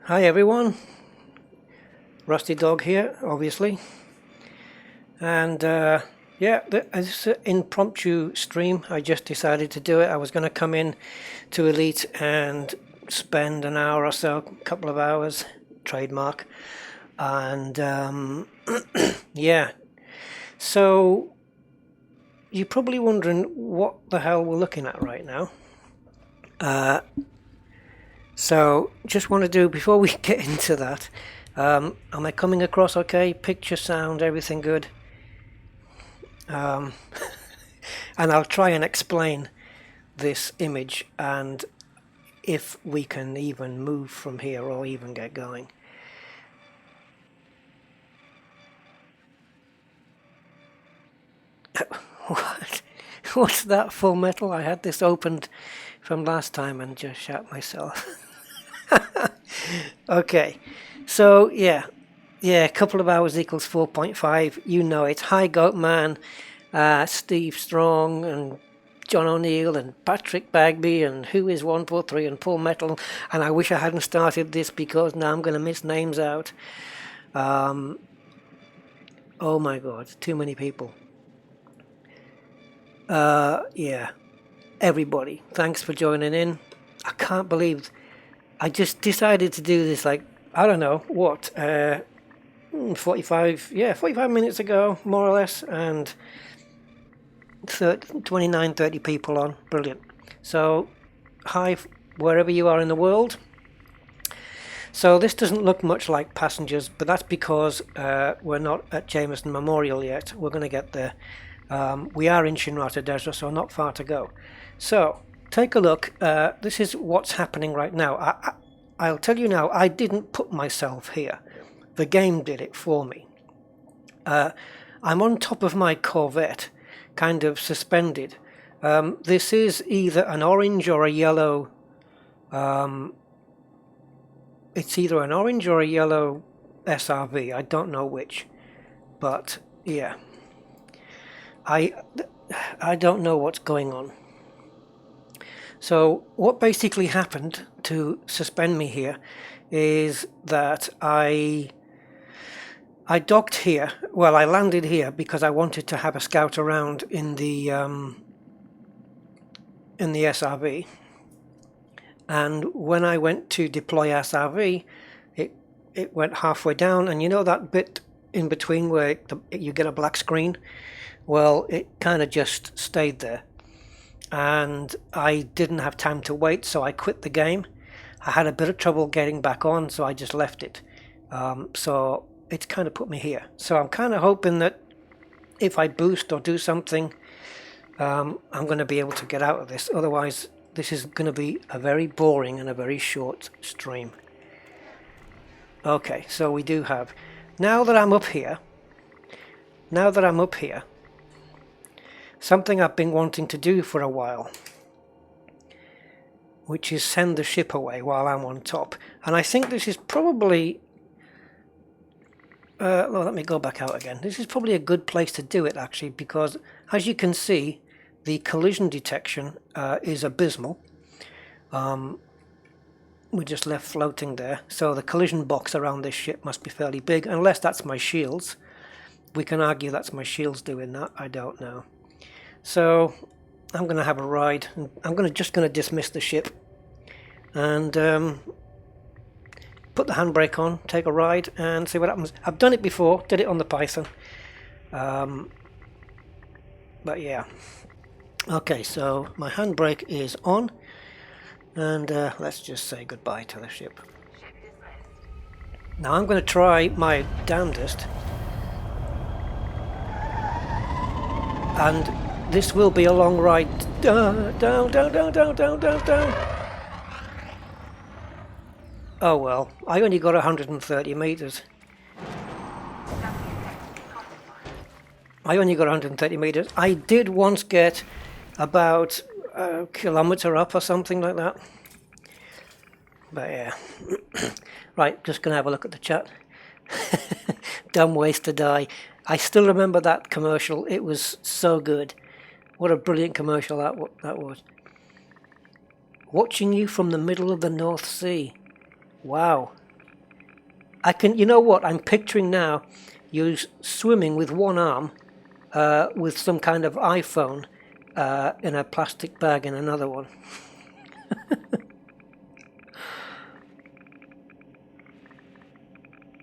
Hi everyone, Rusty Dog here, obviously, and yeah, this is an impromptu stream. I just decided to do it. I was going to come in to Elite and spend an hour or so, a couple of hours, trademark, and yeah, so you're probably wondering what the hell we're looking at right now. So just want to do, before we get into that, am I coming across okay? Picture, sound, everything good? And I'll try and explain this image and if we can even move from here or even get going. What? What's that, Full Metal? I had this opened from last time and just shot myself. Okay, so yeah, a couple of hours equals 4.5. You know it. Hi Goatman, Steve Strong, and John O'Neill, and Patrick Bagby, and Who is 143, and Paul Metal. And I wish I hadn't started this because now I'm going to miss names out. Oh my God, too many people. Yeah, everybody, thanks for joining in. I can't believe I just decided to do this, like, I don't know, what, 45 minutes ago, more or less, and 29-30 people on. Brilliant. So, hi, wherever you are in the world. So this doesn't look much like Passengers, but that's because we're not at Jameson Memorial yet. We're going to get there. We are in Shinrata Desert, so not far to go. So, take a look. This is what's happening right now. I'll tell you now, I didn't put myself here. The game did it for me. I'm on top of my Corvette, kind of suspended. This is either an orange or a yellow. It's either an orange or a yellow SRV. I don't know which, but yeah. I don't know what's going on. So what basically happened to suspend me here is that I docked here. Well, I landed here because I wanted to have a scout around in the SRV. And when I went to deploy SRV, it went halfway down, and you know that bit in between where you get a black screen? Well, it kind of just stayed there. And I didn't have time to wait, so I quit the game. I had a bit of trouble getting back on, so I just left it. So it's kind of put me here. So I'm kind of hoping that if I boost or do something, I'm going to be able to get out of this. Otherwise, this is going to be a very boring and a very short stream. Okay, so we do have... Now that I'm up here, something I've been wanting to do for a while, which is send the ship away while I'm on top. And I think this is probably... well, let me go back out again. This is probably a good place to do it, actually, because as you can see, the collision detection is abysmal. We just left floating there. So the collision box around this ship must be fairly big, unless that's my shields. We can argue that's my shields doing that. I don't know. So I'm going to have a ride. I'm just going to dismiss the ship and put the handbrake on, take a ride and see what happens. I've done it before, did it on the Python. But yeah. Okay, so my handbrake is on and let's just say goodbye to the ship. Now I'm going to try my damnedest, and this will be a long ride. Down. Oh well, I only got 130 meters. I did once get about a kilometer up or something like that. But yeah. Right, just going to have a look at the chat. Dumb ways to die. I still remember that commercial. It was so good. What a brilliant commercial that was. Watching you from the middle of the North Sea. Wow. I can, you know what, I'm picturing now you swimming with one arm with some kind of iPhone in a plastic bag in another one.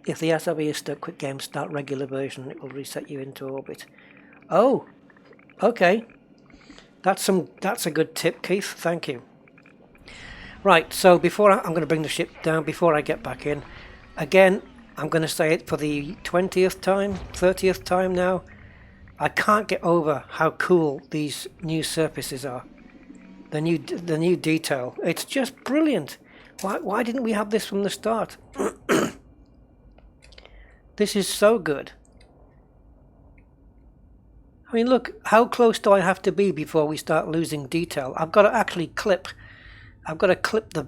If the SRV is stuck, quick game, start regular version, it will reset you into orbit. Oh, okay. That's a good tip, Keith. Thank you. Right, so I'm going to bring the ship down before I get back in. Again, I'm going to say it for the 20th time, 30th time now. I can't get over how cool these new surfaces are. The new detail. It's just brilliant. Why didn't we have this from the start? This is so good. I mean, look, how close do I have to be before we start losing detail? I've got to actually clip. I've got to clip the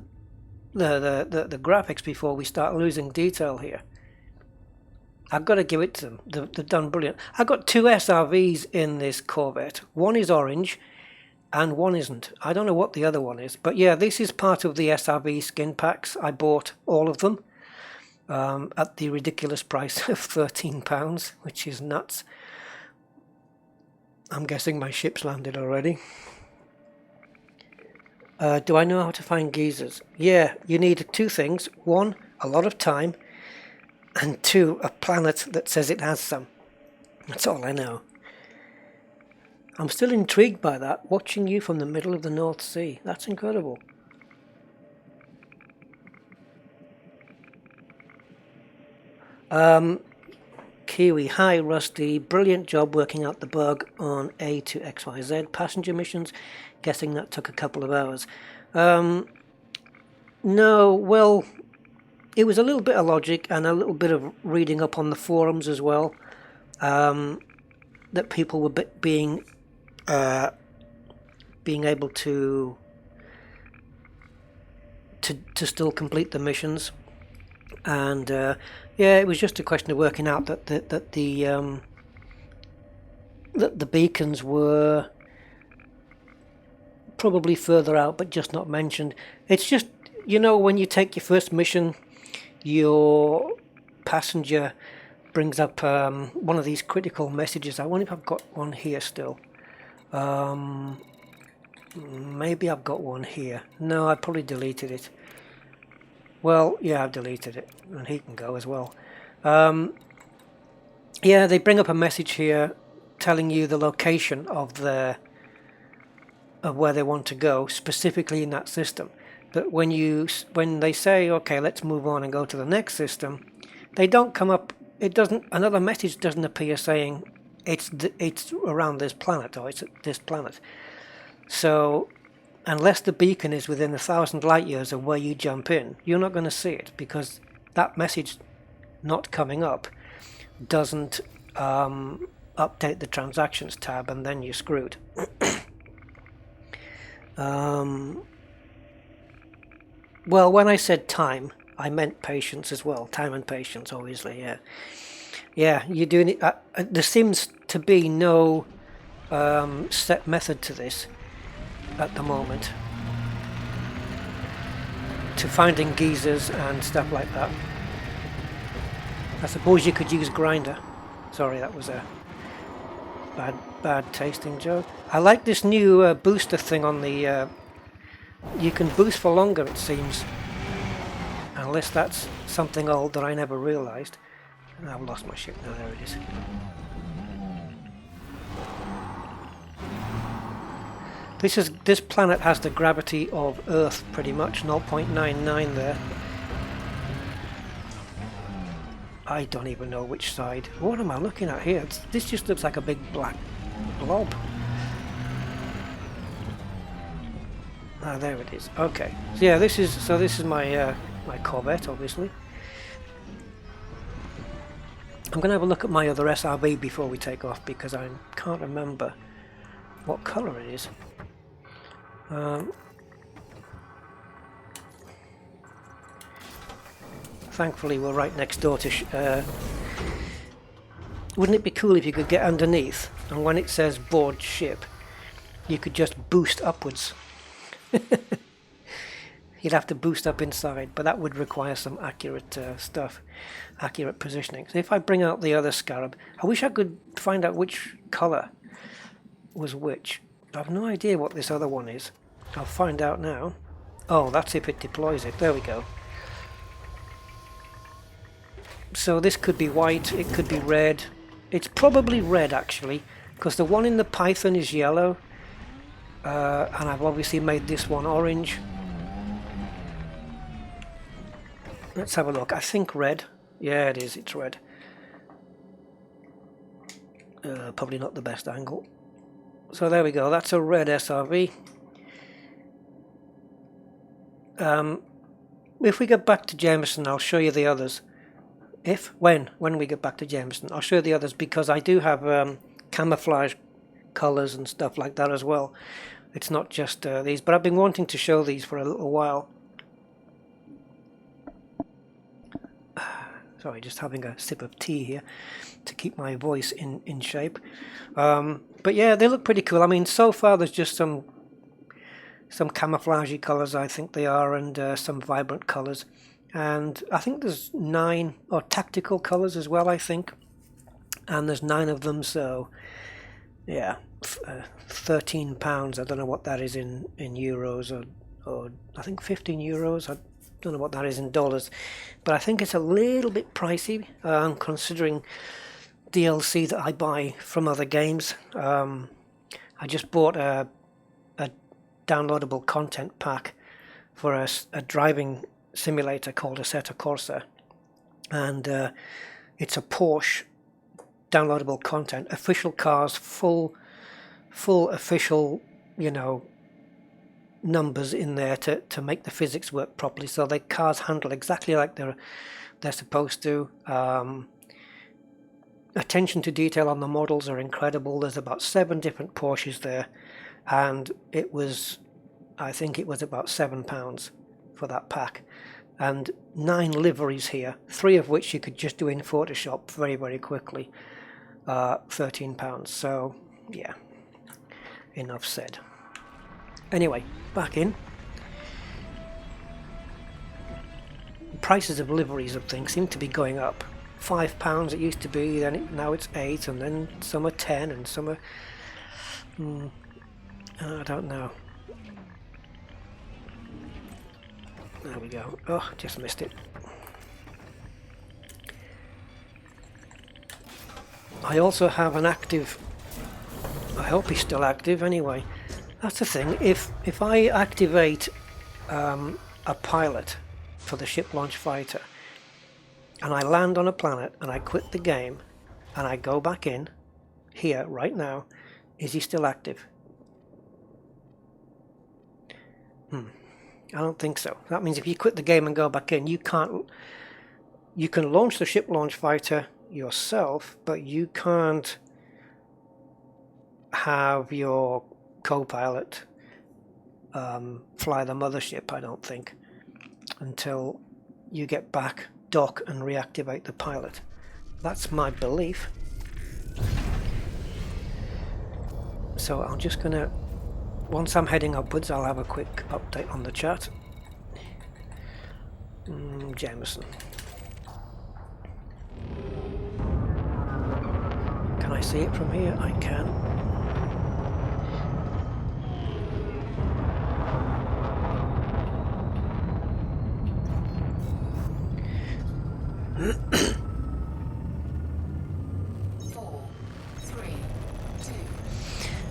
graphics before we start losing detail here. I've got to give it to them. They've done brilliant. I've got 2 SRVs in this Corvette. One is orange and one isn't. I don't know what the other one is. But yeah, this is part of the SRV skin packs. I bought all of them at the ridiculous price of £13, which is nuts. I'm guessing my ship's landed already. Do I know how to find geysers? Yeah, you need 2 things. 1, a lot of time. And 2, a planet that says it has some. That's all I know. I'm still intrigued by that, watching you from the middle of the North Sea. That's incredible. Kiwi, hi Rusty, brilliant job working out the bug on A to XYZ passenger missions. Guessing that took a couple of hours. No, well, it was a little bit of logic and a little bit of reading up on the forums as well. That people were being able to still complete the missions. And yeah, it was just a question of working out that the beacons were probably further out, but just not mentioned. It's just, you know, when you take your first mission, your passenger brings up one of these critical messages. I wonder if I've got one here still. Maybe I've got one here. No, I probably deleted it. Well, yeah, I've deleted it, and he can go as well. Yeah, they bring up a message here telling you the location of where they want to go, specifically in that system. But when they say, okay, let's move on and go to the next system, they don't come up. It doesn't. Another message doesn't appear saying it's around this planet or it's at this planet. So, unless the beacon is within 1,000 light years of where you jump in, you're not going to see it, because that message not coming up doesn't update the transactions tab, and then you're screwed. Well, when I said time, I meant patience as well. Time and patience, obviously, yeah. Yeah, you're doing it. There seems to be no set method to this at the moment, to finding geysers and stuff like that. I suppose you could use grinder. Sorry, that was a bad tasting joke. I like this new booster thing on the you can boost for longer, it seems, unless that's something old that I never realized. I've lost my ship now. There it is. This planet has the gravity of Earth, pretty much, 0.99 there. I don't even know which side. What am I looking at here? This just looks like a big black blob. Ah, there it is. Okay. So yeah, this is my my Corvette, obviously. I'm going to have a look at my other SRV before we take off, because I can't remember what colour it is. Thankfully we're right next door to wouldn't it be cool if you could get underneath, and when it says board ship, you could just boost upwards. You'd have to boost up inside, but that would require some accurate stuff, accurate positioning. So if I bring out the other scarab, I wish I could find out which color was which. I have no idea what this other one is. I'll find out now. Oh, that's if it deploys it. There we go. So this could be white, it could be red. It's probably red actually, because the one in the Python is yellow. And I've obviously made this one orange. Let's have a look. I think red. Yeah, it is. It's red. Probably not the best angle. So there we go. That's a red SRV. If we get back to Jameson, I'll show you the others. When we get back to Jameson, I'll show you the others, because I do have camouflage colors and stuff like that as well. It's not just these, but I've been wanting to show these for a little while. Sorry, just having a sip of tea here to keep my voice in shape. But yeah, they look pretty cool. I mean, so far there's just some camouflagey colors, I think they are, and some vibrant colors. And I think there's 9 or tactical colors as well, I think. And there's 9 of them, so yeah, £13. I don't know what that is in euros, or I think 15 euros. I don't know what that is in dollars, but I think it's a little bit pricey, considering DLC that I buy from other games. I just bought a downloadable content pack for a driving simulator called Assetto Corsa, and it's a Porsche downloadable content, official cars, full official, you know, numbers in there to make the physics work properly, so the cars handle exactly like they're supposed to. Attention to detail on the models are incredible. There's about 7 different Porsches there, and I think it was about £7 for that pack, and 9 liveries here, 3 of which you could just do in Photoshop very quickly. £13. So yeah, enough said. Anyway, back in. Prices of liveries of things seem to be going up. £5 it used to be, now it's 8, and then some are 10, and some are I don't know. There we go. Oh, just missed it. I also have an active, I hope he's still active anyway. That's the thing, if I activate a pilot for the ship launch fighter, and I land on a planet and I quit the game and I go back in here right now, is he still active? I don't think so. That means if you quit the game and go back in, you can launch the ship launch fighter yourself, but you can't have your co-pilot fly the mothership, I don't think, until you get back, dock and reactivate the pilot. That's my belief. So I'm just gonna, once I'm heading upwards, I'll have a quick update on the chat. Jameson. Can I see it from here? I can.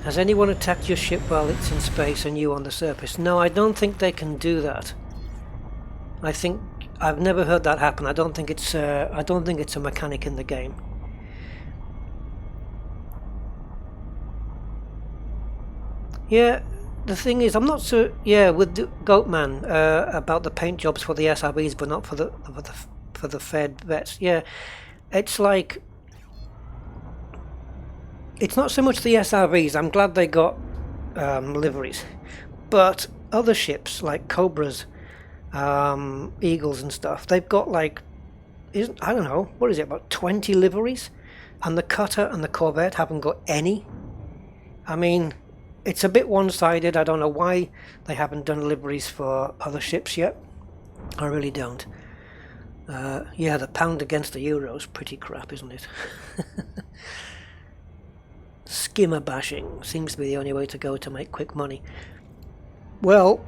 Has anyone attacked your ship while it's in space and you on the surface? No, I don't think they can do that. I think I've never heard that happen. I don't think it's a mechanic in the game. Yeah, the thing is, I'm not so with Goatman about the paint jobs for the SRBs, but not for the Fed vets. Yeah, it's like, it's not so much the SRVs. I'm glad they got liveries, but other ships like Cobras, Eagles and stuff, they've got like, I don't know, what is it, about 20 liveries, and the Cutter and the Corvette haven't got any. I mean, it's a bit one-sided. I don't know why they haven't done liveries for other ships yet. I really don't. Yeah, the pound against the euro is pretty crap, isn't it? Skimmer bashing seems to be the only way to go to make quick money. Well,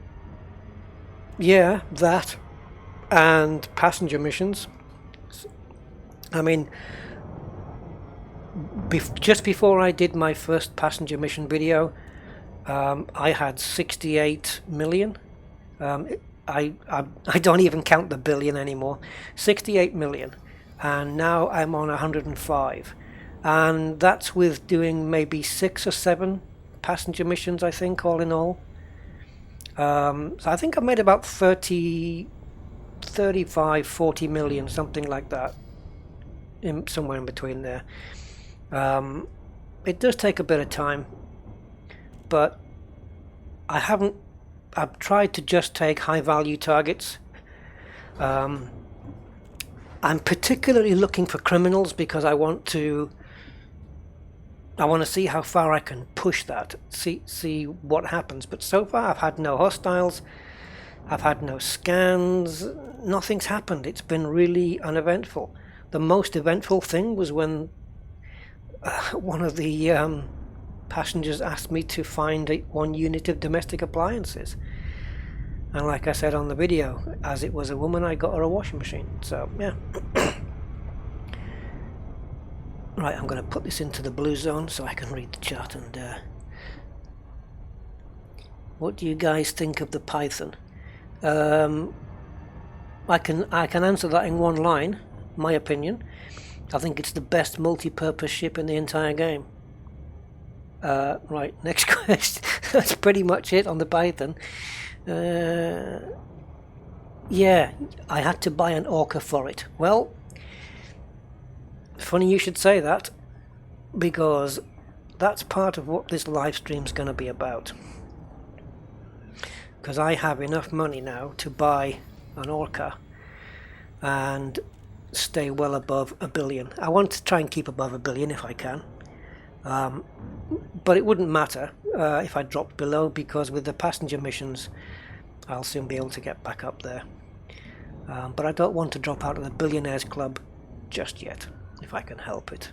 yeah, that and passenger missions. I mean, just before I did my first passenger mission video, I had 68 million. I don't even count the billion anymore. 68 million, and now I'm on 105, and that's with doing maybe 6 or 7 passenger missions, I think, all in all. So I think I made about 35, 40 million, something like that, somewhere in between there. It does take a bit of time, but I've tried to just take high value targets. I'm particularly looking for criminals because I want to see how far I can push that, see what happens. But so far I've had no hostiles, I've had no scans, nothing's happened. It's been really uneventful. The most eventful thing was when one of the passengers asked me to find 1 unit of domestic appliances, and like I said on the video, as it was a woman, I got her a washing machine. So yeah. Right, I'm going to put this into the blue zone so I can read the chat. And what do you guys think of the Python? I can answer that in one line. My opinion, I think it's the best multi-purpose ship in the entire game. Right, next question. That's pretty much it on the Python. Yeah, I had to buy an Orca for it. Well, funny you should say that, because that's part of what this live stream's going to be about. Because I have enough money now to buy an Orca and stay well above $1 billion. I want to try and keep above $1 billion if I can. But it wouldn't matter if I dropped below, because with the passenger missions I'll soon be able to get back up there. But I don't want to drop out of the billionaires club just yet, if I can help it.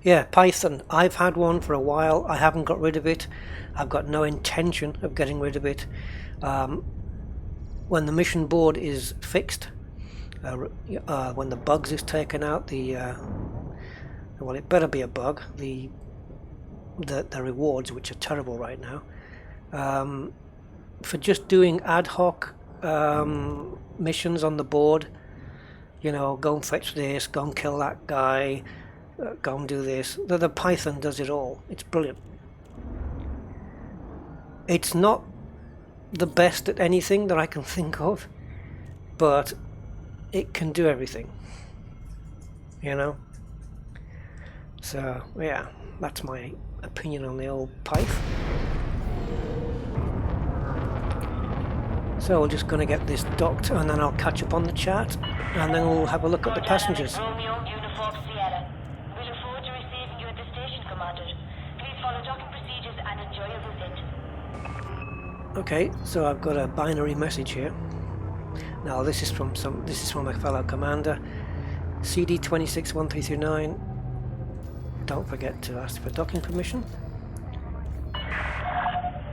Yeah, Python. I've had one for a while. I haven't got rid of it. I've got no intention of getting rid of it. When the mission board is fixed, when the bugs is taken out, well, it better be a bug. The rewards, which are terrible right now, for just doing ad hoc missions on the board. You know, go and fetch this, go and kill that guy, go and do this. The Python does it all. It's brilliant. It's not the best at anything that I can think of, but it can do everything. You know? So, yeah, that's my opinion on the old Python. So we're just going to get this docked, and then I'll catch up on the chat, and then we'll have a look at the passengers. Romeo, Uniform Sierra. We look forward to receiving you at the station, Commander. Please follow docking procedures and enjoy your visit. Okay, so I've got a binary message here. Now this is from a fellow commander. CD 261339. Don't forget to ask for docking permission.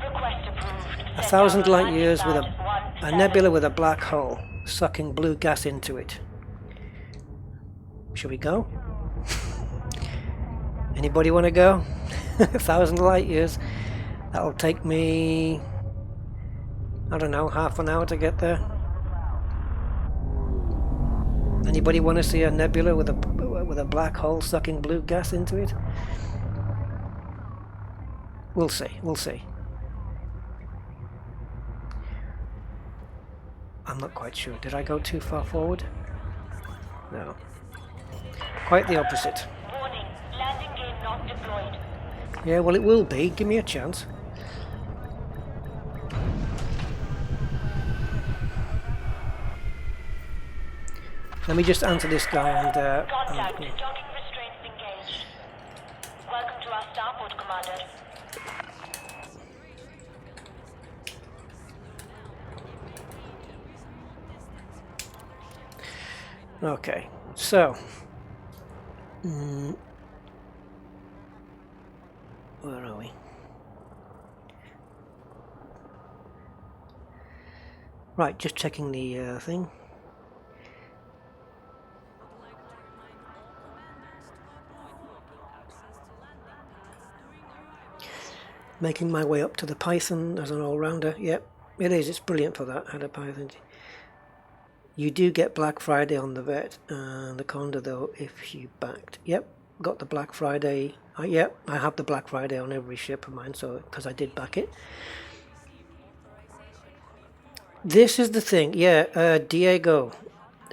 Request approved. 1,000 light years with a nebula with a black hole sucking blue gas into it. Should we go? Anybody want to go? 1,000 light years. That'll take me, I don't know, half an hour to get there. Anybody want to see a nebula with a black hole sucking blue gas into it? We'll see. We'll see. I'm not quite sure. Did I go too far forward? No. Quite the opposite. Warning, landing gear not deployed. Yeah, well, it will be. Give me a chance. Let me just answer this guy and... Contact. Docking restraints engaged. Welcome to our starboard, Commander. Okay, so where are we? Right, just checking the thing. Making my way up to the Python as an all-rounder. Yep, it is. It's brilliant for that. Had a Python. You do get Black Friday on the Vet and the Condor though if you backed. Yep, got the Black Friday. Yep, I have the Black Friday on every ship of mine, so because I did back it. This is the thing. Yeah, Diego.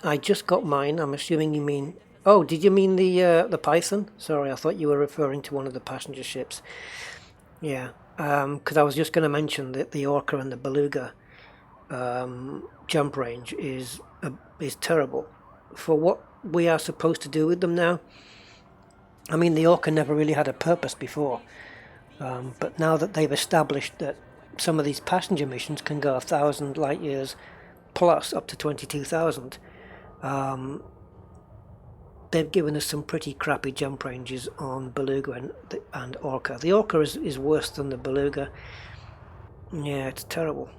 I just got mine. I'm assuming you mean. Oh, did you mean the Python? Sorry, I thought you were referring to one of the passenger ships. Yeah, because I was just going to mention that the Orca and the Beluga jump range is terrible for what we are supposed to do with them now. I mean, the Orca never really had a purpose before, but now that they've established that some of these passenger missions can go 1,000 light years plus up to 22,000, they've given us some pretty crappy jump ranges on Beluga and Orca. The Orca is worse than the Beluga. Yeah, it's terrible.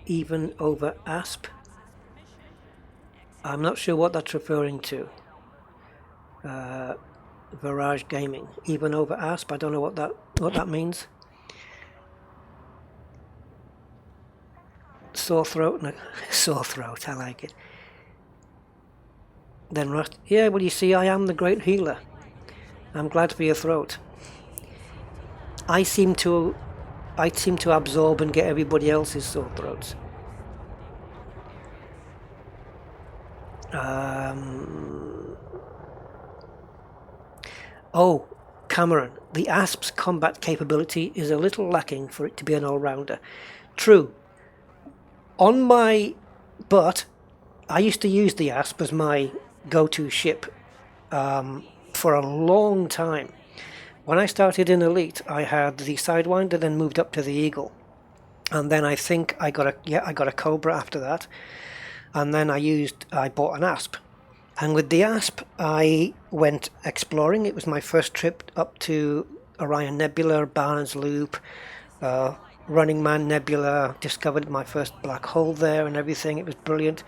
Even over ASP. I'm not sure what that's referring to. Virage Gaming. Even over ASP. I don't know what that means. Sore throat. No, sore throat. I like it. Then Rust. Yeah, well, you see, I am the great healer. I'm glad for your throat. I seem to absorb and get everybody else's sore throats. Oh, Cameron, the ASP's combat capability is a little lacking for it to be an all-rounder. True. On my butt, I used to use the ASP as my go-to ship for a long time. When I started in Elite, I had the Sidewinder, then moved up to the Eagle, and then I think I got a Cobra after that, and then I bought an ASP, and with the ASP I went exploring. It was my first trip up to Orion Nebula, Barnes Loop, Running Man Nebula. Discovered my first black hole there and everything. It was brilliant.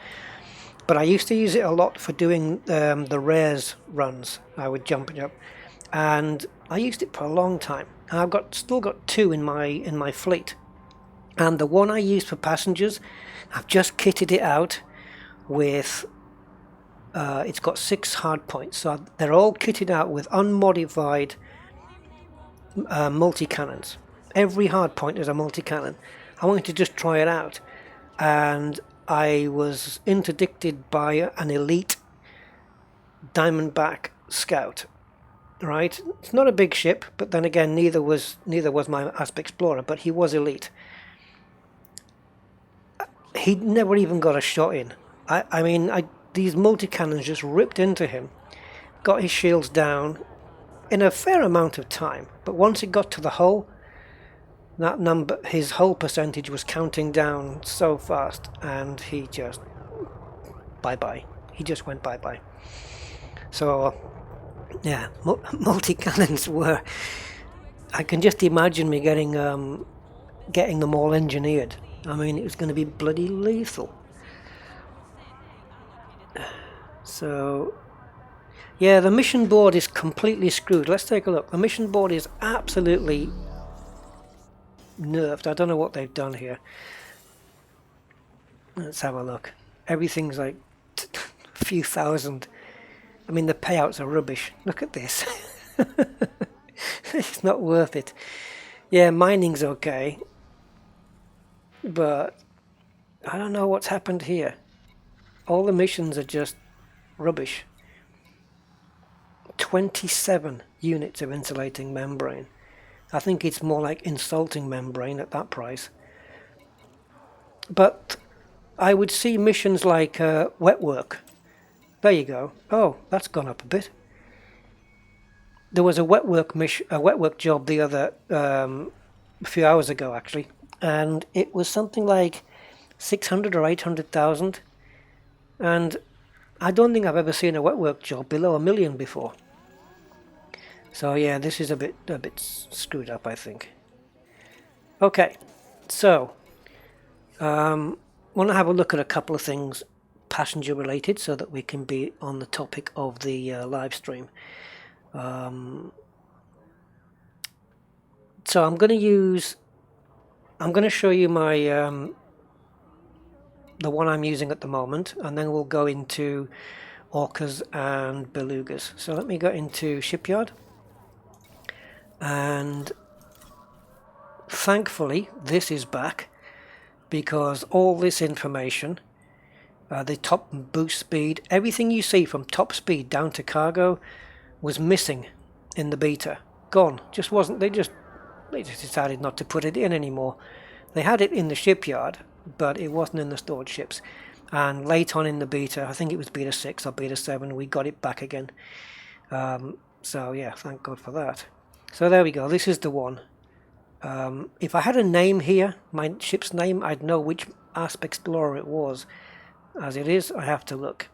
But I used to use it a lot for doing the rares runs. I would jump it up, and I used it for a long time. And I've still got two in my fleet, and the one I use for passengers, I've just kitted it out with. It's got 6 hard points, so they're all kitted out with unmodified multi-cannons. Every hard point is a multi-cannon. I wanted to just try it out, and I was interdicted by an Elite Diamondback Scout. Right, it's not a big ship, but then again, neither was my ASP Explorer, but he was Elite. He never even got a shot in. I mean, these multi-cannons just ripped into him, got his shields down in a fair amount of time, but once it got to the hull, his hull percentage was counting down so fast, and he just bye-bye. He just went bye-bye. So yeah, multi-cannons were. I can just imagine me getting them all engineered. I mean, it was going to be bloody lethal. So yeah, the mission board is completely screwed. Let's take a look. The mission board is absolutely nerfed. I don't know what they've done here. Let's have a look. Everything's like a few thousand. I mean, the payouts are rubbish. Look at this. It's not worth it. Yeah, mining's okay, but I don't know what's happened here. All the missions are just rubbish. 27 units of insulating membrane. I think it's more like insulting membrane at that price. But I would see missions like wet work There you go. Oh, that's gone up a bit. There was a wet work job the other a few hours ago actually, and it was something like 600 or 800,000, and I don't think I've ever seen a wet work job below 1 million before. So yeah, this is a bit screwed up, I think. Okay, so want to have a look at a couple of things passenger related so that we can be on the topic of the live stream. So I'm going to show you my the one I'm using at the moment, and then we'll go into Orcas and Belugas. So let me go into Shipyard, and thankfully this is back, because all this information, the top boost speed, everything you see from top speed down to cargo was missing in the beta. Gone. Just wasn't. They just decided not to put it in anymore. They had it in the shipyard, but it wasn't in the stored ships. And late on in the beta, I think it was beta 6 or beta 7, we got it back again. So yeah, thank God for that. So there we go. This is the one. If I had a name here, my ship's name, I'd know which Aspect Explorer it was. As it is, I have to look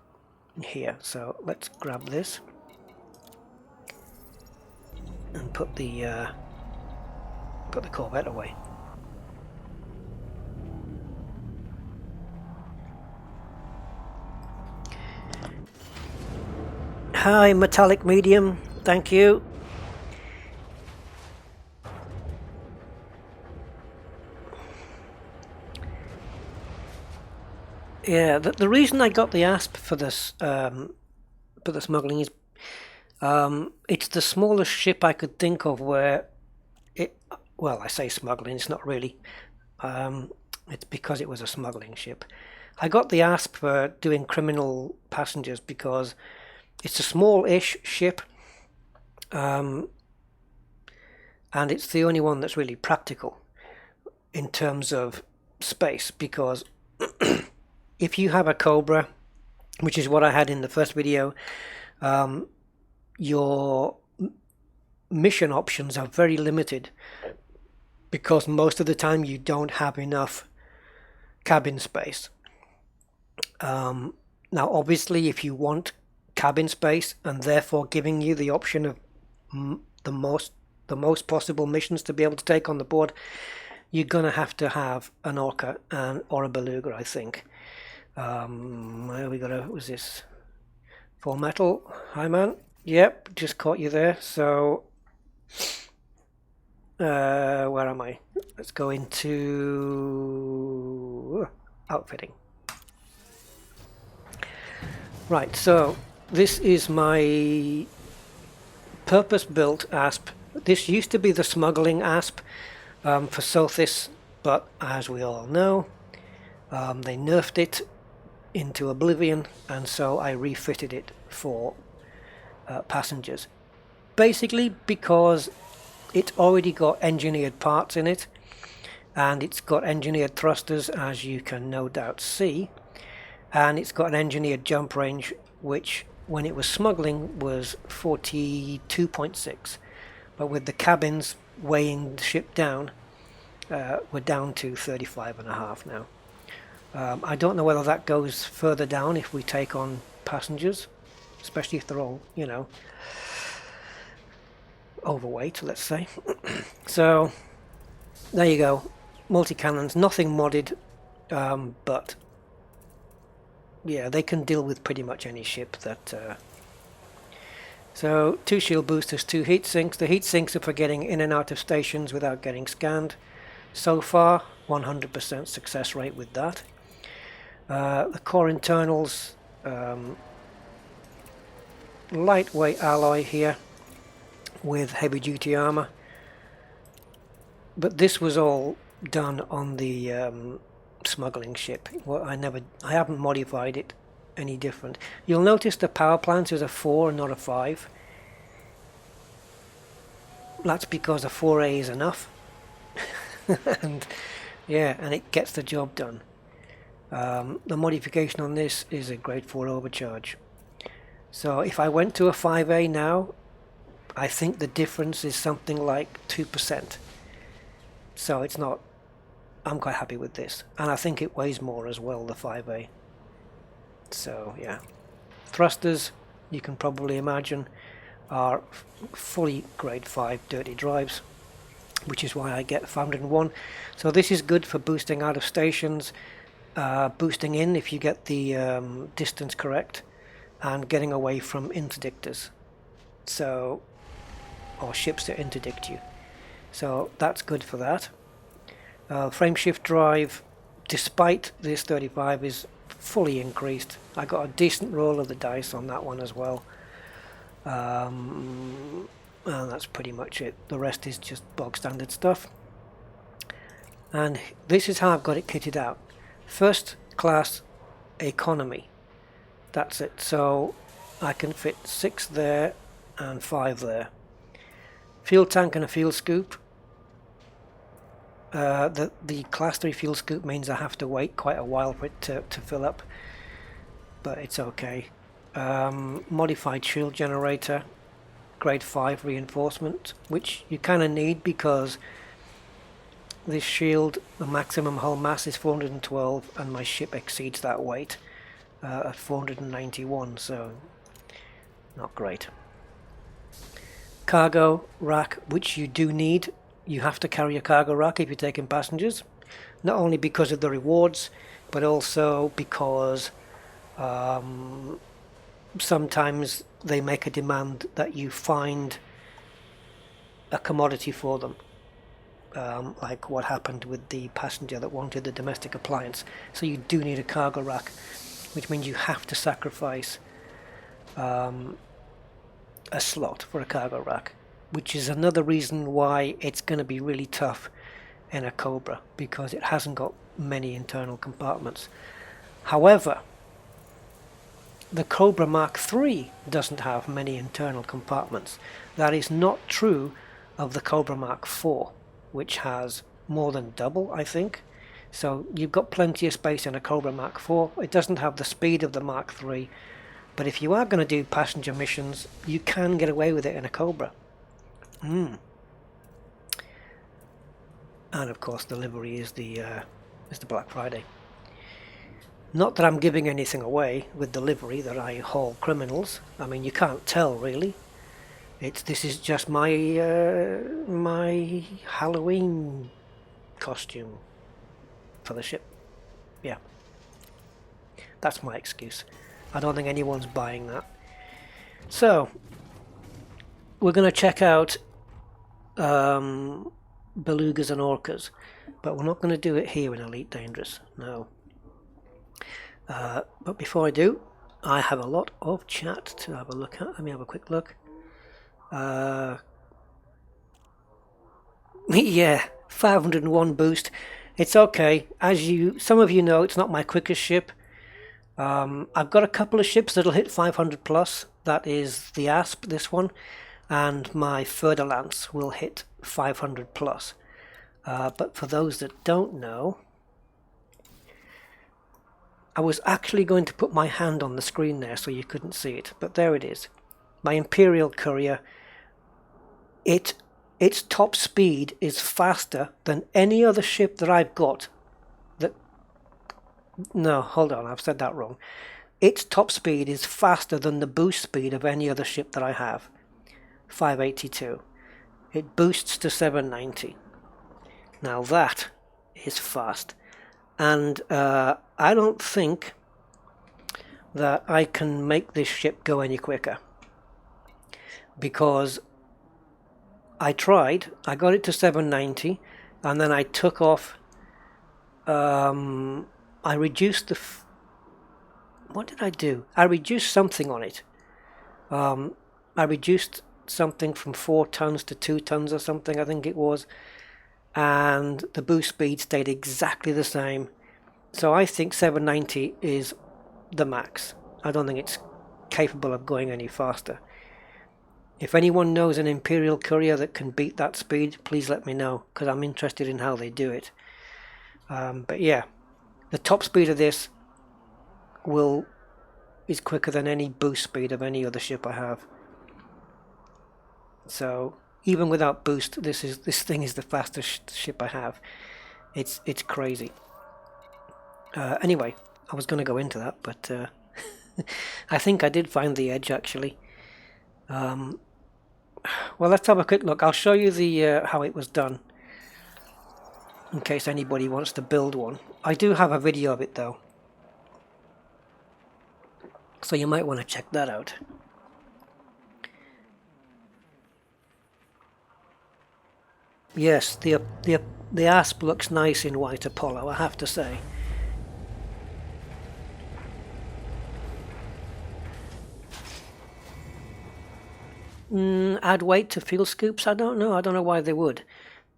here. So let's grab this and put the Corvette away. Hi, Metallic Medium. Thank you. Yeah, the reason I got the ASP for this for the smuggling is it's the smallest ship I could think of where it. Well, I say smuggling. It's not really. It's because it was a smuggling ship. I got the ASP for doing criminal passengers because it's a small-ish ship, and it's the only one that's really practical in terms of space, because if you have a Cobra, which is what I had in the first video, your mission options are very limited, because most of the time you don't have enough cabin space. Now obviously if you want cabin space, and therefore giving you the option of the most possible missions to be able to take on the board, you're gonna have to have an Orca or a Beluga, I think. Where we got was this? Full metal. Hi man. Yep, just caught you there. So where am I? Let's go into outfitting. Right, so this is my purpose-built ASP. This used to be the smuggling ASP for Sothis, but as we all know, they nerfed it into oblivion, and so I refitted it for passengers. Basically because it already got engineered parts in it, and it's got engineered thrusters, as you can no doubt see, and it's got an engineered jump range, which when it was smuggling was 42.6, but with the cabins weighing the ship down, we're down to 35.5 now. I don't know whether that goes further down if we take on passengers, especially if they're all, you know, overweight, let's say. So there you go, multi-cannons, nothing modded, but yeah, they can deal with pretty much any ship that so 2 shield boosters, 2 heat sinks. The heat sinks are for getting in and out of stations without getting scanned. So far 100% success rate with that. The core internals, lightweight alloy here with heavy duty armor, but this was all done on the smuggling ship. Well, I haven't modified it any different. You'll notice the power plant is a 4 and not a 5. That's because a 4A is enough. And yeah, and it gets the job done. The modification on this is a grade 4 overcharge. So if I went to a 5A now, I think the difference is something like 2%. So it's not, I'm quite happy with this. And I think it weighs more as well, the 5A. So yeah. Thrusters, you can probably imagine, are fully grade 5 dirty drives, which is why I get 501. So this is good for boosting out of stations, boosting in if you get the distance correct, and getting away from interdictors, so, or ships that interdict you. So that's good for that. Frame shift drive, despite this 35, is fully increased. I got a decent roll of the dice on that one as well. And that's pretty much it. The rest is just bog standard stuff. And this is how I've got it kitted out. First class economy. That's it. So I can fit 6 there and 5 there. Fuel tank and a fuel scoop. The class 3 fuel scoop means I have to wait quite a while for it to fill up, but it's okay. Modified shield generator, grade 5 reinforcement, which you kind of need because this shield, the maximum hull mass is 412 and my ship exceeds that weight at 491, so not great. Cargo rack, which you do need. You have to carry a cargo rack if you're taking passengers, not only because of the rewards, but also because sometimes they make a demand that you find a commodity for them, like what happened with the passenger that wanted the domestic appliance. So you do need a cargo rack, which means you have to sacrifice a slot for a cargo rack, which is another reason why it's going to be really tough in a Cobra, because it hasn't got many internal compartments. However, the Cobra Mark III doesn't have many internal compartments. That is not true of the Cobra Mark IV, which has more than double, I think. So you've got plenty of space in a Cobra Mark IV. It doesn't have the speed of the Mark III, but if you are going to do passenger missions, you can get away with it in a Cobra. And of course the livery is the Black Friday. Not that I'm giving anything away with the livery that I haul criminals. I mean, you can't tell really. This is just my my Halloween costume for the ship. Yeah, that's my excuse. I don't think anyone's buying that. So we're going to check out belugas and orcas, but we're not going to do it here in Elite Dangerous, no. But before I do, I have a lot of chat to have a look at. Let me have a quick look. Yeah, 501 boost. It's okay. As some of you know, it's not my quickest ship. I've got a couple of ships that'll hit 500 plus. That is the Asp, this one, and my Fer-de-Lance will hit 500 plus. But for those that don't know, I was actually going to put my hand on the screen there so you couldn't see it, but there it is. My Imperial Courier, its top speed is faster than any other ship that I've got. No, hold on, I've said that wrong. Its top speed is faster than the boost speed of any other ship that I have. 582. It boosts to 790. Now that is fast. And I don't think that I can make this ship go any quicker, because I tried. I got it to 790 and then I took off. I reduced the what did I do? I reduced something on it. I reduced something from 4 tons to 2 tons or something, I think it was, and the boost speed stayed exactly the same. So I think 790 is the max. I don't think it's capable of going any faster. If anyone knows an Imperial Courier that can beat that speed, please let me know, because I'm interested in how they do it. But yeah, the top speed of this will is quicker than any boost speed of any other ship I have. So even without boost, this thing is the fastest ship I have. It's crazy. Anyway, I was going to go into that, but I think I did find the edge actually. Well, let's have a quick look. I'll show you the how it was done, in case anybody wants to build one. I do have a video of it though, so you might want to check that out. Yes, the asp looks nice in white Apollo, I have to say. Add weight to fuel scoops? I don't know. I don't know why they would.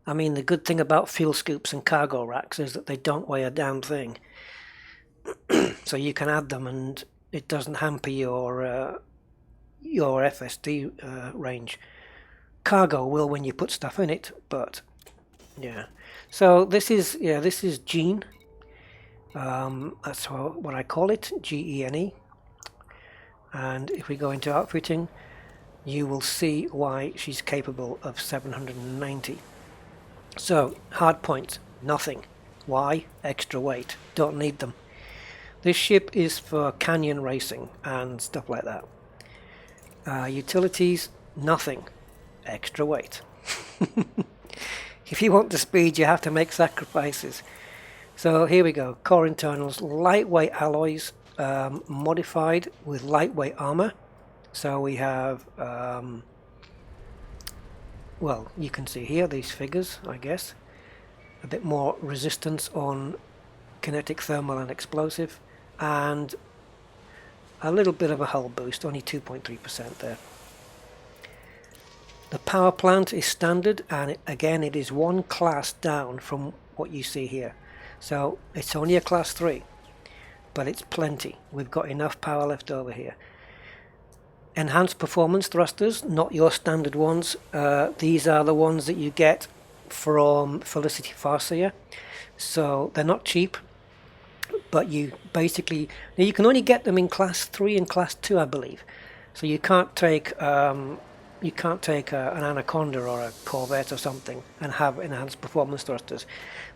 I mean, the good thing about fuel scoops and cargo racks is that they don't weigh a damn thing. So you can add them and it doesn't hamper your FSD range. Cargo will when you put stuff in it, but yeah. So this is Gene. That's what I call it, GENE. And if we go into outfitting, you will see why she's capable of 790. So hard points, nothing. Why? Extra weight. Don't need them. This ship is for canyon racing and stuff like that. Utilities, nothing. Extra weight. If you want the speed, you have to make sacrifices. So here we go. Core internals, lightweight alloys, modified with lightweight armor. So we have, well, you can see here these figures, I guess. A bit more resistance on kinetic, thermal and explosive, and a little bit of a hull boost, only 2.3% there. The power plant is standard, and again it is one class down from what you see here. So it's only a class 3, but it's plenty. We've got enough power left over here. Enhanced performance thrusters, not your standard ones. These are the ones that you get from Felicity Farseer. So they're not cheap, but you basically, now you can only get them in class 3 and class 2, I believe. So you can't take an Anaconda or a Corvette or something and have enhanced performance thrusters,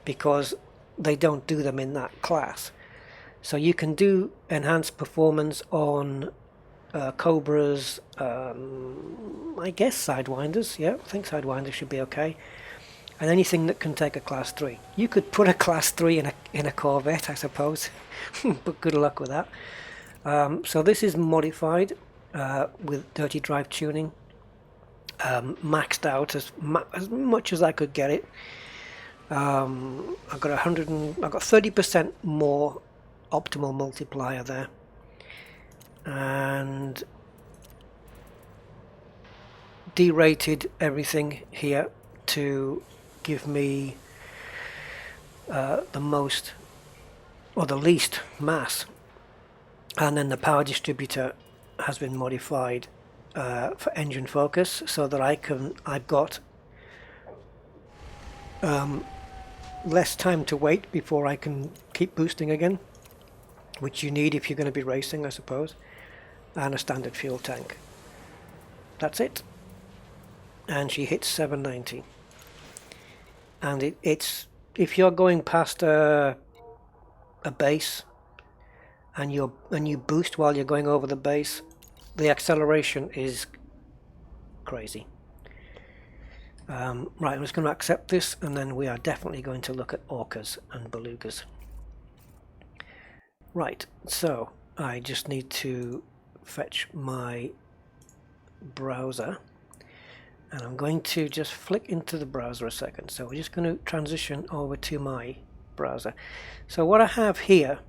because they don't do them in that class. So you can do enhanced performance on Cobras, I guess Sidewinders. Yeah, I think Sidewinders should be okay. And anything that can take a class 3. You could put a class 3 in a Corvette, I suppose, but good luck with that. So this is modified with dirty drive tuning, maxed out as much as I could get it. I've got 30% more optimal multiplier there, and derated everything here to give me the most or the least mass, and then the power distributor has been modified for engine focus, so that I've got less time to wait before I can keep boosting again, which you need if you're going to be racing, I suppose, and a standard fuel tank. That's it. And she hits 790. And it's if you're going past a base and you boost while you're going over the base, the acceleration is crazy. Right, I'm just going to accept this, and then we are definitely going to look at Orcas and Belugas. Right, so I just need to fetch my browser, and I'm going to just flick into the browser a second. So we're just going to transition over to my browser. So what I have here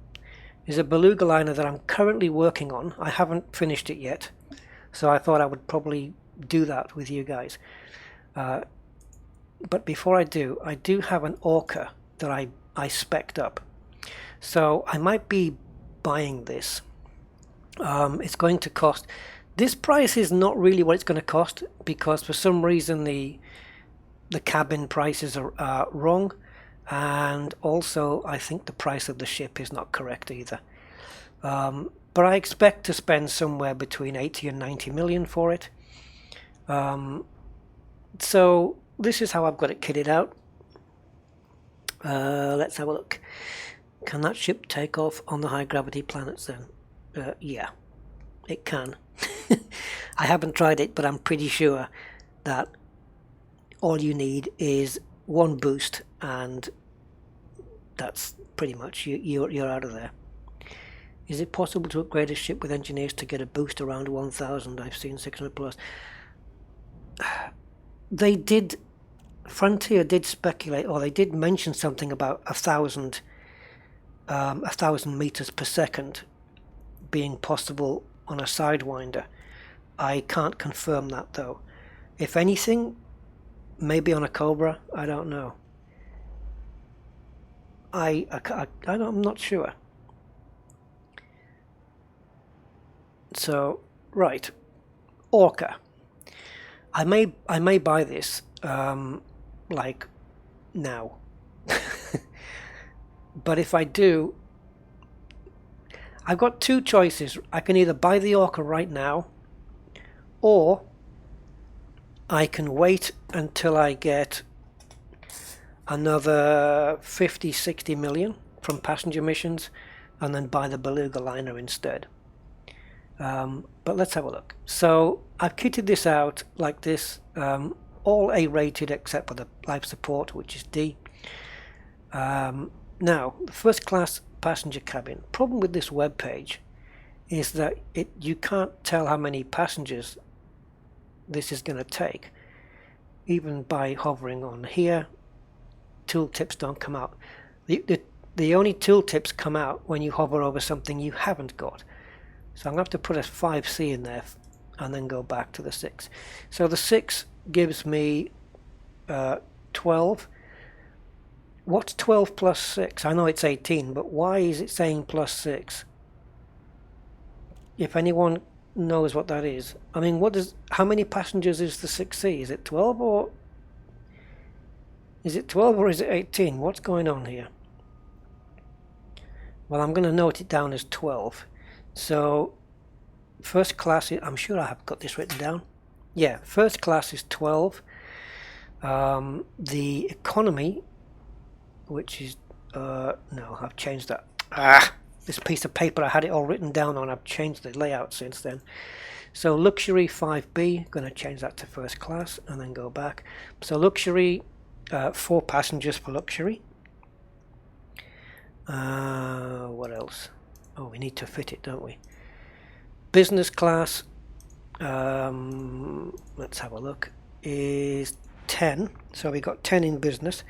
is a Beluga liner that I'm currently working on. I haven't finished it yet, so I thought I would probably do that with you guys. But before I do have an Orca that I spec'd up. So I might be buying this. It's going to cost, this price is not really what it's going to cost, because for some reason the cabin prices are wrong, and also I think the price of the ship is not correct either. but I expect to spend somewhere between 80 and 90 million for it. So this is how I've got it kitted out. Let's have a look. Can that ship take off on the high gravity planets then? Yeah, it can. I haven't tried it, but I'm pretty sure that all you need is one boost, and that's pretty much you're out of there. Is it possible to upgrade a ship with engineers to get a boost around 1000? I've seen 600 plus. They did, Frontier did speculate, or they did mention something about 1000 meters per second being possible on a Sidewinder. I can't confirm that though. If anything, maybe on a Cobra, I don't know. I'm not sure. So, right, Orca. I may buy this like now. But if I do, I've got two choices. I can either buy the Orca right now, or I can wait until I get another 50-60 million from passenger missions and then buy the Beluga liner instead. But let's have a look. So I've kitted this out like this, all A rated except for the life support, which is D. Now, the first class passenger cabin. Problem with this web page is that you can't tell how many passengers this is going to take. Even by hovering on here, tooltips don't come out. The only tooltips come out when you hover over something you haven't got. So I'm going to have to put a 5C in there and then go back to the 6. So the 6 gives me 12. What's 12 plus 6? I know it's 18, but why is it saying plus 6? If anyone knows what that is. I mean, how many passengers is the 6C? Is it 12 or is it 18? What's going on here? Well, I'm going to note it down as 12. So first class, I'm sure I have got this written down. Yeah, first class is 12. The economy, which is no, I've changed that. This piece of paper I had it all written down on. I've changed the layout since then. So luxury 5B, going to change that to first class and then go back. So luxury, 4 passengers for luxury. What else? Oh, we need to fit it, don't we? Business class, let's have a look, is 10. So we got 10 in business.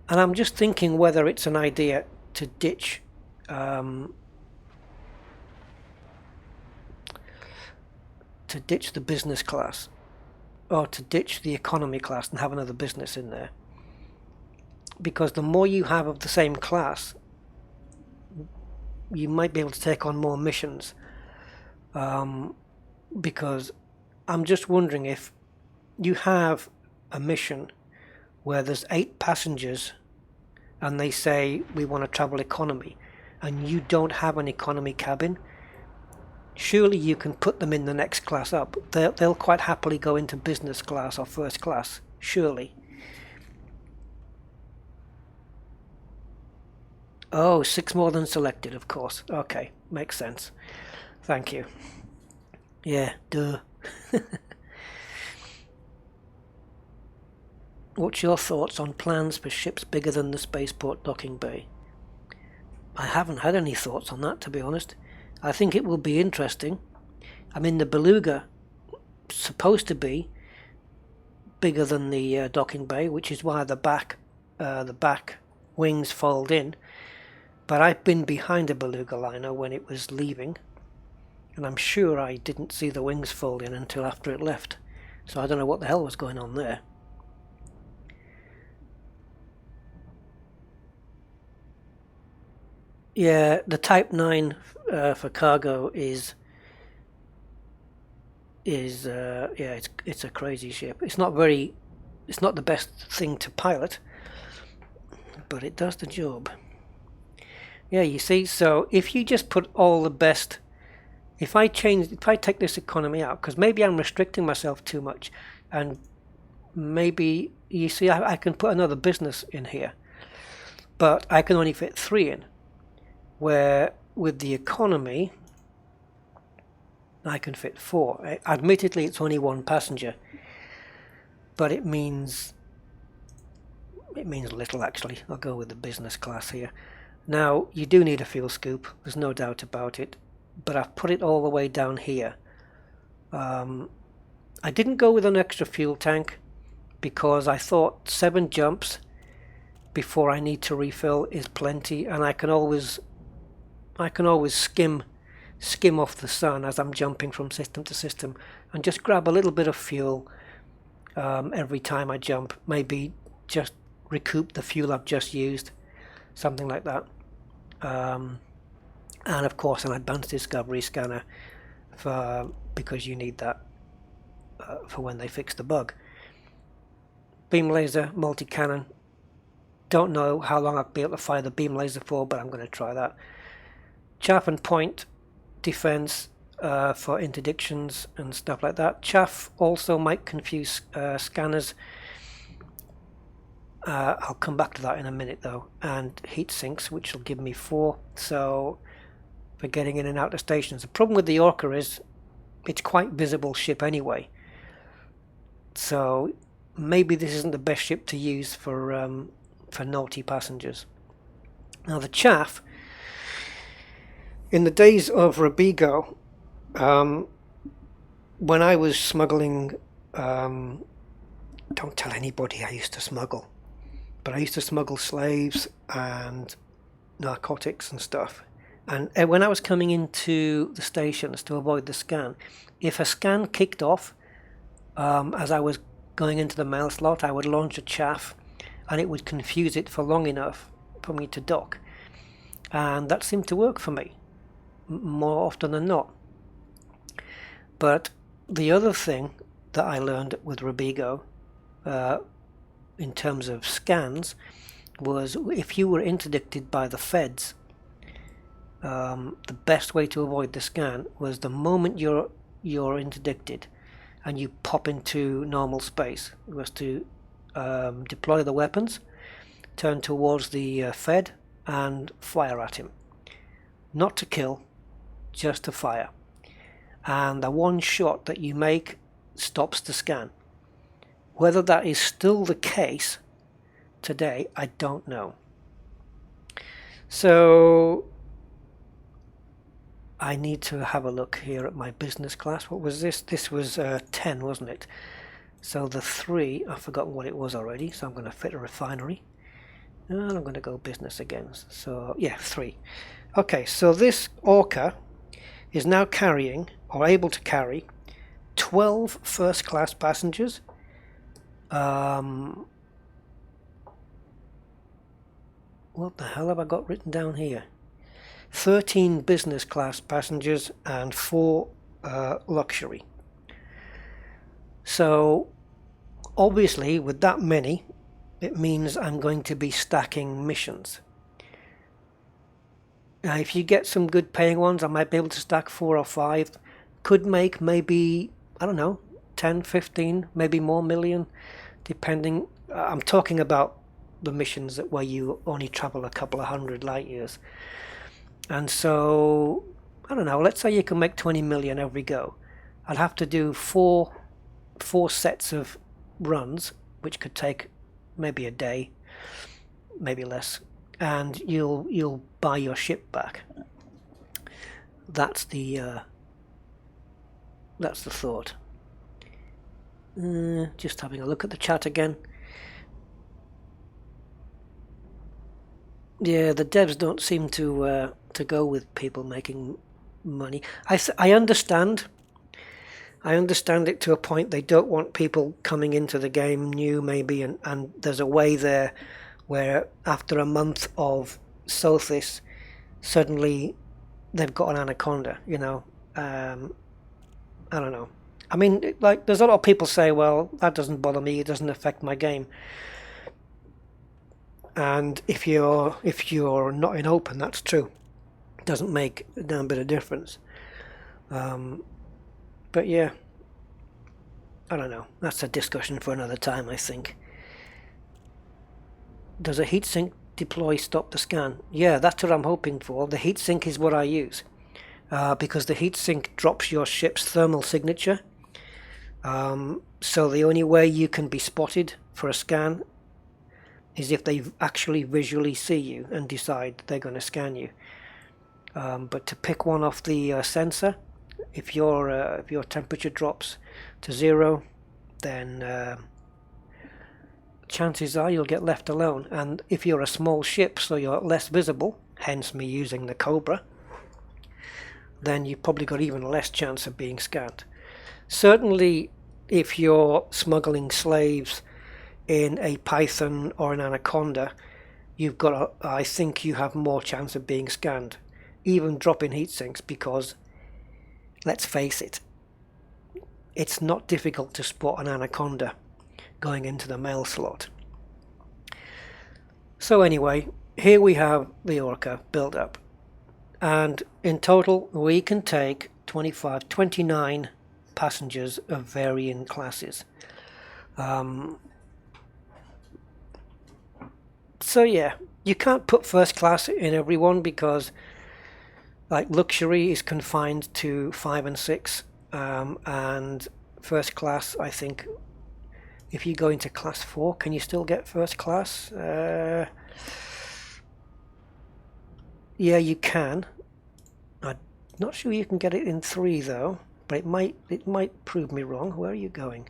And I'm just thinking whether it's an idea to ditch the business class, or to ditch the economy class and have another business in there. Because the more you have of the same class, you might be able to take on more missions. Because I'm just wondering, if you have a mission where there's 8 passengers and they say we want to travel economy and you don't have an economy cabin, surely you can put them in the next class up. They'll quite happily go into business class or first class, surely. Oh, 6 more than selected, of course. Okay, makes sense. Thank you. Yeah, duh. What's your thoughts on plans for ships bigger than the spaceport docking bay? I haven't had any thoughts on that, to be honest. I think it will be interesting. I mean, the Beluga supposed to be bigger than the docking bay, which is why the back wings fold in. But I've been behind a Beluga liner when it was leaving, and I'm sure I didn't see the wings fold in until after it left. So I don't know what the hell was going on there. Yeah, the Type 9 for cargo is yeah, it's a crazy ship. It's not the best thing to pilot, but it does the job. Yeah, you see, so if you just put all the best, if I take this economy out, because maybe I'm restricting myself too much, and maybe, you see, I can put another business in here, but I can only fit 3 in, where with the economy, I can fit 4. Admittedly, it's only 1 passenger, but it means little, actually. I'll go with the business class here. Now, you do need a fuel scoop, there's no doubt about it, but I've put it all the way down here. I didn't go with an extra fuel tank because I thought 7 jumps before I need to refill is plenty, and I can always skim off the sun as I'm jumping from system to system and just grab a little bit of fuel every time I jump, maybe just recoup the fuel I've just used, something like that. And of course an advanced discovery scanner because you need that for when they fix the bug. Beam laser, multi-cannon. Don't know how long I'll be able to fire the beam laser for, but I'm going to try that. Chaff and point defense for interdictions and stuff like that. Chaff also might confuse scanners. I'll come back to that in a minute though. And heat sinks, which will give me 4. So for getting in and out of stations. The problem with the Orca is it's quite visible ship anyway. So maybe this isn't the best ship to use for naughty passengers. Now the Chaff, in the days of Robigo, when I was smuggling, don't tell anybody I used to smuggle, but I used to smuggle slaves and narcotics and stuff. And when I was coming into the stations to avoid the scan, if a scan kicked off as I was going into the mail slot, I would launch a Chaff and it would confuse it for long enough for me to dock. And that seemed to work for me more often than not. But the other thing that I learned with Robigo in terms of scans was if you were interdicted by the feds, the best way to avoid the scan was the moment you're interdicted and you pop into normal space was to deploy the weapons, turn towards the Fed and fire at him. Not to kill, just to fire. And the one shot that you make stops the scan. Whether that is still the case today, I don't know. So I need to have a look here at my business class. What was this? This was 10, wasn't it? So the 3, I've forgotten what it was already, so I'm going to fit a refinery. And I'm going to go business again. So, yeah, 3. Okay, so this Orca is now carrying, or able to carry, 12 first-class passengers. What the hell have I got written down here? 13 business class passengers and 4 luxury. So obviously with that many, it means I'm going to be stacking missions. Now if you get some good paying ones, I might be able to stack 4 or 5. Could make maybe, I don't know, 10, 15, maybe more million, depending. I'm talking about the missions where you only travel a couple of 100 light years. And so, I don't know, let's say you can make 20 million every go. I'll have to do four sets of runs, which could take maybe a day, maybe less, and you'll buy your ship back. That's the thought. Just having a look at the chat again. Yeah, the devs don't seem to go with people making money. I understand. I understand it to a point. They don't want people coming into the game new, maybe, and there's a way there where after a month of Sothis, suddenly they've got an anaconda, you know. I don't know. I mean, like, there's a lot of people say, well, that doesn't bother me, it doesn't affect my game. And if you're not in open, that's true. It doesn't make a damn bit of difference. But yeah, I don't know. That's a discussion for another time, I think. Does a heatsink deploy stop the scan? Yeah, that's what I'm hoping for. The heatsink is what I use. Because the heatsink drops your ship's thermal signature. So the only way you can be spotted for a scan is if they actually visually see you and decide they're going to scan you. But to pick one off the sensor, if your temperature drops to 0, then chances are you'll get left alone. And if you're a small ship, so you're less visible, hence me using the Cobra, then you've probably got even less chance of being scanned. Certainly, if you're smuggling slaves in a Python or an Anaconda, I think you have more chance of being scanned, even dropping heat sinks, because let's face it, it's not difficult to spot an Anaconda going into the mail slot. So anyway, here we have the Orca built up, and in total we can take 29 passengers of varying classes. So yeah, you can't put first class in everyone, because like luxury is confined to 5 and 6, and first class, I think if you go into class 4, can you still get first class? Yeah, you can. I'm not sure you can get it in 3 though, but it might prove me wrong. Where are you going?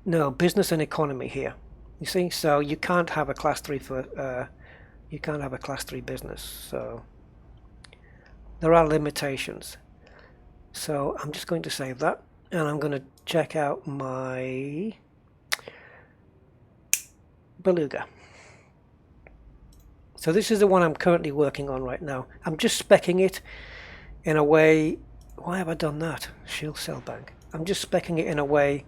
No, business and economy here. You see, so you can't have a class 3 for you can't have a class 3 business. So there are limitations. So I'm just going to save that, and I'm going to check out my Beluga. So this is the one I'm currently working on right now. I'm just speccing it in a way. Why have I done that? Shield cell bank. I'm just speccing it in a way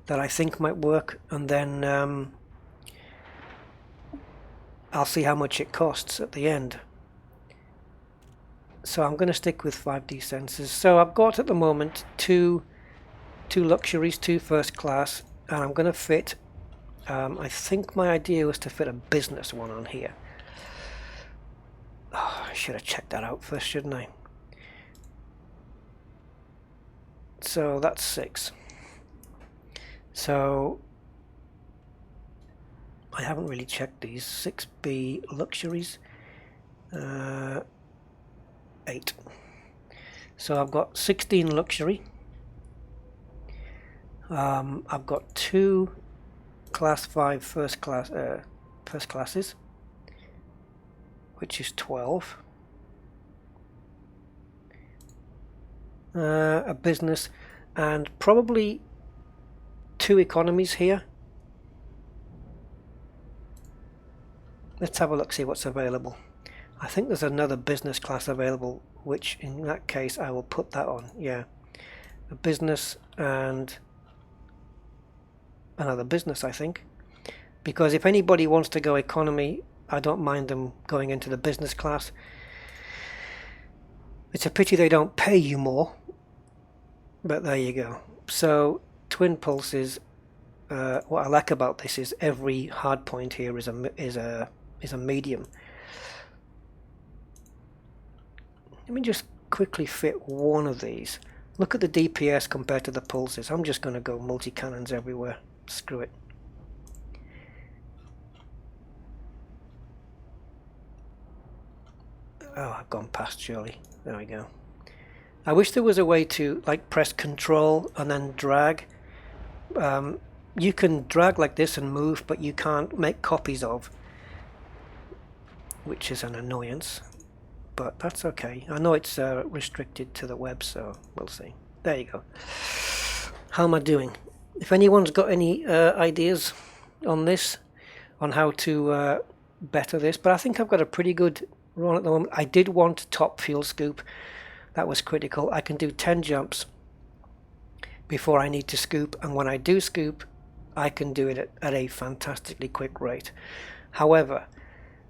that I think might work, and then I'll see how much it costs at the end. So I'm going to stick with 5D sensors. So I've got at the moment two luxuries, 2 first class, and I'm going to fit, I think my idea was to fit a business one on here. Oh, I should have checked that out first, shouldn't I? So that's 6. So I haven't really checked these. 6B luxuries, 8. So I've got 16 luxury. I've got 2 class 5 first classes, which is 12. A business, and probably 2 economies here. Let's have a look, see what's available. I think there's another business class available, which in that case I will put that on. Yeah, a business and another business, I think, because if anybody wants to go economy, I don't mind them going into the business class. It's a pity they don't pay you more, but there you go. So twin pulses. What I like about this is every hard point here is a medium. Let me just quickly fit one of these. Look at the DPS compared to the pulses. I'm just going to go multi-cannons everywhere. Screw it. Oh, I've gone past surely. There we go. I wish there was a way to like press control and then drag. You can drag like this and move, but you can't make copies of, which is an annoyance. But that's okay. I know it's restricted to the web, so we'll see. There you go. How am I doing? If anyone's got any ideas on this, on how to better this, but I think I've got a pretty good run at the moment. I did want top fuel scoop. That was critical. I can do 10 jumps before I need to scoop, and when I do scoop, I can do it at a fantastically quick rate. However,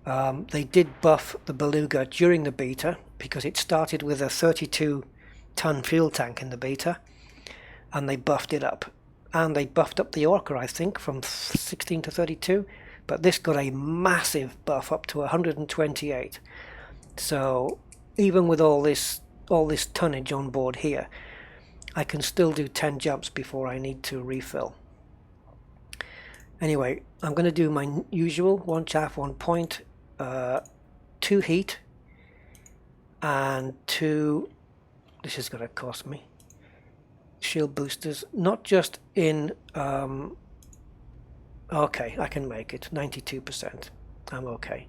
they did buff the Beluga during the beta because it started with a 32-ton fuel tank in the beta, and they buffed it up. And they buffed up the Orca, I think, from 16 to 32, but this got a massive buff up to 128. So even with all this tonnage on board here, I can still do 10 jumps before I need to refill. Anyway, I'm going to do my usual 1 chaff, 1 point, 2 heat, and 2, this is going to cost me, shield boosters, not just in, okay, I can make it, 92%, I'm okay.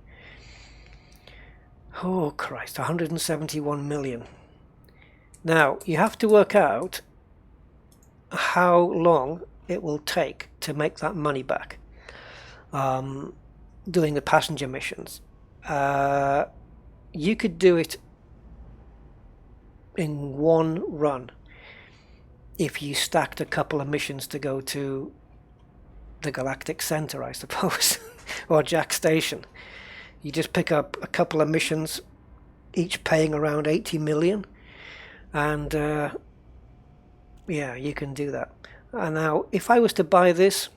Oh Christ, 171 million. Now, you have to work out how long it will take to make that money back, doing the passenger missions. You could do it in one run if you stacked a couple of missions to go to the Galactic Center, I suppose, or Jack Station. You just pick up a couple of missions, each paying around 80 million, and yeah, you can do that. And now, if I was to buy this,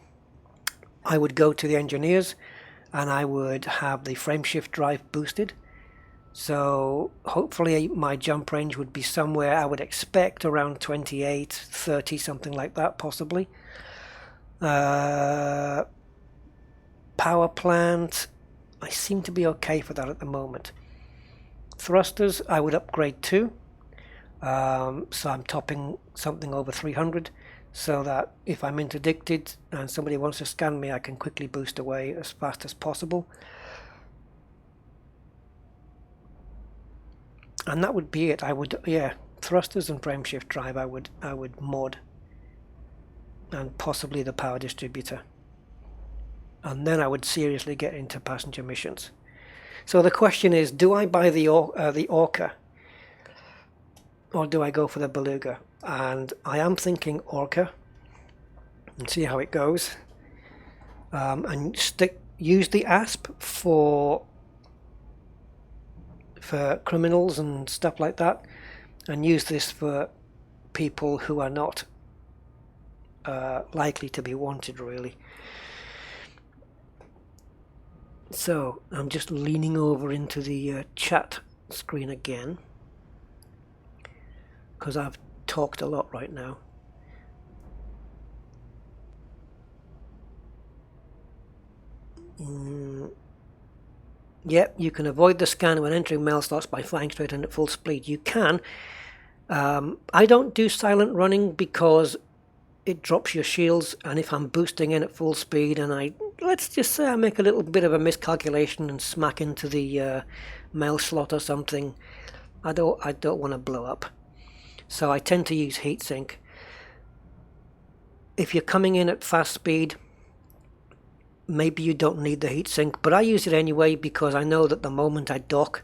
I would go to the engineers and I would have the frameshift drive boosted. So hopefully my jump range would be somewhere, I would expect around 28, 30, something like that, possibly. Power plant, I seem to be okay for that at the moment. Thrusters, I would upgrade too. So I'm topping something over 300, so that if I'm interdicted and somebody wants to scan me, I can quickly boost away as fast as possible. And that would be it. I would, yeah, thrusters and frameshift drive I would mod, and possibly the power distributor, and then I would seriously get into passenger missions. So the question is, do I buy the Orca, or do I go for the Beluga? And I am thinking Orca, and see how it goes, and use the ASP for criminals and stuff like that, and use this for people who are not likely to be wanted, really. So I'm just leaning over into the chat screen again, because I've talked a lot right now. Yep, you can avoid the scan when entering mail slots by flying straight in at full speed. You can. I don't do silent running because it drops your shields, and if I'm boosting in at full speed and let's just say I make a little bit of a miscalculation and smack into the mail slot or something, I don't want to blow up. So I tend to use heatsink. If you're coming in at fast speed, maybe you don't need the heatsink, but I use it anyway because I know that the moment I dock,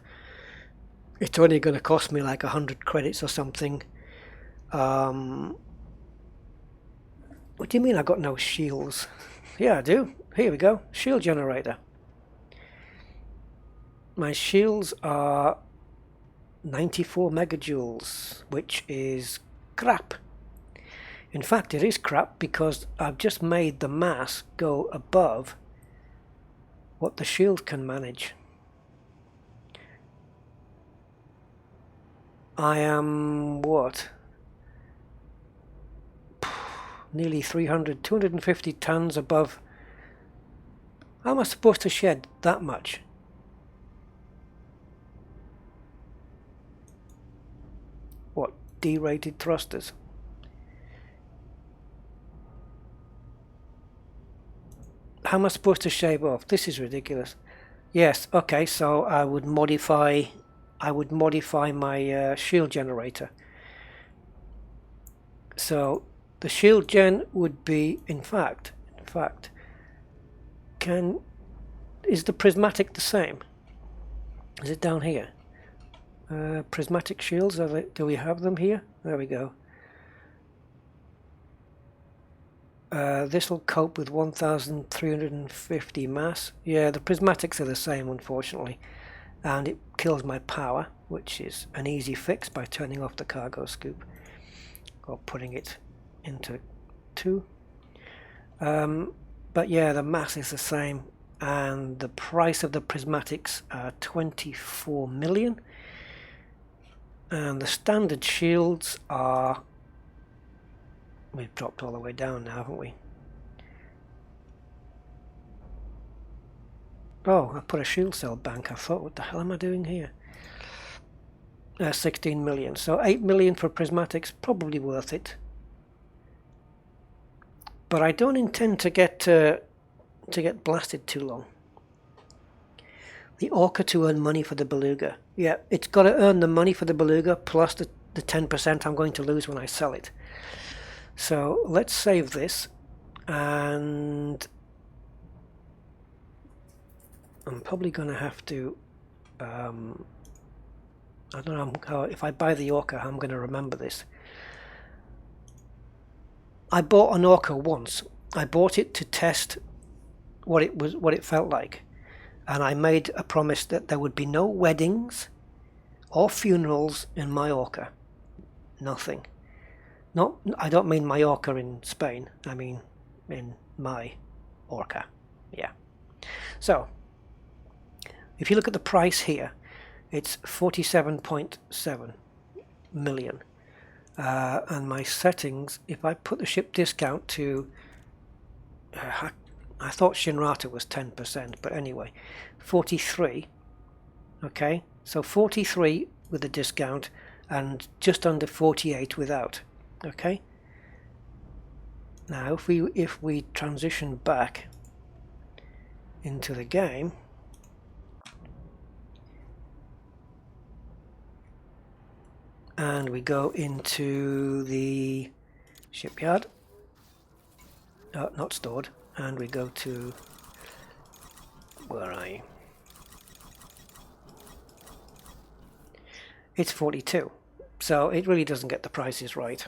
it's only going to cost me like 100 credits or something. What do you mean I got no shields? Yeah, I do. Here we go. Shield generator. My shields are 94 megajoules, which is crap. In fact, it is crap because I've just made the mass go above what the shield can manage. I am, what? Nearly 250 tons above. How am I supposed to shed that much? What, D-rated thrusters? How am I supposed to shave off? This is ridiculous. Yes, okay, so I would modify my shield generator. So the shield gen would be, in fact, is the prismatic the same? Is it down here? Prismatic shields, do we have them here? There we go. This will cope with 1,350 mass. Yeah, the prismatics are the same, unfortunately. And it kills my power, which is an easy fix by turning off the cargo scoop or putting it into 2. But yeah, the mass is the same, and the price of the prismatics are 24 million, and the standard shields are, we've dropped all the way down now, haven't we? Oh, I put a shield cell bank. I thought, what the hell am I doing here? 16 million, so 8 million for prismatics, probably worth it. But I don't intend to get blasted too long. The Orca to earn money for the Beluga. Yeah, it's got to earn the money for the Beluga plus the 10% I'm going to lose when I sell it. So let's save this, and I'm probably going to have to, I don't know how, if I buy the Orca, how I'm going to remember this. I bought an Orca once. I bought it to test what it felt like, and I made a promise that there would be no weddings or funerals in Mallorca. Nothing. No, I don't mean Mallorca in Spain. I mean in my Orca. Yeah. So if you look at the price here, it's 47.7 million. And my settings, if I put the ship discount to, I thought Shinrata was 10%, but anyway, 43. Okay, so 43 with the discount and just under 48 without. Okay. Now if we transition back into the game, and we go into the shipyard, not stored, and we go to, where are you? It's 42, so it really doesn't get the prices right.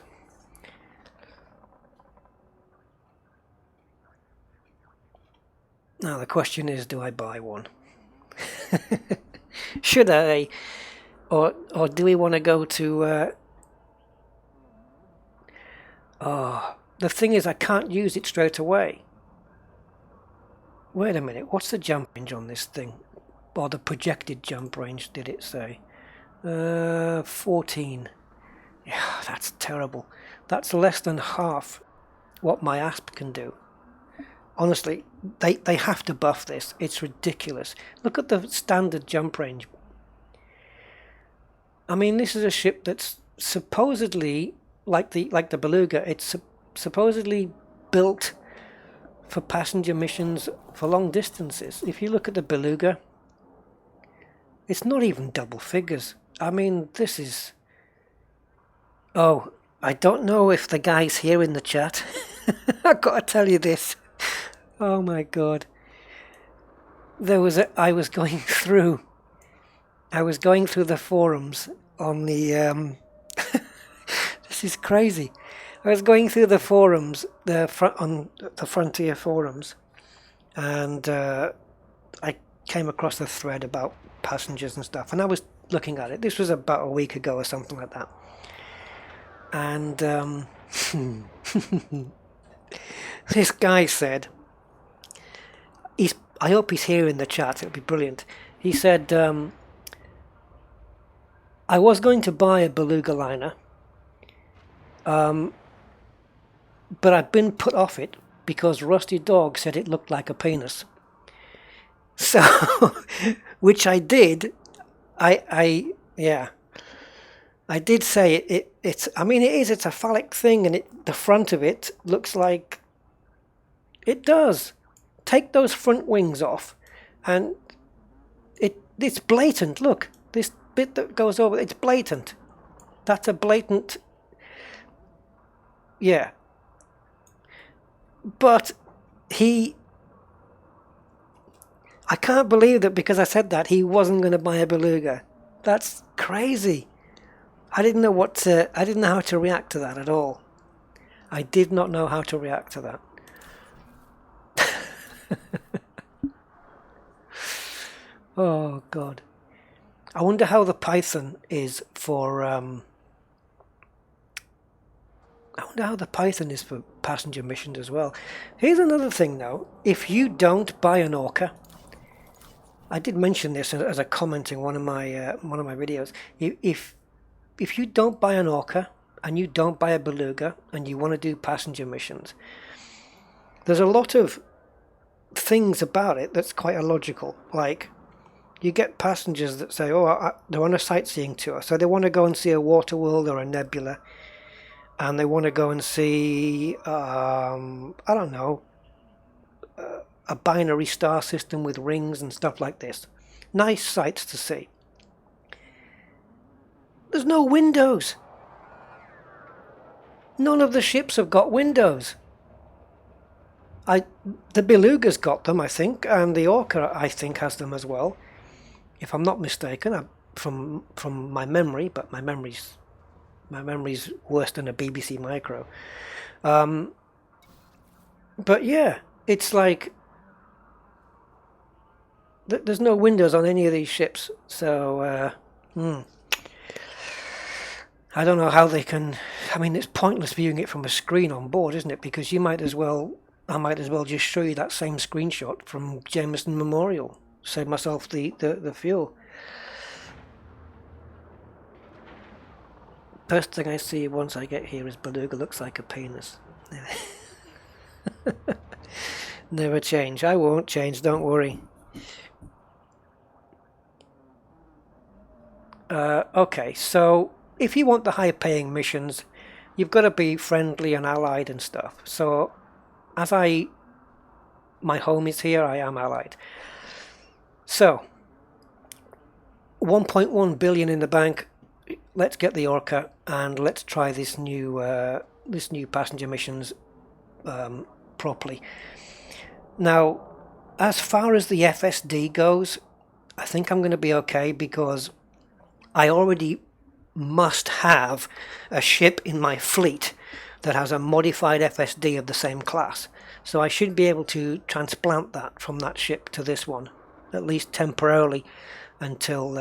Now the question is, do I buy one? Should I? Or do we want to go to... Oh, the thing is I can't use it straight away. Wait a minute, what's the jump range on this thing? Or the projected jump range, did it say? 14. Yeah, that's terrible. That's less than half what my ASP can do. Honestly, they have to buff this. It's ridiculous. Look at the standard jump range. I mean, this is a ship that's supposedly, like the Beluga, it's supposedly built for passenger missions for long distances. If you look at the Beluga, it's not even double figures. I mean, this is... Oh, I don't know if the guy's here in the chat. I've got to tell you this. Oh my god. I was going through the forums on the this is crazy. I was going through the forums, on the Frontier forums, and I came across a thread about passengers and stuff, and I was looking at it. This was about a week ago or something like that. And this guy said, I hope he's here in the chat, it'll be brilliant. He said, I was going to buy a Beluga liner, but I've been put off it because Rusty Dog said it looked like a penis. So, which I did. I did say it's. I mean, it's a phallic thing, and the front of it looks like. It does. Take those front wings off, and it's blatant. Look, this bit that goes over, it's blatant. That's a blatant. Yeah. But I can't believe that because I said that he wasn't going to buy a Beluga. That's crazy. I didn't know how to react to that at all. I did not know how to react to that. Oh God. I wonder how the Python is for I wonder how the Python is for passenger missions as well. Here's another thing though. If you don't buy an Orca, I did mention this as a comment in one of my videos. If you don't buy an Orca and you don't buy a Beluga and you want to do passenger missions, there's a lot of things about it that's quite illogical. Like, you get passengers that say, oh, they're on a sightseeing tour, so they want to go and see a water world or a nebula, and they want to go and see, I don't know, a binary star system with rings and stuff like this. Nice sights to see. There's no windows. None of the ships have got windows. The Beluga's got them, I think, and the Orca, I think, has them as well, if I'm not mistaken, from my memory, but my memory's worse than a BBC Micro. But yeah, it's like there's no windows on any of these ships, so I don't know how they can. I mean, it's pointless viewing it from a screen on board, isn't it? Because I might as well just show you that same screenshot from Jameson Memorial. Save myself the fuel. First thing I see once I get here is Beluga looks like a penis. Never change. I won't change, don't worry. Okay, so if you want the high paying missions, you've got to be friendly and allied and stuff. So as my home is here, I am allied. So 1.1 billion in the bank. Let's get the Orca and let's try this new passenger missions properly. Now, as far as the FSD goes, I think I'm going to be okay because I already must have a ship in my fleet that has a modified FSD of the same class. So I should be able to transplant that from that ship to this one, at least temporarily, until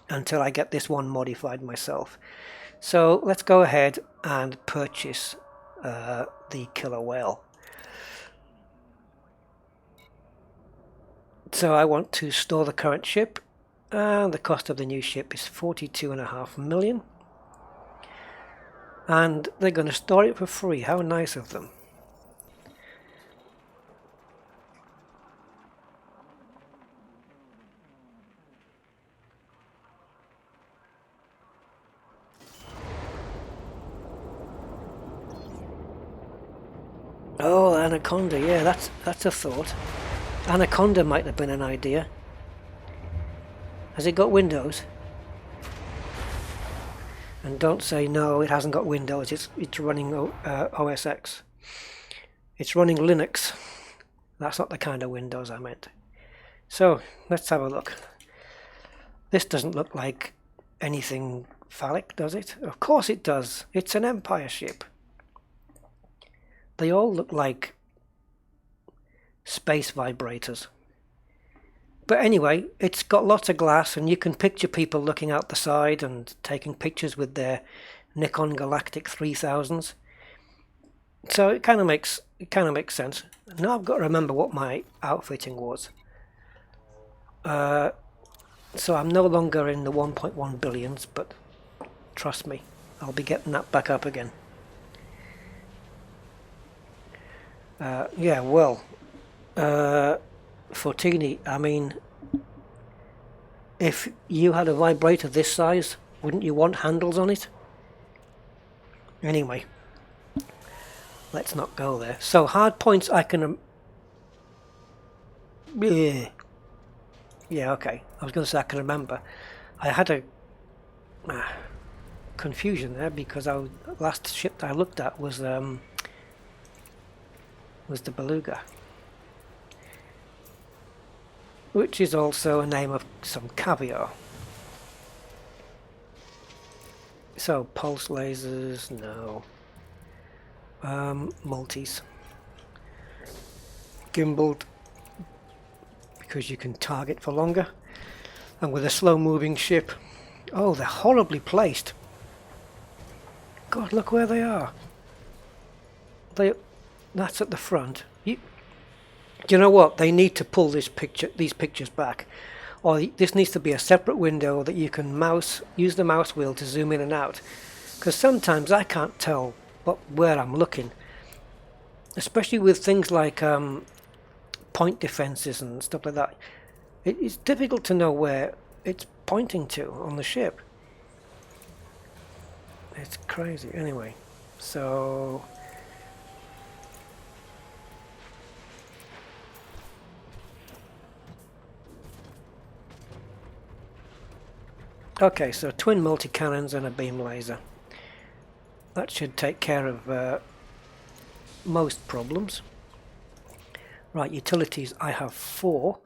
I get this one modified myself. So let's go ahead and purchase the killer whale. So I want to store the current ship, and the cost of the new ship is 42.5 million. And they're going to store it for free. How nice of them. Oh, Anaconda, yeah, that's a thought. Anaconda might have been an idea. Has it got Windows? And don't say no, it hasn't got Windows. It's running OS X. It's running Linux. That's not the kind of Windows I meant. So let's have a look. This doesn't look like anything phallic, does it? Of course it does. It's an Empire ship. They all look like space vibrators. But anyway, it's got lots of glass, and you can picture people looking out the side and taking pictures with their Nikon Galactic 3000s. So it kind of makes sense. Now I've got to remember what my outfitting was. So I'm no longer in the 1.1 billions, but trust me, I'll be getting that back up again. Yeah, well, Fortini, I mean, if you had a vibrator this size, wouldn't you want handles on it? Anyway, let's not go there. So hard points I can... Yeah, okay. I was going to say I can remember. I had a confusion there because last ship that I looked at was the Beluga, which is also a name of some caviar. So pulse lasers, no. Multis. gimbaled because you can target for longer. And with a slow moving ship, oh, they're horribly placed. God, look where they are. That's at the front. Do you know what? They need to pull these pictures back. Or this needs to be a separate window that you can use the mouse wheel to zoom in and out. Because sometimes I can't tell where I'm looking. Especially with things like point defenses and stuff like that. It's difficult to know where it's pointing to on the ship. It's crazy. Anyway, so... Okay, so twin multi-cannons and a beam laser. That should take care of most problems. Right, utilities, I have 4.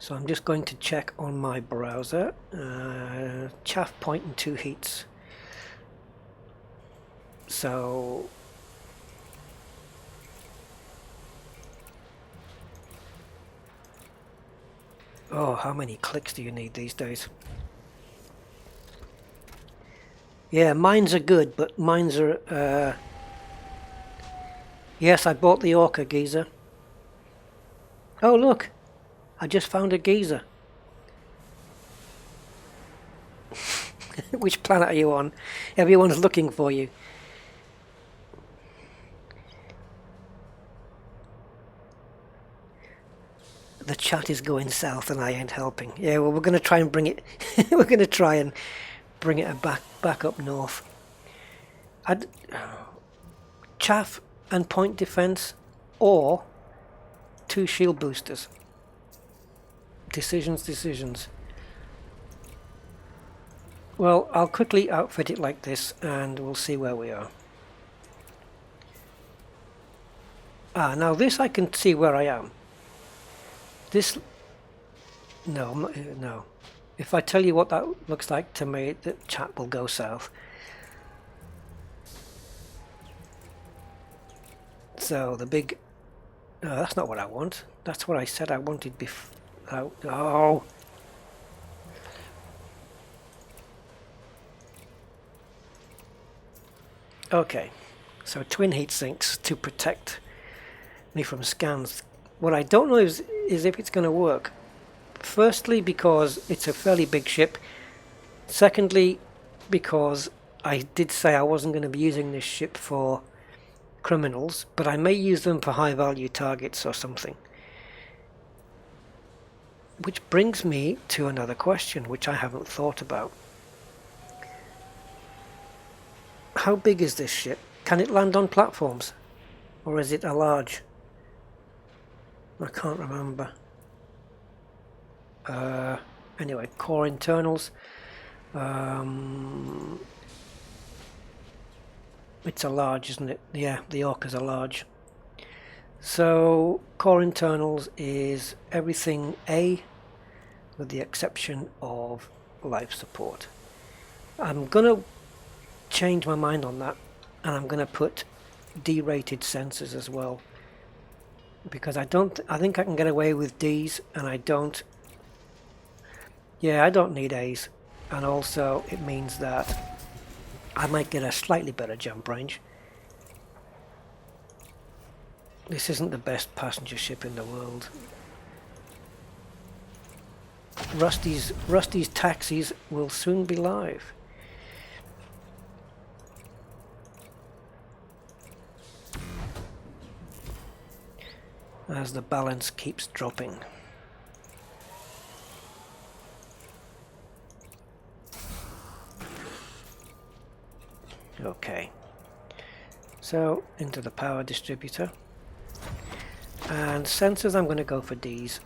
So I'm just going to check on my browser. Chaff point and 2 heats. So... oh, how many clicks do you need these days? Yeah, mines are good, but mines are... yes, I bought the Orca geezer. Oh, look! I just found a geezer. Which planet are you on? Everyone's looking for you. The chat is going south and I ain't helping. Yeah, well, we're going to try and bring it... we're going to try and bring it back up north. Chaff and point defense, or 2 shield boosters. Decisions. Well, I'll quickly outfit it like this and we'll see where we are. Now this I can see where I am. This... no, I'm not, no. If I tell you what that looks like to me, the chat will go south. So the big... no, that's not what I want. That's what I said I wanted before. Oh! Okay, so twin heat sinks to protect me from scans. What I don't know is if it's going to work. Firstly, because it's a fairly big ship. Secondly, because I did say I wasn't going to be using this ship for criminals, but I may use them for high value targets or something. Which brings me to another question, which I haven't thought about. How big is this ship? Can it land on platforms? Or is it a large? I can't remember. Anyway, core internals. It's a large, isn't it? Yeah, the Orcas are large. So, core internals is everything A, with the exception of life support. I'm going to change my mind on that, and I'm going to put D-rated sensors as well. Because I think I can get away with Ds, and I don't need As. And also, it means that I might get a slightly better jump range. This isn't the best passenger ship in the world. Rusty's taxis will soon be live. As the balance keeps dropping. Okay. So, into the power distributor. And sensors, I'm going to go for Ds.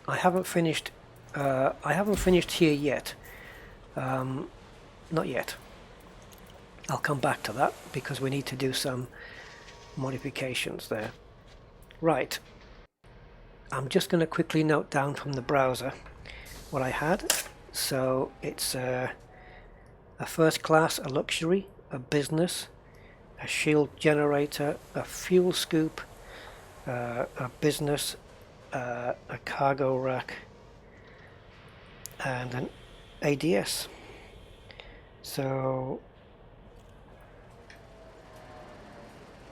I haven't finished here yet. Not yet. I'll come back to that because we need to do some modifications there. Right. I'm just going to quickly note down from the browser what I had. So it's a first class, a luxury, a business, a shield generator, a fuel scoop, a business, a cargo rack, and an ADS. So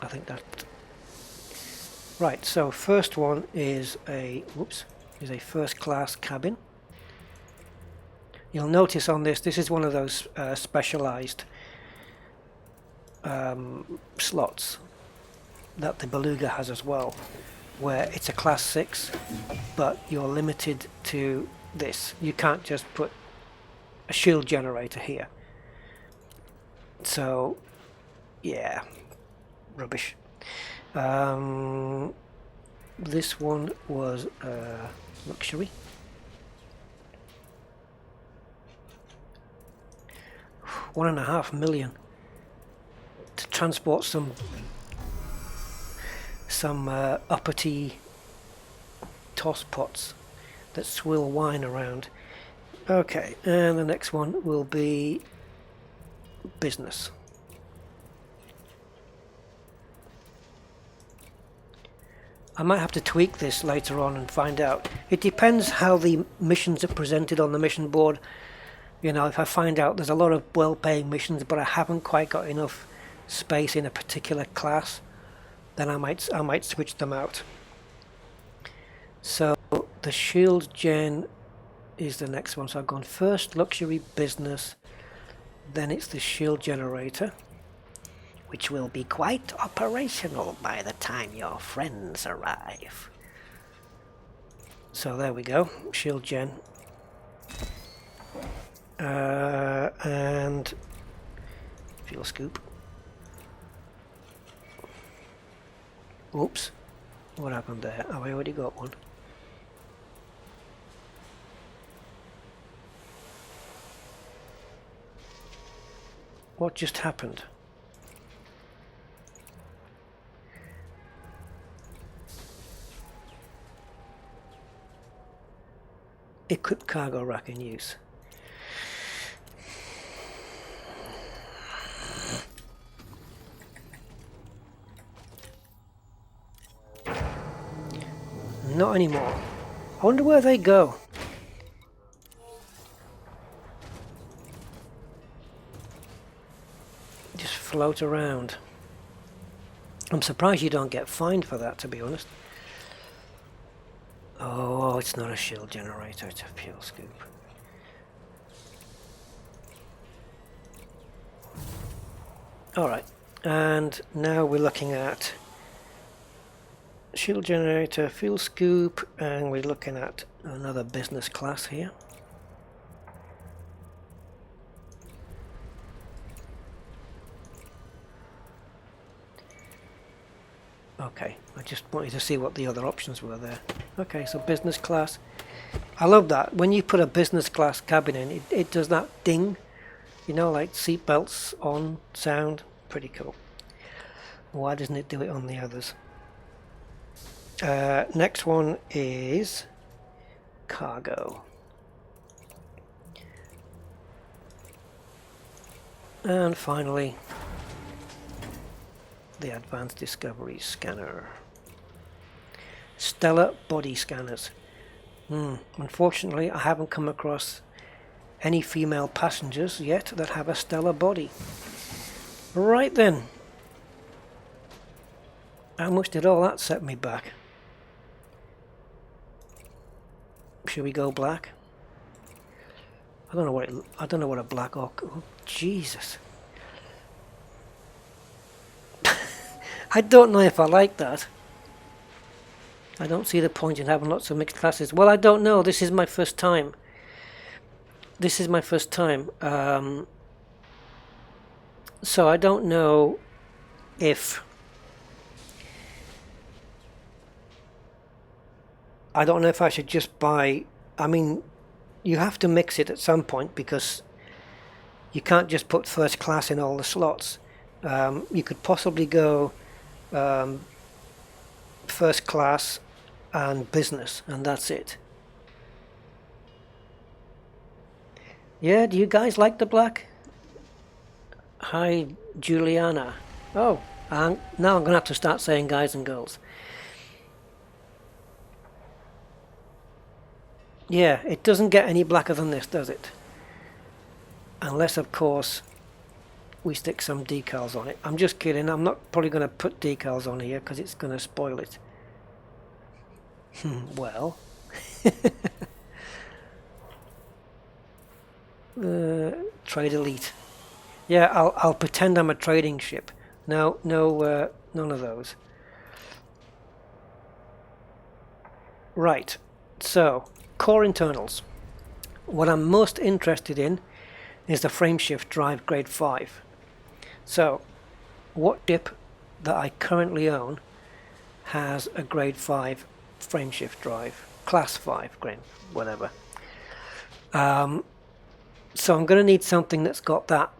I think that right. So first one is a first class cabin. You'll notice on this is one of those specialized slots that the Beluga has as well, where it's a class 6, but you're limited to this. You can't just put a shield generator here. So yeah, rubbish. This one was luxury. $1.5 million to transport some uppity toss pots that swill wine around. Okay, and the next one will be business. I might have to tweak this later on and find out. It depends how the missions are presented on the mission board. You know, if I find out there's a lot of well-paying missions, but I haven't quite got enough space in a particular class, then I might switch them out. So the shield gen is the next one. So I've gone first luxury business, then it's the shield generator, which will be quite operational by the time your friends arrive. So there we go, shield gen. And fuel scoop. Oops, what happened there? Oh, I already got one. What just happened? Equipped cargo rack in use. Not anymore. I wonder where they go. Just float around. I'm surprised you don't get fined for that, to be honest. Oh, it's not a shield generator, it's a fuel scoop. Alright, and now we're looking at shield generator, fuel scoop, and we're looking at another business class here. Okay, I just wanted to see what the other options were there. Okay, so business class. I love that. When you put a business class cabin in, it does that ding. You know, like seatbelts on sound. Pretty cool. Why doesn't it do it on the others? Next one is cargo. And finally, the Advanced Discovery Scanner. Stellar body scanners. Unfortunately, I haven't come across any female passengers yet that have a stellar body. Right then. How much did all that set me back? Should we go black? I don't know what a black orc. Oh, Jesus. I don't know if I like that. I don't see the point in having lots of mixed classes. Well, I don't know. This is my first time. This is my first time. So I don't know if... I don't know if I should just buy... I mean, you have to mix it at some point because you can't just put first class in all the slots. You could possibly go first class and business, and that's it. Yeah, do you guys like the black? Hi, Juliana. Oh, now I'm going to have to start saying guys and girls. Yeah, it doesn't get any blacker than this, does it? Unless, of course, we stick some decals on it. I'm just kidding. I'm not probably going to put decals on here because it's going to spoil it. Well. Trade elite. Yeah, I'll pretend I'm a trading ship. No, none of those. Right. So, core internals. What I'm most interested in is the frameshift drive grade 5. So, what ship that I currently own has a grade 5 frameshift drive? Class 5, grade, whatever. So I'm going to need something that's got that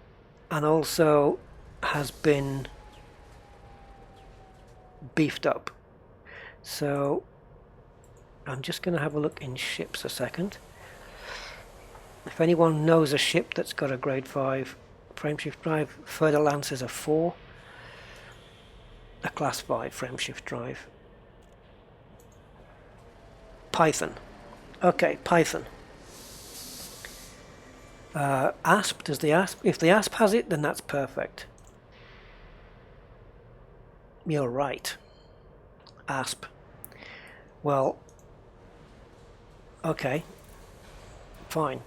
and also has been beefed up. So I'm just going to have a look in ships a second. If anyone knows a ship that's got a grade 5 frameshift drive, Further Lance is a 4, a class 5 frameshift drive. Python. Okay, Python. Asp, does the Asp, if the Asp has it, then that's perfect. You're right. Asp. Well, okay, fine.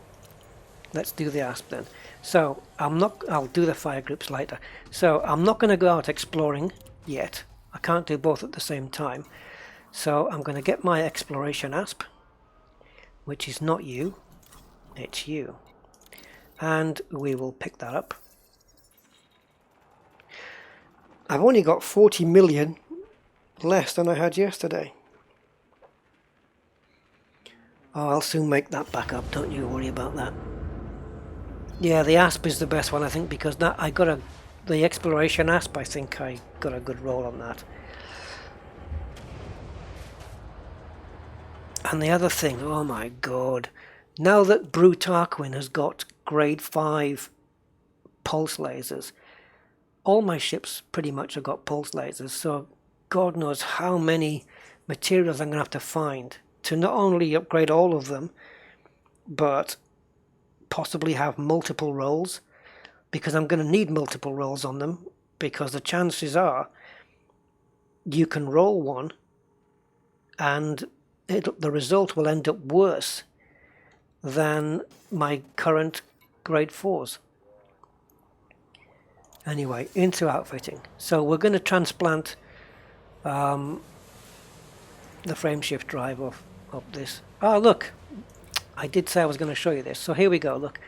Let's do the Asp then. So, I'll do the fire groups later. So, I'm not going to go out exploring yet. I can't do both at the same time. So, I'm going to get my exploration Asp, which is not you, it's you. And we will pick that up. I've only got 40 million less than I had yesterday. Oh, I'll soon make that back up, don't you worry about that. Yeah, the Asp is the best one, I think, because that I got the exploration Asp, I think I got a good roll on that. And the other thing, oh my god, now that Brute Tarquin has got grade 5 pulse lasers, all my ships pretty much have got pulse lasers, so God knows how many materials I'm going to have to find to not only upgrade all of them, but possibly have multiple rolls, because I'm going to need multiple rolls on them, because the chances are you can roll one and the result will end up worse than my current grade 4s. Anyway, into outfitting. So we're going to transplant the frameshift drive of this. Ah, look, I did say I was going to show you this. So here we go, look.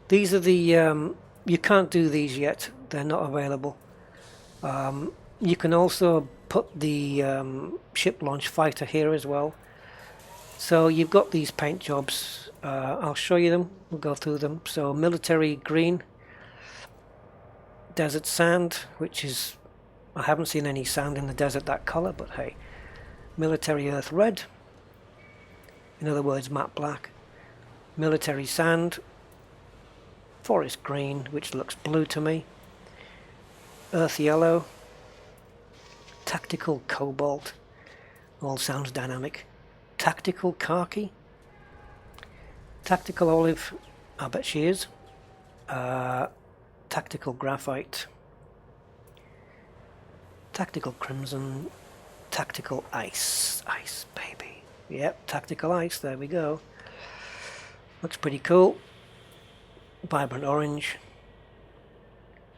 These are the, you can't do these yet, they're not available. You can also put the ship launch fighter here as well. So you've got these paint jobs. I'll show you them, we'll go through them. So military green, desert sand, which is, I haven't seen any sand in the desert that color, but hey. Military earth red, in other words matte black. Military sand, forest green, which looks blue to me. Earth yellow, tactical cobalt, all sounds dynamic. Tactical khaki, tactical olive, I bet she is. Tactical graphite, tactical crimson, tactical ice, ice baby. Yep, tactical ice, there we go. Looks pretty cool. Vibrant orange,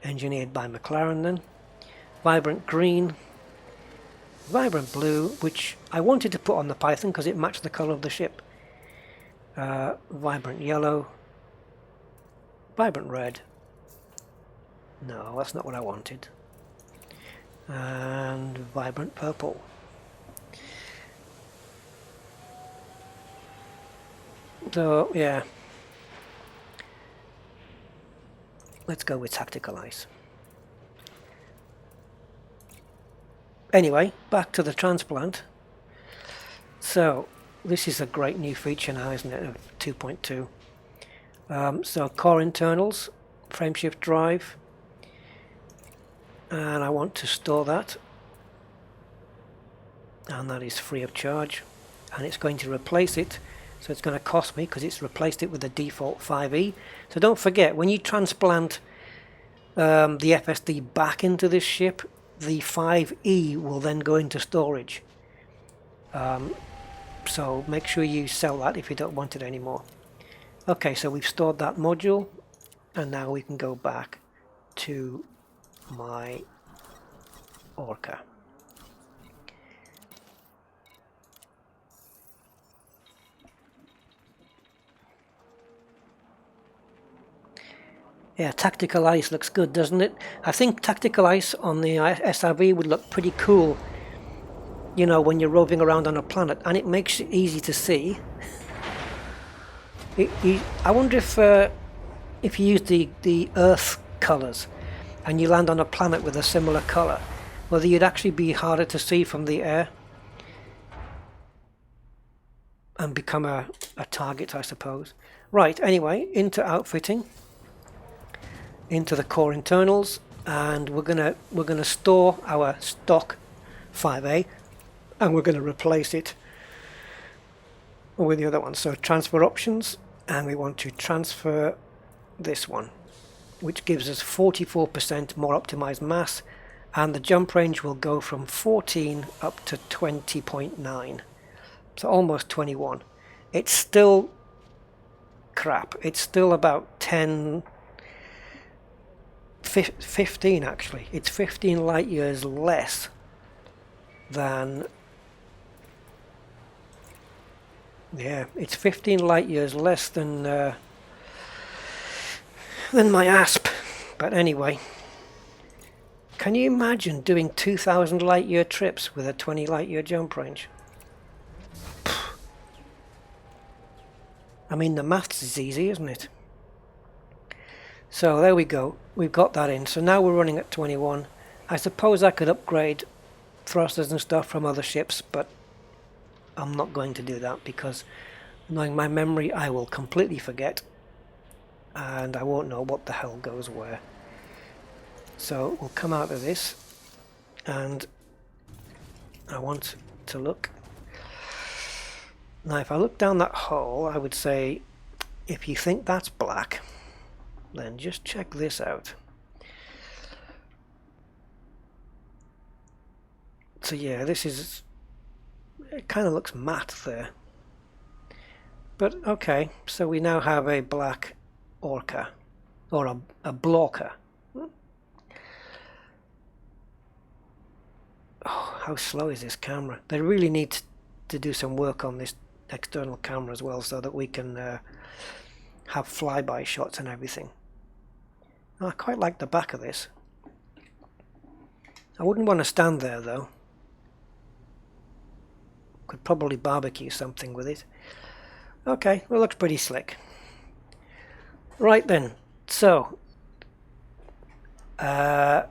engineered by McLaren then. Vibrant green, vibrant blue, which I wanted to put on the Python because it matched the colour of the ship. Vibrant yellow, vibrant red. No, that's not what I wanted. And vibrant purple. So, yeah. Let's go with tactical ice. Anyway, back to the transplant. So, this is a great new feature now, isn't it, of 2.2. So, core internals, frameshift drive, and I want to store that, and that is free of charge, and it's going to replace it. so it's going to cost me because it's replaced it with the default 5E. So don't forget, when you transplant the FSD back into this ship, the 5E will then go into storage. So make sure you sell that if you don't want it anymore. Okay, so we've stored that module, and now we can go back to my Orca. Yeah, tactical ice looks good, doesn't it? I think tactical ice on the SRV would look pretty cool, you know, when you're roving around on a planet, and it makes it easy to see. I wonder if you use the Earth colours and you land on a planet with a similar colour, whether you'd actually be harder to see from the air and become a target, I suppose. Right, anyway, into outfitting, into the core internals, and we're gonna store our stock 5A, and we're gonna replace it with the other one. So transfer options, and we want to transfer this one, which gives us 44% more optimized mass, and the jump range will go from 14 up to 20.9, so almost 21. It's still crap. It's still about 15 actually. It's 15 light years less than, yeah, it's 15 light years less than my ASP. But anyway, can you imagine doing 2,000 light year trips with a 20 light year jump range? I mean, the maths is easy, isn't it? So there we go, we've got that in. So now we're running at 21. I suppose I could upgrade thrusters and stuff from other ships, but I'm not going to do that because, knowing my memory, I will completely forget and I won't know what the hell goes where. So we'll come out of this, and I want to look. Now if I look down that hole, I would say, if you think that's black, then just check this out. So yeah, this is, it kind of looks matte there. But okay, so we now have a black Orca, or a Blorca. Oh, how slow is this camera? They really need to do some work on this external camera as well, so that we can have flyby shots and everything. I quite like the back of this. I wouldn't want to stand there though. Could probably barbecue something with it. Okay, well, looks pretty slick. Right then, so I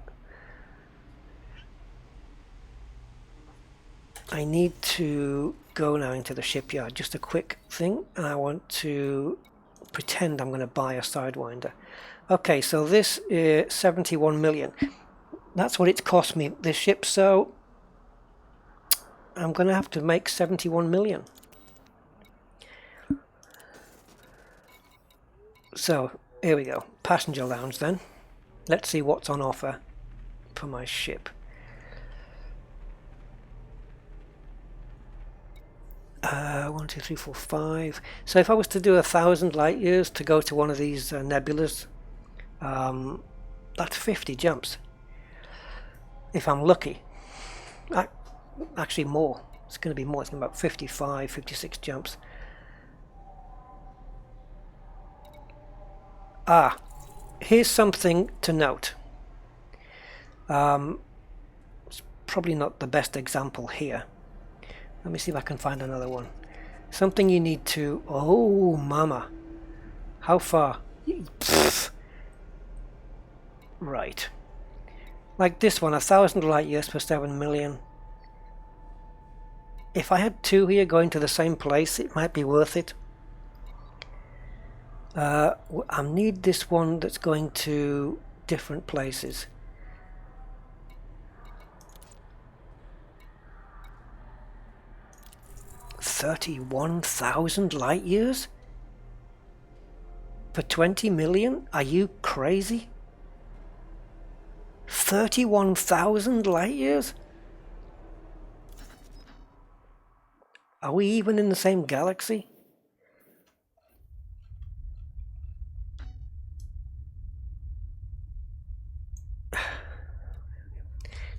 need to go now into the shipyard. Just a quick thing, and I want to pretend I'm going to buy a Sidewinder. Okay, so this is 71 million. That's what it's cost me, this ship, so I'm going to have to make 71 million. So here we go, passenger lounge then. Let's see what's on offer for my ship. 1, 2, 3, 4, 5. So if I was to do 1,000 light years to go to one of these nebulas, that's 50 jumps. If I'm lucky. Actually more. It's going to be more. It's going to be about 55, 56 jumps. Here's something to note. It's probably not the best example here. Let me see if I can find another one. Something you need to... Oh, mama. How far? Pfft. Right. Like this one, 1,000 light years per 7 million. If I had two here going to the same place, it might be worth it. I need this one that's going to different places. 31,000 light years? For 20 million? Are you crazy? 31,000 light years? Are we even in the same galaxy?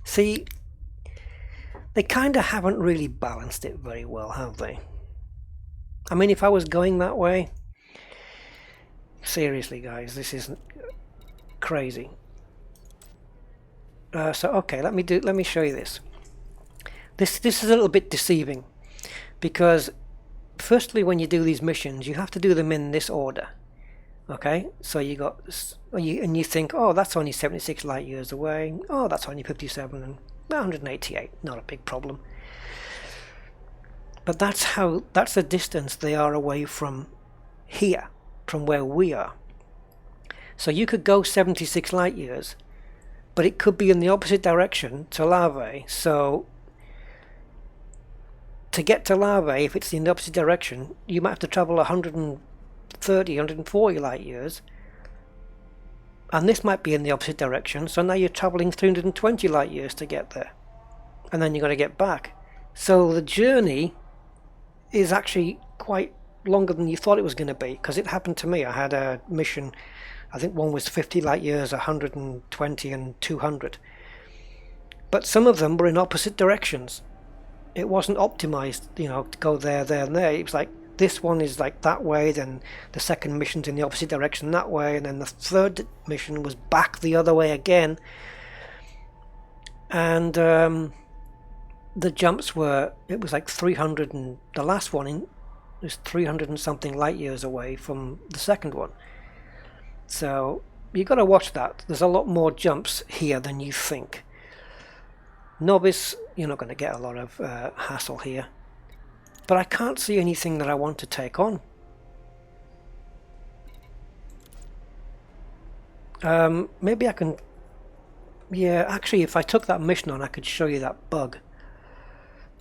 See, they kind of haven't really balanced it very well, have they? I mean, if I was going that way, seriously guys, this isn't crazy. So okay, let me show you this. This is a little bit deceiving, because firstly, when you do these missions, you have to do them in this order. Okay, so you got, and you think, oh, that's only 76 light years away. Oh, that's only 57 and 188. Not a big problem. But that's the distance they are away from here, from where we are. So you could go 76 light years, but it could be in the opposite direction to Larvae. So to get to Larvae, if it's in the opposite direction, you might have to travel 130, 140 light years. And this might be in the opposite direction, so now you're traveling 320 light years to get there. And then you've got to get back. So the journey is actually quite longer than you thought it was going to be, because it happened to me. I had a mission, I think one was 50 light years, 120 and 200. But some of them were in opposite directions. It wasn't optimized, you know, to go there, there and there. It was like, this one is like that way, then the second mission's in the opposite direction that way, and then the third mission was back the other way again. And the jumps were, it was like 300, and the last one was 300 and something light years away from the second one. So you got to watch that. There's a lot more jumps here than you think. Novice, you're not going to get a lot of hassle here. But I can't see anything that I want to take on. Maybe I can... Yeah, actually, if I took that mission on, I could show you that bug.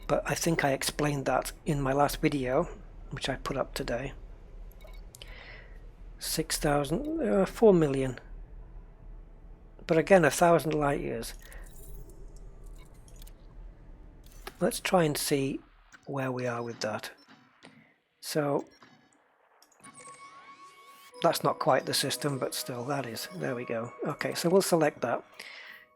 But I think I explained that in my last video, which I put up today. 6,000... 4 million. But again, 1,000 light years. Let's try and see where we are with that. So that's not quite the system, but still that is. There we go. Okay, so we'll select that,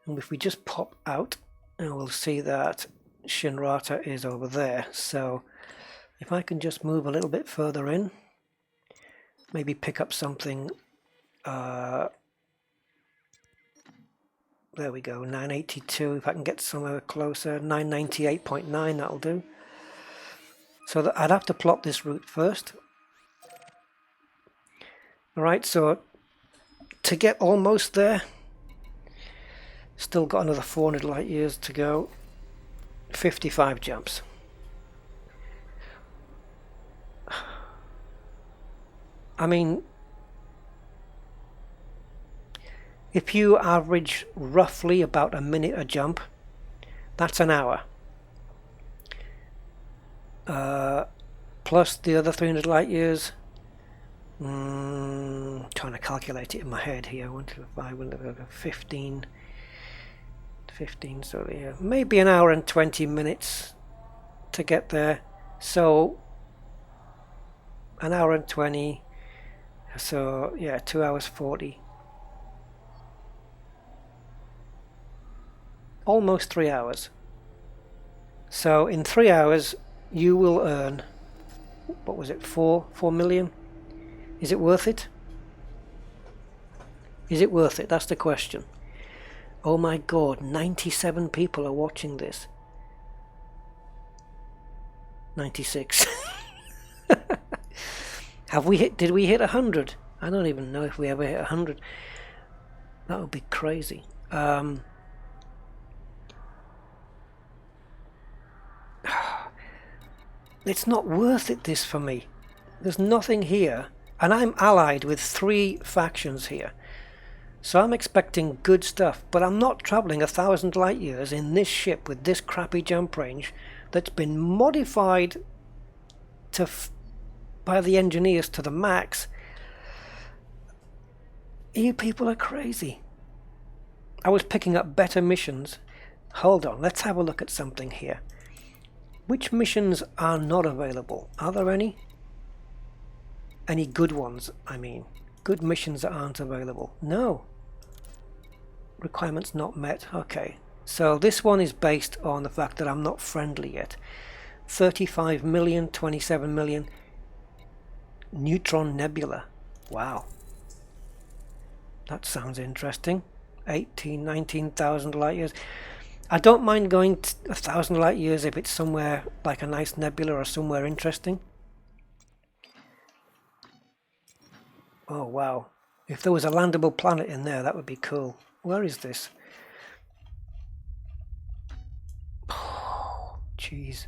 and if we just pop out, and we'll see that Shinrata is over there. So if I can just move a little bit further in, maybe pick up something. There we go, 982. If I can get somewhere closer, 998.9, that'll do. So that I'd have to plot this route first. Alright, so to get almost there, still got another 400 light years to go. 55 jumps. I mean, if you average roughly about a minute a jump, that's an hour. Plus the other 300 light years. Trying to calculate it in my head here. 1, 2, 5, 15. 15, so yeah, maybe an hour and 20 minutes to get there. So an hour and 20. So yeah, 2 hours 40. Almost 3 hours. So in 3 hours you will earn, what was it, 4 million? Is it worth it? Is it worth it? That's the question. Oh my god, 97 people are watching this. 96. Did we hit 100? I don't even know if we ever hit 100. That would be crazy. It's not worth it, this, for me. There's nothing here, and I'm allied with 3 factions here, so I'm expecting good stuff, but I'm not traveling 1,000 light years in this ship with this crappy jump range that's been modified by the engineers to the max. You people are crazy. I was picking up better missions. Hold on, let's have a look at something here. Which missions are not available? Are there any? Any good ones, I mean. Good missions that aren't available. No. Requirements not met. Okay. So this one is based on the fact that I'm not friendly yet. 35 million, 27 million. Neutron nebula. Wow. That sounds interesting. 19,000 light years. I don't mind going 1,000 light years if it's somewhere like a nice nebula or somewhere interesting. Oh wow. If there was a landable planet in there, that would be cool. Where is this? Oh, jeez.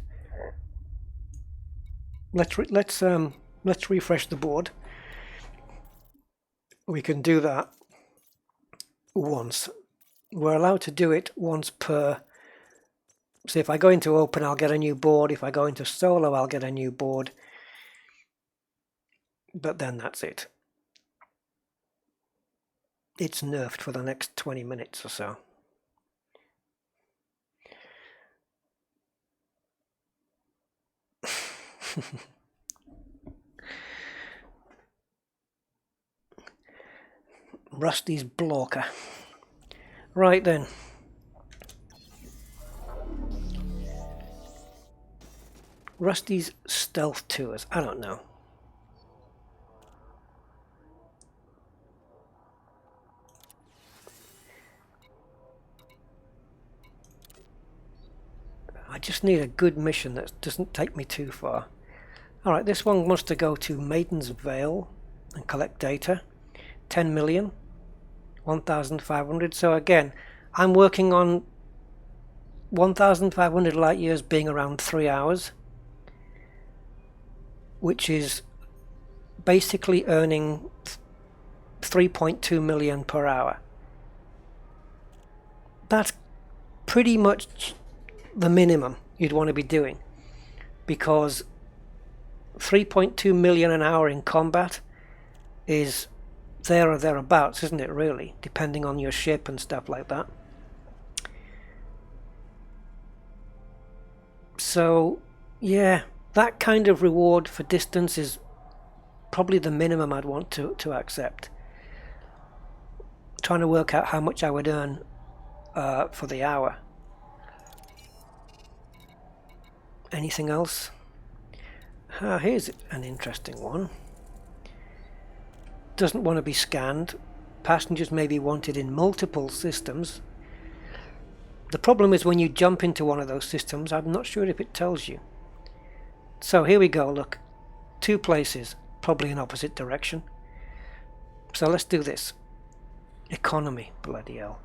Let's refresh the board. We can do that once. We're allowed to do it once per. So if I go into open, I'll get a new board. If I go into solo, I'll get a new board. But then that's it. It's nerfed for the next 20 minutes or so. Rusty's blocker. Right then. Rusty's stealth tours. I don't know. I just need a good mission that doesn't take me too far. Alright, this one wants to go to Maiden's Vale and collect data. 10 million. 1,500. So again, I'm working on 1,500 light years being around 3 hours, which is basically earning 3.2 million per hour. That's pretty much the minimum you'd want to be doing, because 3.2 million an hour in combat is there or thereabouts, isn't it, really, depending on your ship and stuff like that. So yeah, that kind of reward for distance is probably the minimum I'd want to accept. Trying to work out how much I would earn for the hour. Anything else? Here's an interesting one. Doesn't want to be scanned. Passengers may be wanted in multiple systems. The problem is when you jump into one of those systems, I'm not sure if it tells you. So here we go, look. 2 places, probably in opposite direction. So let's do this. Economy, bloody hell.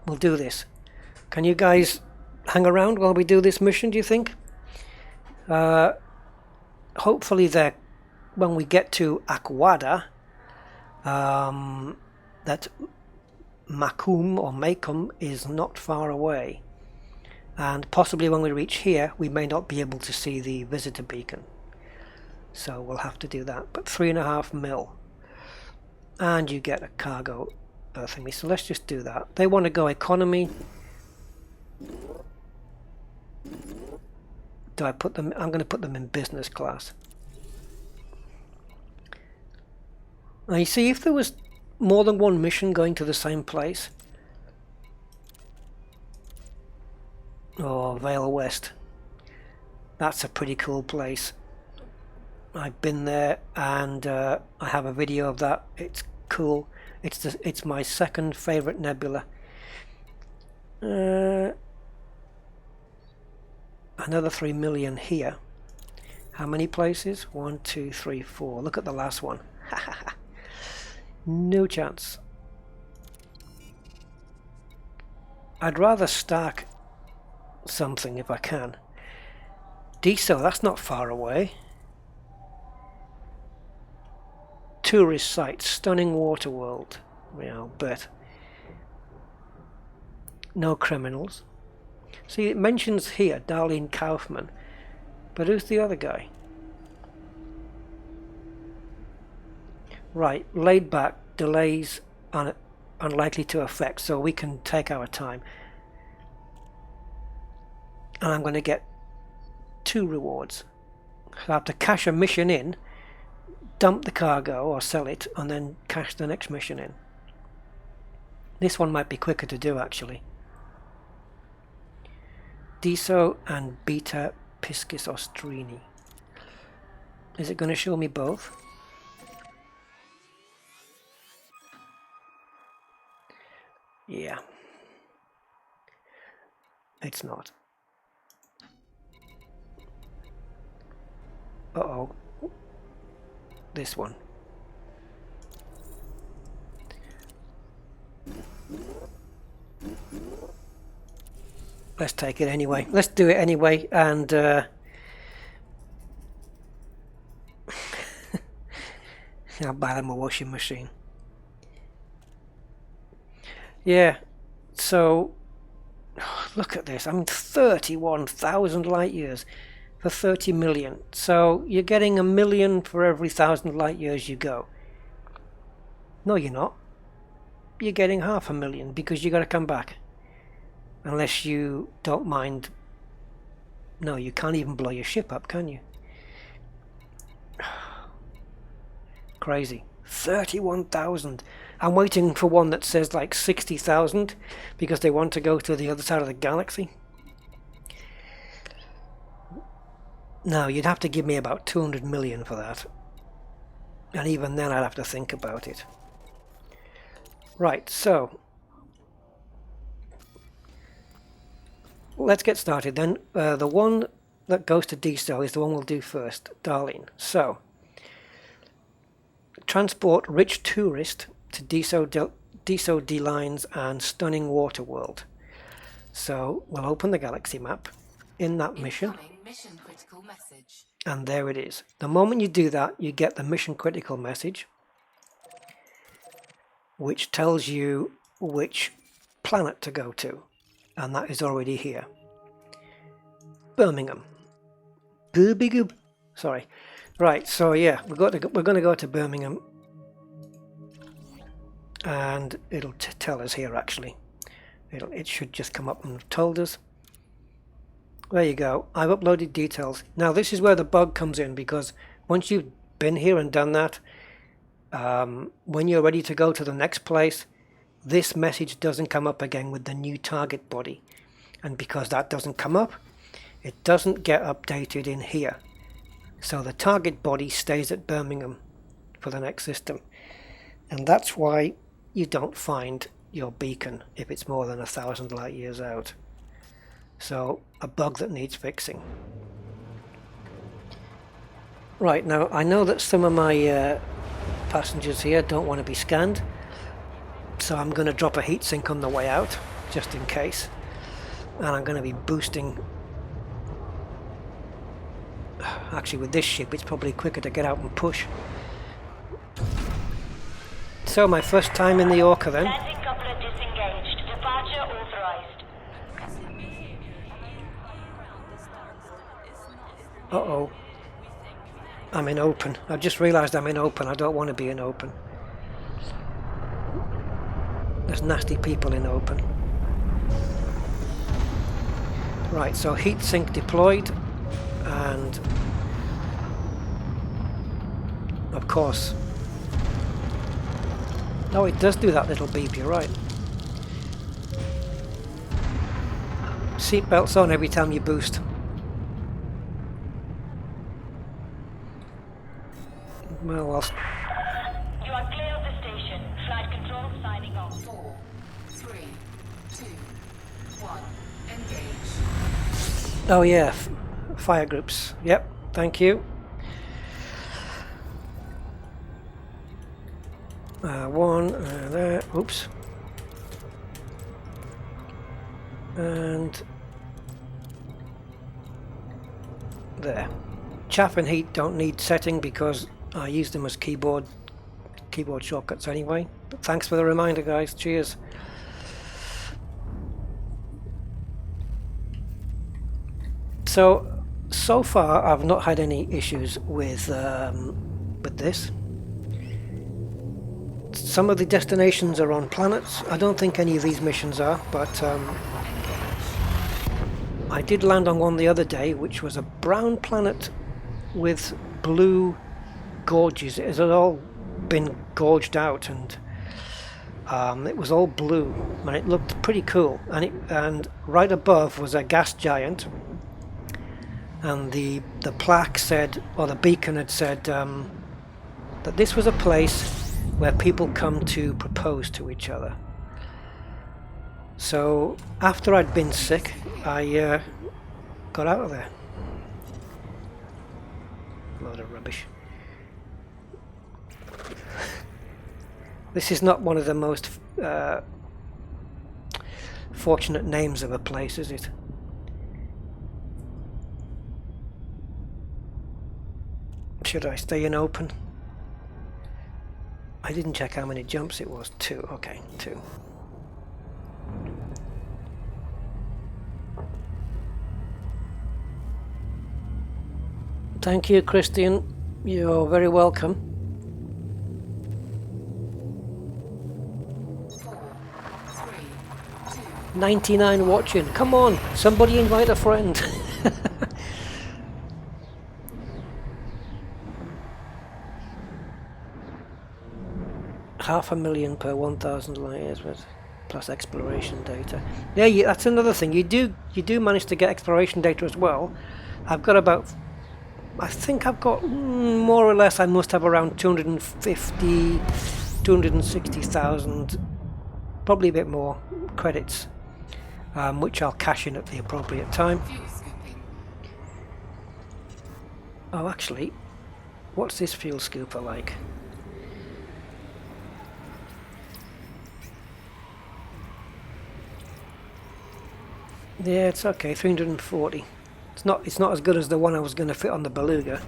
We'll do this. Can you guys hang around while we do this mission, do you think? Hopefully when we get to Aquada, that Macum or Macum is not far away, and possibly when we reach here we may not be able to see the visitor beacon, so we'll have to do that. But 3.5 mil, and you get a cargo thingy, so let's just do that. They want to go economy. Do I put them? I'm going to put them in business class. Now you see, if there was more than one mission going to the same place. Oh, Vale West. That's a pretty cool place. I've been there, and I have a video of that. It's cool. It's my second favorite nebula. Another 3 million here. How many places? 1, 2, 3, 4. Look at the last one. No chance. I'd rather stack something if I can. Deso, that's not far away. Tourist site, stunning water world. Yeah, but no criminals. See, it mentions here Darlene Kaufman, but who's the other guy? Right, laid back, delays unlikely to affect, so we can take our time. And I'm going to get 2 rewards. So I have to cash a mission in, dump the cargo or sell it, and then cash the next mission in. This one might be quicker to do actually. Diso and Beta Piscis Ostrini. Is it going to show me both? Yeah. It's not. Uh-oh. This one. Let's take it anyway. Let's do it anyway, and I'll buy them a washing machine. Yeah, so look at this. I'm 31,000 light years for 30 million. So you're getting 1 million for every 1,000 light years you go. No, you're not. You're getting 500,000 because you got to come back. Unless you don't mind. No, you can't even blow your ship up, can you? Crazy. 31,000. I'm waiting for one that says like 60,000 because they want to go to the other side of the galaxy. No, you'd have to give me about 200 million for that. And even then I'd have to think about it. Right, so let's get started then. The one that goes to Diso is the one we'll do first, Darlene. So, transport rich tourist to Diso D-Lines and stunning water world. So, we'll open the galaxy map in that mission. Mission critical message. And there it is. The moment you do that, you get the mission critical message, which tells you which planet to go to. And that is already here. Birmingham. Gooby goob. Sorry. Right, so yeah, we're going to go to Birmingham. And it'll tell us here actually. It should just come up and have told us. There you go. I've uploaded details. Now this is where the bug comes in, because once you've been here and done that, when you're ready to go to the next place, this message doesn't come up again with the new target body. And because that doesn't come up, it doesn't get updated in here. So the target body stays at Birmingham for the next system. And that's why you don't find your beacon if it's more than 1,000 light years out. So a bug that needs fixing. Right, now I know that some of my passengers here don't want to be scanned, so I'm going to drop a heatsink on the way out just in case, and I'm going to be boosting. Actually, with this ship it's probably quicker to get out and push. So my first time in the Orca then. Landing coupler disengaged. Departure authorized. Uh-oh. I'm in open. I've just realised I'm in open. I don't want to be in open. There's nasty people in open. Right, so heatsink deployed, and of course, oh, it does do that little beep, you're right. Seatbelts on every time you boost. Well, You are clear of the station. Flight control signing off. 4, 3, 2, 1. Engage. oh yeah, fire groups. Yep, thank you. One there. Oops. And there. Chaff and heat don't need setting because I use them as keyboard shortcuts anyway. But thanks for the reminder, guys. Cheers. So far I've not had any issues with this. some of the destinations are on planets. I don't think any of these missions are, but I did land on one the other day, which was a brown planet with blue gorges. It had all been gorged out, and it was all blue, and it looked pretty cool. And right above was a gas giant, and the plaque said, or the beacon had said, that this was a place where people come to propose to each other. So after I'd been sick, I got out of there. Load of rubbish. This is not one of the most fortunate names of a place, is it? Should I stay in open? I didn't check how many jumps it was. 2. Okay, 2. Thank you, Christian. You're very welcome. 4, 3, 2. 99 watching. Come on, somebody invite a friend. 500,000 per 1,000 light years plus exploration data. Yeah, that's another thing. You do manage to get exploration data as well. I've got about, I think I've got more or less, I must have around 250, 260,000, probably a bit more credits, which I'll cash in at the appropriate time. Fuel scooping. Oh, actually, what's this fuel scooper like? Yeah, it's okay, 340. It's not as good as the one I was going to fit on the Beluga.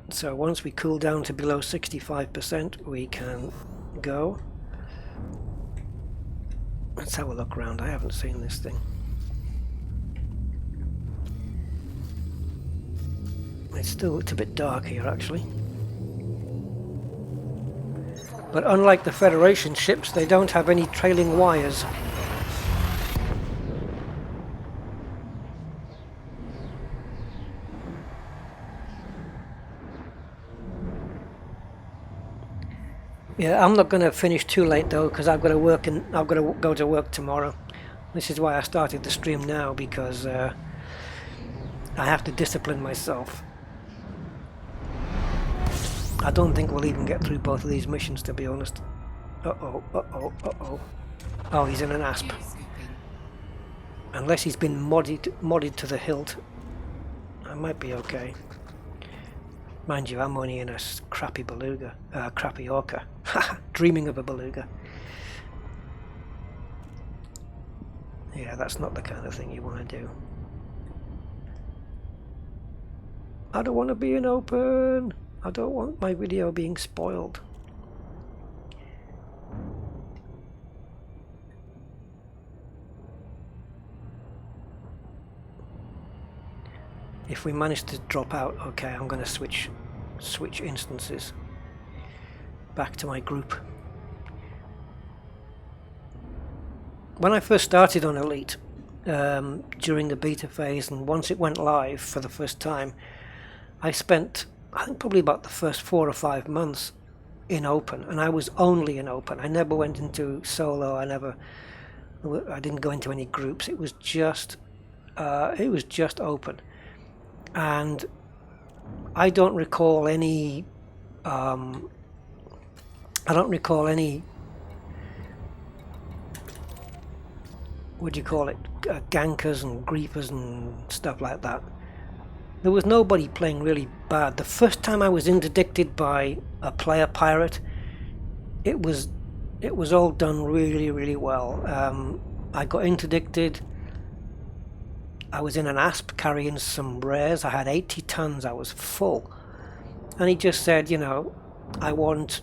So once we cool down to below 65%, we can go. Let's have a look around. I haven't seen this thing. It's a bit dark here, actually. But unlike the Federation ships, they don't have any trailing wires. Yeah, I'm not going to finish too late though, because I've got to work and I've got to go to work tomorrow. This is why I started the stream now, because I have to discipline myself. I don't think we'll even get through both of these missions, to be honest. Uh-oh, uh-oh, uh-oh. Oh, he's in an asp. Fuel scooping. Unless he's been modded to the hilt, I might be okay. Mind you, I'm only in a crappy Beluga, crappy Orca. Dreaming of a Beluga. Yeah, that's not the kind of thing you want to do. I don't want to be in open. I don't want my video being spoiled. If we manage to drop out, okay, I'm going to switch instances back to my group. When I first started on Elite, during the beta phase, and once it went live for the first time, I spent, I think, probably about the first 4 or 5 months in open, and I was only in open. I never went into solo. I didn't go into any groups. It was just open, and I don't recall any. What do you call it? Gankers and griefers and stuff like that. There was nobody playing really bad. The first time I was interdicted by a player pirate, it was all done really, really well. I got interdicted. I was in an asp carrying some rares. I had 80 tons. I was full. And he just said, you know, I want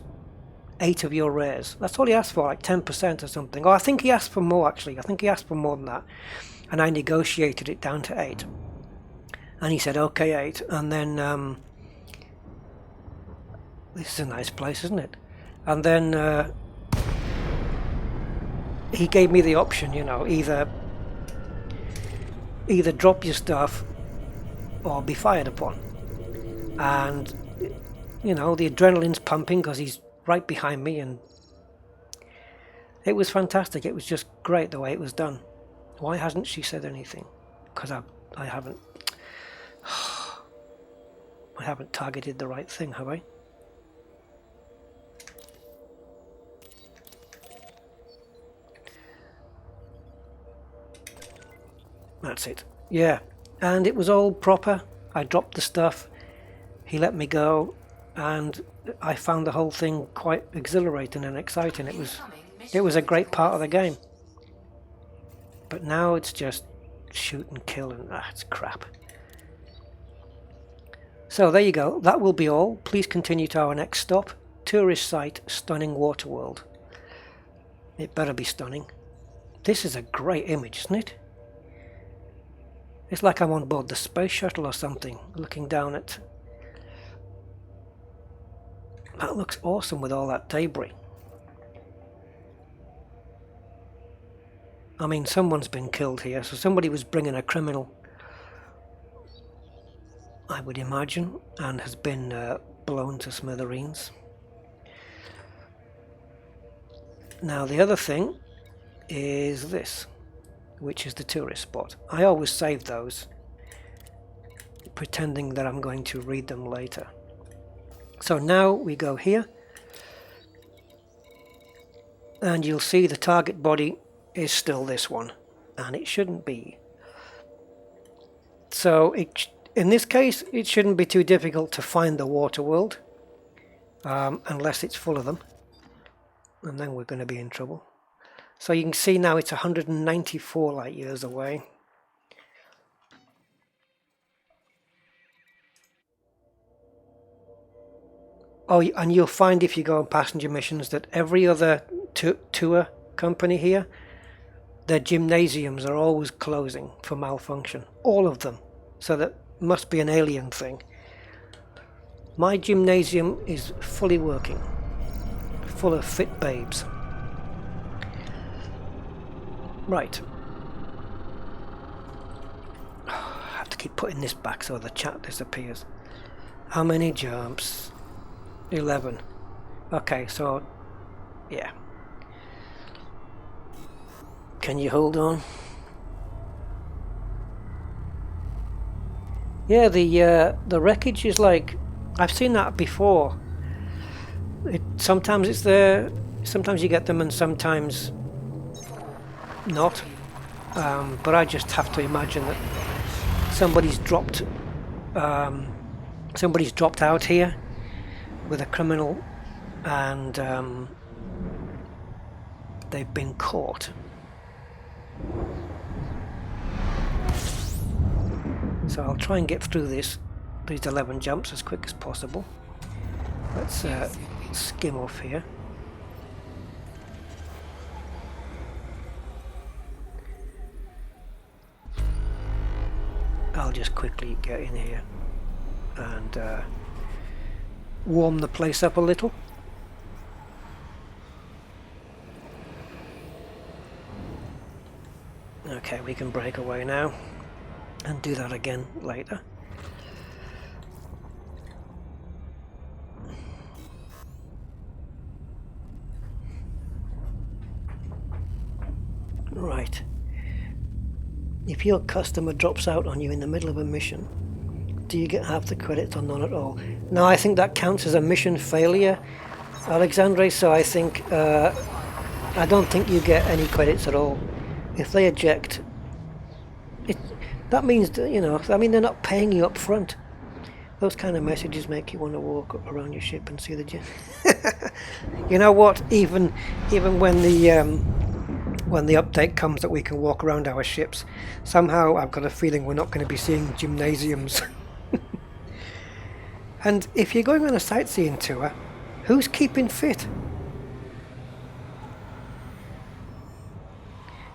8 of your rares. That's all he asked for, like 10% or something. Oh, I think he asked for more, actually. I think he asked for more than that. And I negotiated it down to 8. And he said, okay, 8. And then this is a nice place, isn't it? And then he gave me the option, you know, either drop your stuff or be fired upon. And you know, the adrenaline's pumping because he's right behind me, and it was fantastic. It was just great the way it was done. Why hasn't she said anything? Because I haven't targeted the right thing, have I? That's it. Yeah, and it was all proper. I dropped the stuff, he let me go, and I found the whole thing quite exhilarating and exciting. It was a great part of the game. But now it's just shoot and kill, and it's crap. So there you go. That will be all. Please continue to our next stop. Tourist site, stunning water world. It better be stunning. This is a great image, isn't it? It's like I'm on board the space shuttle or something, looking down at... That looks awesome with all that debris. I mean, someone's been killed here, so somebody was bringing a criminal, I would imagine, and has been blown to smithereens. Now the other thing is this, which is the tourist spot. I always save those, pretending that I'm going to read them later. So now we go here, and you'll see the target body is still this one, and it shouldn't be. So in this case, it shouldn't be too difficult to find the water world, unless it's full of them, and then we're going to be in trouble. So you can see now it's 194 light years away. Oh, and you'll find if you go on passenger missions that every other tour company here, their gymnasiums are always closing for malfunction. All of them. So that must be an alien thing. My gymnasium is fully working, full of fit babes. Right. I have to keep putting this back so the chat disappears. How many jumps? 11. Okay, so yeah. Can you hold on? Yeah, the wreckage is like, I've seen that before. Sometimes it's there, sometimes you get them, and sometimes not. But I just have to imagine that somebody's dropped out here with a criminal, and they've been caught. So I'll try and get through these 11 jumps as quick as possible. Let's skim off here. I'll just quickly get in here and warm the place up a little. Okay, we can break away now and do that again later. Right. If your customer drops out on you in the middle of a mission, do you get half the credits or none at all? No, I think that counts as a mission failure, Alexandre, so I think I don't think you get any credits at all. If they eject, that means that, you know, I mean, they're not paying you up front. Those kind of messages make you want to walk up around your ship and see the you know what, even when the update comes that we can walk around our ships, somehow I've got a feeling we're not going to be seeing gymnasiums. And if you're going on a sightseeing tour, who's keeping fit?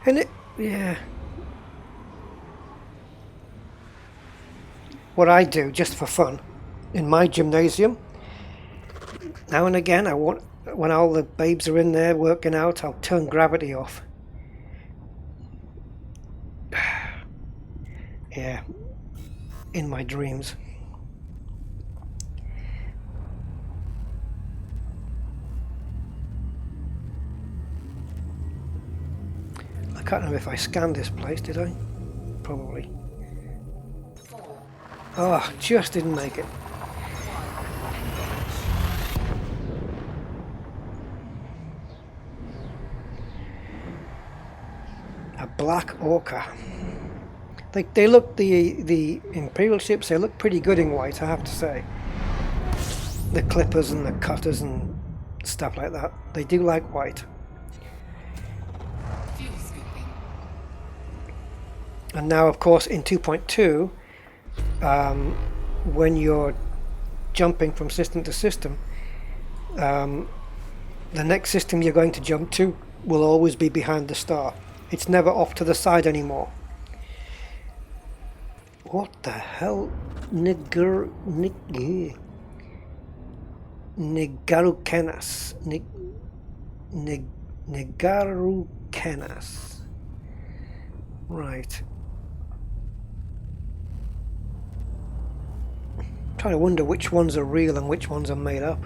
And yeah. What I do, just for fun, in my gymnasium, Now and again, I want, when all the babes are in there working out, I'll turn gravity off. Yeah, in my dreams. I can't remember if I scanned this place, did I? Probably. 4, Oh, just didn't make it. A black Orca. They look, the Imperial ships, they look pretty good in white, I have to say. The clippers and the cutters and stuff like that. They do like white. fuel scooping. And now, of course, in 2.2, when you're jumping from system to system, the next system you're going to jump to will always be behind the star. It's never off to the side anymore. What the hell? Negarukenas. Negarukenas. Right. Trying to wonder which ones are real and which ones are made up.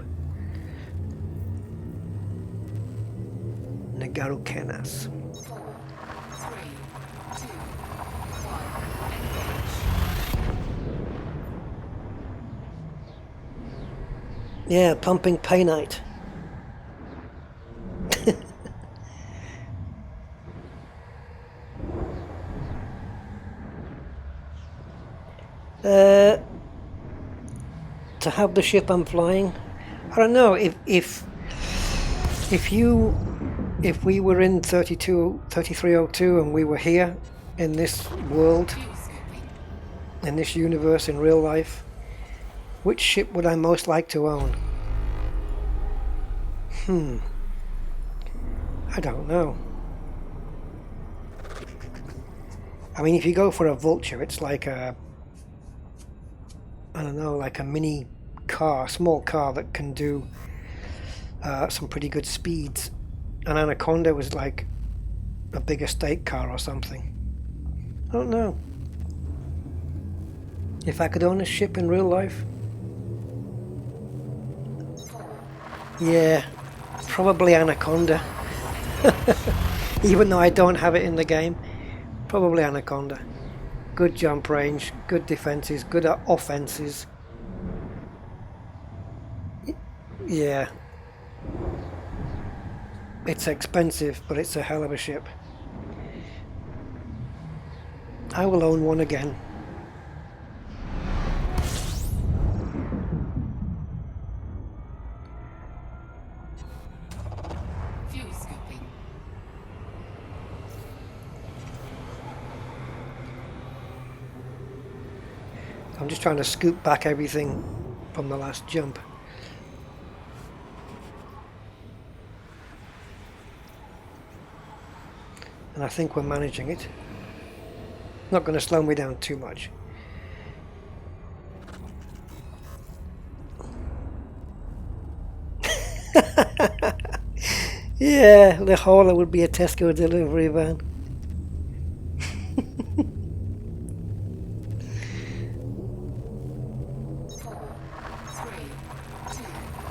Negarukenas. 4, 3, 2, 1. Yeah, pumping painite. To have the ship I'm flying, I don't know if we were in 3302 and we were here in this world, Fuel scooping. in this universe, in real life, which ship would I most like to own? I don't know. I mean, if you go for a Vulture, it's like a, I don't know, like a mini car, small car that can do some pretty good speeds. An Anaconda was like a big estate car or something. I don't know. If I could own a ship in real life, 4, yeah, probably Anaconda. Even though I don't have it in the game, probably Anaconda. Good jump range, good defenses, good offenses. Yeah. It's expensive, but it's a hell of a ship. I will own one again. fuel scooping. I'm just trying to scoop back everything from the last jump. And I think we're managing it. Not going to slow me down too much. Yeah, the hauler would be a Tesco delivery van. 4, 3, 2.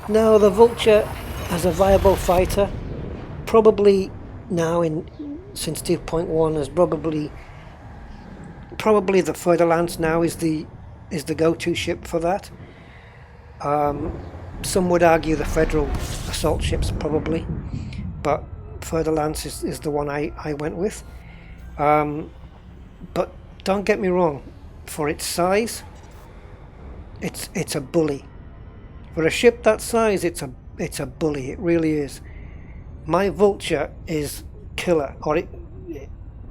No, the Vulture as a viable fighter, probably now since 2.1 is probably the Fer-de-Lance now is the go-to ship for that. Some would argue the Federal assault ships probably, but Fer-de-Lance is the one I went with. But don't get me wrong, for its size, it's a bully. For a ship that size, it's a bully. It really is. My Vulture is killer, or at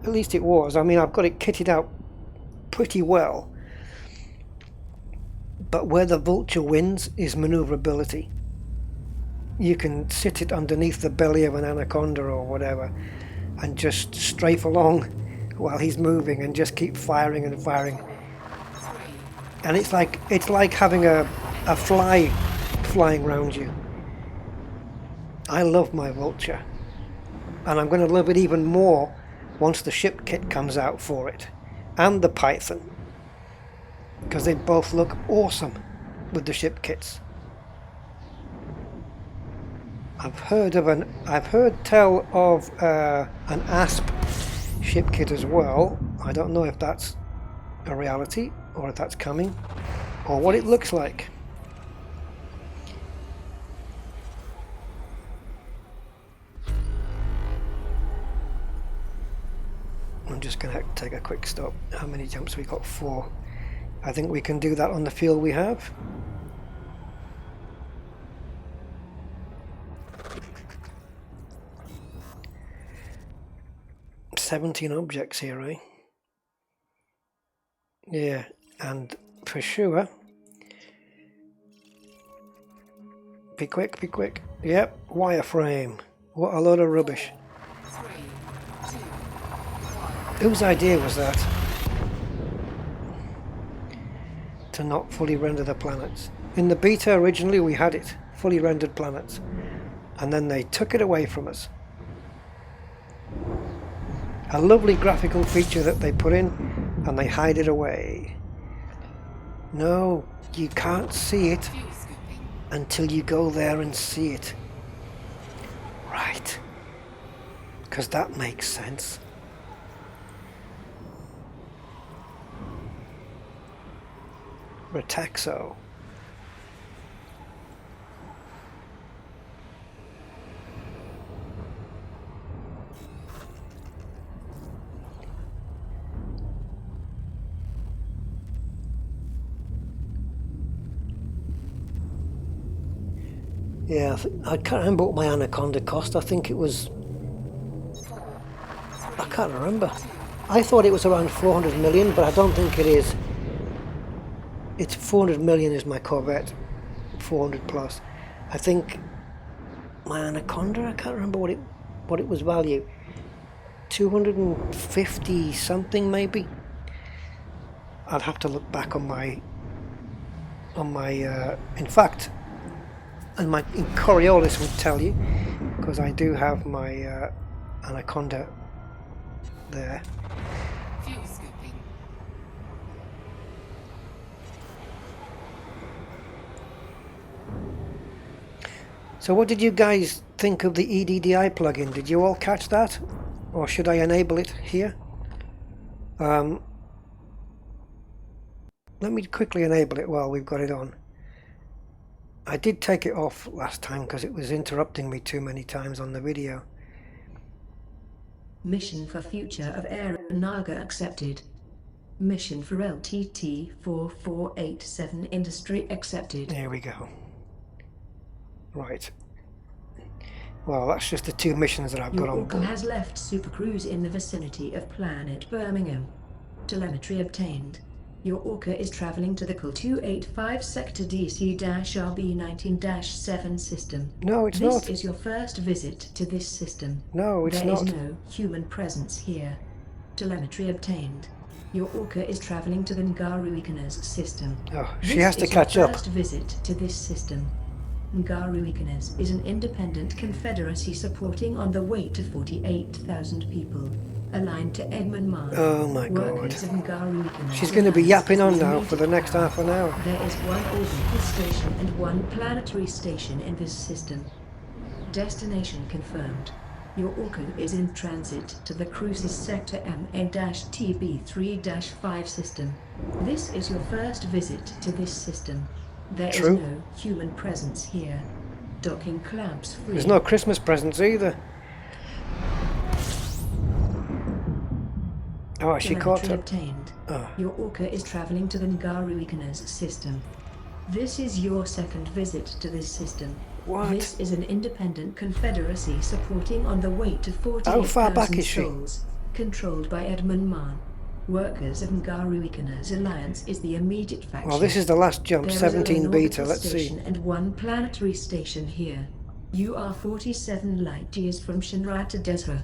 least it was. I mean, I've got it kitted out pretty well. But where the Vulture wins is maneuverability. You can sit it underneath the belly of an Anaconda or whatever and just strafe along while he's moving and just keep firing and firing. 3, And it's like having a fly flying around you. I love my Vulture, and I'm going to love it even more once the ship kit comes out for it, and the Python, because they both look awesome with the ship kits. I've heard tell of an ASP ship kit as well. I don't know if that's a reality or if that's coming or what it looks like. I'm just going to take a quick stop. How many jumps we got? 4. I think we can do that on the field we have. $17 objects here, eh? Yeah, and for sure. Be quick, be quick. Yep, wireframe. What a load of rubbish. 3, 2, 1. Whose idea was that? To not fully render the planets. In the beta originally we had it, fully rendered planets. And then they took it away from us. A lovely graphical feature that they put in and they hide it away. No, you can't see it Fuel scooping. until you go there and see it. Right. Because that makes sense. Retaxo. Yeah, I can't remember what my Anaconda cost. I think it was... 4, 3, I can't remember. I thought it was around 400 million, but I don't think it is. It's 400 million is my Corvette. 400 plus. I think my Anaconda, I can't remember what it was value. 250 something maybe. I'd have to look back on my in fact, and my Coriolis would tell you, because I do have my Anaconda there. fuel scooping. So what did you guys think of the EDDI plugin? Did you all catch that? Or should I enable it here? Let me quickly enable it while we've got it on. I did take it off last time because it was interrupting me too many times on the video. Mission for future of Air Naga accepted. Mission for LTT 4487 industry accepted. There we go. Right. Well, that's just the 2 missions that I've Your got on Orca board. has left Supercruise in the vicinity of Planet Birmingham. Telemetry obtained. Your Orca is traveling to the Col 285 Sector DC-RB19-7 system. No, it's This not. is your first visit to this system. No, it's There not. is no human presence here. Telemetry obtained. Your Orca is traveling to the Ngaruikaners system. Oh, she This has to is your catch up. first visit to this system. Ngaruikaners is an independent confederacy supporting on the way to 48,000 people, aligned to Edmund Marr. Oh my Workers God. of Ngaruikaners She's going to be yapping on is now for the next half an hour. There is one orbital station and one planetary station in this system. Destination confirmed. Your Orca is in transit to the cruise's Sector MA-TB3-5 system. This is your first visit to this system. There is True. no human presence here. Docking clamps free. There's no Christmas presents either. Oh, she caught Telemetry her. obtained. Oh. Your Orca is traveling to the Ngaruikaners system. This is your second visit to this system. What? This is an independent confederacy supporting on the way to 48,000 How far back is she? souls, controlled by Edmund Marr. Workers of Ngaruikaners Alliance is the immediate faction. Well, this is the last jump, There is 17 an beta. orbital Let's see. station and one planetary station here. You are 47 light years from Shinra to Desra.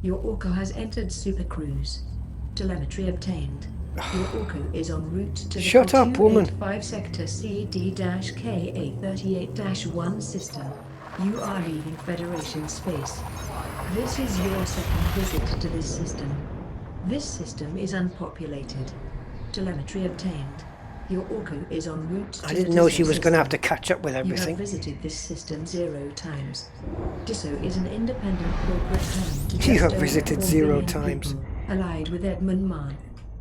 Your Orca has entered Supercruise. Telemetry obtained. Your Orca is en route to the Shut up, woman. 5 Sector CD-KA38-1 system. You are leaving Federation space. This is your second visit to this system. This system is unpopulated. Telemetry obtained. Your Orca is en route to I the didn't know she Disso was going to have to system. catch up with You have everything. visited this system 0 times. Disso is an independent corporate home to You just have over visited 4 0 billion times. people, allied with Edmund Mann.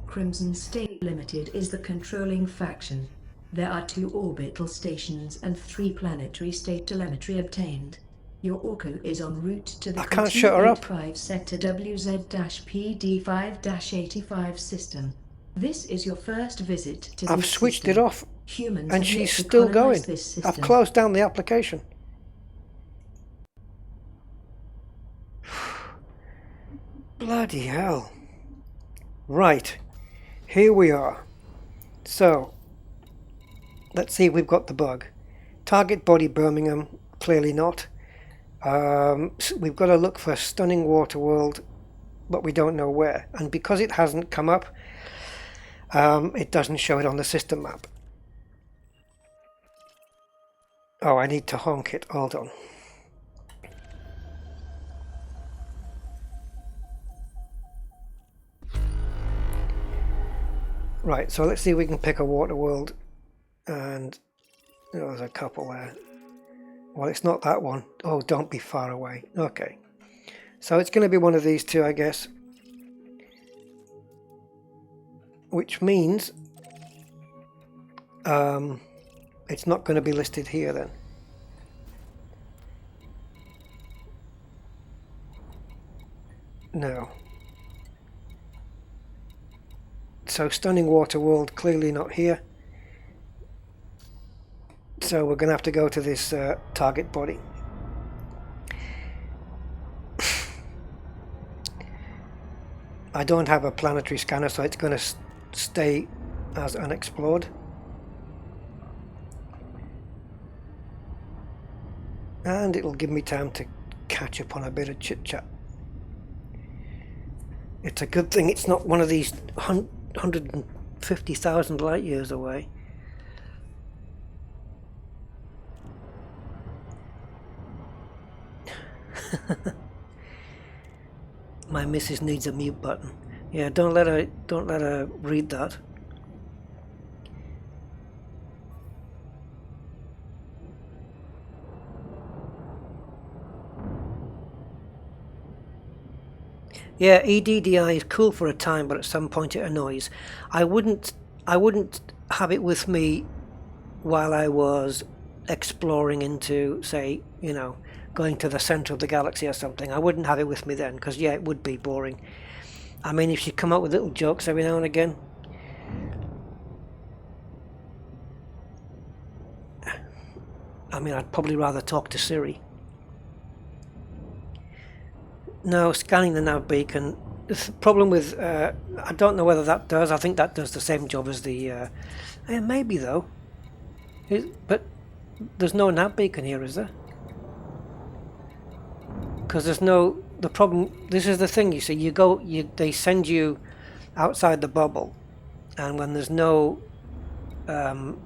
Crimson State Limited is the controlling faction. There are 2 orbital stations and 3 planetary state telemetry obtained. Your Orca is en route to the I can't shut her up. 285 Sector WZ-PD5-85 system. This is your first visit to I've this switched it system. off Humans and have yet she's to still colonize going. this I've system. closed down the application. Bloody hell. Right, here we are. So, let's see if we've got the bug. Target body Birmingham, clearly not. We've got to look for stunning water world, but we don't know where. And because it hasn't come up, it doesn't show it on the system map. Oh, I need to honk it. Hold on. Right, so let's see if we can pick a water world. And there's a couple there. Well, it's not that one. Oh, don't be far away. Okay. So it's going to be one of these two, I guess. Which means it's not going to be listed here then. No. So stunning water world, clearly not here. So we're going to have to go to this target body. I don't have a planetary scanner, so it's going to stay as unexplored. And it'll give me time to catch up on a bit of chit-chat. It's a good thing it's not one of these 150,000 light years away. My missus needs a mute button. Yeah, don't let her read that. Yeah, EDDI is cool for a time, but at some point it annoys. I wouldn't have it with me while I was exploring into, say, you know, going to the center of the galaxy or something. I wouldn't have it with me then, because yeah, it would be boring. I mean, if she come up with little jokes every now and again. I mean, I'd probably rather talk to Siri. No, scanning the nav beacon. The problem with, I don't know whether that does. I think that does the same job as the, maybe though. But there's no nav beacon here, is there? Because there's no, the problem, this is the thing, you see, they send you outside the bubble, and when there's no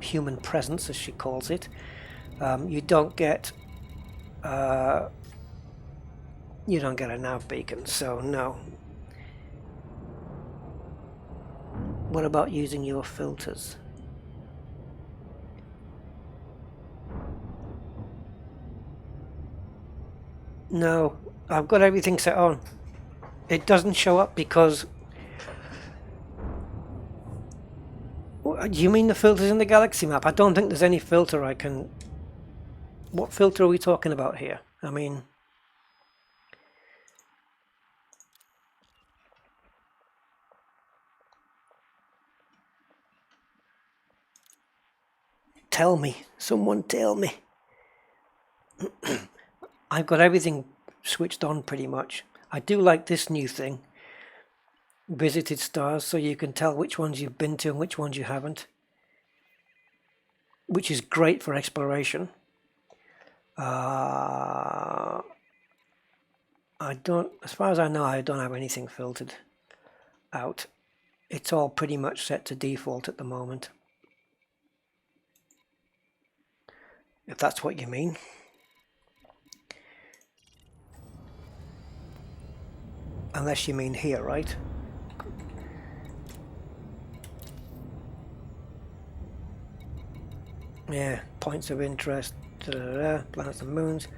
human presence, as she calls it, you don't get a nav beacon, so no. What about using your filters? No, I've got everything set on. It doesn't show up because... Do you mean the filters in the galaxy map? I don't think there's any filter I can... What filter are we talking about here? I mean... Tell me. Someone tell me. I've got everything switched on pretty much. I do like this new thing. Visited stars, so you can tell which ones you've been to and which ones you haven't. Which is great for exploration. I don't, as far as I know, I don't have anything filtered out. It's all pretty much set to default at the moment. If that's what you mean. Unless you mean here, right? Yeah, points of interest, planets and moons.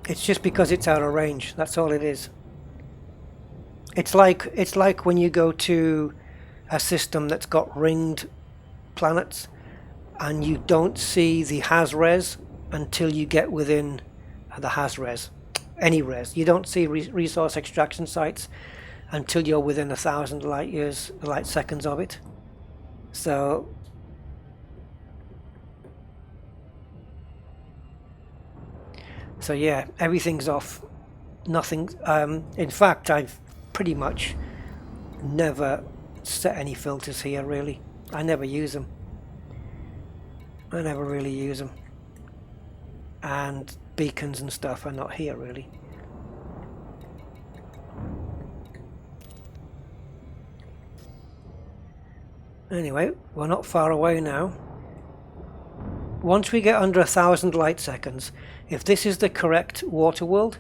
It's just because it's out of range, that's all it is. It's like when you go to a system that's got ringed planets and you don't see the has-res until you get within the has-res, any res. You don't see resource extraction sites until you're within 1,000 light seconds of it. So yeah, everything's off. Nothing. In fact, I've pretty much never set any filters here, really. I never use them. I never really use them. And beacons and stuff are not here, really. Anyway, we're not far away now. Once we get under 1,000 light seconds, if this is the correct water world,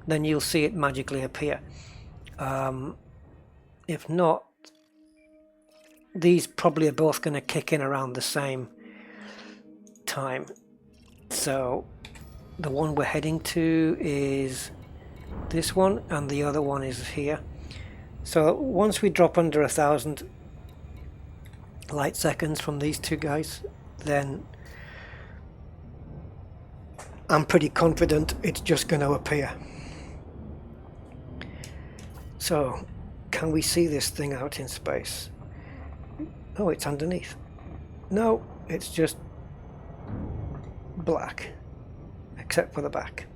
then you'll see it magically appear. If not, these probably are both going to kick in around the same time. So the one we're heading to is this one, and the other one is here. So once we drop under 1,000 light seconds from these two guys, then I'm pretty confident it's just going to appear. So, can we see this thing out in space? Oh, it's underneath. No, it's just black, except for the back.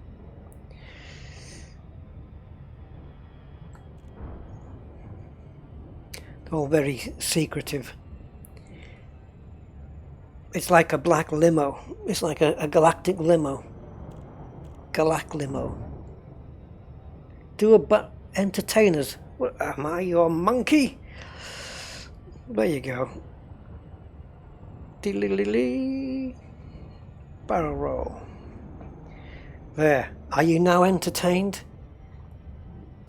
All very secretive. It's like a black limo. It's like a galactic limo. Galac limo. Entertainers. What am I, your monkey? There you go. Diddly-lee-lee. Barrel roll. There. Are you now entertained?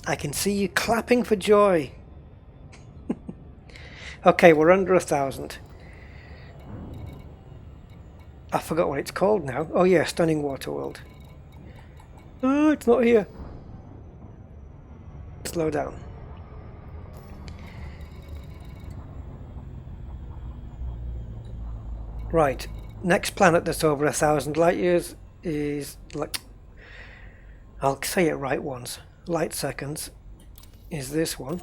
I can see you clapping for joy. Okay, we're under 1,000. I forgot what it's called now. Oh yeah, Stunning Water World. Oh, it's not here. Slow down. Right, next planet that's over 1,000 light years is, like, I'll say it right once, light seconds, is this one.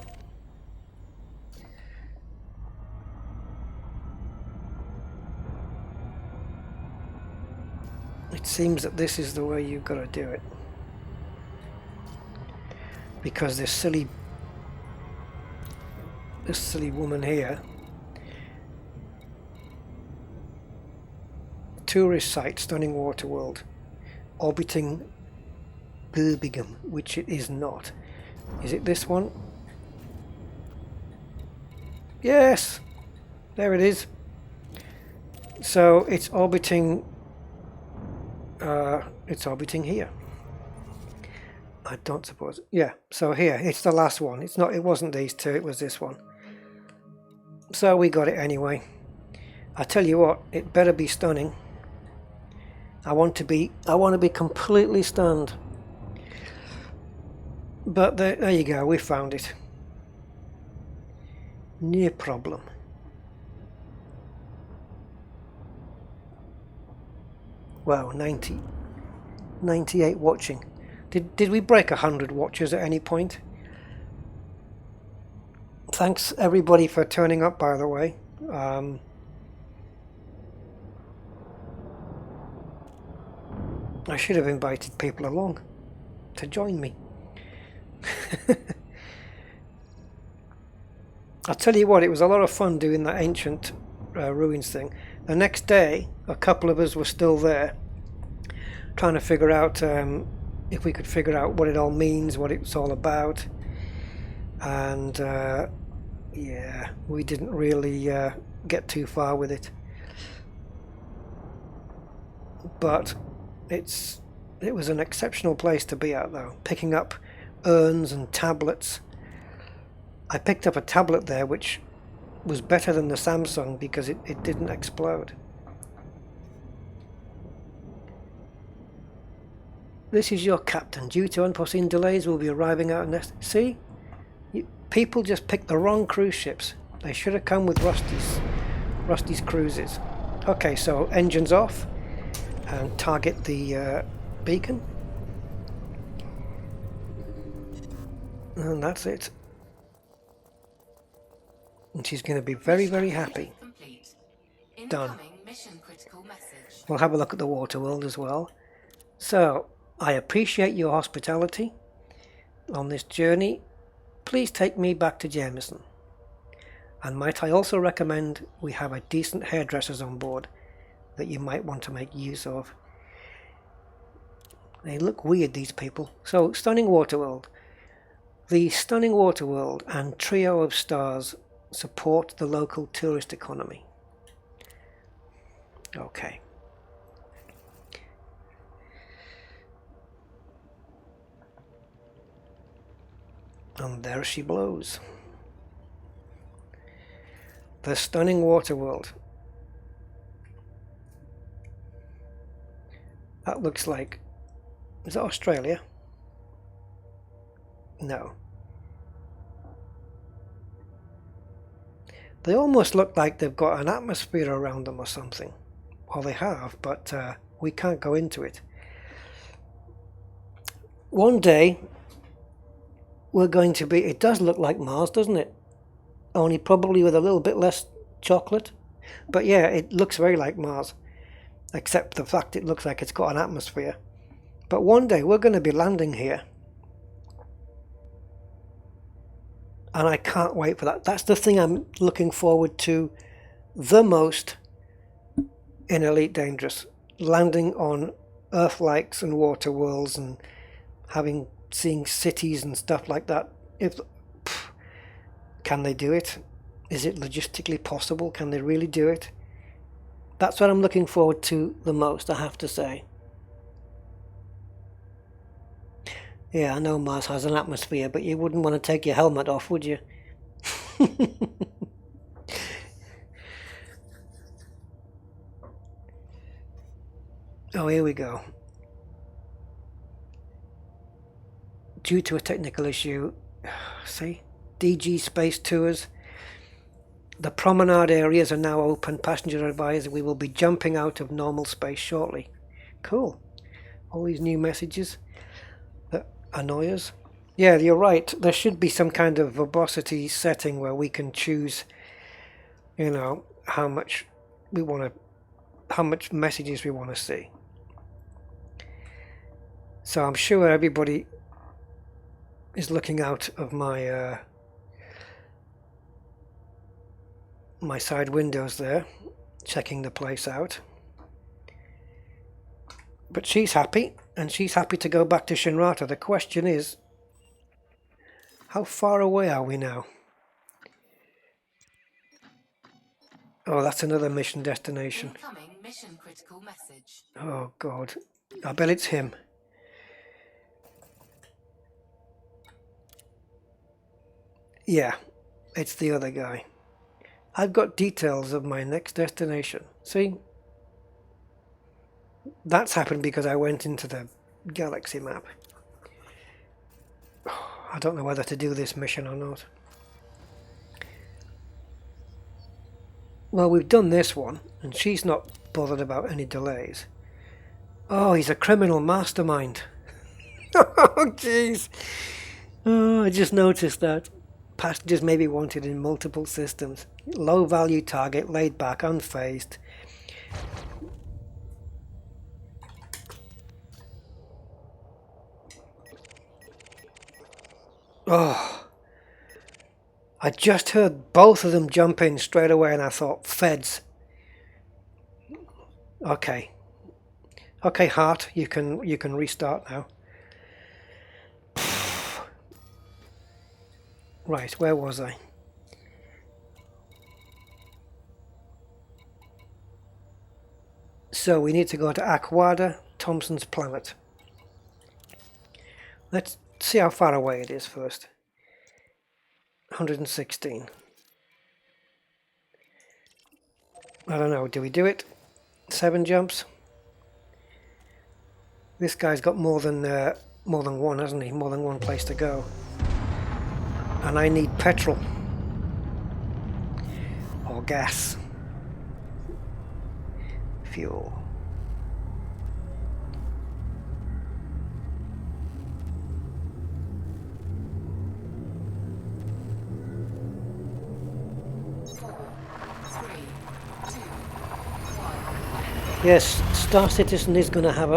It seems that this is the way you've got to do it. Because this silly woman here, tourist site, Stunning Water World, orbiting Birmingham, which it is not. Is it this one? Yes! There it is. So it's orbiting here. I don't suppose. Yeah, so here, it's the last one. It wasn't these two, it was this one. So we got it anyway. I tell you what, it better be stunning. I want to be completely stunned. But there you go, we found it. No problem. Wow, 98 watching. Did we break 100 watchers at any point? Thanks everybody for turning up, by the way. I should have invited people along to join me. I'll tell you what, it was a lot of fun doing that ancient ruins thing. The next day, a couple of us were still there, trying to figure out if we could figure out what it all means, what it's all about. And yeah, we didn't really get too far with it. But it's It was an exceptional place to be at, though, picking up urns and tablets. I picked up a tablet there which was better than the Samsung because it didn't explode. This is your captain. Due to unforeseen delays, we'll be arriving out next. See? People just picked the wrong cruise ships. They should have come with Rusty's cruises. Okay, so engines off and target the beacon. And that's it. And she's going to be very, very happy. Complete. Done. Incoming mission critical message. We'll have a look at the water world as well. So, I appreciate your hospitality on this journey. Please take me back to Jameson. And might I also recommend we have a decent hairdressers on board that you might want to make use of. They look weird, these people. So, stunning water world. The stunning water world and trio of stars support the local tourist economy. Okay. And there she blows. The stunning water world. That looks like... Is that Australia? No. They almost look like they've got an atmosphere around them or something. Well, they have, but we can't go into it. One day, we're going to be... It does look like Mars, doesn't it? Only probably with a little bit less chocolate. But yeah, it looks very like Mars. Except the fact it looks like it's got an atmosphere. But one day, we're going to be landing here. And I can't wait for that. That's the thing I'm looking forward to the most in Elite Dangerous. Landing on Earth-likes and water worlds and seeing cities and stuff like that. Can they do it? Is it logistically possible? Can they really do it? That's what I'm looking forward to the most, I have to say. Yeah, I know Mars has an atmosphere, but you wouldn't want to take your helmet off, would you? Oh, here we go. Due to a technical issue, see? DG Space Tours. The promenade areas are now open. Passenger advised we will be jumping out of normal space shortly. Cool. All these new messages that annoy us. Yeah, you're right. There should be some kind of verbosity setting where we can choose, you know, how much messages we want to see. So I'm sure everybody is looking out of my my side windows there, checking the place out. But she's happy, and she's happy to go back to Shinrata. The question is, how far away are we now? Oh, that's another mission destination. Incoming mission critical message. Oh, God. I bet it's him. Yeah, it's the other guy. I've got details of my next destination. See? That's happened because I went into the galaxy map. I don't know whether to do this mission or not. Well, we've done this one, and she's not bothered about any delays. Oh, he's a criminal mastermind. Oh, jeez. Oh, I just noticed that. Passengers may be wanted in multiple systems. Low value target, laid back, unfazed. Oh, I just heard both of them jump in straight away and I thought, feds. Okay. Okay, Hart, you can restart now. Right, where was I? So we need to go to Aquada, Thompson's planet. Let's see how far away it is first. 116. I don't know, do we do it? 7 jumps? This guy's got more than one, hasn't he? More than one place to go. And I need petrol. Or gas. Fuel. Yes, Star Citizen is going to have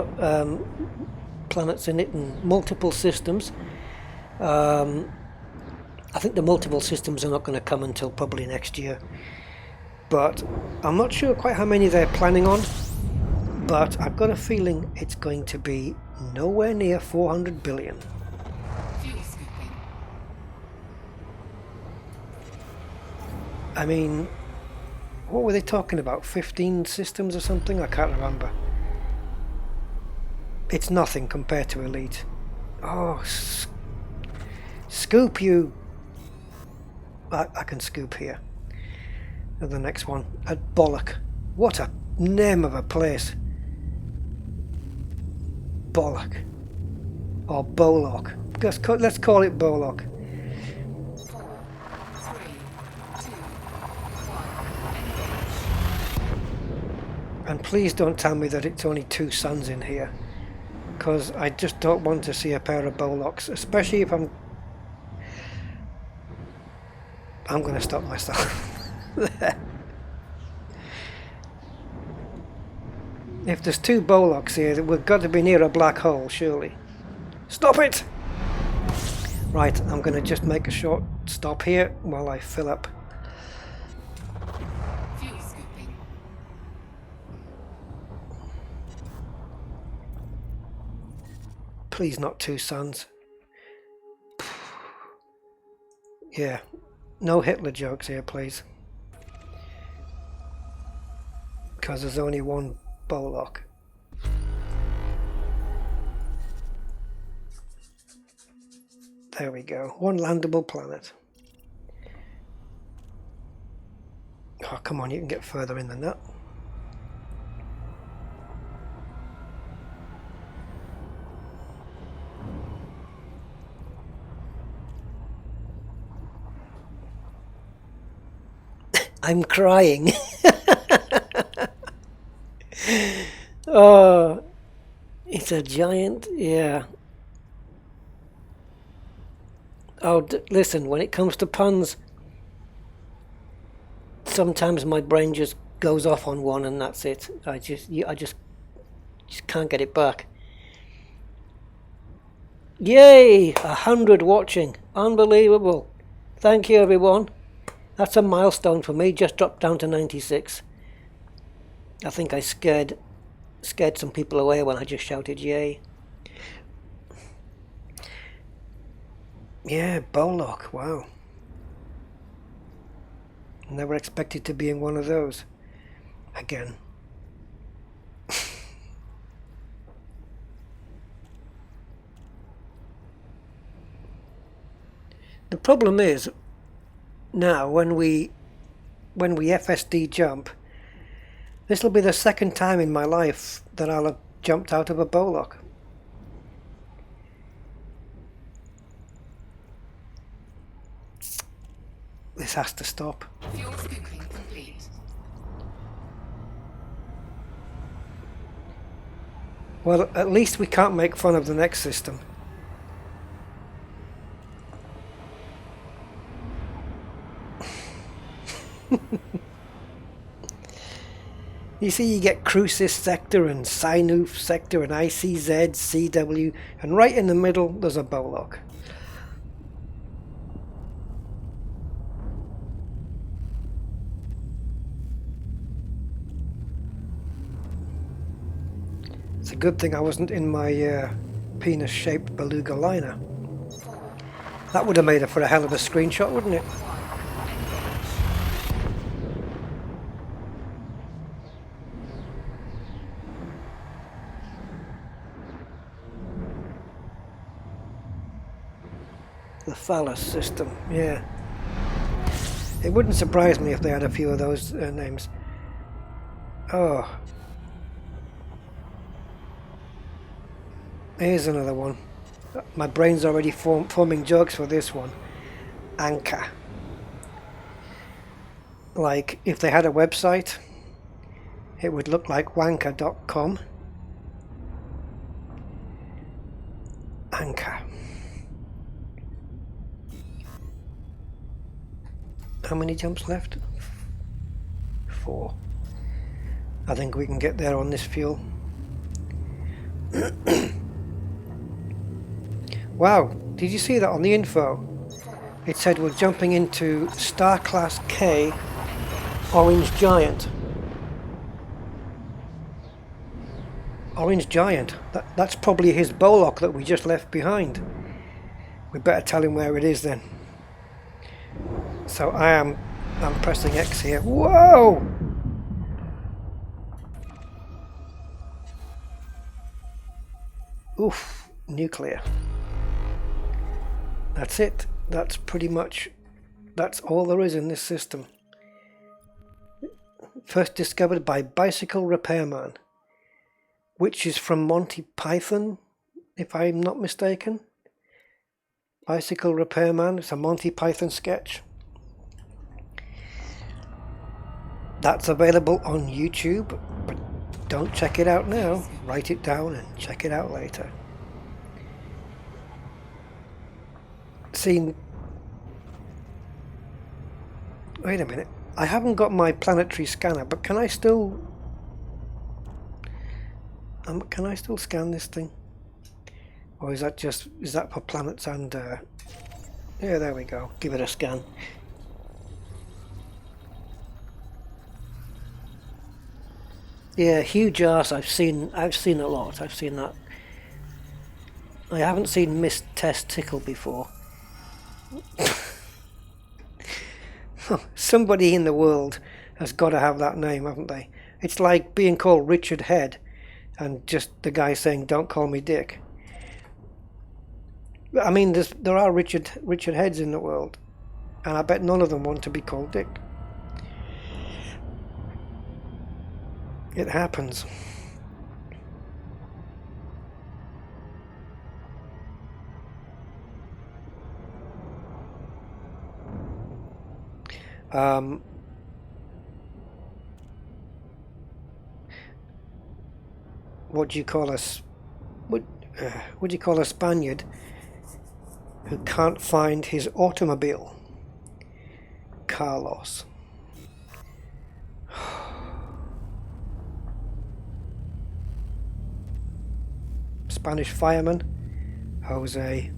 planets in it and multiple systems. I think the multiple systems are not going to come until probably next year. But I'm not sure quite how many they're planning on. But I've got a feeling it's going to be nowhere near 400 billion. I mean, what were they talking about? 15 systems or something? I can't remember. It's nothing compared to Elite. Oh, scoop you! I can scoop here. And the next one at Bollock. What a name of a place! Bollock. Or Bolock. Let's call it Bolock. And please don't tell me that it's only 2 suns in here, because I just don't want to see a pair of Bolocks, especially if I'm going to stop myself. If there's 2 Bolocks here, we've got to be near a black hole, surely. Stop it! Right, I'm going to just make a short stop here while I fill up. Please not 2 suns. Yeah, no Hitler jokes here, please. Because there's only one Bolock. There we go, one landable planet. Oh, come on, you can get further in than that. I'm crying. Oh, it's a giant, yeah. Oh, listen, when it comes to puns, sometimes my brain just goes off on one and that's it. I just can't get it back. Yay! 100 watching. Unbelievable. Thank you, everyone. That's a milestone for me. Just dropped down to 96. I think I scared some people away when I just shouted yay. Yeah, Bolock, wow. Never expected to be in one of those. Again. The problem is, now when we FSD jump, this will be the second time in my life that I'll have jumped out of a Bolock. This has to stop. Fuel scooping complete. Well, at least we can't make fun of the next system. You see, you get Crucis sector and Sinoof sector and ICZ, CW, and right in the middle there's a Bolock. It's a good thing I wasn't in my penis-shaped beluga liner. That would have made it for a hell of a screenshot, wouldn't it? The phallus system, yeah. It wouldn't surprise me if they had a few of those names. Oh. Here's another one. My brain's already forming jokes for this one. Anchor. Like, if they had a website, it would look like wanker.com. Anchor. How many jumps left? 4. I think we can get there on this fuel. Wow, did you see that on the info? It said we're jumping into Star Class K Orange Giant. Orange Giant. That's probably his Bollock that we just left behind. We better tell him where it is then. So I'm pressing X here. Whoa! Oof, nuclear. That's it. That's pretty much, that's all there is in this system. First discovered by Bicycle Repairman, which is from Monty Python, if I'm not mistaken. Bicycle Repairman, it's a Monty Python sketch. That's available on YouTube, but don't check it out now. Write it down and check it out later. See, wait a minute. I haven't got my planetary scanner, but can I still scan this thing? Or is that for planets and yeah, there we go. Give it a scan. Yeah, huge arse. I've seen a lot. I've seen that. I haven't seen Miss Testicle before. Somebody in the world has got to have that name, haven't they? It's like being called Richard Head and just the guy saying, "Don't call me Dick." I mean, there are Richard Heads in the world, and I bet none of them want to be called Dick. It happens. What do you call us? What do you call a Spaniard who can't find his automobile? Carlos. Spanish fireman, Jose.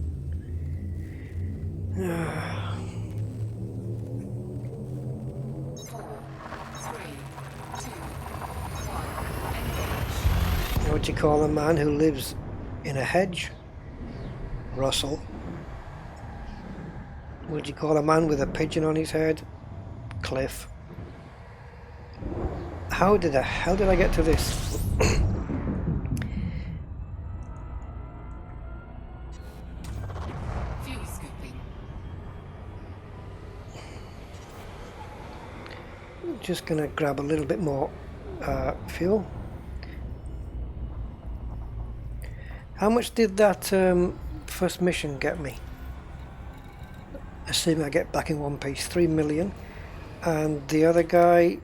What do you call a man who lives in a hedge? Russell. What do you call a man with a pigeon on his head? Cliff. How the hell did I get to this? Just gonna grab a little bit more fuel. How much did that first mission get me? Assuming I get back in one piece, 3 million, and the other guy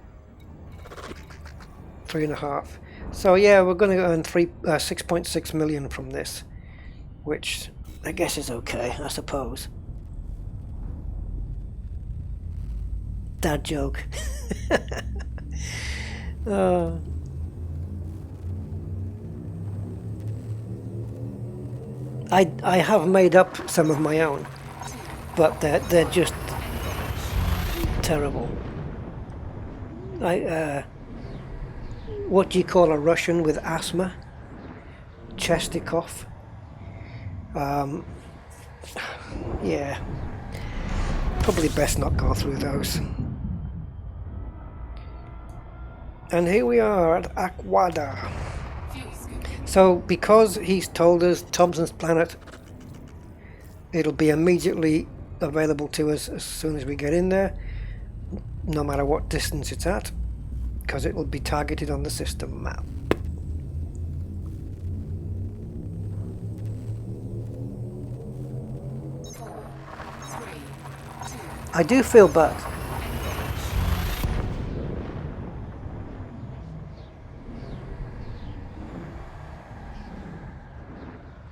3.5. So yeah, we're going to earn 6.6 million from this, which I guess is okay, I suppose. Dad joke. I have made up some of my own, but they're just terrible. What do you call a Russian with asthma? Chestikov. Yeah, probably best not go through those. And here we are at Aquada. So because he's told us Thompson's planet It'll be immediately available to us as soon as we get in there, no matter what distance it's at, because it will be targeted on the system map. I do feel bad.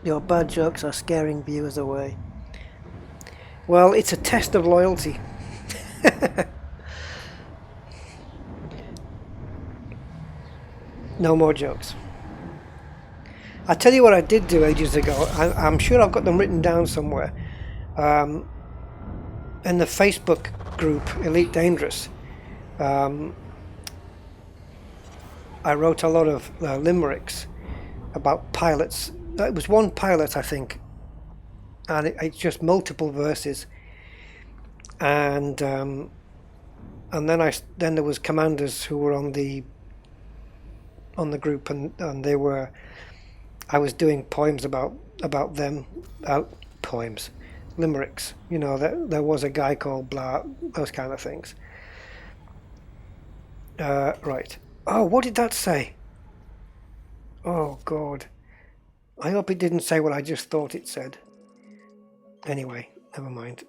Your bad jokes are scaring viewers away. Well, it's a test of loyalty. No more jokes. I tell you what I did do ages ago. I'm sure I've got them written down somewhere. In the Facebook group Elite Dangerous, I wrote a lot of limericks about pilots. It was one pilot, I think, and it's just multiple verses. And then there was commanders who were on the group, and I was doing poems about them, poems, limericks. You know, there was a guy called blah, those kind of things. Right. Oh, what did that say? Oh God, I hope it didn't say what I just thought it said. Anyway, never mind.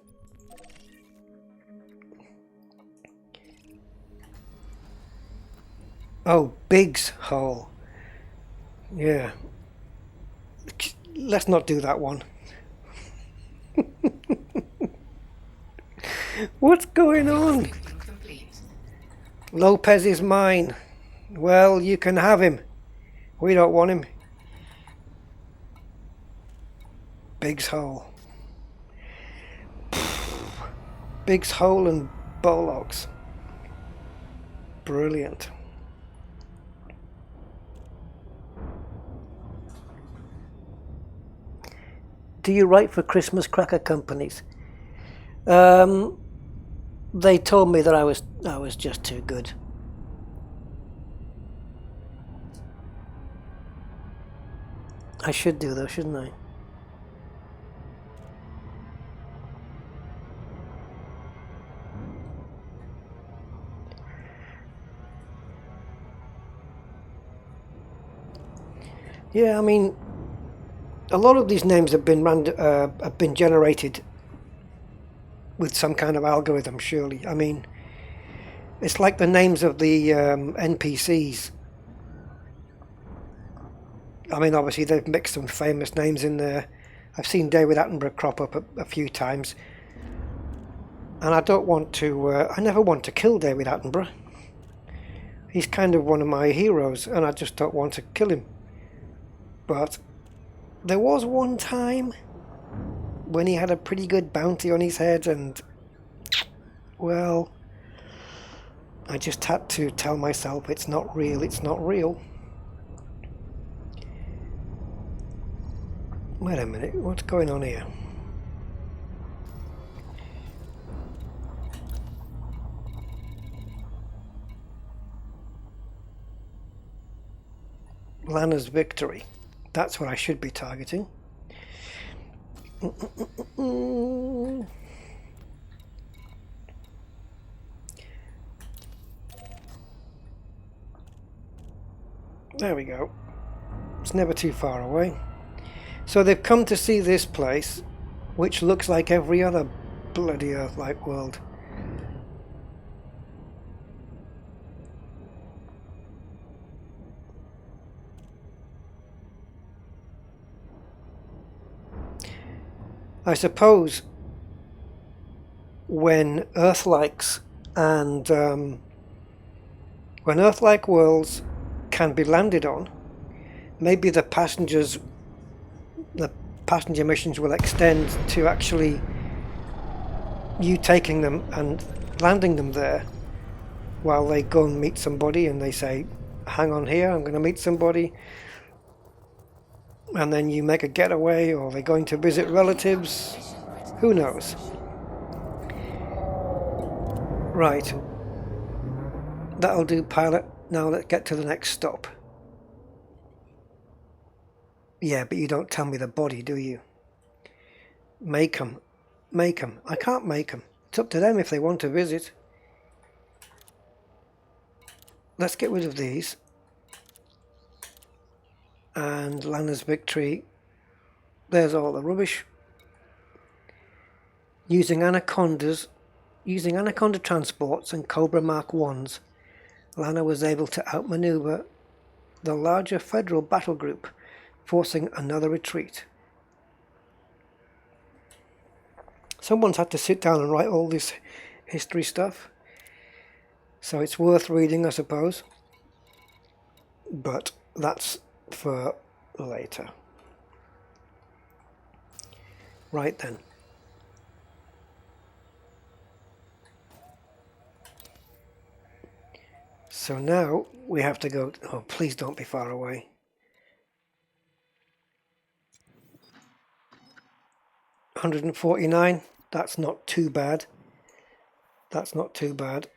Oh, Big's hole. Yeah. Let's not do that one. What's going on? Lopez is mine. Well, you can have him. We don't want him. Big's hole. Big's hole and Bologs. Brilliant. Do you write for Christmas cracker companies? They told me that I was just too good. I should do though, shouldn't I? Yeah, I mean, a lot of these names have been generated with some kind of algorithm, surely. I mean, it's like the names of the NPCs. I mean, obviously they've mixed some famous names in there. I've seen David Attenborough crop up a few times, and I don't want to. I never want to kill David Attenborough. He's kind of one of my heroes, and I just don't want to kill him. But there was one time when he had a pretty good bounty on his head, and, well, I just had to tell myself it's not real, it's not real. Wait a minute, what's going on here? Lana's victory. That's what I should be targeting. There we go. It's never too far away. So they've come to see this place, which looks like every other bloody Earth-like world. I suppose when Earth-likes and when Earth-like worlds can be landed on, maybe the passenger missions will extend to actually you taking them and landing them there while they go and meet somebody, and they say, hang on here, I'm going to meet somebody. And then you make a getaway, or they're going to visit relatives. Who knows? Right. That'll do, pilot. Now let's get to the next stop. Yeah, but you don't tell me the body, do you? Make them. Make them. I can't make them. It's up to them if they want to visit. Let's get rid of these. And Lana's Victory. There's all the rubbish. Using anaconda transports and Cobra Mark 1s, Lana was able to outmaneuver the larger Federal battle group, forcing another retreat. Someone's had to sit down and write all this history stuff, so it's worth reading, I suppose. But that's for later. Right then. So now we have to go. Oh, please don't be far away. $149. That's not too bad. That's not too bad.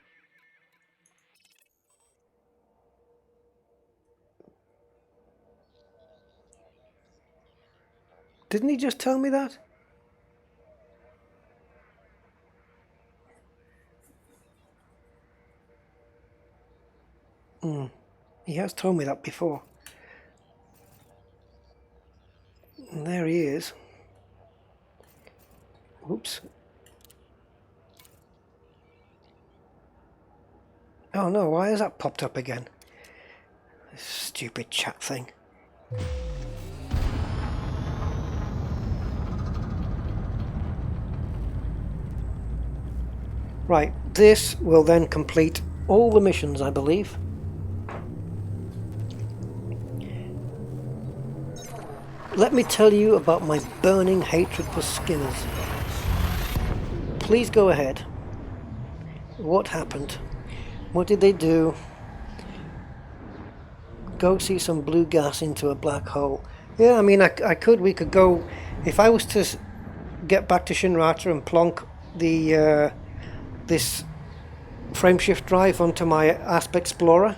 Didn't he just tell me that? He has told me that before. And there he is. Oops. Oh no, why has that popped up again? This stupid chat thing. Right, this will then complete all the missions, I believe. Let me tell you about my burning hatred for Skinners. Please go ahead. What happened? What did they do? Go see some blue gas into a black hole. Yeah, I mean, we could go. If I was to get back to Shinrata and plonk the this frameshift drive onto my Asp Explorer,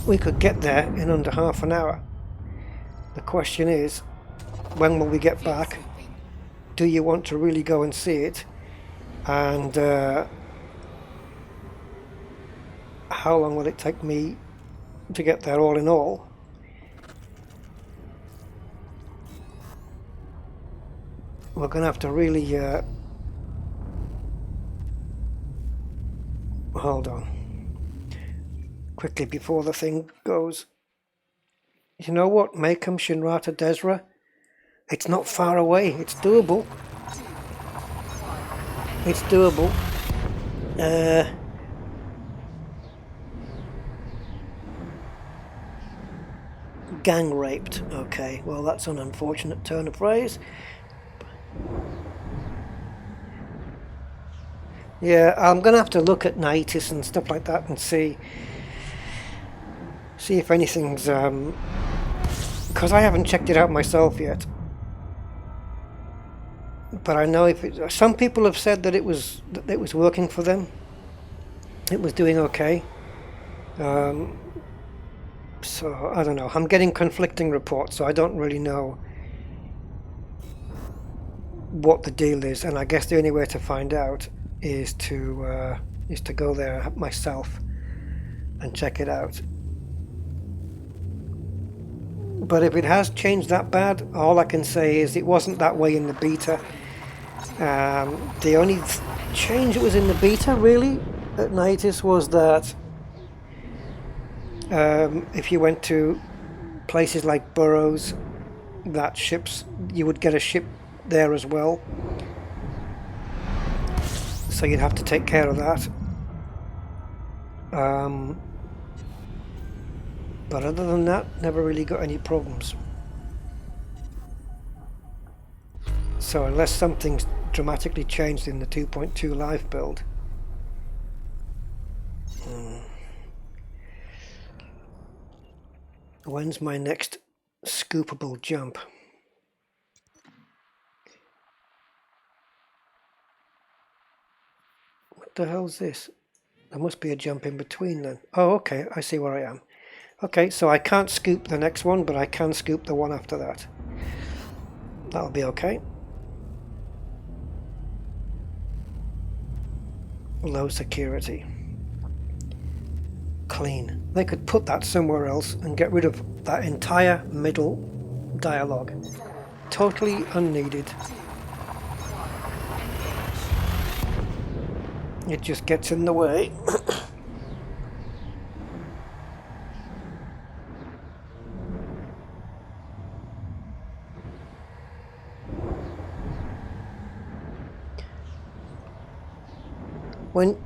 we could get there in under half an hour. The question is, when will we get back? Do you want to really go and see it? And how long will it take me to get there all in all? We're going to have to really... hold on. Quickly before the thing goes. You know what? Maycomb, Shinrata, Desra. It's not far away. It's doable. It's doable. Gang raped. Okay, well that's an unfortunate turn of phrase. Yeah, I'm gonna have to look at Nitis and stuff like that and see if anything's because I haven't checked it out myself yet. But I know some people have said that it was working for them. It was doing okay. So I don't know. I'm getting conflicting reports, so I don't really know what the deal is. And I guess the only way to find out is to go there myself and check it out. But if it has changed that bad, all I can say is it wasn't that way in the beta. The only change that was in the beta, really, at Nitis was that if you went to places like Burrows, you would get a ship there as well. So you'd have to take care of that. But other than that, never really got any problems. So unless something's dramatically changed in the 2.2 live build. When's my next scoopable jump? What the hell's this? There must be a jump in between then. Oh, okay, I see where I am. Okay, so I can't scoop the next one, but I can scoop the one after that. That'll be okay. Low security. Clean. They could put that somewhere else and get rid of that entire middle dialogue. Totally unneeded. It just gets in the way. When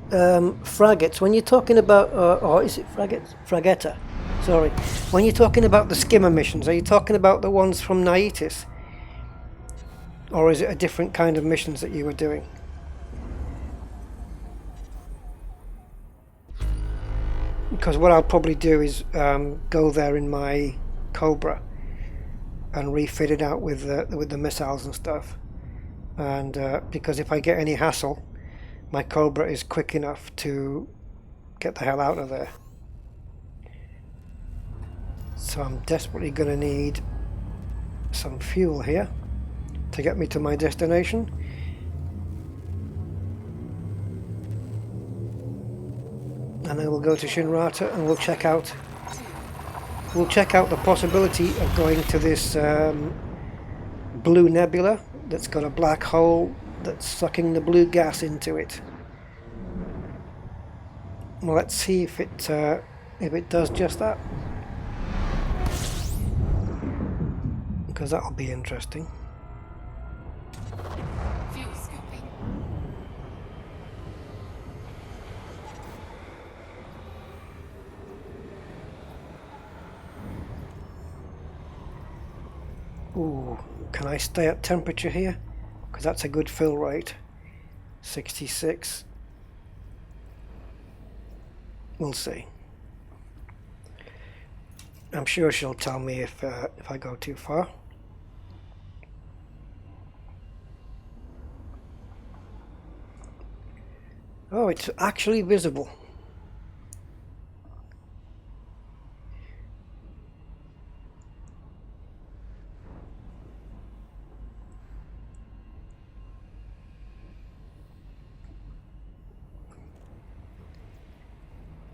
frigates, when you're talking about, or is it frigates? Fragetta. Sorry. When you're talking about the skimmer missions, are you talking about the ones from Naitis? Or is it a different kind of missions that you were doing? Because what I'll probably do is go there in my Cobra and refit it out with the missiles and stuff. And because if I get any hassle, my Cobra is quick enough to get the hell out of there. So I'm desperately going to need some fuel here to get me to my destination. And then we'll go to Shinrata and we'll check out the possibility of going to this blue nebula that's got a black hole that's sucking the blue gas into it. Well, let's see if it does just that, because that'll be interesting. Fuel scooping. Ooh, can I stay at temperature here? Because that's a good fill rate. 66. We'll see. I'm sure she'll tell me if I go too far. Oh, it's actually visible.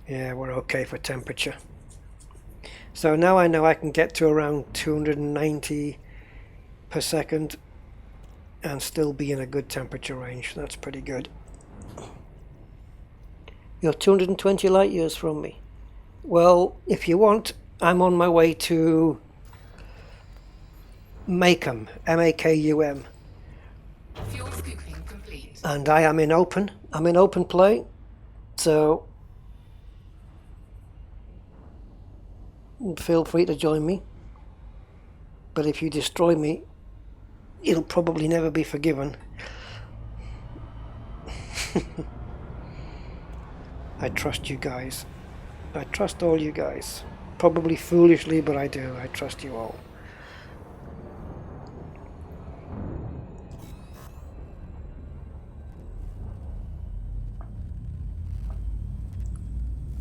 Yeah, we're okay for temperature. So now I know I can get to around 290 per second and still be in a good temperature range. That's pretty good. You're 220 light years from me. Well, if you want, I'm on my way to Makum, M-A-K-U-M. Fuel scooping complete. And I'm in open play, so feel free to join me. But if you destroy me, it'll probably never be forgiven. I trust you guys. I trust all you guys. Probably foolishly, but I do. I trust you all.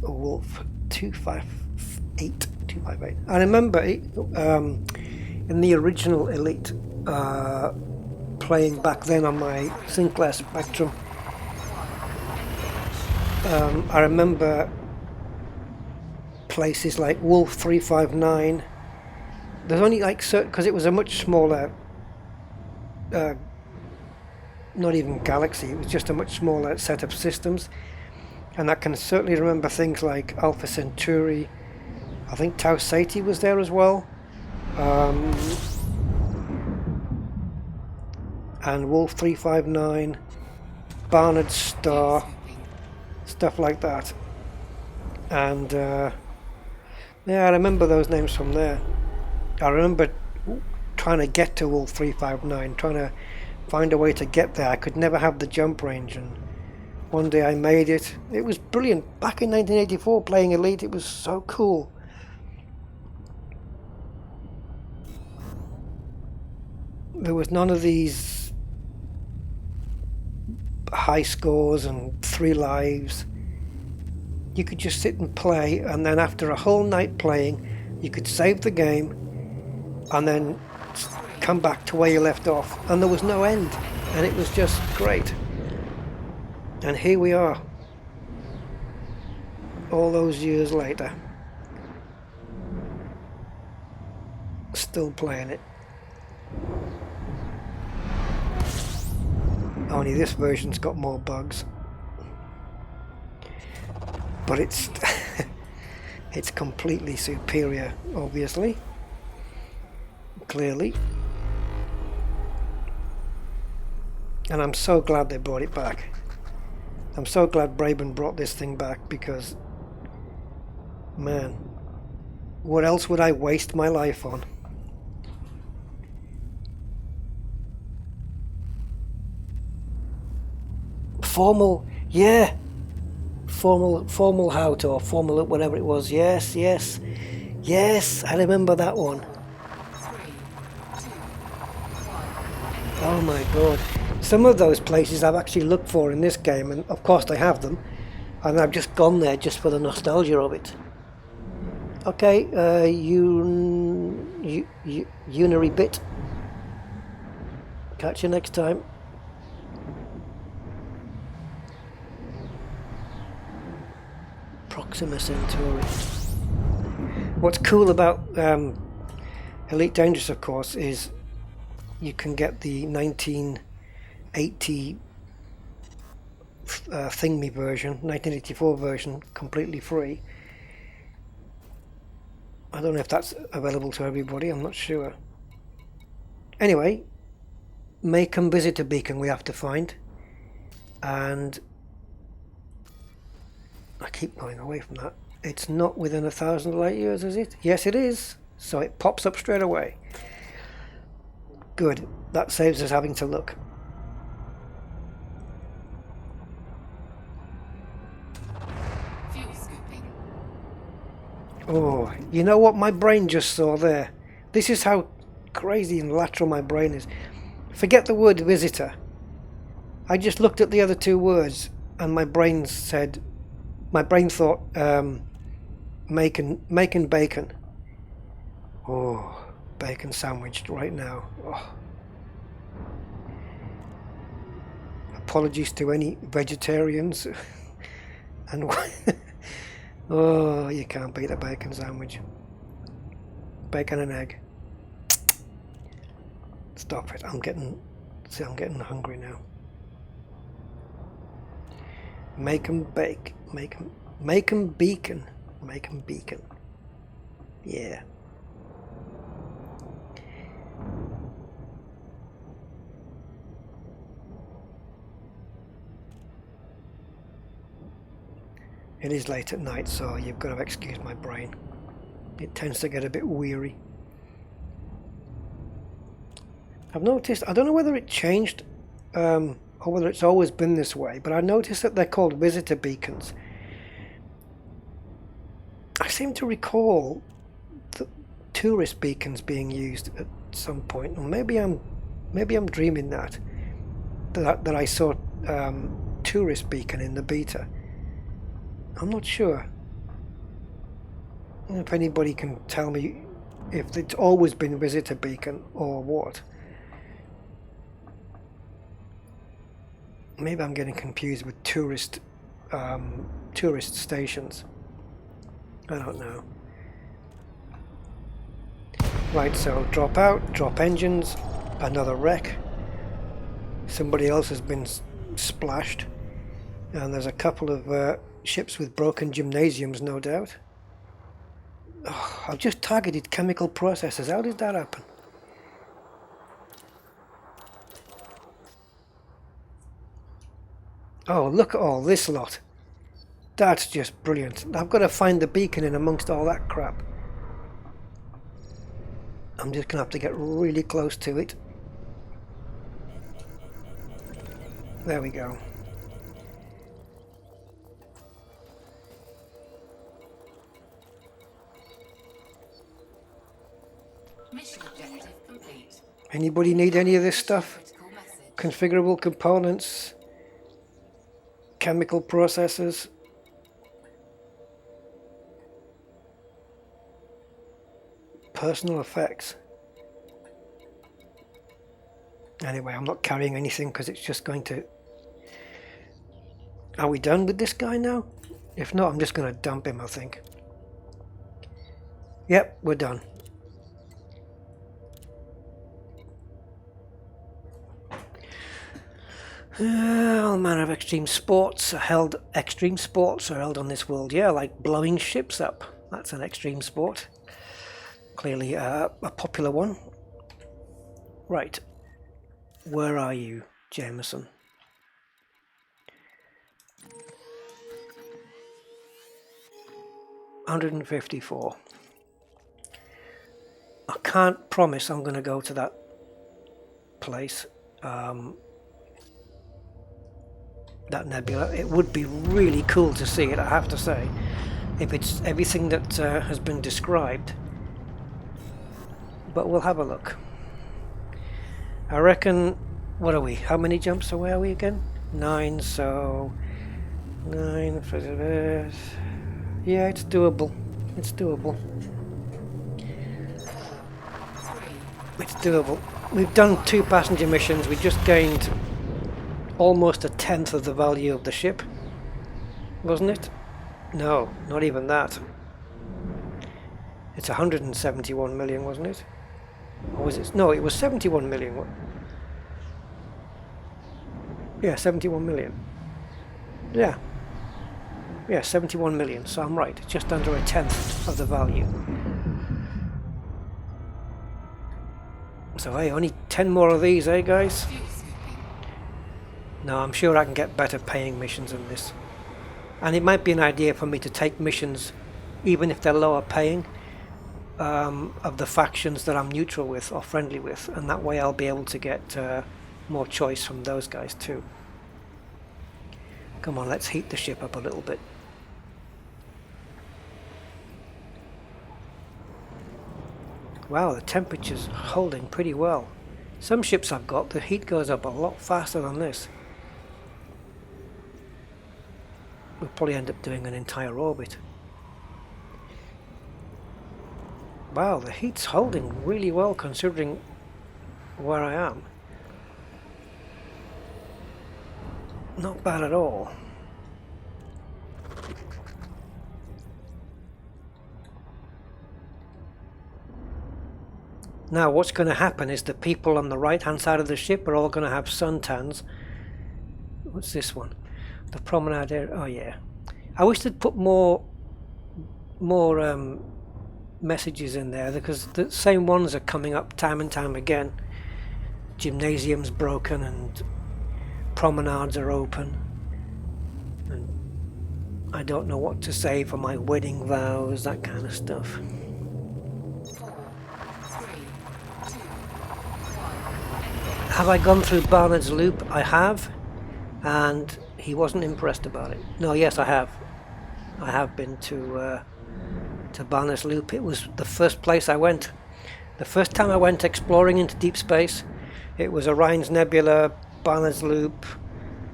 Wolf 258. I remember it, in the original Elite, playing back then on my Sinclair Spectrum. I remember places like Wolf 359. There's only like certain, because it was a much smaller, not even galaxy. It was just a much smaller set of systems, and I can certainly remember things like Alpha Centauri. I think Tau Ceti was there as well, and Wolf 359, Barnard Star, stuff like that. And yeah, I remember those names from there. I remember trying to get to Wolf 359, trying to find a way to get there. I could never have the jump range, and one day I made it. It was brilliant. Back in 1984, playing Elite, it was so cool. There was none of these high scores and 3 lives. You could just sit and play, and then after a whole night playing, you could save the game and then come back to where you left off, and there was no end, and it was just great. And here we are, all those years later, still playing it. Only this version's got more bugs, but it's it's completely superior, obviously, clearly, and I'm so glad they brought it back. I'm so glad Braben brought this thing back, because, man, what else would I waste my life on? Formal, yeah. Formal Hout, or Formal whatever it was. Yes, yes. Yes, I remember that one. 3, 2, 1. Oh my god. Some of those places I've actually looked for in this game, and of course I have them, and I've just gone there just for the nostalgia of it. Okay, Unary bit. Catch you next time. Proxima Centauri. What's cool about Elite Dangerous, of course, is you can get the 1980 thingy version, 1984 version, completely free. I don't know if that's available to everybody, I'm not sure. Anyway, Macon Visitor Beacon we have to find, and I keep going away from that. It's not within 1,000 light years, is it? Yes, it is. So it pops up straight away. Good. That saves us having to look. Fuel scooping. Oh, you know what my brain just saw there? This is how crazy and lateral my brain is. Forget the word visitor. I just looked at the other two words, and my brain thought Macon bacon. Oh, bacon sandwiched right now. Oh. Apologies to any vegetarians. And oh, you can't beat a bacon sandwich. Bacon and egg. Stop it. I'm getting hungry now. Make 'em bake. Make 'em beacon. Make 'em beacon. Yeah. It is late at night, so you've got to excuse my brain. It tends to get a bit weary. I've noticed, I don't know whether it changed or whether it's always been this way, but I noticed that they're called visitor beacons. I seem to recall the tourist beacons being used at some point, or maybe I'm dreaming that I saw tourist beacon in the beta. I'm not sure. If anybody can tell me if it's always been visitor beacon or what. Maybe I'm getting confused with tourist stations. I don't know. Right, so drop out, drop engines, another wreck. Somebody else has been splashed, and there's a couple of ships with broken gymnasiums, no doubt. Oh, I've just targeted chemical processes. How did that happen? Oh, look at all this lot. That's just brilliant. I've got to find the beacon in amongst all that crap. I'm just going to have to get really close to it. There we go. Mission objective complete. Anybody need any of this stuff? Critical message. Configurable components, chemical processes. Personal effects. Anyway, I'm not carrying anything because it's just going to... Are we done with this guy now? If not, I'm just going to dump him, I think. Yep, we're done. All manner of extreme sports are held. Extreme sports are held on this world. Yeah, like blowing ships up. That's an extreme sport. Clearly a popular one. Right. Where are you, Jameson? $154. I can't promise I'm going to go to that place. That nebula. It would be really cool to see it, I have to say, if it's everything that has been described. But we'll have a look. I reckon, what are we? How many jumps away are we again? 9, so 9 for the... Yeah, it's doable. It's doable. It's doable. We've done 2 passenger missions. We just gained almost 1/10 of the value of the ship, wasn't it? No, not even that. It's 171 million, wasn't it? Or was it? No, it was 71 million. Yeah, 71 million. Yeah. Yeah, 71 million, so I'm right. It's just under 1/10 of the value. So hey, only 10 more of these, eh guys? No, I'm sure I can get better paying missions than this. And it might be an idea for me to take missions, even if they're lower paying, of the factions that I'm neutral with or friendly with, and that way I'll be able to get more choice from those guys too. Come on, let's heat the ship up a little bit. Wow, the temperature's holding pretty well. Some ships I've got, the heat goes up a lot faster than this. We'll probably end up doing an entire orbit. Wow, the heat's holding really well considering where I am. Not bad at all. Now what's going to happen is the people on the right hand side of the ship are all going to have suntans. What's this one? The promenade area. Oh yeah. I wish they'd put more messages in there, because the same ones are coming up time and time again. Gymnasium's broken and promenades are open. And I don't know what to say for my wedding vows, that kind of stuff. Have I gone through Barnard's Loop? I have, and he wasn't impressed about it. No, yes, I have. I have been to Barnard's Loop. It was the first place I went. The first time I went exploring into deep space, it was Orion's Nebula, Barnard's Loop,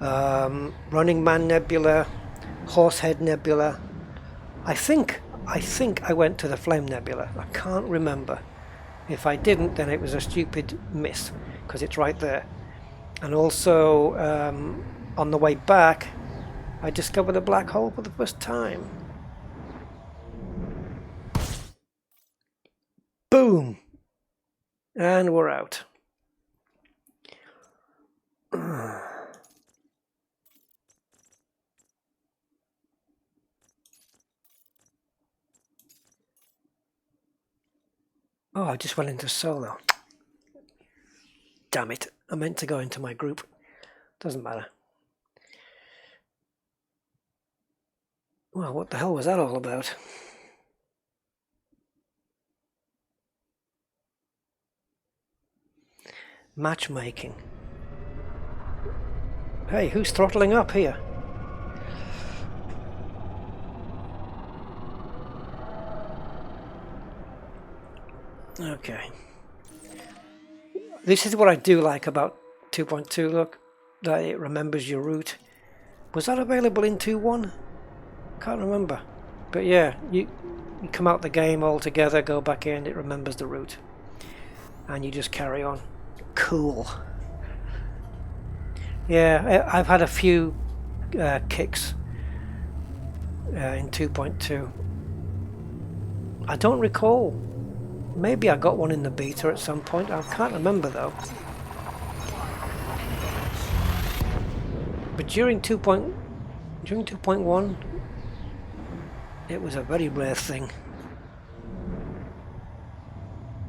Running Man Nebula, Horsehead Nebula. I think I went to the Flame Nebula. I can't remember. If I didn't, then it was a stupid miss, because it's right there. And also, on the way back, I discovered a black hole for the first time. Boom! And we're out. Oh, I just went into solo. Damn it. I meant to go into my group. Doesn't matter. Well, what the hell was that all about? Matchmaking. Hey, who's throttling up here? Okay. This is what I do like about 2.2, look, that it remembers your route. Was that available in 2.1? Can't remember. But yeah, you come out the game all together, go back in, it remembers the route. And you just carry on. Cool. Yeah, I've had a few kicks in 2.2. I don't recall. Maybe I got one in the beta at some point. I can't remember though. But during 2.1, it was a very rare thing.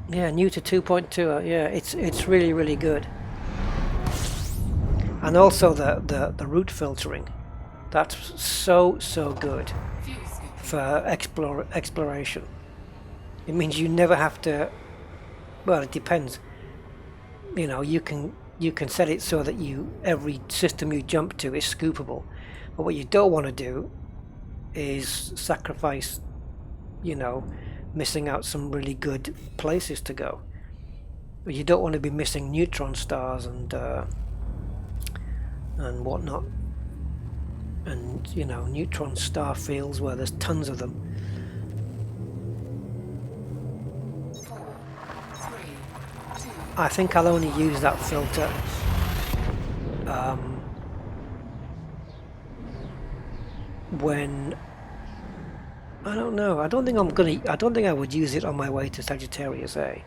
Yeah, new to 2.2. Yeah, it's really, really good. And also the route filtering. That's so good for exploration. It means you never have to. Well, it depends. You know, you can set it so that every system you jump to is scoopable. But what you don't want to do is sacrifice, you know, missing out some really good places to go. You don't want to be missing neutron stars and whatnot, and you know, neutron star fields where there's tons of them. 4, 3, 2. I think I'll only use that filter when I don't know. I don't think I would use it on my way to Sagittarius A.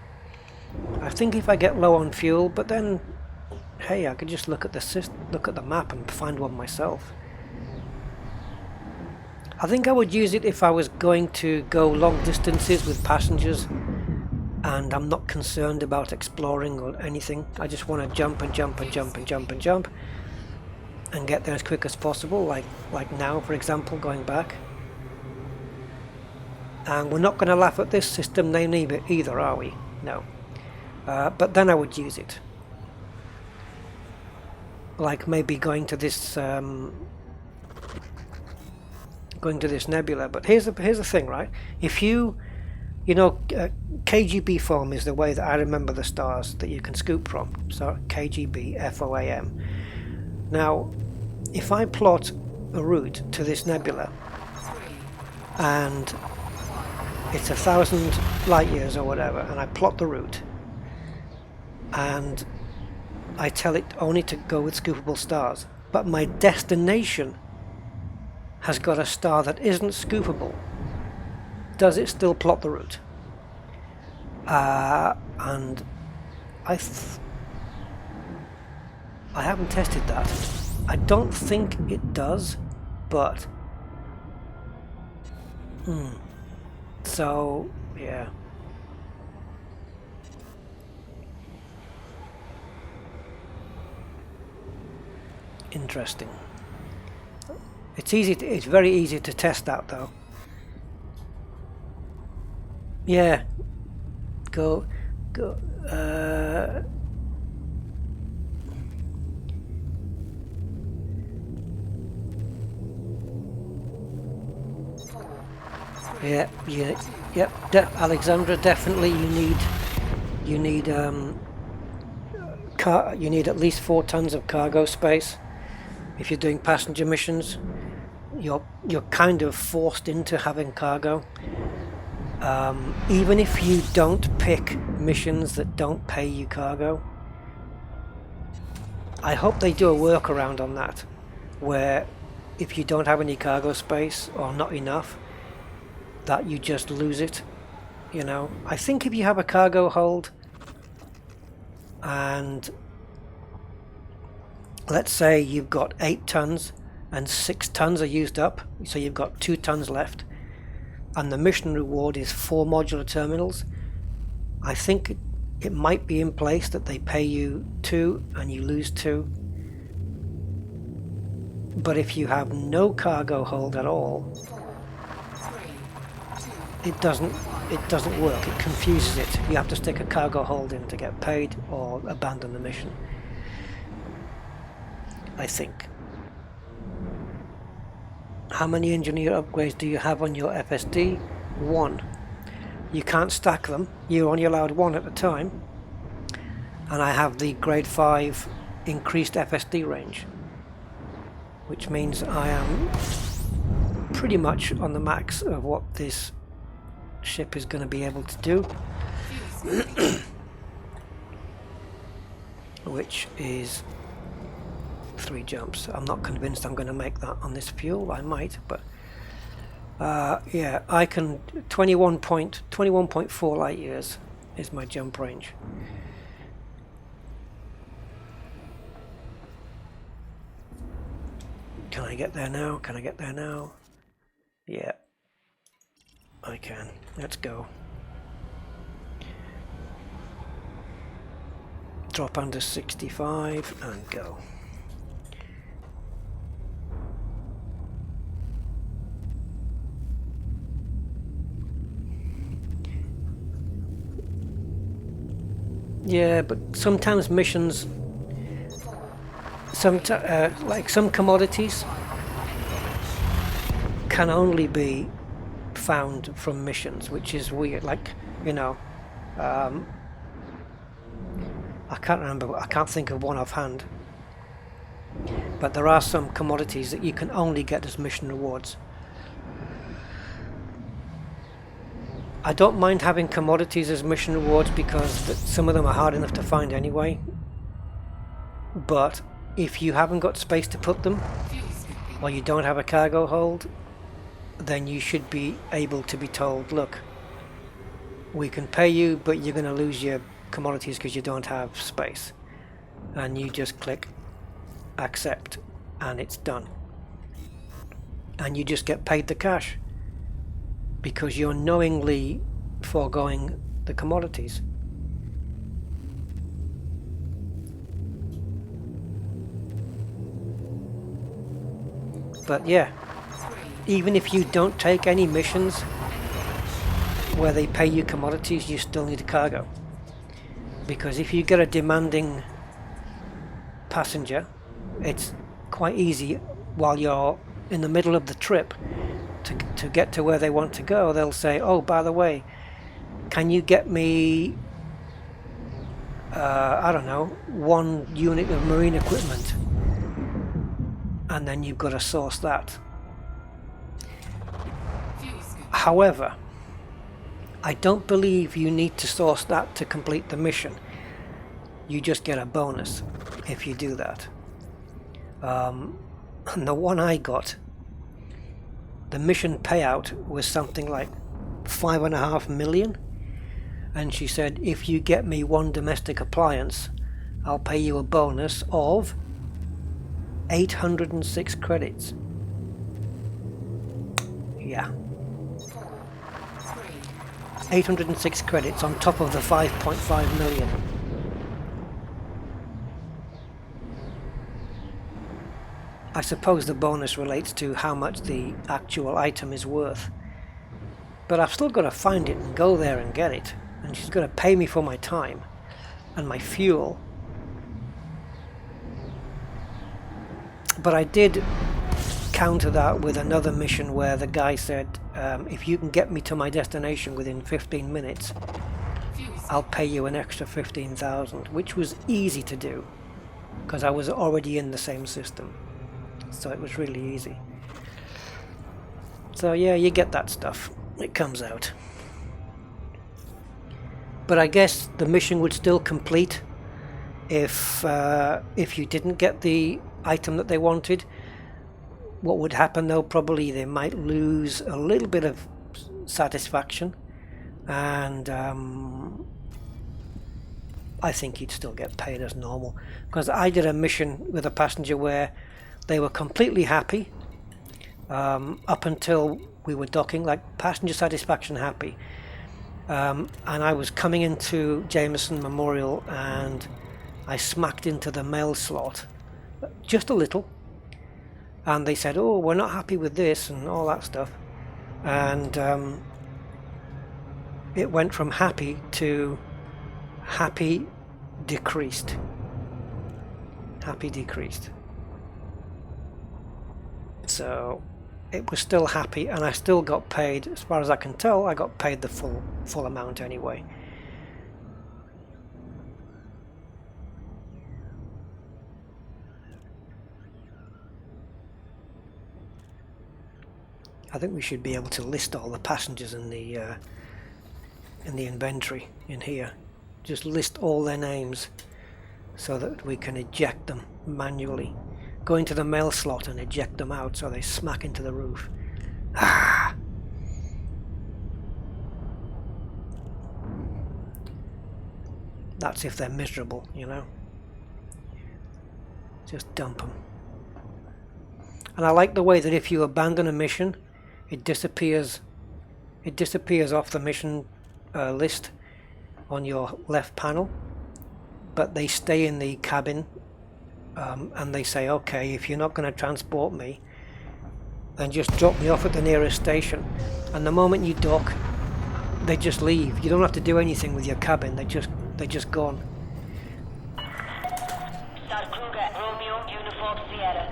I think if I get low on fuel, but then, hey, I could just look at the map and find one myself. I think I would use it if I was going to go long distances with passengers and I'm not concerned about exploring or anything. I just want to jump and jump and jump and jump and jump and get there as quick as possible, like now, for example, going back. And we're not going to laugh at this system name either, are we? No. But then I would use it. Like maybe going to this nebula. But here's the thing, right? If you know, KGB form is the way that I remember the stars that you can scoop from. So KGB FOAM. Now, if I plot a route to this nebula, and it's 1,000 light years or whatever, and I plot the route, and I tell it only to go with scoopable stars, but my destination has got a star that isn't scoopable, does it still plot the route? And I haven't tested that. I don't think it does, but so yeah. Interesting. It's very easy to test that though. Yeah. Go. Yeah. Yep. Alexandra, definitely you need at least 4 tons of cargo space. If you're doing passenger missions, you're kind of forced into having cargo. Even if you don't pick missions that don't pay you cargo. I hope they do a workaround on that, where if you don't have any cargo space or not enough, that you just lose it. You know, I think if you have a cargo hold and let's say you've got 8 tons and 6 tons are used up, so you've got 2 tons left, and the mission reward is 4 modular terminals, I think it might be in place that they pay you 2 and you lose 2. But if you have no cargo hold at all, it doesn't work. It confuses it. You have to stick a cargo hold in to get paid or abandon the mission, I think. How many engineer upgrades do you have on your FSD? 1. You can't stack them. You're only allowed 1 at a time. And I have the grade 5 increased FSD range, which means I am pretty much on the max of what this ship is going to be able to do. Which is 3 jumps. I'm not convinced I'm going to make that on this fuel. I might, but yeah, I can 21.4 light years is my jump range. Can I get there now? Can I get there now? Yeah, I can. Let's go. Drop under 65 and go. Yeah, but sometimes missions, like some commodities, can only be found from missions, which is weird. Like, you know, I can't remember, I can't think of one offhand, but there are some commodities that you can only get as mission rewards. I don't mind having commodities as mission rewards because some of them are hard enough to find anyway, but if you haven't got space to put them, or you don't have a cargo hold, then you should be able to be told, look, we can pay you, but you're going to lose your commodities because you don't have space, and you just click accept and it's done, and you just get paid the cash because you're knowingly foregoing the commodities. But yeah, even if you don't take any missions where they pay you commodities, you still need a cargo. Because if you get a demanding passenger, it's quite easy while you're in the middle of the trip to get to where they want to go. They'll say, oh, by the way, can you get me, I don't know, 1 unit of marine equipment? And then you've got to source that. However, I don't believe you need to source that to complete the mission. You just get a bonus if you do that. And the one I got, the mission payout was something like 5.5 million. And she said, if you get me 1 domestic appliance, I'll pay you a bonus of 806 credits. Yeah. 806 credits on top of the 5.5 million. I suppose the bonus relates to how much the actual item is worth. But I've still got to find it and go there and get it. And she's got to pay me for my time and my fuel. But I did counter that with another mission where the guy said, if you can get me to my destination within 15 minutes, I'll pay you an extra 15,000, which was easy to do because I was already in the same system. So it was really easy. So yeah, you get that stuff. It comes out. But I guess the mission would still complete if you didn't get the item that they wanted. What would happen though, probably they might lose a little bit of satisfaction, and I think you'd still get paid as normal, because I did a mission with a passenger where they were completely happy up until we were docking, like passenger satisfaction happy, and I was coming into Jameson Memorial and I smacked into the mail slot just a little, and they said, oh, we're not happy with this and all that stuff, and it went from happy to happy decreased. Happy decreased. So it was still happy, and I still got paid, as far as I can tell, I got paid the full amount anyway. I think we should be able to list all the passengers in the inventory in here. Just list all their names so that we can eject them manually. go into the mail slot and eject them out so they smack into the roof. Ah! That's if they're miserable, you know. Just dump them. And I like the way that if you abandon a mission, it disappears. It disappears off the mission list on your left panel, but they stay in the cabin, and they say, okay, if you're not going to transport me, then just drop me off at the nearest station. And the moment you dock, they just leave. You don't have to do anything with your cabin. They're just gone. Star Kruger, Romeo, Uniform, Sierra.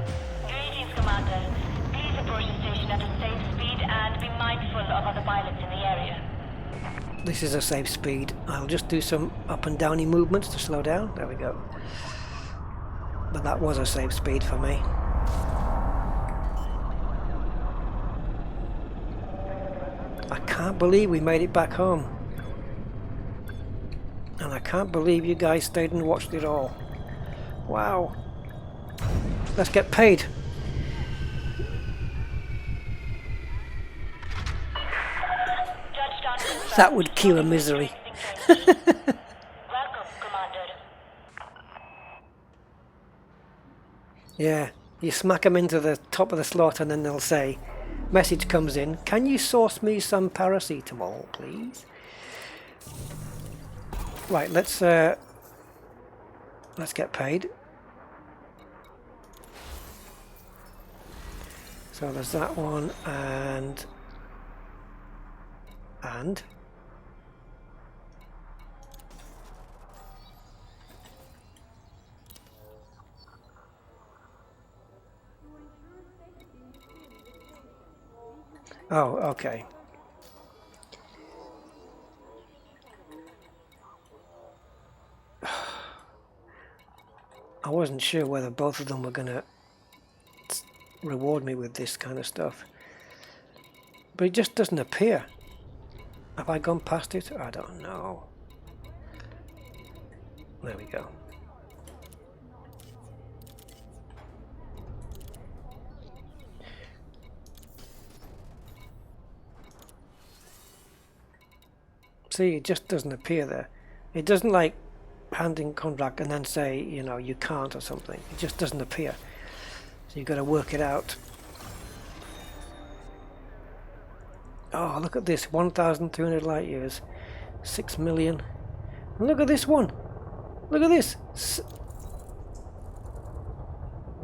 Greetings, Commander. Please approach the station at a safe speed and be mindful of other pilots in the area. This is a safe speed. I'll just do some up and downy movements to slow down. There we go. But that was a safe speed for me. I can't believe we made it back home. And I can't believe you guys stayed and watched it all. Wow. Let's get paid. That would cure misery. Welcome, Commander. Yeah, you smack them into the top of the slot and then they'll say, message comes in, can you source me some paracetamol, please? Right, let's get paid. So there's that one and oh, okay. I wasn't sure whether both of them were gonna reward me with this kind of stuff, but it just doesn't appear. Have I gone past it? I don't know. There we go. See, it just doesn't appear there. It doesn't like handing contract and then say, you know, you can't or something. It just doesn't appear. So you've got to work it out. Oh, look at this, 1,300 light years, 6 million. And look at this one. Look at this.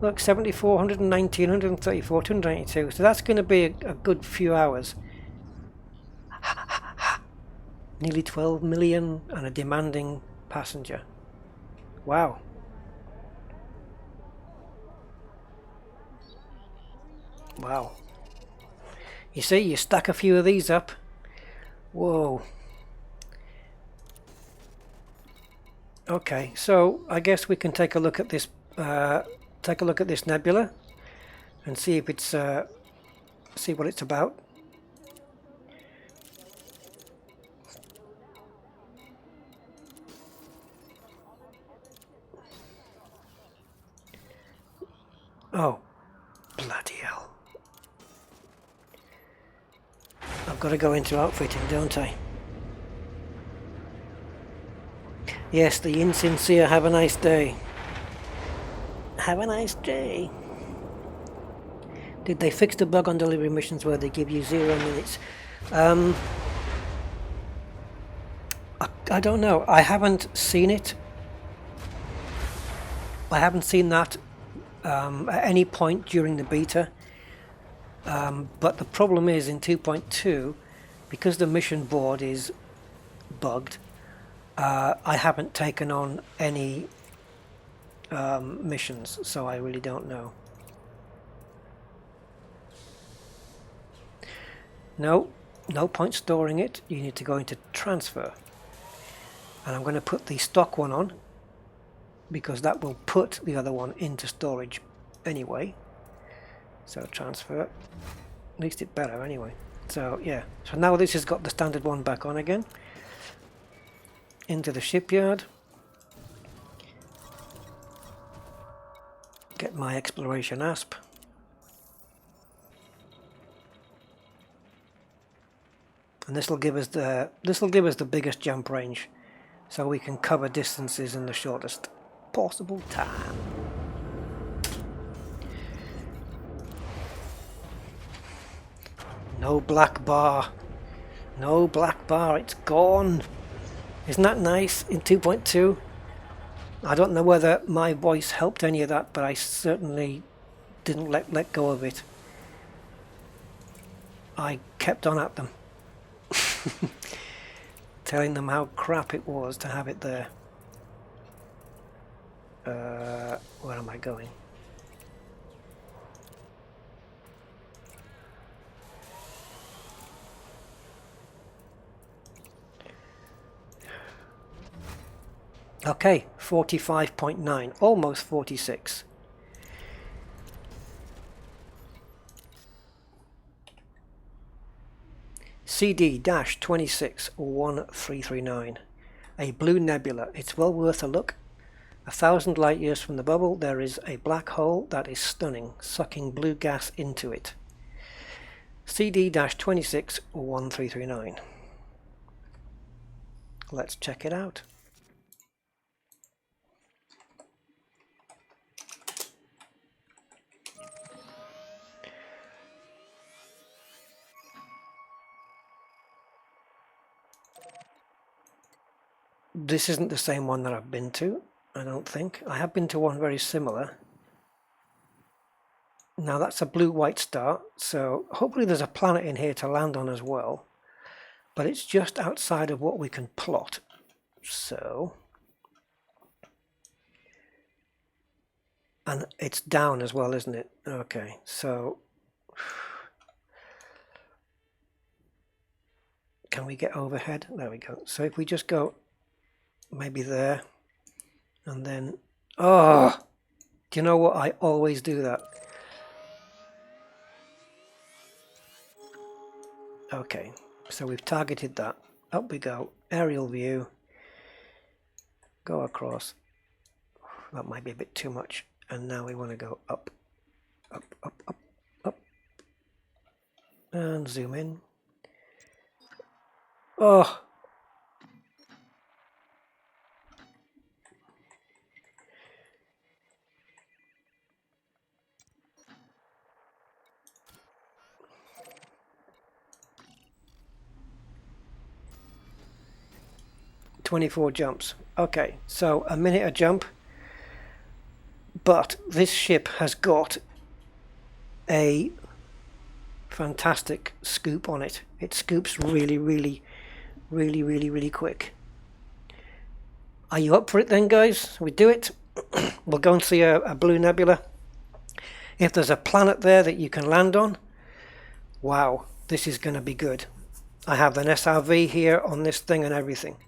Look, 74, 119, 134, 292. So that's going to be a good few hours. Nearly 12 million and a demanding passenger. Wow. Wow. You see, you stack a few of these up. Whoa. Okay, so I guess we can take a look at this. Take a look at this nebula, and see if it's see what it's about. Oh, bloody hell. I've got to go into outfitting, don't I? Yes, the insincere have a nice day. Have a nice day. Did they fix the bug on delivery missions where they give you 0 minutes? I don't know. I haven't seen it. I haven't seen that at any point during the beta. But the problem is in 2.2, because the mission board is bugged, I haven't taken on any missions, so I really don't know. No point storing it. You need to go into transfer, and I'm going to put the stock one on because that will put the other one into storage anyway. So transfer, at least it better anyway. So yeah, so now this has got the standard one back on again. Into the shipyard. Get my exploration asp. And this will give us the biggest jump range, so we can cover distances in the shortest possible time. No black bar. No black bar, it's gone. Isn't that nice in 2.2? I don't know whether my voice helped any of that, but I certainly didn't let go of it. I kept on at them. Telling them how crap it was to have it there. Where am I going? Okay, 45.9, almost 46. CD-261339, a blue nebula. It's well worth a look. 1,000 light years from the bubble, there is a black hole that is stunning, sucking blue gas into it. CD-261339. Let's check it out. This isn't the same one that I've been to, I don't think. I have been to one very similar. Now that's a blue-white star, so hopefully there's a planet in here to land on as well. But it's just outside of what we can plot. So... and it's down as well, isn't it? Okay, so... can we get overhead? There we go. So if we just go... maybe there, and then, oh, do you know what? I always do that. Okay, so we've targeted that. Up we go, aerial view, go across. That might be a bit too much, and now we want to go up, up, up, up, up, and zoom in. Oh, .24 jumps. Okay, so a minute a jump, but this ship has got a fantastic scoop on it. It scoops really quick. Are you up for it then, guys? We do it. We'll go and see a blue nebula. If there's a planet there that you can land on, wow, this is going to be good. I have an SRV here on this thing and everything.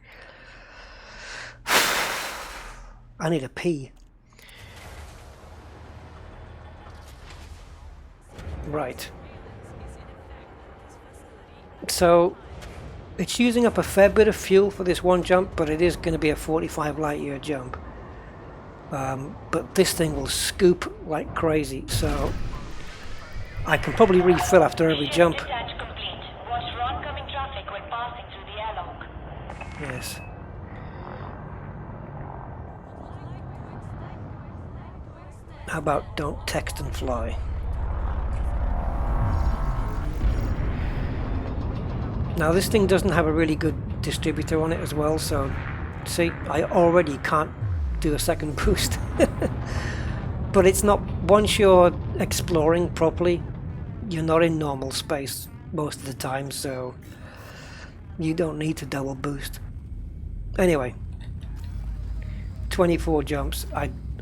I need a pee. Right. So it's using up a fair bit of fuel for this one jump, but it is going to be a 45 light year jump. But this thing will scoop like crazy, so I can probably refill after every jump. Yes. How about don't text and fly? Now this thing doesn't have a really good distributor on it as well, so see, I already can't do a second boost. But it's not, once you're exploring properly, you're not in normal space most of the time, so you don't need to double boost. Anyway, 24 jumps.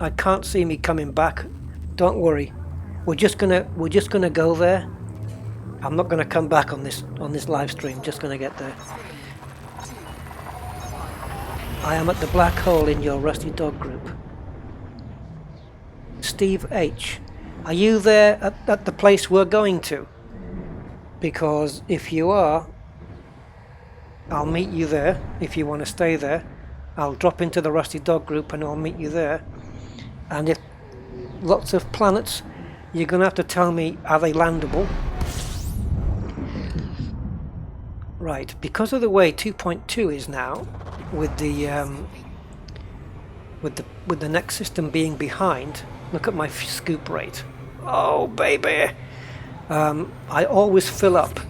I can't see me coming back. Don't worry. We're just gonna go there. I'm not gonna come back on this live stream. Just gonna get there. I am at the black hole in your Rusty Dog group. Steve H, are you there at the place we're going to? Because if you are, I'll meet you there. If you want to stay there, I'll drop into the Rusty Dog group and I'll meet you there. And lots of planets. You're going to have to tell me, are they landable? Right, because of the way 2.2 is now, with the next system being behind, look at my scoop rate. Oh baby! I always fill up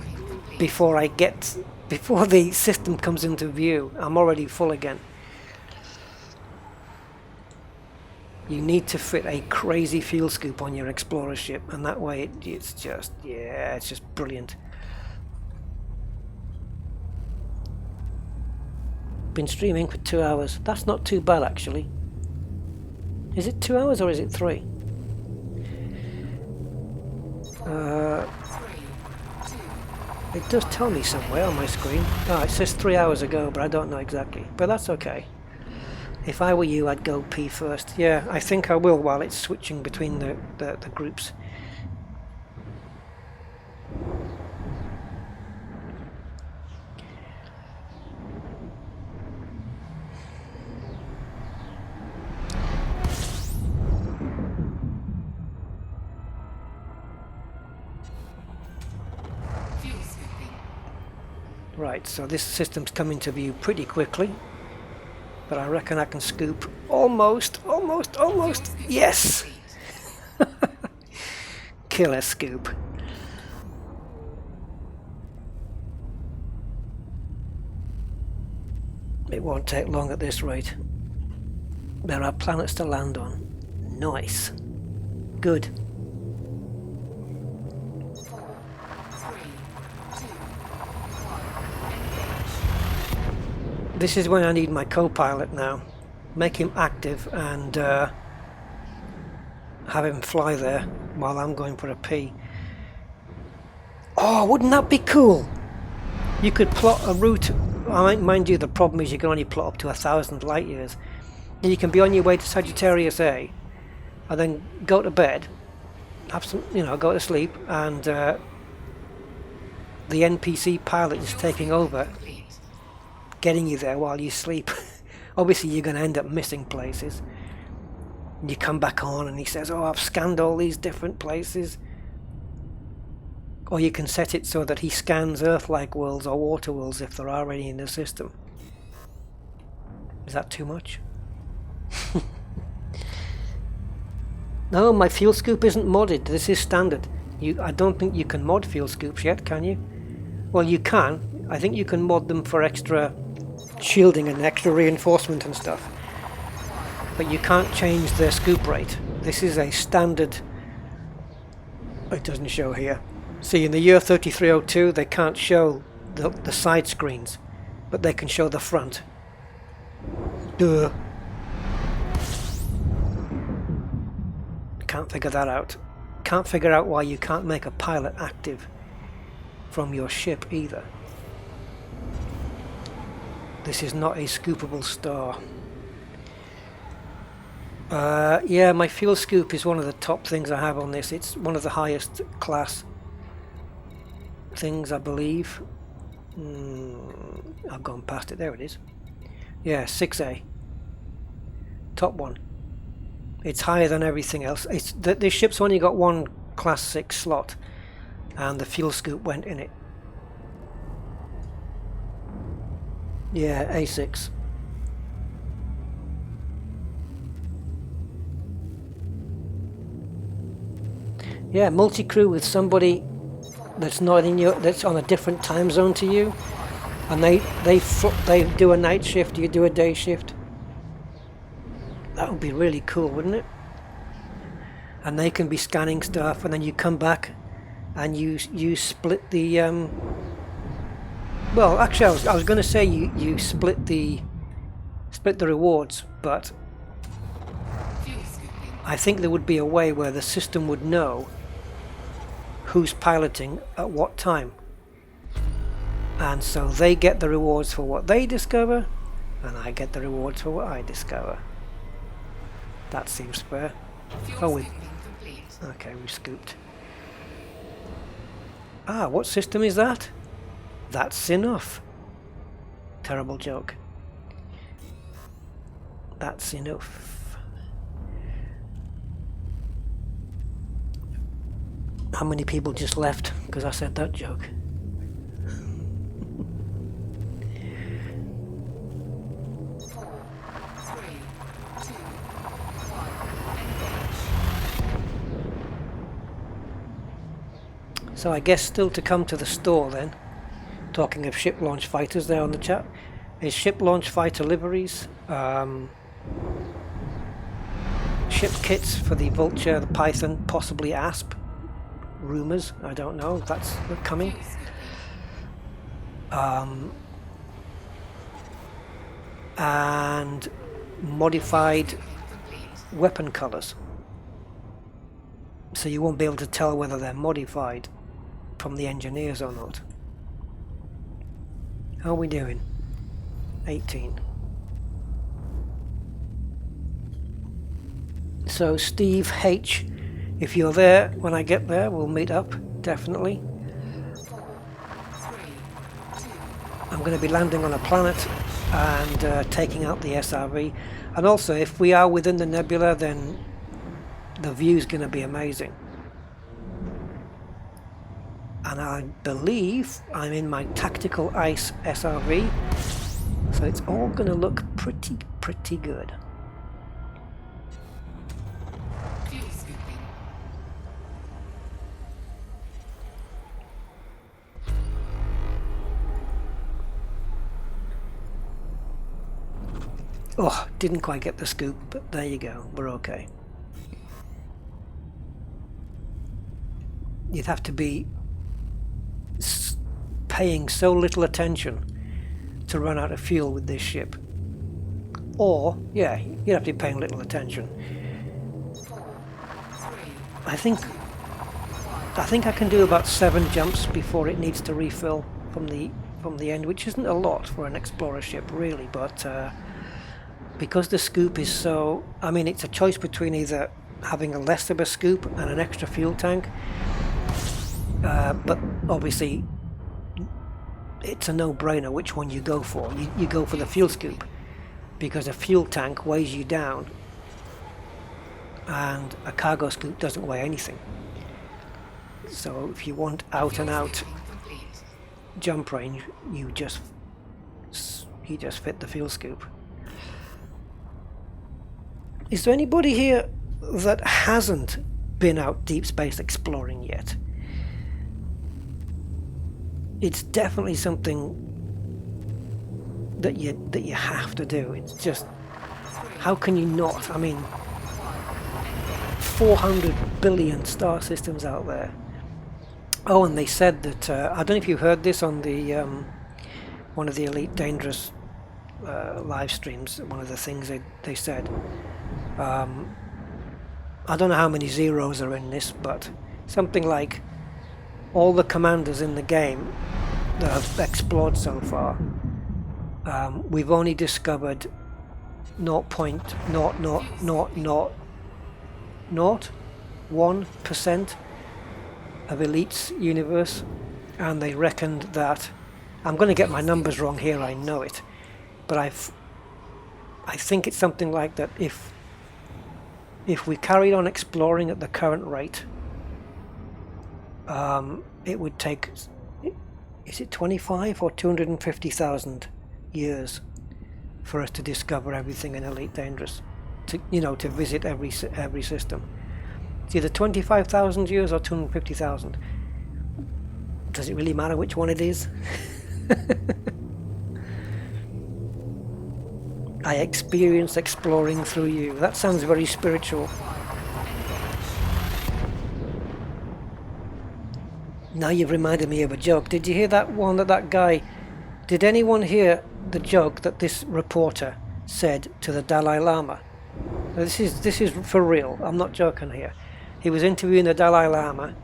before the system comes into view. I'm already full again. You need to fit a crazy fuel scoop on your Explorer ship, and that way it's just, yeah, it's just brilliant. Been streaming for 2 hours. That's not too bad, actually. Is it 2 hours or is it 3? It does tell me somewhere on my screen. Oh, it says 3 hours ago, but I don't know exactly. But that's okay. If I were you, I'd go pee first. Yeah, I think I will while it's switching between the groups. Right, so this system's coming to view pretty quickly. But I reckon I can scoop almost. Yes! Killer scoop. It won't take long at this rate. There are planets to land on. Nice. Good. 4, 3, 2, 1. This is when I need my co-pilot now. Make him active and have him fly there while I'm going for a pee. Oh, wouldn't that be cool? You could plot a route. Mind you, the problem is you can only plot up to 1,000 light years. And you can be on your way to Sagittarius A, and then go to bed, have some, go to sleep, and the NPC pilot is taking over, getting you there while you sleep. Obviously you're going to end up missing places. And you come back on and he says, oh, I've scanned all these different places. Or you can set it so that he scans Earth-like worlds or water worlds if they're already in the system. Is that too much? No, my fuel scoop isn't modded. This is standard. I don't think you can mod fuel scoops yet, can you? Well, you can. I think you can mod them for extra shielding and extra reinforcement and stuff. But you can't change their scoop rate. This is a standard. It doesn't show here. See, in the year 3302 they can't show the side screens, but they can show the front. Duh. Can't figure that out. Can't figure out why you can't make a pilot active from your ship either. This is not a scoopable star. Yeah, my fuel scoop is one of the top things I have on this. It's one of the highest class things, I believe. I've gone past it. There it is. Yeah, 6A. Top one. It's higher than everything else. This ship's only got one class 6 slot, and the fuel scoop went in it. Yeah, A6. Yeah, multi-crew with somebody that's not in that's on a different time zone to you, and they do a night shift, you do a day shift. That would be really cool, wouldn't it? And they can be scanning stuff, and then you come back and you split the well, actually I was going to say you split the rewards, but I think there would be a way where the system would know who's piloting at what time, and so they get the rewards for what they discover and I get the rewards for what I discover. That seems fair. Oh, okay, we scooped. Ah, what system is that? That's enough. Terrible joke. That's enough. How many people just left because I said that joke? So I guess still to come to the store then. Talking of ship launch fighters there on the chat. Is ship launch fighter liveries, ship kits for the Vulture, the Python, possibly Asp. Rumours, I don't know if that's coming. And modified weapon colours. So you won't be able to tell whether they're modified from the engineers or not. How are we doing? 18. So Steve H, if you're there when I get there, we'll meet up, definitely. I'm going to be landing on a planet and taking out the SRV. And also, if we are within the nebula, then the view's going to be amazing. And I believe I'm in my tactical ice SRV, so it's all going to look pretty good. Oh, didn't quite get the scoop, but there you go, we're okay. You'd have to be paying so little attention to run out of fuel with this ship. Or, yeah, you'd have to be paying little attention. I think I can do about 7 jumps before it needs to refill from the end, which isn't a lot for an explorer ship really, but because the scoop is so, I mean, it's a choice between either having a less of a scoop and an extra fuel tank, but obviously it's a no-brainer which one you go for. You go for the fuel scoop because a fuel tank weighs you down and a cargo scoop doesn't weigh anything. So if you want out and out jump range, you just fit the fuel scoop. Is there anybody here that hasn't been out deep space exploring yet? It's definitely something that you have to do. It's just, how can you not? I mean, 400 billion star systems out there. Oh, and they said that I don't know if you heard this on the one of the Elite Dangerous live streams. One of the things they said. I don't know how many zeros are in this, but something like all the commanders in the game that have explored so far, we've only discovered 0.00001% of Elite's universe, and they reckoned that, I'm going to get my numbers wrong here, I know it, but I think it's something like that. If we carried on exploring at the current rate, it would take, is it 25 or 250,000 years for us to discover everything in Elite Dangerous, to visit every system. It's either 25,000 years or 250,000. Does it really matter which one it is? I experience exploring through you. That sounds very spiritual. Now you've reminded me of a joke. Did you hear that one that guy... Did anyone hear the joke that this reporter said to the Dalai Lama? Now this is for real. I'm not joking here. He was interviewing the Dalai Lama,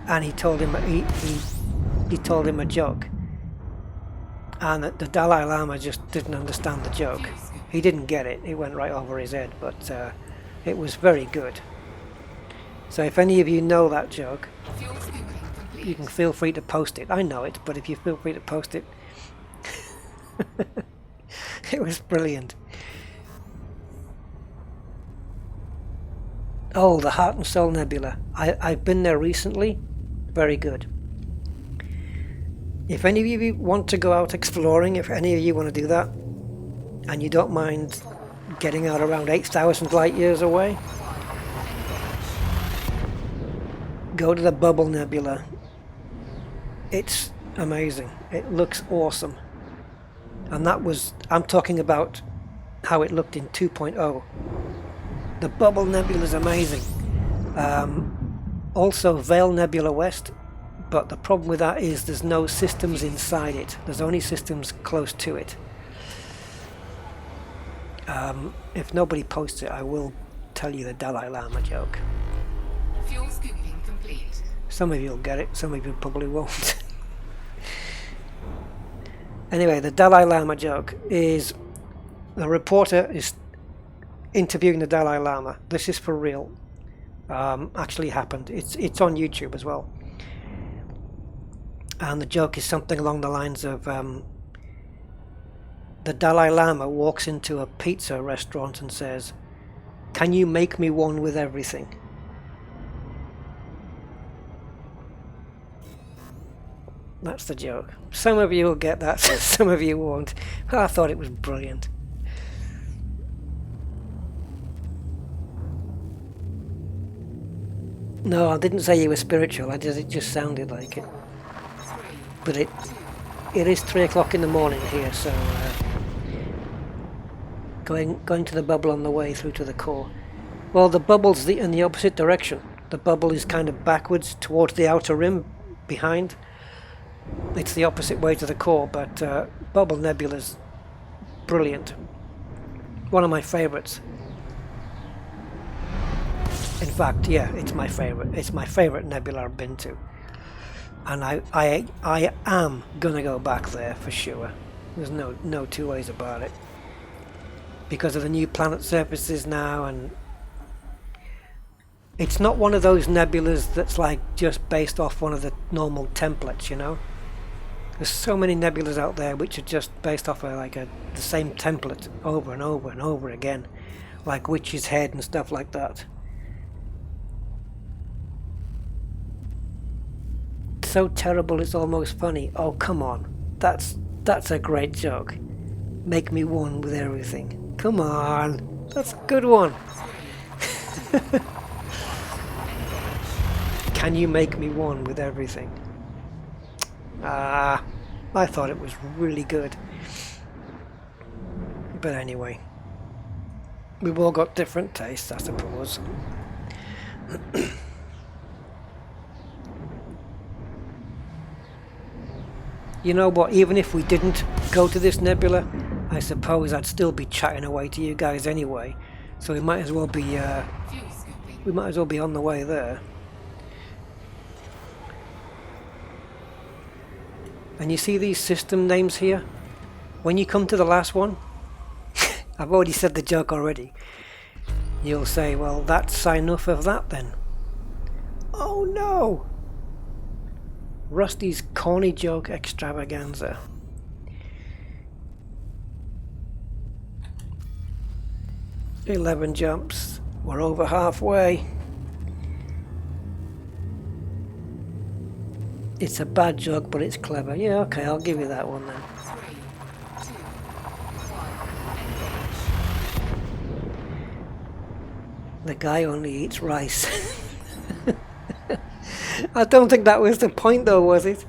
and he told him he told him a joke. And the Dalai Lama just didn't understand the joke. He didn't get it. It went right over his head, but it was very good. So if any of you know that joke, you can feel free to post it. I know it, but if you feel free to post it. It was brilliant. Oh, the Heart and Soul Nebula. I've been there recently. Very good. If any of you want to go out exploring, if any of you want to do that, and you don't mind getting out around 8,000 light years away, go to the Bubble Nebula. It's amazing. It looks awesome. And that was, I'm talking about how it looked in 2.0. The Bubble Nebula is amazing. Also Veil Nebula West, but the problem with that is there's no systems inside it. There's only systems close to it. If nobody posts it, I will tell you the Dalai Lama joke. Fuel scooping complete. Some of you will get it, some of you probably won't. Anyway, the Dalai Lama joke is the reporter is interviewing the Dalai Lama. This is for real. Actually happened. It's on YouTube as well. And the joke is something along the lines of the Dalai Lama walks into a pizza restaurant and says, "Can you make me one with everything?" That's the joke. Some of you will get that, some of you won't. I thought it was brilliant. No, I didn't say you were spiritual, it just sounded like it. But it is 3 o'clock in the morning here, so going to the bubble on the way through to the core. Well, the bubble's in the opposite direction. The bubble is kind of backwards towards the outer rim behind. It's the opposite way to the core, but Bubble Nebula's brilliant. One of my favourites. In fact, yeah, it's my favourite. It's my favourite nebula I've been to. And I am gonna go back there for sure. There's no two ways about it. Because of the new planet surfaces now, and it's not one of those nebulas that's like just based off one of the normal templates, you know. There's so many nebulas out there which are just based off of the same template over and over and over again, like Witch's Head and stuff like that. So terrible it's almost funny. Oh, come on, that's a great joke. Make me one with everything. Come on, that's a good one. Can you make me one with everything? I thought it was really good. But anyway, we've all got different tastes, I suppose. You know what, even if we didn't go to this nebula, I suppose I'd still be chatting away to you guys anyway. So we might as well be on the way there. And you see these system names here? When you come to the last one, I've already said the joke already. You'll say, well, that's enough of that then. Oh no! Rusty's corny joke extravaganza. "11 jumps. We're over halfway. It's a bad joke, but it's clever." Yeah, okay, I'll give you that one then. 3, 2, 1, engage. The guy only eats rice. I don't think that was the point though, was it?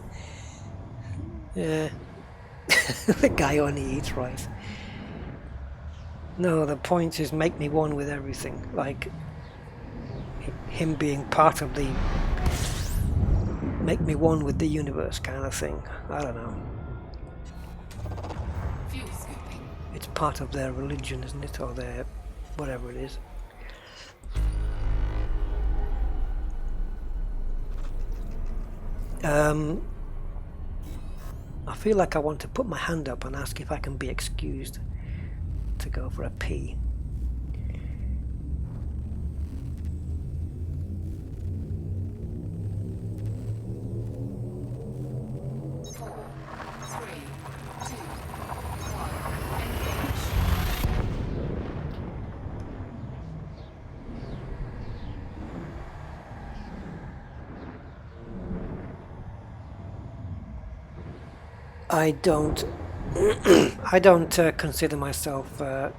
Yeah. The guy only eats rice. No, the point is make me one with everything. Like him being part of the make me one with the universe kind of thing. I don't know. Fuel scooping. It's part of their religion, isn't it? Or their whatever it is. I feel like I want to put my hand up and ask if I can be excused to go for a pee. I don't I don't consider myself the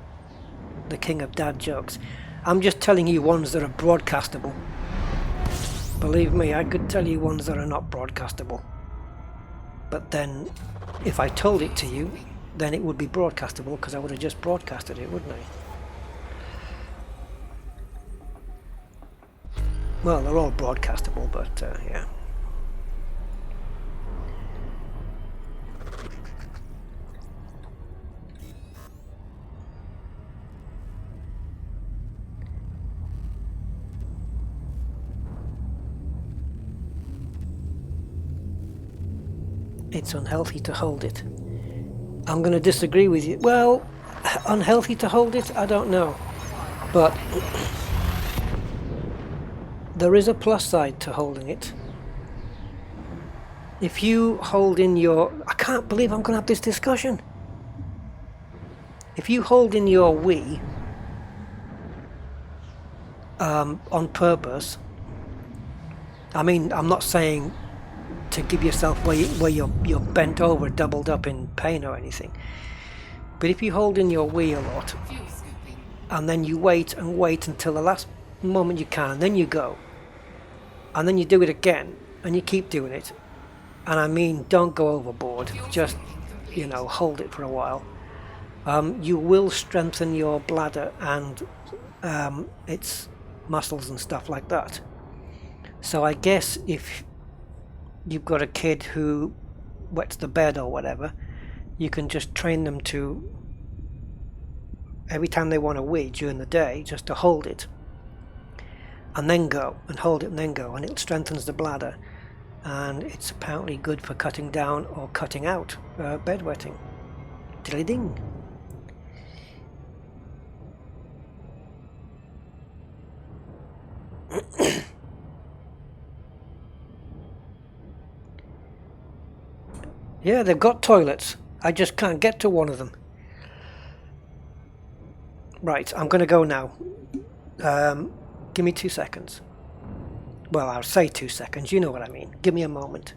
king of dad jokes. I'm just telling you ones that are broadcastable. Believe me, I could tell you ones that are not broadcastable. But then, if I told it to you, then it would be broadcastable because I would have just broadcasted it, wouldn't I? Well, they're all broadcastable, but yeah. It's unhealthy to hold it. I'm going to disagree with you. Well, unhealthy to hold it? I don't know. But there is a plus side to holding it. If you hold in your... I can't believe I'm going to have this discussion. If you hold in your Wii on purpose, I mean, I'm not saying to give yourself where you're bent over, doubled up in pain or anything. But if you hold in your Wii a lot, and then you wait and wait until the last moment you can, and then you go, and then you do it again, and you keep doing it, and I mean, don't go overboard, just, you know, hold it for a while, you will strengthen your bladder and its muscles and stuff like that. So I guess if you've got a kid who wets the bed or whatever, you can just train them to, every time they want to wee during the day, just to hold it and then go, and hold it and then go, and it strengthens the bladder, and it's apparently good for cutting down or cutting out bedwetting. Dilly ding. Yeah, they've got toilets. I just can't get to one of them. Right, I'm going to go now. Give me 2 seconds. Well, I'll say 2 seconds. You know what I mean. Give me a moment.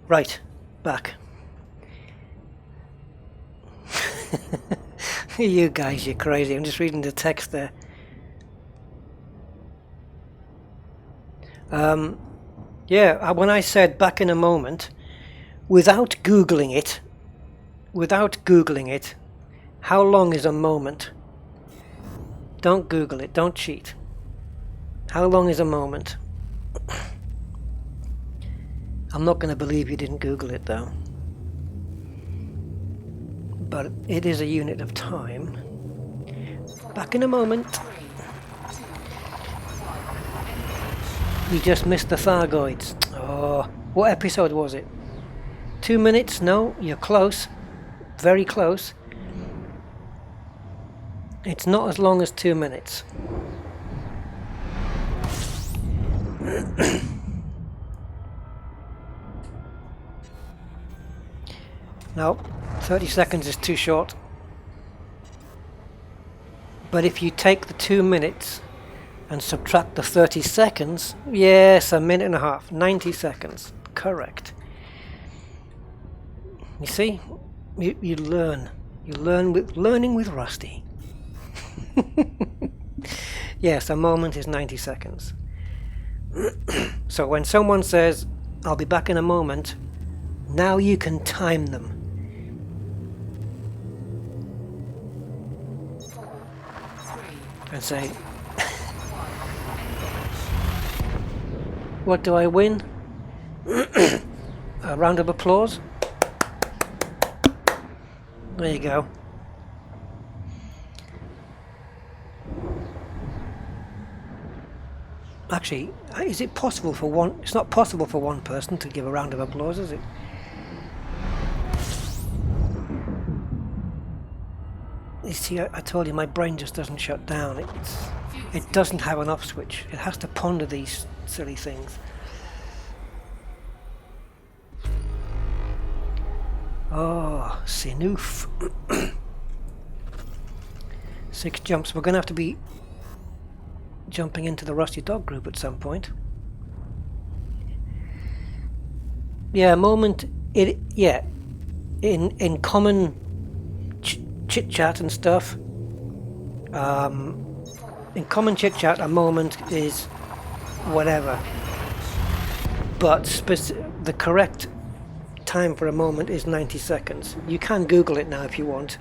Right, back. You guys, you're crazy. I'm just reading the text there. Yeah, when I said back in a moment, without Googling it, how long is a moment? Don't Google it, don't cheat. How long is a moment? I'm not going to believe you didn't Google it though. But it is a unit of time. Back in a moment. You just missed the Thargoids. Oh, what episode was it? 2 minutes? No, you're close. Very close. It's not as long as 2 minutes. No, 30 seconds is too short. But if you take the 2 minutes and subtract the 30 seconds, yes, a minute and a half, 90 seconds. correct. You see, you learn. You learn with learning with Rusty. Yes, a moment is 90 seconds. So when someone says, "I'll be back in a moment," now you can time them. 4, 3, And say, what do I win? A round of applause? There you go. Actually, is it possible for one? It's not possible for one person to give a round of applause, is it? You see, I told you my brain just doesn't shut down. It doesn't have an off switch. It has to ponder these silly things. Oh, Sinoof. 6 jumps. We're going to have to be jumping into the Rusty Dog group at some point. Yeah, moment. Yeah, in common chit chat and stuff. In common chit chat, a moment is whatever. But the correct time for a moment is 90 seconds. You can Google it now if you want,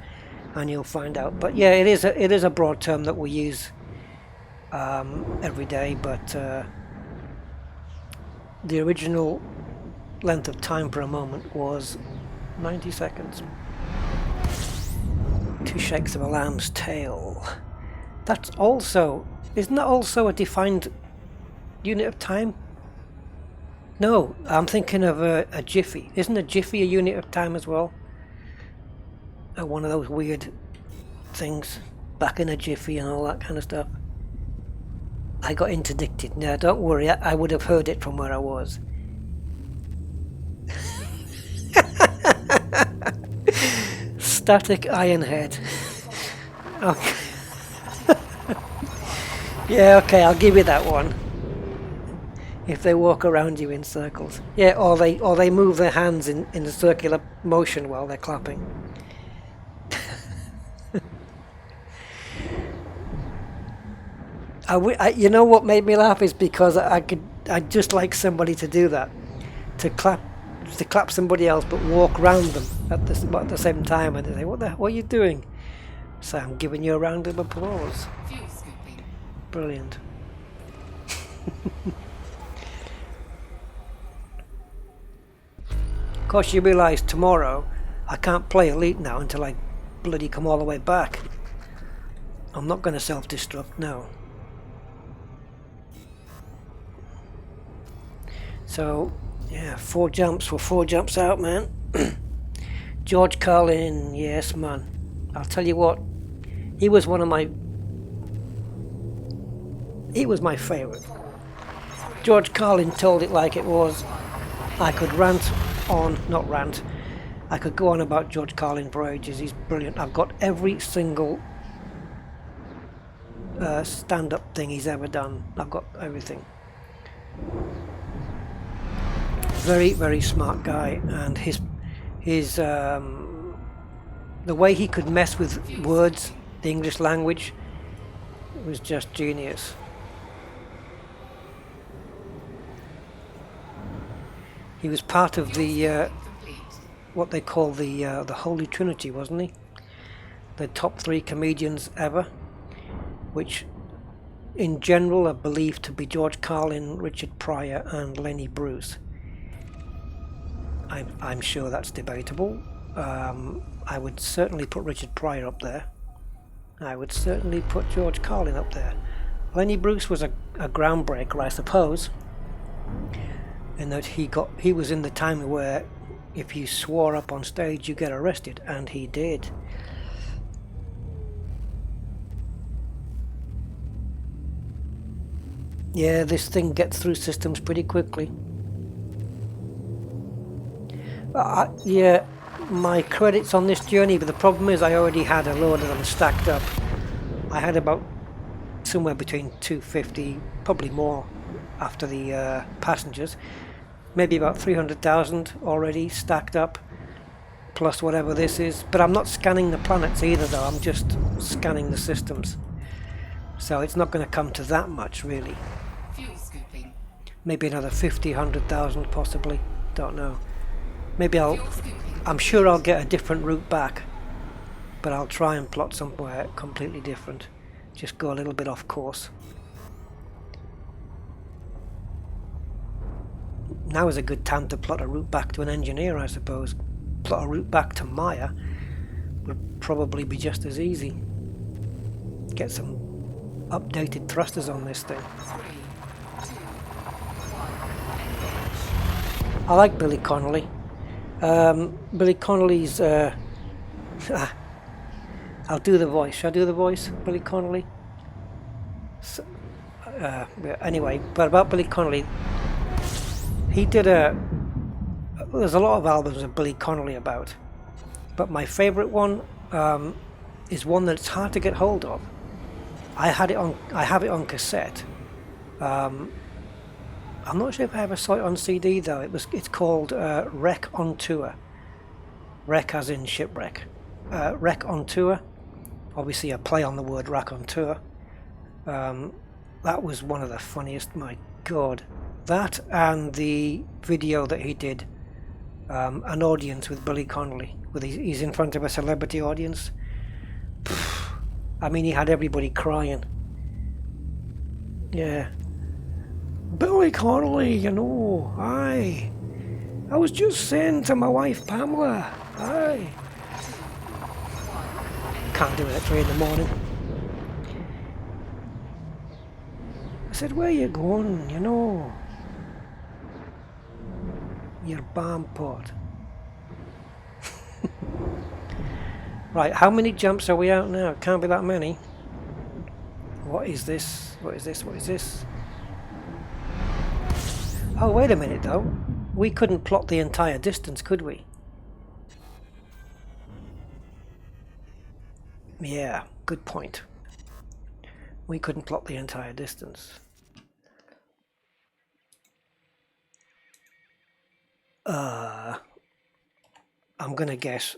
and you'll find out. But yeah, it is a broad term that we use every day. But the original length of time for a moment was 90 seconds. 2 shakes of a lamb's tail. That's also, isn't that also a defined unit of time? No, I'm thinking of a jiffy. Isn't a jiffy a unit of time as well? One of those weird things, back in a jiffy and all that kind of stuff. I got interdicted. Now don't worry, I would have heard it from where I was. Static iron head. Okay. Yeah, okay, I'll give you that one. If they walk around you in circles. Yeah, or they move their hands in a circular motion while they're clapping. You know what made me laugh is because I'd just like somebody to do that, to clap somebody else but walk round them at the same time, and they say, what are you doing? So I'm giving you a round of applause. fuel scooping. Brilliant. Of course, you realise tomorrow I can't play Elite now until I bloody come all the way back. I'm not going to self-destruct now. So, yeah, 4 jumps. We're 4 jumps out, man. George Carlin, yes, man. I'll tell you what, he was my favourite. George Carlin told it like it was. I could I could go on about George Carlin for ages. He's brilliant. I've got every single stand-up thing he's ever done. I've got everything. Very, very smart guy, and his the way he could mess with words, the English language, was just genius. He was part of the what they call the Holy Trinity, wasn't he? The top 3 comedians ever, which in general are believed to be George Carlin, Richard Pryor, and Lenny Bruce. I'm sure that's debatable. I would certainly put Richard Pryor up there. I would certainly put George Carlin up there. Lenny Bruce was a groundbreaker, I suppose, in that he was in the time where if you swore up on stage you get arrested, and he did. Yeah, this thing gets through systems pretty quickly. Yeah, my credits on this journey, but the problem is I already had a load of them stacked up. I had about somewhere between 250, probably more, after the passengers. maybe about 300,000 already stacked up, plus whatever this is. But I'm not scanning the planets either, though. I'm just scanning the systems. So it's not going to come to that much, really. Fuel scooping. Maybe another 50, 100,000 possibly. Don't know. Maybe Fuel scooping. I'm sure I'll get a different route back. But I'll try and plot somewhere completely different. Just go a little bit off course. Now is a good time to plot a route back to an engineer, I suppose. Plot a route back to Maya would probably be just as easy. Get some updated thrusters on this thing. 3, 2, 1, engage. I like Billy Connolly. Billy Connolly's... I'll do the voice. Shall I do the voice? Billy Connolly? So, yeah, anyway, but about Billy Connolly, he did there's a lot of albums of Billy Connolly about, but my favourite one is one that's hard to get hold of. I have it on cassette. I'm not sure if I ever saw it on CD though. It's called Wreck on Tour. Wreck as in shipwreck. Wreck on Tour. Obviously a play on the word Rack on Tour. That was one of the funniest, my god. That and the video that he did, an audience with Billy Connolly, he's in front of a celebrity audience. I mean, he had everybody crying. Yeah. Billy Connolly, you know, I was just saying to my wife Pamela, can't do it at 3 in the morning. I said, where you going, you know? Your bomb pod. Right, how many jumps are we out now? Can't be that many. What is this? What is this? What is this? Oh, wait a minute though. We couldn't plot the entire distance, could we? Yeah, good point. We couldn't plot the entire distance. I'm gonna guess.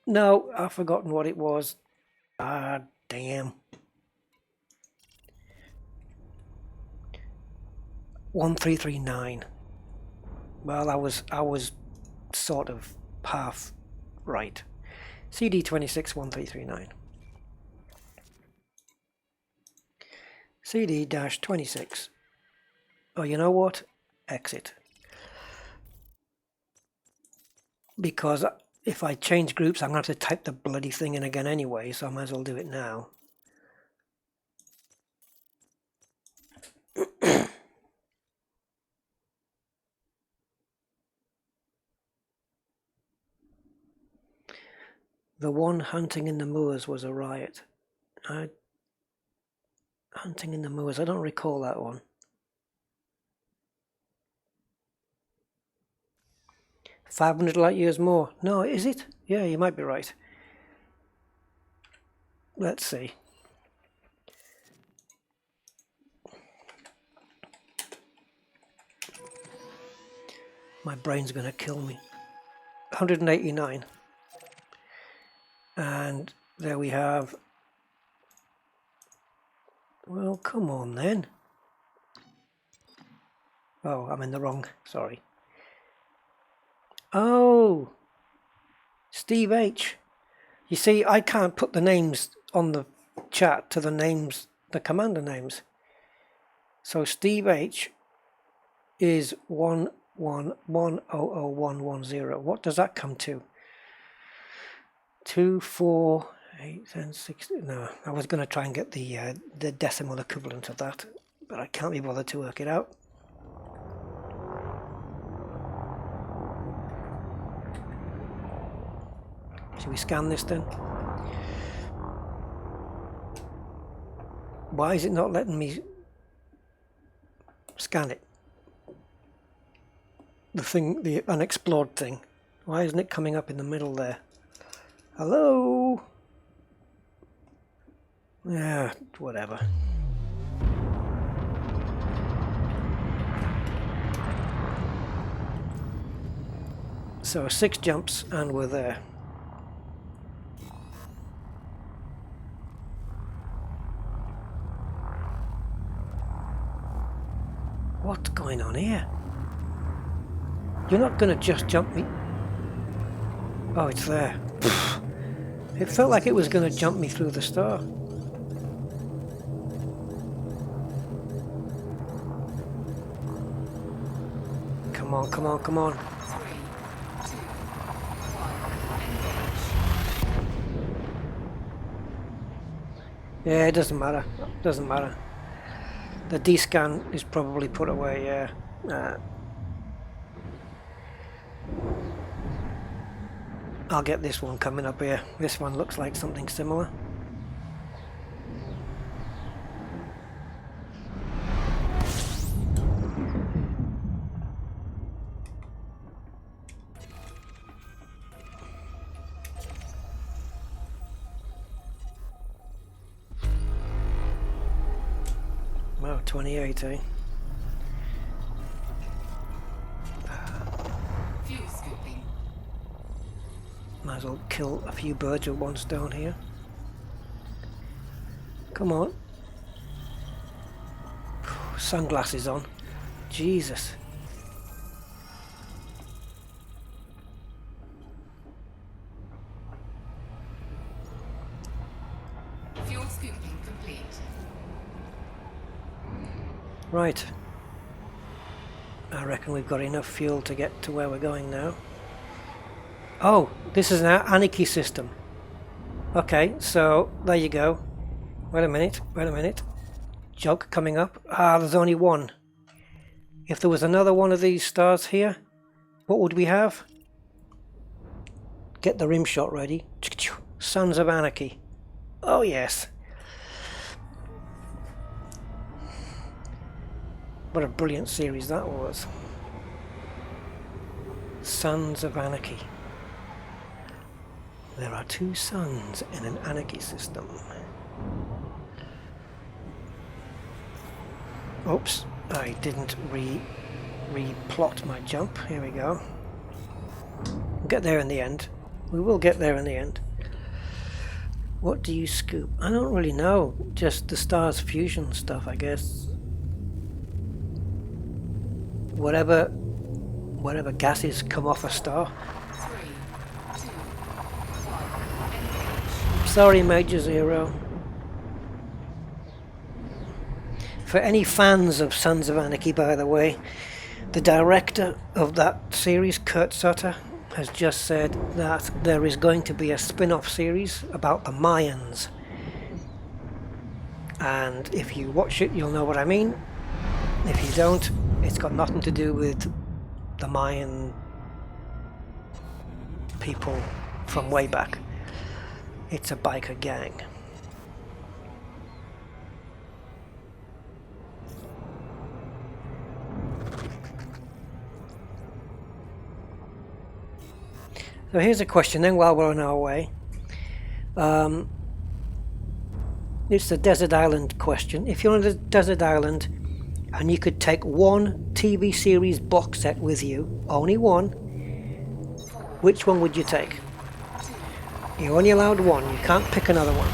No, I've forgotten what it was. Ah, damn. 1339. Well, I was sort of half right. CD 26 1339. CD-26. Oh, you know what? Exit. Because if I change groups, I'm going to have to type the bloody thing in again anyway, so I might as well do it now. The one hunting in the moors was a riot. Hunting in the moors, I don't recall that one. "500 light years more." No, is it? Yeah, you might be right. Let's see. My brain's going to kill me. 189. And there we have... Well, come on then. Oh, I'm in the wrong... Sorry. Oh! Steve H. You see, I can't put the names on the chat to the names, the commander names. So Steve H is 111000110. What does that come to? 2, 4, 8, 10, 16. No, I was going to try and get the decimal equivalent of that, but I can't be bothered to work it out. Should we scan this then? Why is it not letting me scan it? The thing, the unexplored thing. Why isn't it coming up in the middle there? Hello? Yeah, whatever. So 6 jumps and we're there. What's going on here? You're not going to just jump me. Oh, it's there. It felt like it was going to jump me through the star. Come on, come on, come on. 3, 2, 1, engage. Yeah, it doesn't matter. Doesn't matter. The D-scan is probably put away, yeah. I'll get this one coming up here. This one looks like something similar. Wow, 28, eh? Fuel scooping. Might as well kill a few birds with one stone here. Come on. Sunglasses on. Jesus. Fuel scooping complete. Right. I reckon we've got enough fuel to get to where we're going now. Oh, this is an anarchy system. Okay, so there you go. Wait a minute, wait a minute. Jog coming up. Ah, there's only one. If there was another one of these stars here, what would we have? Get the rim shot ready. Sons of Anarchy. Oh yes. What a brilliant series that was. Sons of Anarchy. There are 2 suns in an anarchy system. Oops, I didn't re-plot my jump. Here we go. We'll get there in the end. We will get there in the end. What do you scoop? I don't really know. Just the star's fusion stuff, I guess. Whatever gases come off a star. 3, 2, 1, engage. Sorry, Major Zero. For any fans of Sons of Anarchy, by the way, the director of that series, Kurt Sutter, has just said that there is going to be a spin-off series about the Mayans. And if you watch it, you'll know what I mean. If you don't, it's got nothing to do with the Mayan people from way back. It's a biker gang. So here's a question then while we're on our way. It's the desert island question. If you're on a desert island and you could take one TV series box set with you, only one, which one would you take? You're only allowed one, you can't pick another one.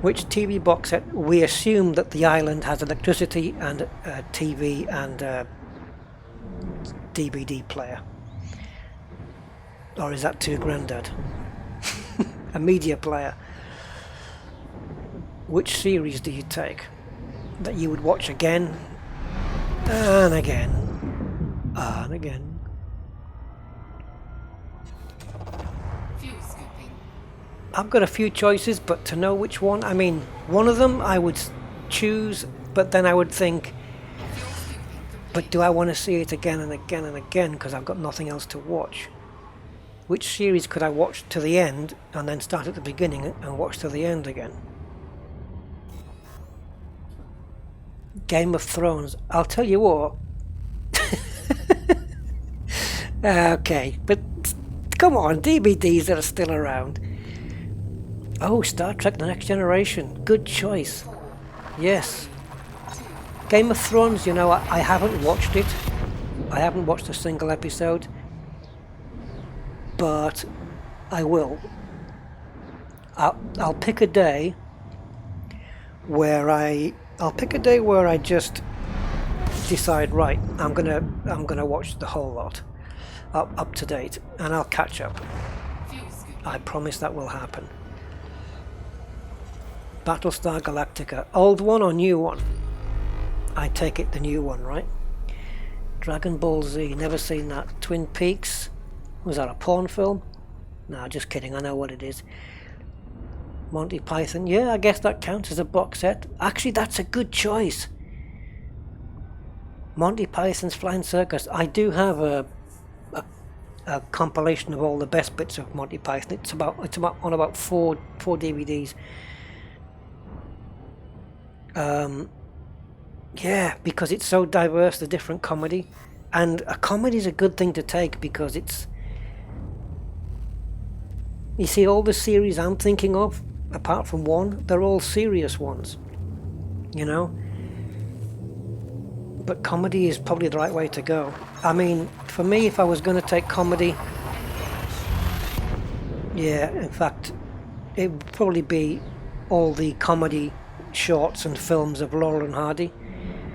Which TV box set? We assume that the island has electricity and a TV and a DVD player. Or is that too granddad? A media player. Which series do you take that you would watch again and again and again? Fuel scooping. I've got a few choices, but to know which one, I mean, one of them I would choose, but then I would think, Fuel scooping complete. but do I want to see it again and again and again because I've got nothing else to watch? Which series could I watch to the end and then start at the beginning and watch to the end again? Game of Thrones. I'll tell you what. Okay, but come on, DVDs that are still around. Oh, Star Trek The Next Generation. Good choice. Yes. Game of Thrones, you know, I haven't watched it. I haven't watched a single episode. but I will. I'll pick a day where I'll pick a day where I just decide, right, I'm gonna watch the whole lot up to date, and I'll catch up. Fuel scooping. I promise that will happen. Battlestar Galactica, old one or new one? I take it the new one, right? Dragon Ball Z, never seen that. Twin Peaks, was that a porn film? No, just kidding, I know what it is. Monty Python, yeah, I guess that counts as a box set. Actually, that's a good choice. Monty Python's Flying Circus. I do have a compilation of all the best bits of Monty Python. It's on about four DVDs. Yeah, because it's so diverse, the different comedy, and a comedy is a good thing to take because it's. You see, all the series I'm thinking of, apart from one, they're all serious ones. You know. But comedy is probably the right way to go. I mean, for me, if I was going to take comedy, yeah, in fact, it would probably be all the comedy shorts and films of Laurel and Hardy.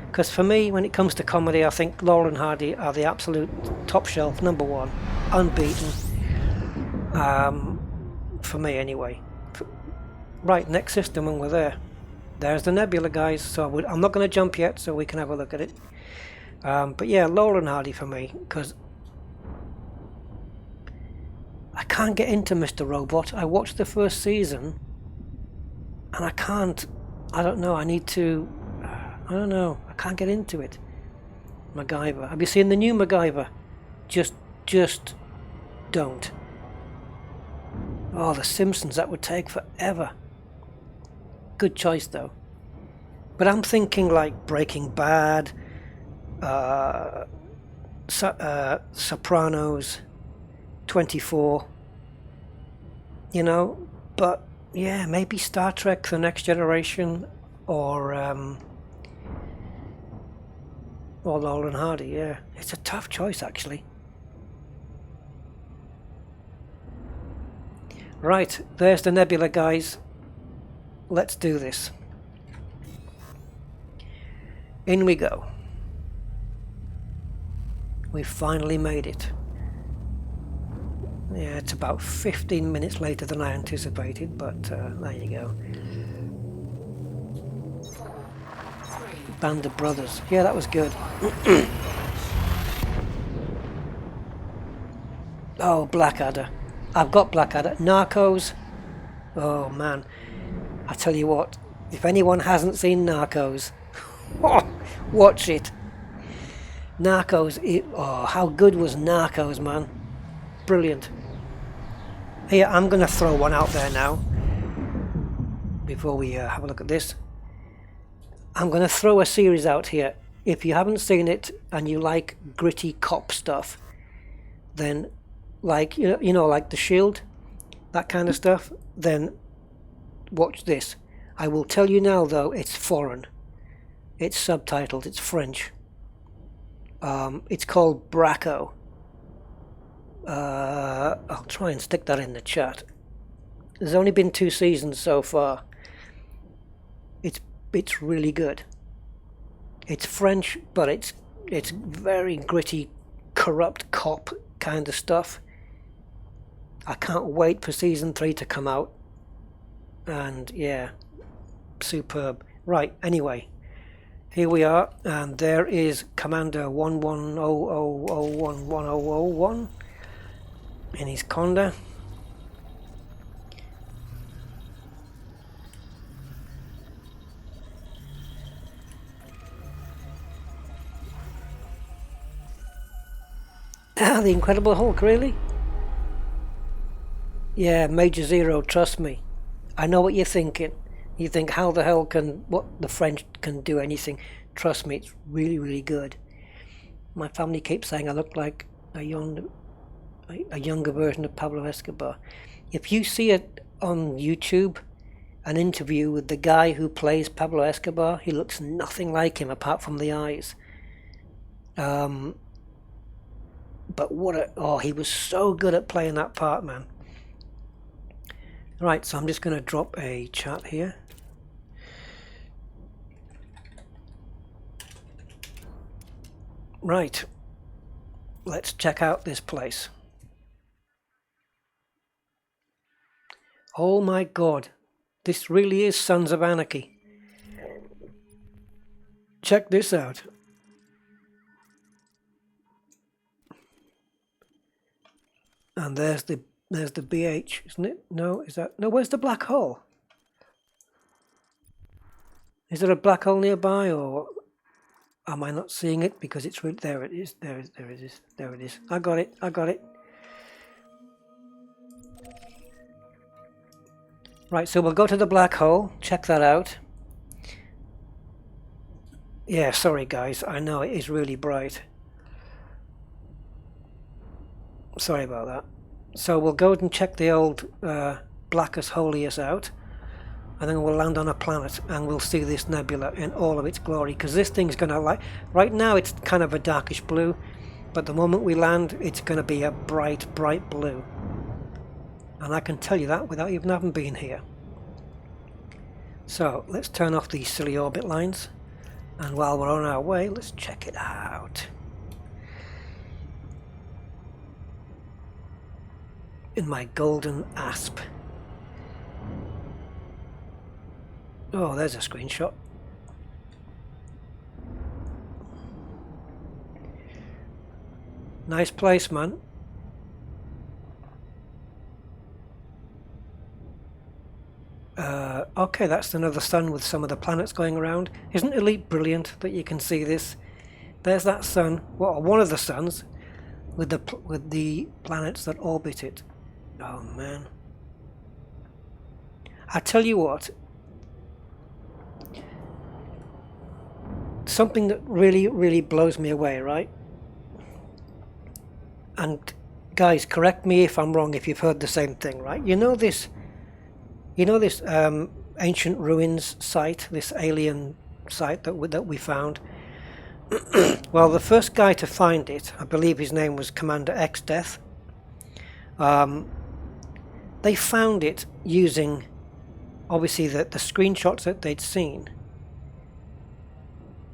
Because for me, when it comes to comedy, I think Laurel and Hardy are the absolute top shelf, number one, unbeaten. For me, anyway. Right, next system, and we're there. There's the Nebula, guys, so I'm not going to jump yet, so we can have a look at it. But yeah, Laurel and Hardy for me, because I can't get into Mr. Robot. I watched the first season, and I can't, I don't know, I don't know, I can't get into it. MacGyver. Have you seen the new MacGyver? Just don't. Oh, The Simpsons, that would take forever. Good choice though. But I'm thinking like Breaking Bad, Sopranos, 24, you know, but yeah, maybe Star Trek The Next Generation or Laurel and Hardy, yeah. It's a tough choice actually. Right, there's the Nebula, guys. Let's do this. In we go. We finally made it. Yeah, it's about 15 minutes later than I anticipated, but there you go. 4, 3, Band of Brothers. Yeah, that was good. Oh, Blackadder. I've got Blackadder. Narcos. Oh, man. I tell you what, if anyone hasn't seen Narcos, watch it. Narcos, how good was Narcos, man? Brilliant. Here, I'm going to throw one out there now, before we have a look at this. I'm going to throw a series out here. If you haven't seen it, and you like gritty cop stuff, then, like, you know, like The Shield, that kind of stuff, then watch this. I will tell you now though, it's foreign. It's subtitled, it's French. It's called Braco. I'll try and stick that in the chat. There's only been 2 seasons so far. It's really good. It's French, but it's very gritty, corrupt cop kind of stuff. I can't wait for season 3 to come out. And yeah, superb. Right, anyway, here we are, and there is Commander 1100011001 in his Conda. Ah, the Incredible Hulk, really? Yeah, Major Zero, trust me. I know what you're thinking. You think, how the hell can what the French can do anything? Trust me, it's really, really good. My family keeps saying I look like a younger version of Pablo Escobar. If you see it on YouTube, an interview with the guy who plays Pablo Escobar, he looks nothing like him apart from the eyes. but oh, he was so good at playing that part, man. Right, so I'm just going to drop a chat here. Right, let's check out this place. Oh my god, this really is Sons of Anarchy. Check this out. And there's the BH, isn't it? No, is that no? Where's the black hole? Is there a black hole nearby, or am I not seeing it because it's right there? It is. There it is. There it is. I got it. I got it. Right, so we'll go to the black hole. Check that out. Yeah, sorry guys. I know it is really bright. Sorry about that. So we'll go and check the old Blackus Holius out, and then we'll land on a planet and we'll see this nebula in all of its glory, because this thing's going to, like, right now it's kind of a darkish blue, but the moment we land it's going to be a bright blue, and I can tell you that without even having been here. So let's turn off these silly orbit lines, and while we're on our way, let's check it out. In my golden asp. Oh, there's a screenshot. Nice place, man. Okay, that's another sun with some of the planets going around. Isn't Elite brilliant that you can see this? There's that sun, well, one of the suns, with the planets that orbit it. Oh man. I tell you what, something that really blows me away, right? And guys, correct me if I'm wrong if you've heard the same thing, right? You know this ancient ruins site, this alien site that we found? Well, the first guy to find it, I believe his name was Commander X Death. They found it using, obviously, the screenshots that they'd seen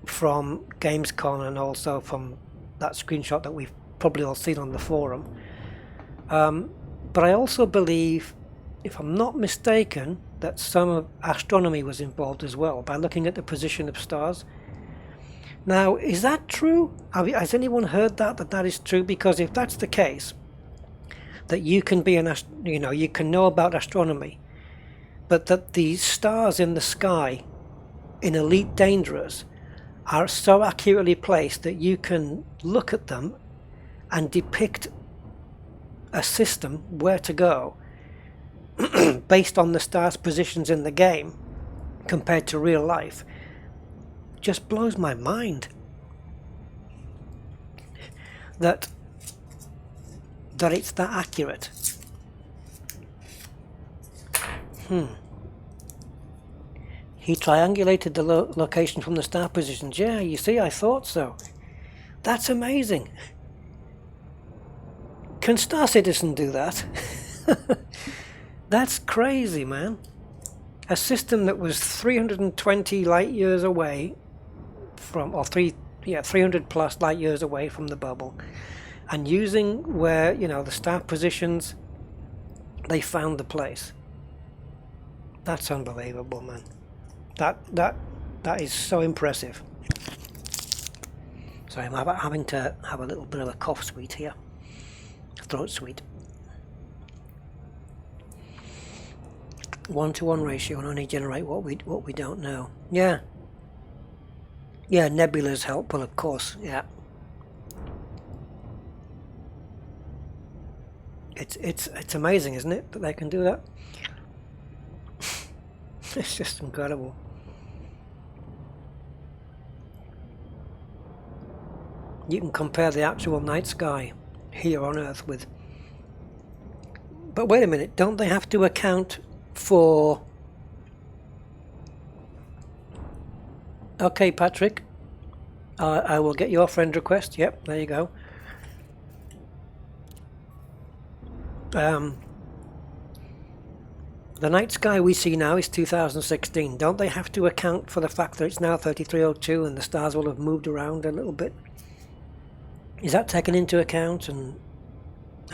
from Gamescom, and also from that screenshot that we've probably all seen on the forum. But I also believe, if I'm not mistaken, that some astronomy was involved as well, by looking at the position of stars. Now, is that true? Has anyone heard that is true? Because if that's the case, that you can be you can know about astronomy, but that the stars in the sky in Elite Dangerous are so accurately placed that you can look at them and depict a system where to go based on the stars' positions in the game compared to real life, just blows my mind. That it's that accurate. He triangulated the location from the star positions. Yeah, you see, I thought so. That's amazing. Can Star Citizen do that? That's crazy, man. A system that was 320 light years away from, or 300 plus light years away from the bubble, and using where, the star positions, they found the place. That's unbelievable, man. That is so impressive. Sorry, I'm having to have a little bit of a cough sweet here. Throat sweet. 1-to-1 ratio and only generate what we don't know. Yeah, nebulas help. Well, of course, yeah. It's amazing, isn't it, that they can do that? It's just incredible. You can compare the actual night sky here on Earth with... But wait a minute, don't they have to account for... Okay, Patrick, I will get your friend request. Yep, there you go. The night sky we see now is 2016. Don't they have to account for the fact that it's now 3302 and the stars will have moved around a little bit? Is that taken into account and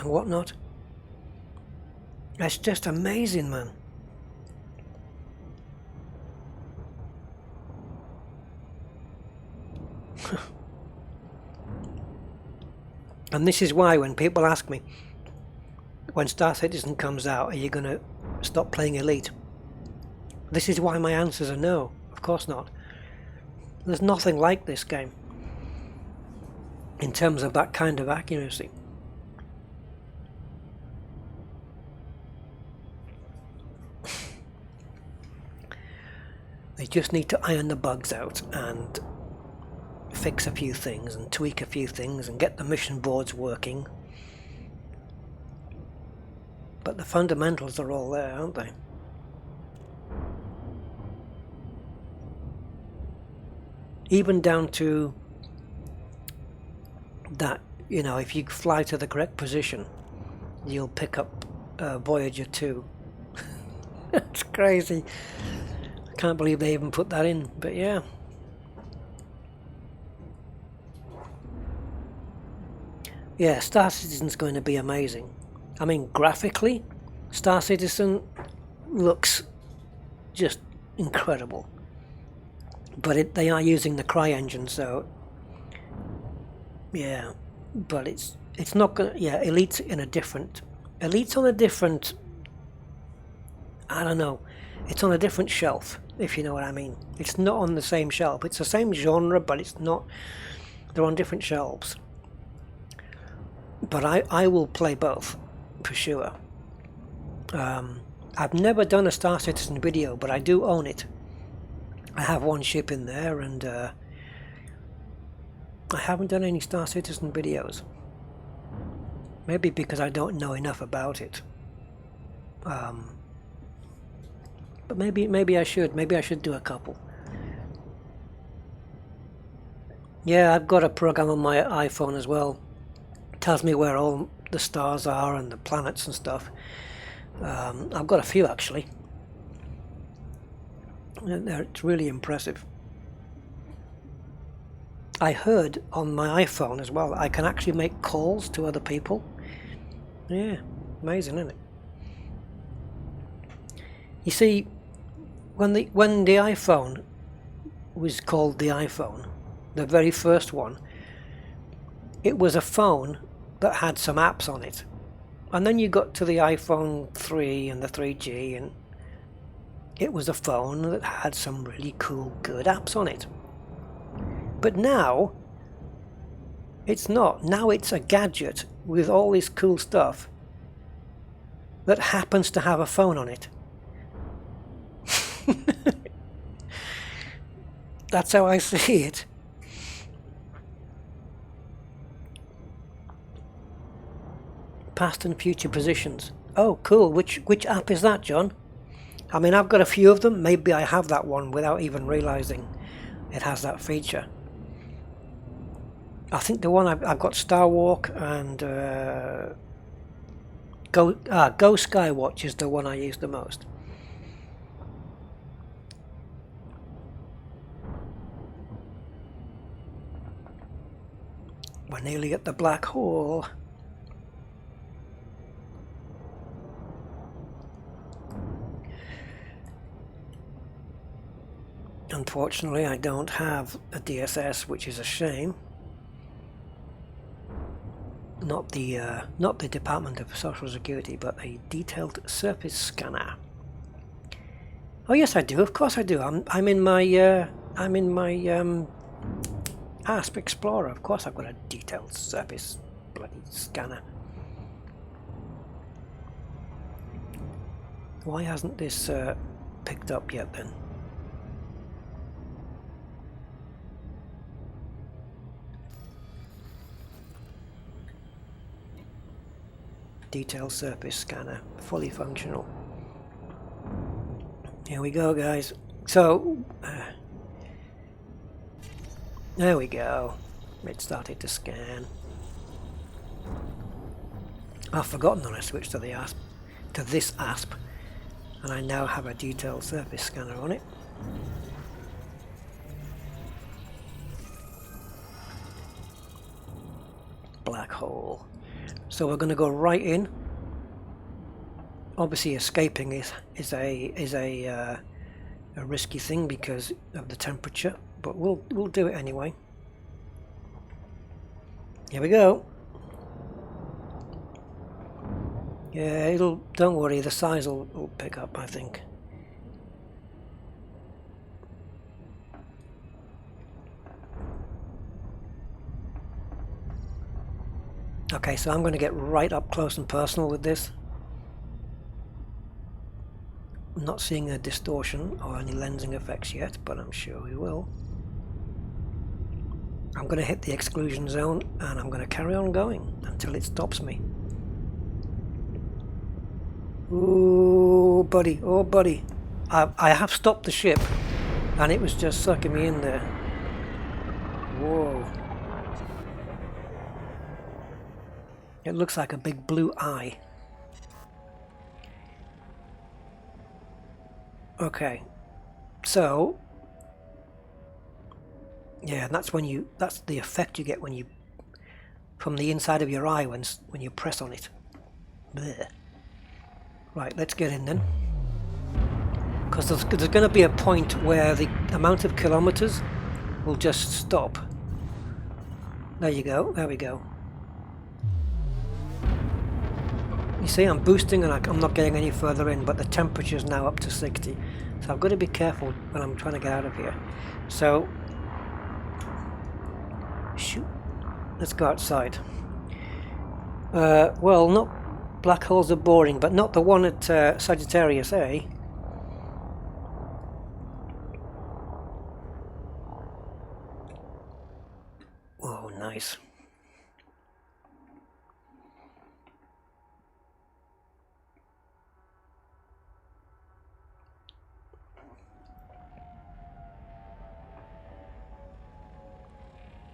whatnot? That's just amazing, man. And this is why when people ask me, when Star Citizen comes out, are you going to stop playing Elite? This is why my answers are no. Of course not. There's nothing like this game in terms of that kind of accuracy. They just need to iron the bugs out and fix a few things and tweak a few things and get the mission boards working. But the fundamentals are all there, aren't they? Even down to that, you know, if you fly to the correct position, you'll pick up Voyager 2. That's crazy. I can't believe they even put that in, but yeah. Yeah, Star Citizen's going to be amazing. I mean, graphically, Star Citizen looks just incredible. But they are using the CryEngine, so yeah. But it's not gonna. Yeah, Elite's in a different. Elite's on a different. I don't know. It's on a different shelf, if you know what I mean. It's not on the same shelf. It's the same genre, but it's not. They're on different shelves. But I will play both, for sure. I've never done a Star Citizen video, but I do own it. I have one ship in there, and I haven't done any Star Citizen videos. Maybe because I don't know enough about it. But maybe I should. Maybe I should do a couple. Yeah, I've got a program on my iPhone as well. It tells me where all the stars are and the planets and stuff. I've got a few actually. It's really impressive. I heard on my iPhone as well, I can actually make calls to other people. Yeah, amazing, isn't it? You see, when the iPhone was called the iPhone, the very first one, it was a phone that had some apps on it. And then you got to the iPhone 3 and the 3G, and it was a phone that had some really cool, good apps on it. But now, it's not. Now it's a gadget with all this cool stuff that happens to have a phone on it. That's how I see it. Past and future positions. Oh, cool. Which app is that, John? I mean, I've got a few of them. Maybe I have that one without even realizing it has that feature. I think the one I've got Star Walk and Go Skywatch is the one I use the most. We're nearly at the black hole. Unfortunately, I don't have a DSS, which is a shame. Not the Department of Social Security, but a detailed surface scanner. Oh yes, I do. Of course, I do. I'm in my ASP Explorer. Of course, I've got a detailed surface bloody scanner. Why hasn't this picked up yet then? Detailed surface scanner, fully functional. Here we go, guys. So, there we go. It started to scan. I've forgotten that I switched to this ASP, and I now have a detailed surface scanner on it. Black hole. So we're going to go right in. Obviously, escaping is a risky thing because of the temperature, but we'll do it anyway. Here we go. Yeah, don't worry, the size will pick up, I think. Okay, so I'm going to get right up close and personal with this. I'm not seeing a distortion or any lensing effects yet, but I'm sure we will. I'm going to hit the exclusion zone and I'm going to carry on going until it stops me. Ooh, buddy, oh buddy. I have stopped the ship and it was just sucking me in there. Whoa. It looks like a big blue eye. Okay, so yeah, that's the effect you get when you from the inside of your eye when you press on it. Blech. Right, let's get in then, because there's going to be a point where the amount of kilometers will just stop. There you go. There we go. You see, I'm boosting and I'm not getting any further in, but the temperature is now up to 60. So I've got to be careful when I'm trying to get out of here. So, shoot, let's go outside. Well, not black holes are boring, but not the one at Sagittarius A. Oh, nice.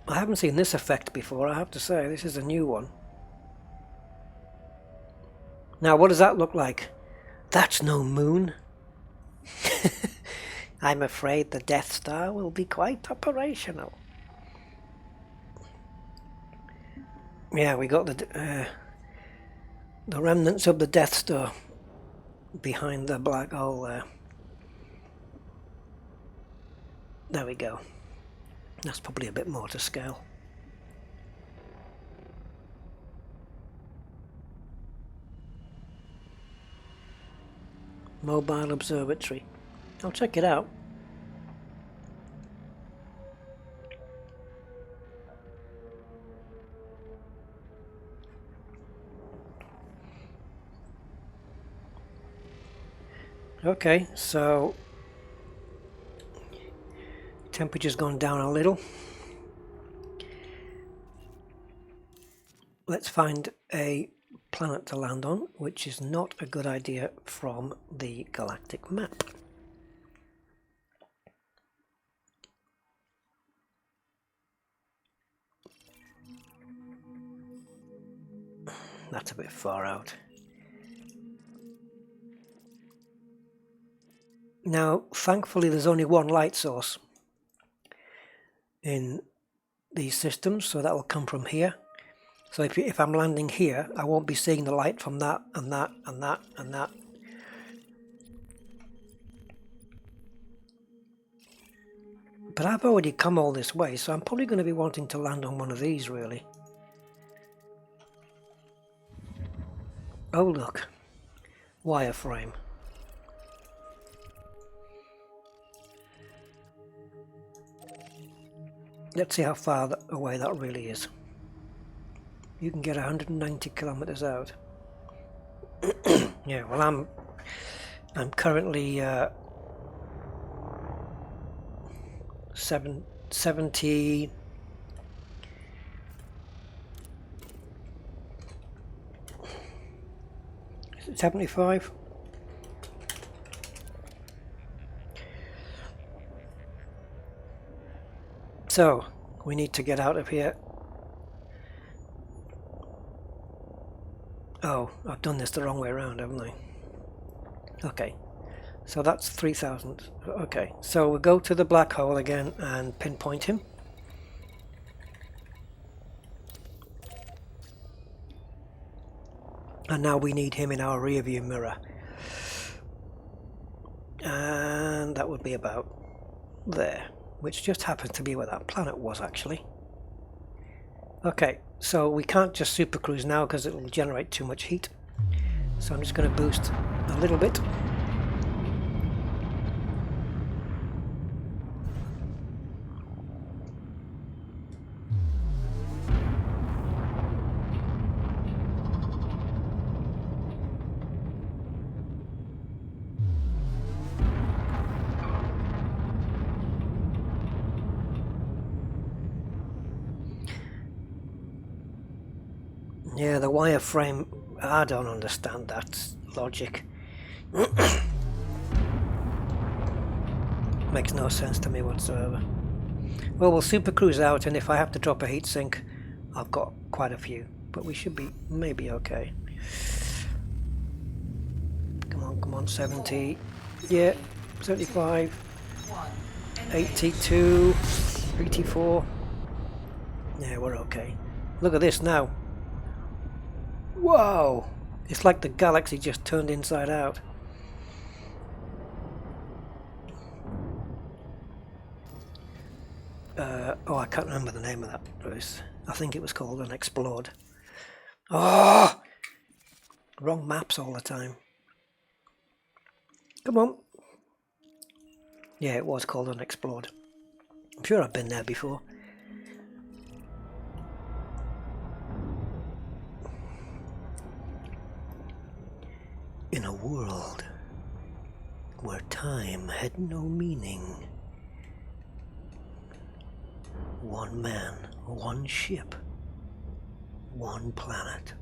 I haven't seen this effect before, I have to say. This is a new one. Now, what does that look like? That's no moon. I'm afraid the Death Star will be quite operational. Yeah, we got the remnants of the Death Star behind the black hole there. There we go. That's probably a bit more to scale. Mobile observatory. I'll check it out. Okay, so temperature's gone down a little. Let's find a planet to land on, which is not a good idea from the galactic map. That's a bit far out. Now, thankfully, there's only one light source in these systems, so that will come from here. So if I'm landing here, I won't be seeing the light from that and that and that and that. But I've already come all this way, so I'm probably going to be wanting to land on one of these, really. Oh, look. Wireframe. Let's see how far away that really is. You can get 190 kilometers out. Yeah, well, I'm currently 70. Is it 75? So we need to get out of here Oh, I've done this the wrong way around, haven't I? Okay, so that's 3,000. Okay, so we'll go to the black hole again and pinpoint him. And now we need him in our rear view mirror. And that would be about there, which just happens to be where that planet was actually. Okay, so we can't just super cruise now because it will generate too much heat. So I'm just going to boost a little bit. Yeah, the wireframe, I don't understand that logic. Makes no sense to me whatsoever. Well, we'll super cruise out, and if I have to drop a heatsink, I've got quite a few, but we should be maybe okay. Come on, 70. Yeah, 75, 82, 84. Yeah, we're okay. Look at this now. Whoa! It's like the galaxy just turned inside out. Oh, I can't remember the name of that place. I think it was called Unexplored. Oh! Wrong maps all the time. Come on. Yeah, it was called Unexplored. I'm sure I've been there before. In a world where time had no meaning, one man, one ship, one planet.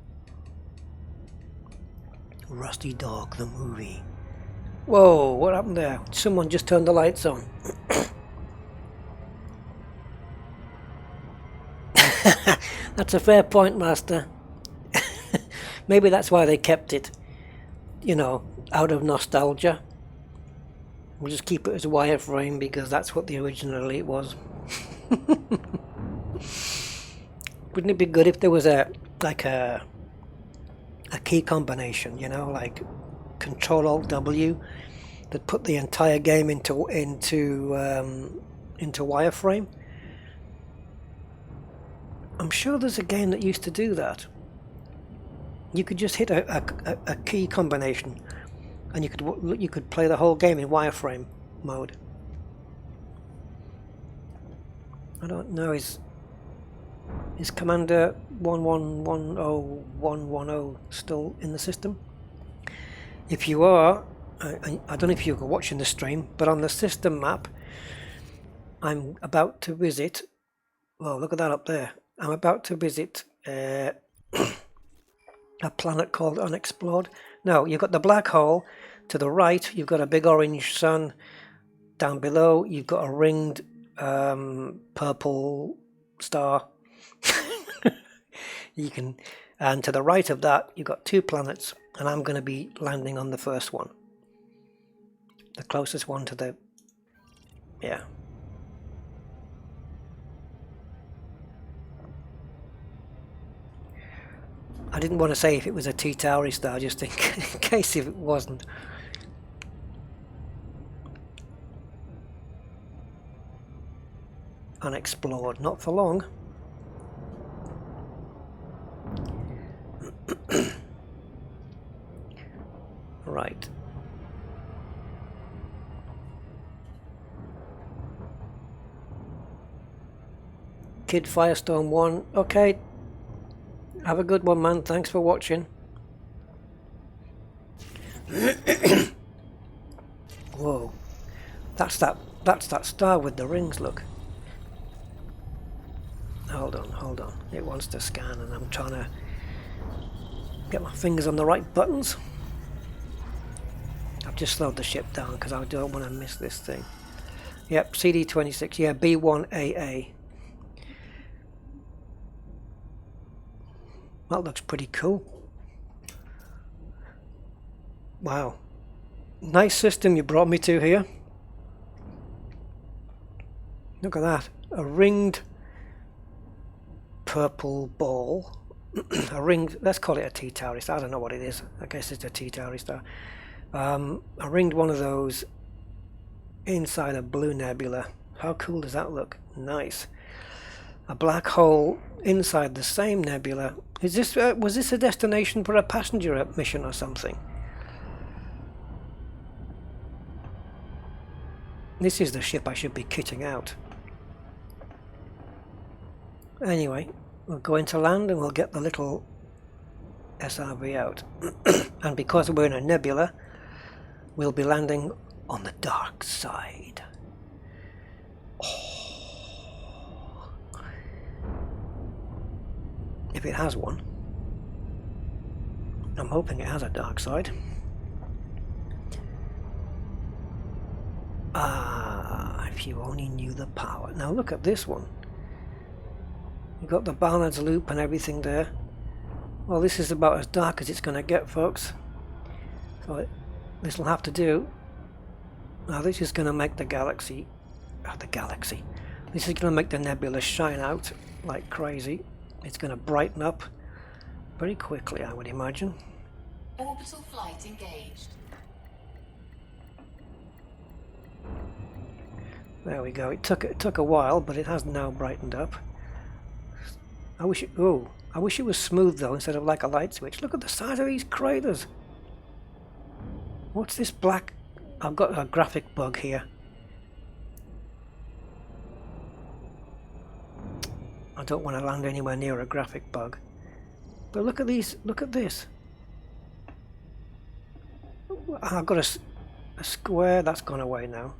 Rusty Dog, the movie. Whoa, what happened there? Someone just turned the lights on. That's a fair point, Master. Maybe that's why they kept it. You know, out of nostalgia. We'll just keep it as a wireframe because that's what the originally it was. Wouldn't it be good if there was a key combination, you know, like Control-Alt-W that put the entire game into wireframe? I'm sure there's a game that used to do that. You could just hit a key combination, and you could play the whole game in wireframe mode. I don't know. Is Commander 1110110 still in the system? If you are, I don't know if you're watching the stream, but on the system map, I'm about to visit. Well, look at that up there. I'm about to visit a planet called Unexplored. Now, you've got the black hole to the right. You've got a big orange sun down below. You've got a ringed purple star. And to the right of that, you've got two planets, and I'm going to be landing on the first one, the closest one to the, yeah. I didn't want to say if it was a T-Tauri star, just in case if it wasn't. Unexplored, not for long. Right. Kid Firestorm 1, okay. Have a good one, man. Thanks for watching. Whoa. That's that star with the rings, look. Hold on. It wants to scan and I'm trying to get my fingers on the right buttons. I've just slowed the ship down because I don't want to miss this thing. Yep, CD26, yeah, B1AA. That looks pretty cool. Wow. Nice system you brought me to here. Look at that. A ringed purple ball. A ringed, let's call it a T-Tauri star. I don't know what it is. I guess it's a T-Tauri star. A ringed one of those inside a blue nebula. How cool does that look? Nice. A black hole inside the same nebula. Is this was this a destination for a passenger mission or something? This is the ship I should be kitting out. Anyway, we'll go into land and we'll get the little SRV out. And because we're in a nebula, we'll be landing on the dark side. Oh. If it has one. I'm hoping it has a dark side. Ah, if you only knew the power. Now look at this one. You've got the Barnard's Loop and everything there. Well, this is about as dark as it's going to get, folks. So this will have to do. Now this is going to make the galaxy. This is going to make the nebula shine out like crazy. It's going to brighten up very quickly, I would imagine. Orbital flight engaged. There we go. It took a while, but it has now brightened up. I wish it was smooth though, instead of like a light switch. Look at the size of these craters. What's this black? I've got a graphic bug here. I don't want to land anywhere near a graphic bug. But look at these. Look at this. I've got a square that's gone away now.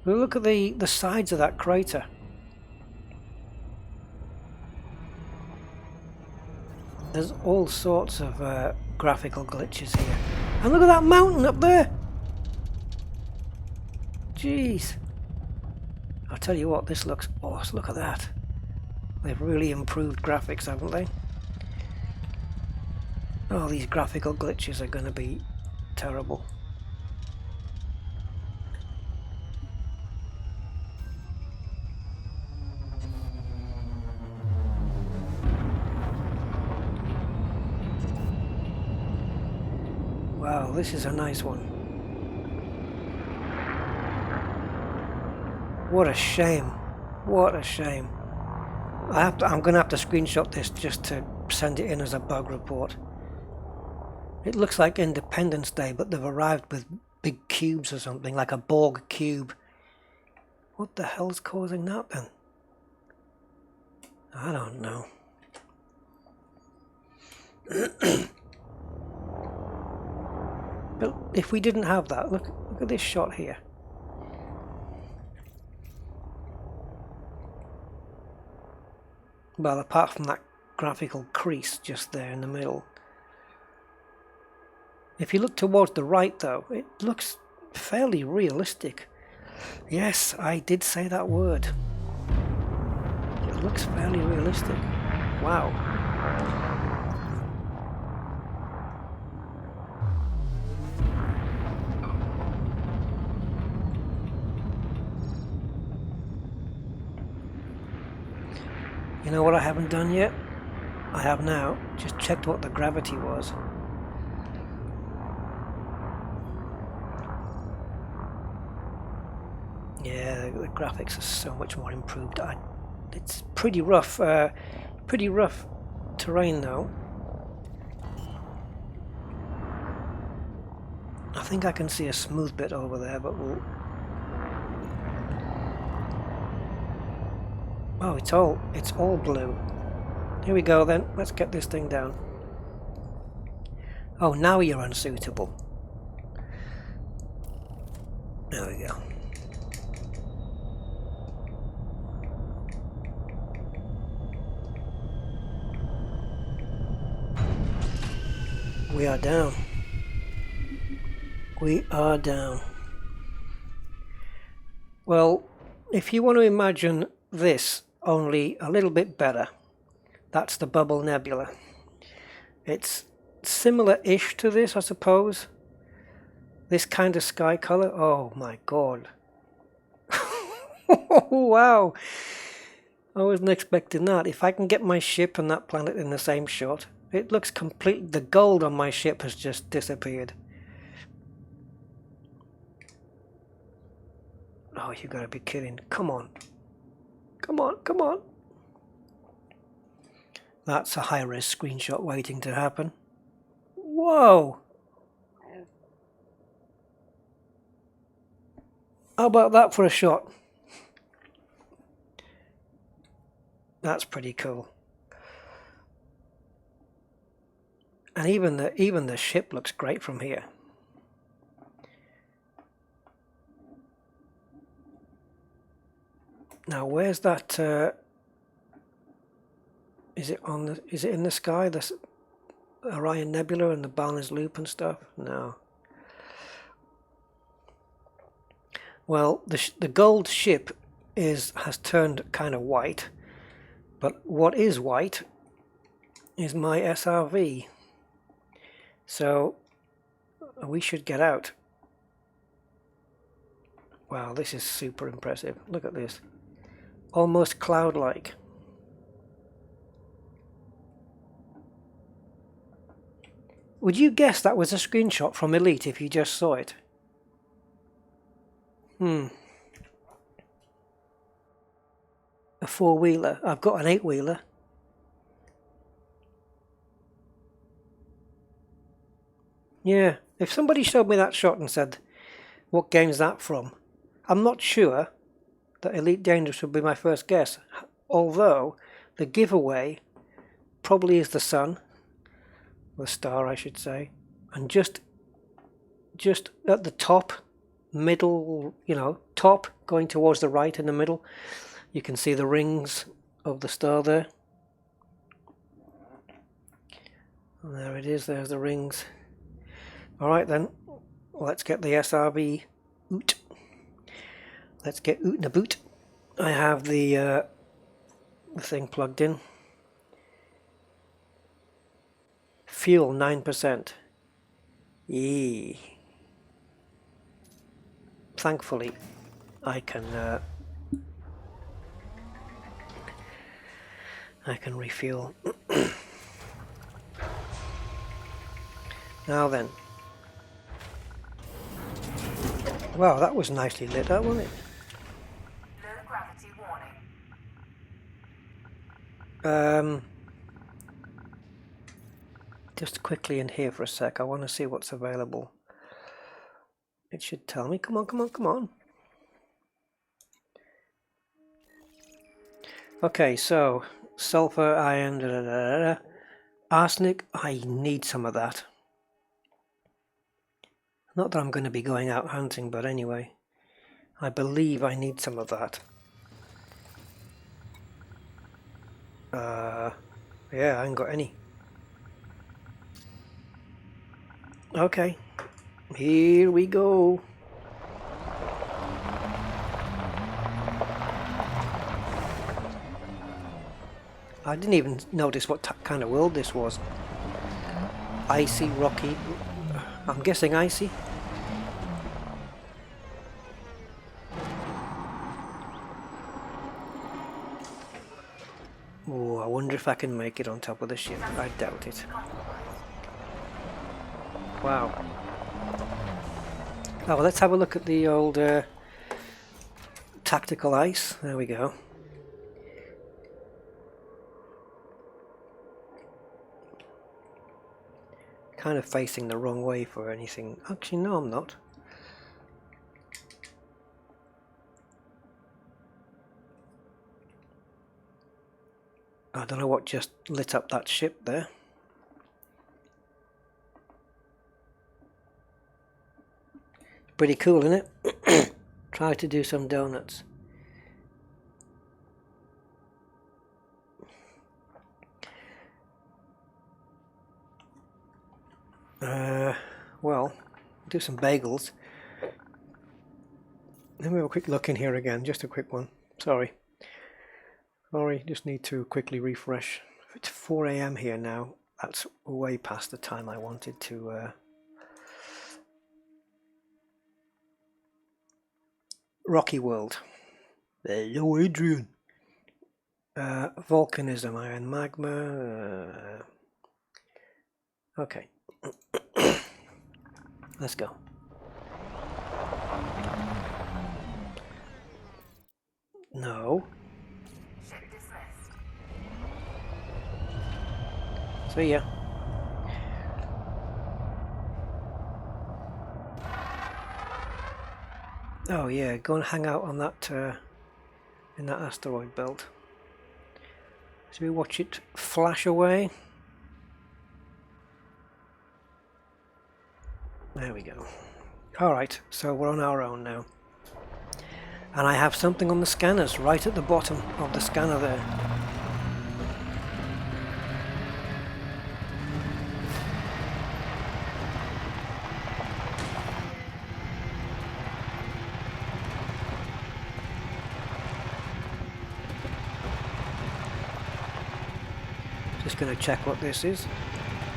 But look at the sides of that crater. There's all sorts of graphical glitches here. And look at that mountain up there! Jeez. I'll tell you what, this looks awesome. Look at that. They've really improved graphics, haven't they? Oh, these graphical glitches are going to be terrible. Wow, this is a nice one. What a shame. What a shame. I'm going to have to screenshot this just to send it in as a bug report. It looks like Independence Day, but they've arrived with big cubes or something, like a Borg cube. What the hell's causing that then? I don't know. But if we didn't have that, look at this shot here. Well, apart from that graphical crease just there in the middle. If you look towards the right though, it looks fairly realistic. Yes, I did say that word. It looks fairly realistic. Wow. You know what I haven't done yet? I have now just checked what the gravity was. Yeah, the graphics are so much more improved. It's pretty rough terrain though. I think I can see a smooth bit over there, but we'll... Oh, it's all blue. Here we go then. Let's get this thing down. Oh, now you're unsuitable. There we go. We are down. We are down. Well, if you want to imagine this only a little bit better, that's the Bubble Nebula. It's similar-ish to this, I suppose. This kind of sky color. Oh my god. Wow. I wasn't expecting that. If I can get my ship and that planet in the same shot, it looks complete. The gold on my ship has just disappeared. Oh, you gotta be kidding. Come on. Come on, come on. That's a high-res screenshot waiting to happen. Whoa! How about that for a shot? That's pretty cool. And even the ship looks great from here. Now, where's that? Is it in the sky? The Orion Nebula and the Barnes Loop and stuff? No. Well, the gold ship has turned kind of white, but what is white is my SRV. So we should get out. Wow, this is super impressive. Look at this. Almost cloud-like. Would you guess that was a screenshot from Elite if you just saw it? A four-wheeler. I've got an eight-wheeler. Yeah, if somebody showed me that shot and said, what game's that from? I'm not sure that Elite Dangerous would be my first guess. Although, the giveaway probably is the sun. The star, I should say. And just at the top, middle, top, going towards the right in the middle, you can see the rings of the star there. And there it is, there's the rings. Alright then, let's get the SRV oot. Let's get oot in a boot. I have the thing plugged in. Fuel 9%. Yee. Thankfully, I can refuel. Now then. Wow, that was nicely lit up, wasn't it? Low gravity warning. Just quickly in here for a sec. I want to see what's available. It should tell me. Come on, come on, come on. Okay, so sulfur, iron, arsenic. I need some of that. Not that I'm going to be going out hunting, but anyway, I believe I need some of that. Yeah, I ain't got any. Okay, here we go. I didn't even notice what kind of world this was. Icy, rocky. I'm guessing icy. Oh, I wonder if I can make it on top of the ship. I doubt it. Wow. Oh, well, let's have a look at the old tactical ice. There we go. Kind of facing the wrong way for anything. Actually, no, I'm not. I don't know what just lit up that ship there. Pretty cool, isn't it? Try to do some donuts. Well, do some bagels. Let me have a quick look in here again, just a quick one. Sorry, just need to quickly refresh. It's 4 AM here now. That's way past the time I wanted to rocky world. Hello, Adrian. Volcanism, iron magma. Okay. Let's go. No. Ship dismissed. See ya. Oh yeah, go and hang out on that in that asteroid belt. Should we watch it flash away? There we go. Alright, so we're on our own now. And I have something on the scanners right at the bottom of the scanner there. Just going to check what this is.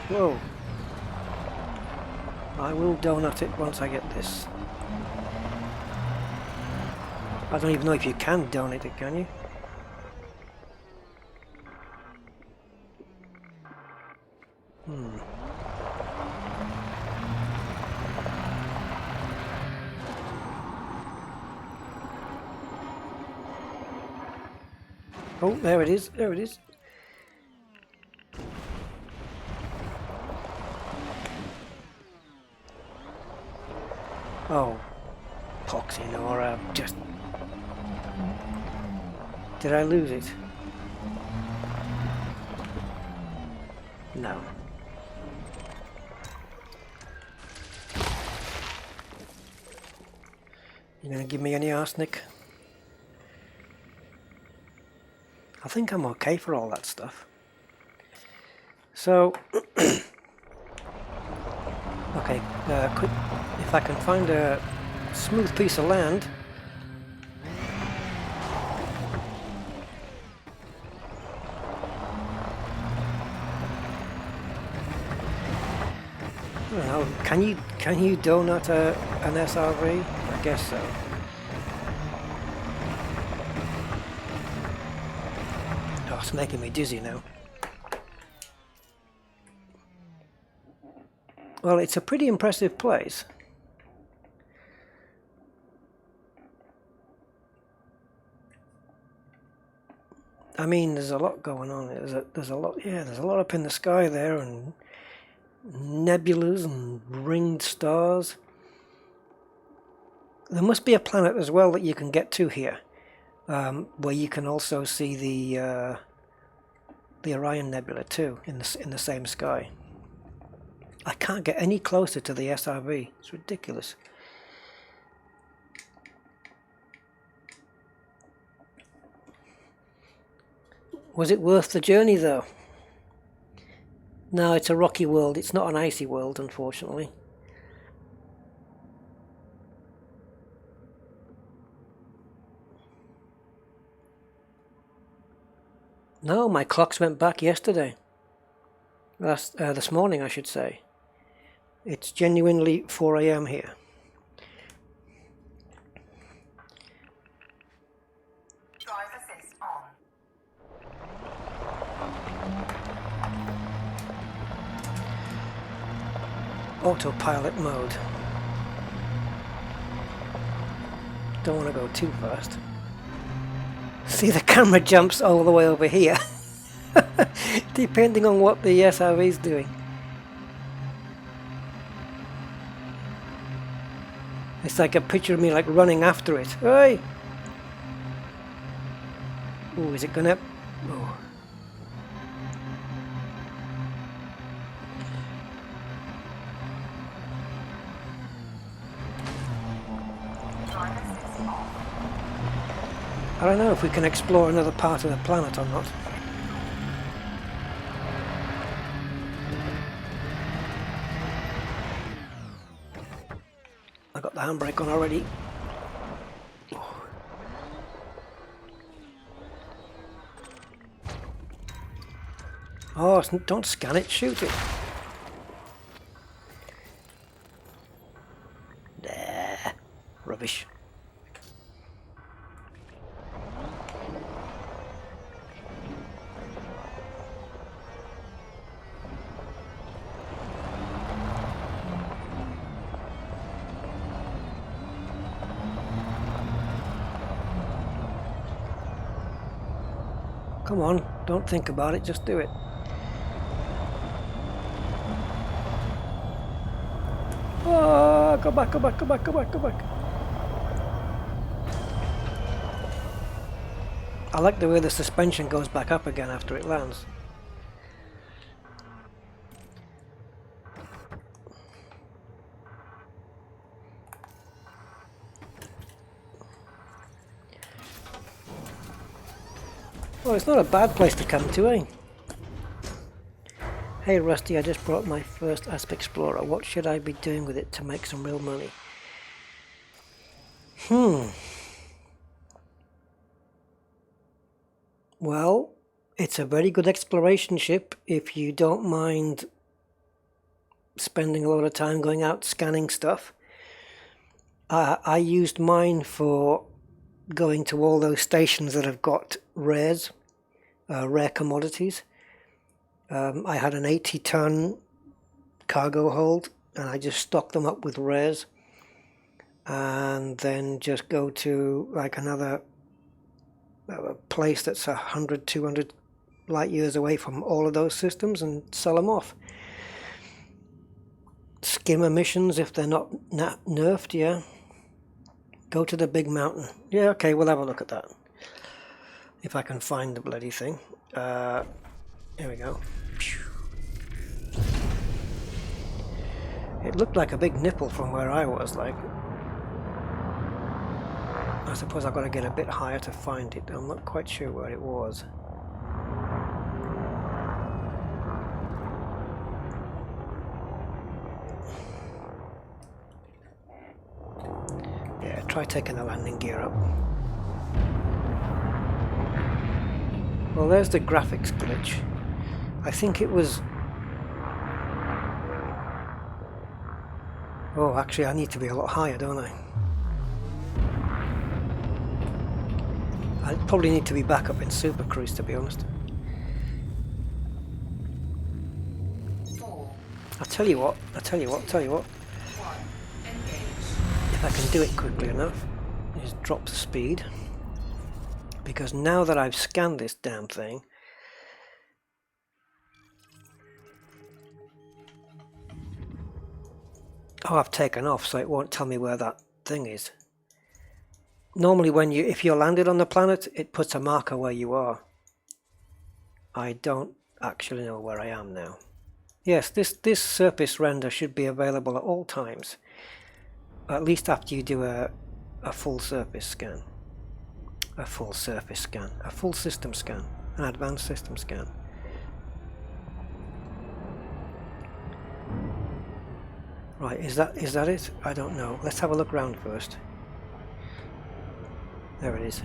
Whoa. I will donut it once I get this. I don't even know if you can donate it, can you? Oh, there it is, there it is. Oh, Poxy Nora, just... Did I lose it? No. You gonna give me any arsenic? I think I'm okay for all that stuff. So, okay, quick, if I can find a smooth piece of land. I don't know, can you donut an SRV? I guess so. Oh, it's making me dizzy now. Well, it's a pretty impressive place. I mean, there's a lot going on. There's a lot. Yeah, there's a lot up in the sky there, and nebulas and ringed stars. There must be a planet as well that you can get to here, where you can also see the Orion Nebula too in the same sky. I can't get any closer to the SRV. It's ridiculous. Was it worth the journey though? No, it's a rocky world. It's not an icy world, unfortunately. No, my clocks went back yesterday. This morning, I should say. It's genuinely 4 AM here. Drive assist on. Autopilot mode. Don't want to go too fast. See, the camera jumps all the way over here. Depending on what the SRV is doing. It's like a picture of me like running after it. Hey! Oh, is it gonna... Oh. Drive assist on. I don't know if we can explore another part of the planet or not. I got the handbrake on already. Oh, don't scan it, shoot it. Nah, rubbish. Come on, don't think about it, just do it. Oh, go back, go back, go back, go back, go back. I like the way the suspension goes back up again after it lands. Oh, it's not a bad place to come to, eh? Hey Rusty, I just brought my first Asp Explorer. What should I be doing with it to make some real money? Well, it's a very good exploration ship if you don't mind spending a lot of time going out scanning stuff. I used mine for going to all those stations that have got rares, rare commodities. I had an 80-ton cargo hold and I just stocked them up with rares and then just go to like another place that's 100, 200 light years away from all of those systems and sell them off. Skimmer missions if they're not nerfed, yeah. Go to the big mountain. Yeah, okay, we'll have a look at that. If I can find the bloody thing. Here we go. It looked like a big nipple from where I was, like. I suppose I've got to get a bit higher to find it. I'm not quite sure where it was. Yeah, try taking the landing gear up. Well, there's the graphics glitch. I think it was... Oh, actually I need to be a lot higher, don't I? I probably need to be back up in Super Cruise, to be honest. 4, I'll tell you what. 1, engage. If I can do it quickly enough, just drop the speed. Because now that I've scanned this damn thing, oh, I've taken off, so it won't tell me where that thing is. Normally if you're landed on the planet, it puts a marker where you are. I don't actually know where I am now. Yes, this surface render should be available at all times. At least after you do a full surface scan. A full surface scan. A full system scan. An advanced system scan. Right, is that it? I don't know. Let's have a look around first. There it is.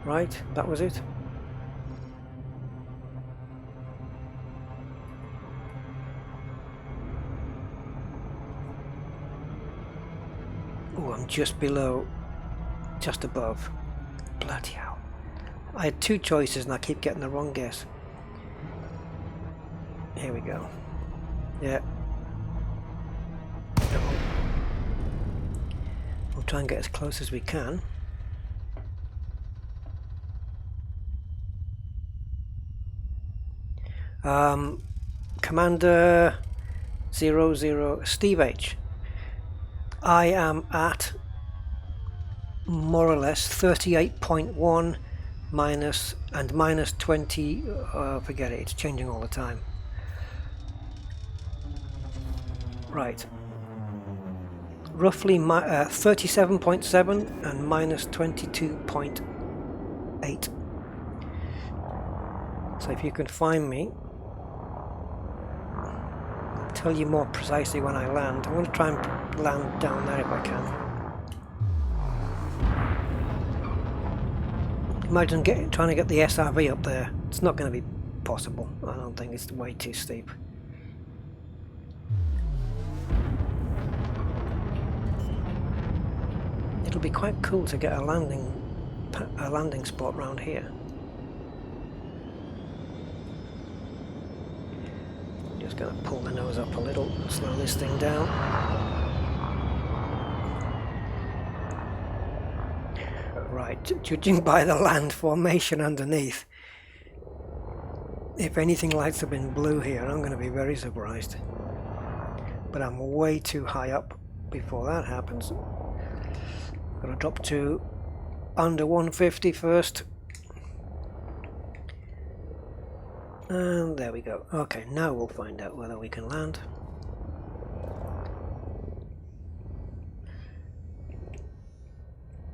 Right, that was it. Oh, I'm just below, just above. Bloody hell. I had two choices and I keep getting the wrong guess. Here we go. Yeah. We'll try and get as close as we can. Commander 00 Steve H. I am at more or less 38.1 minus 20. Forget it, it's changing all the time. Right. Roughly 37.7 and minus 22.8. So if you can find me, I'll tell you more precisely when I land. I'm going to try and land down there if I can. Imagine trying to get the SRV up there. It's not going to be possible. I don't think it's way too steep. It'll be quite cool to get a landing spot round here. Just going to pull the nose up a little, slow this thing down. Right, judging by the land formation underneath, If anything lights up in blue here, I'm going to be very surprised. But I'm way too high up before that happens. I'm going to drop to under 150 first. And there we go. Okay, now we'll find out whether we can land.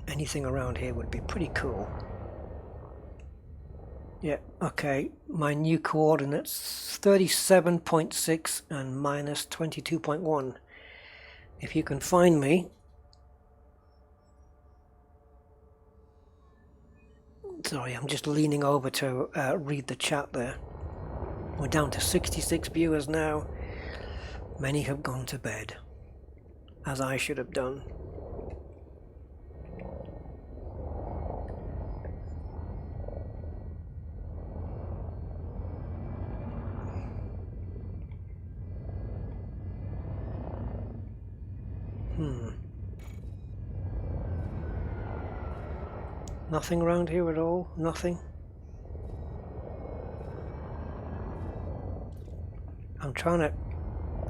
Anything around here would be pretty cool. Yeah, okay, my new coordinates 37.6 and minus 22.1. If you can find me, sorry, I'm just leaning over to read the chat there. We're down to 66 viewers now. Many have gone to bed, as I should have done. Nothing around here at all? Nothing? I'm trying to...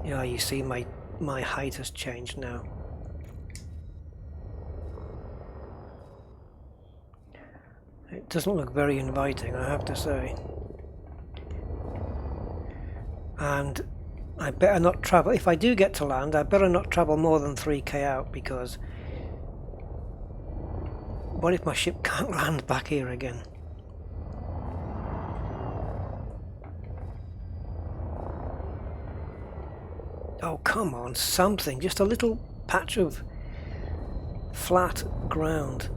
Yeah, you see my height has changed now. It doesn't look very inviting, I have to say. And I better not travel... If I do get to land, I better not travel more than 3k out, because... What if my ship can't land back here again? Oh, come on, something. Just a little patch of flat ground.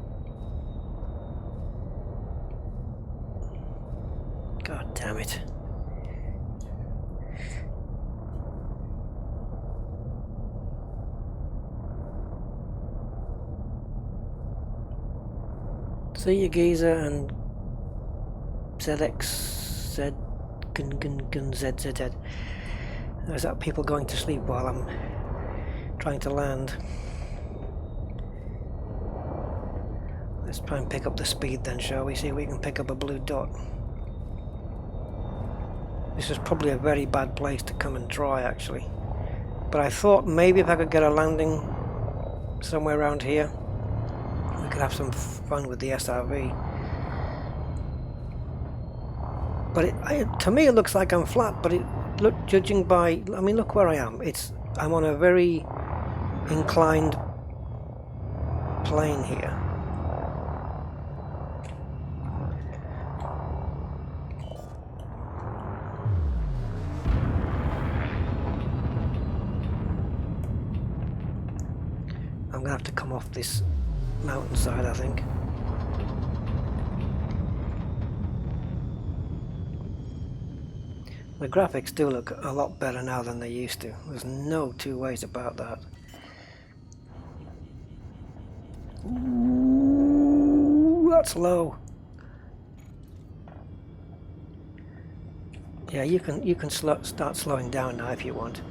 God damn it. See you, Giza, and ZXZ ZZZ. There's that people going to sleep while I'm trying to land. Let's try and pick up the speed then, shall we? See if we can pick up a blue dot. This is probably a very bad place to come and try, actually. But I thought maybe if I could get a landing somewhere around here, we could have some fun with the SRV. But to me it looks like I'm flat, but judging by, I mean, look where I am. I'm on a very inclined plane here. I'm gonna have to come off this mountainside, I think. The graphics do look a lot better now than they used to. There's no two ways about that. Ooh, that's low. Yeah, you can start slowing down now if you want.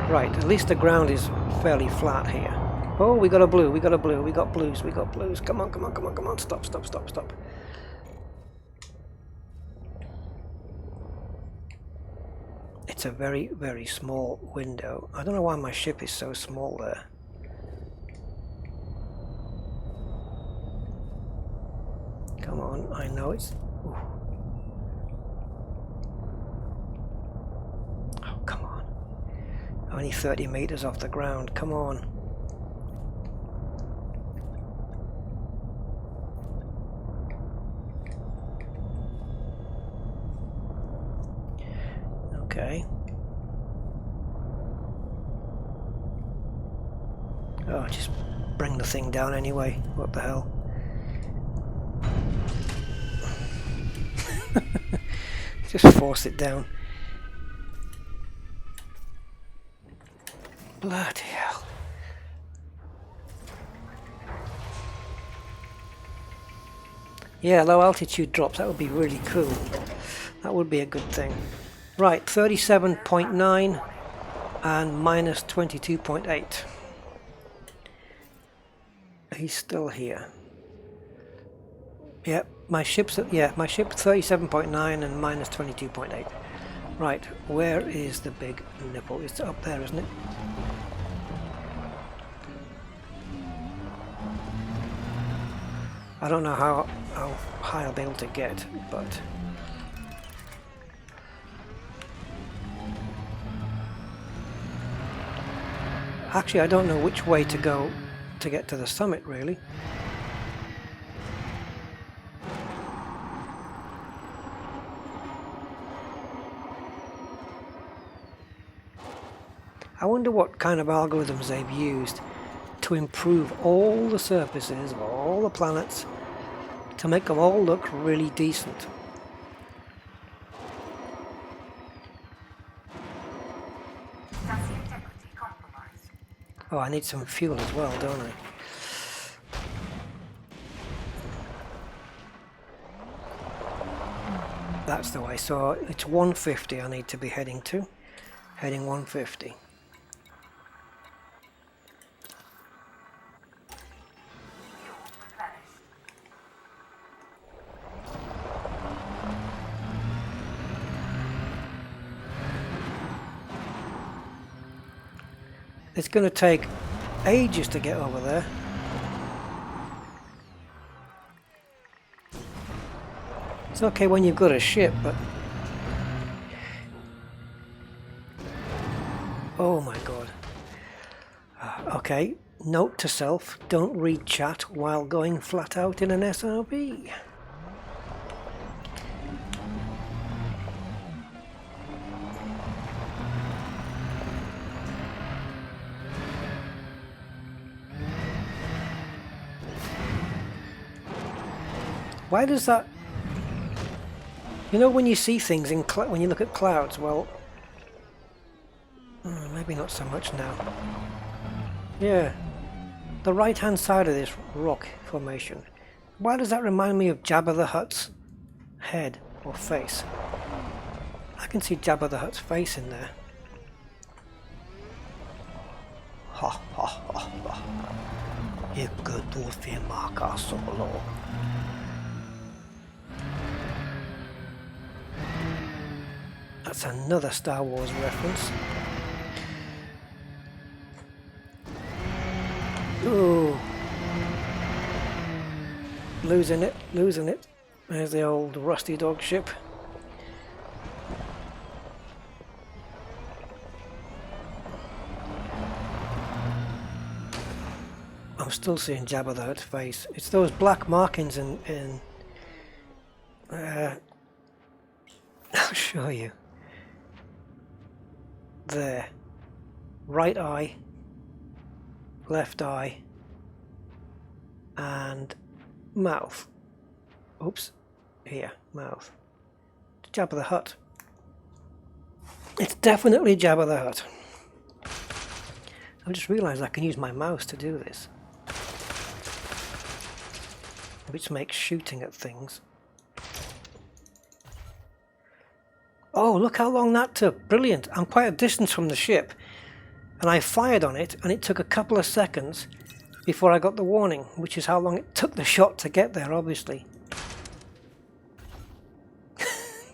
Right, at least the ground is fairly flat here. Oh, we got a blue, we got a blue, we got blues, we got blues. Come on, come on, come on, come on. Stop, stop, stop, stop. It's a very, very small window. I don't know why my ship is so small there. Come on, I know it's... Ooh. Oh, come on. Only 30 meters off the ground, come on. Okay. Oh, just bring the thing down anyway. What the hell? Just force it down. Bloody hell. Yeah, low altitude drops, that would be really cool. That would be a good thing. Right, 37.9 and minus 22.8. He's still here. Yep, my ship's at, yeah, my ship 37.9 and minus 22.8. Right, where is the big nipple? It's up there, isn't it? I don't know how high I'll be able to get, but actually I don't know which way to go to get to the summit, really. I wonder what kind of algorithms they've used to improve all the surfaces of all the planets to make them all look really decent. Oh, I need some fuel as well, don't I? That's the way. So it's 150 I need to be heading to. Heading 150. It's going to take ages to get over there. It's okay when you've got a ship, but... Oh my god. Okay, note to self, don't read chat while going flat out in an SRB. Why does that... You know when you see things in when you look at clouds, well... maybe not so much now. Yeah. The right hand side of this rock formation. Why does that remind me of Jabba the Hutt's head or face? I can see Jabba the Hutt's face in there. Ha ha ha ha. Icke du firmaka solo. That's another Star Wars reference. Ooh. Losing it, losing it. There's the old rusty dog ship. I'm still seeing Jabba the Hutt's face. It's those black markings in I'll show you. There. Right eye, left eye, and mouth. Oops. Here, mouth. Jabba the Hutt. It's definitely Jabba the Hutt. I just realised I can use my mouse to do this, which makes shooting at things. Oh, look how long that took. Brilliant. I'm quite a distance from the ship, and I fired on it, and it took a couple of seconds before I got the warning, which is how long it took the shot to get there, obviously.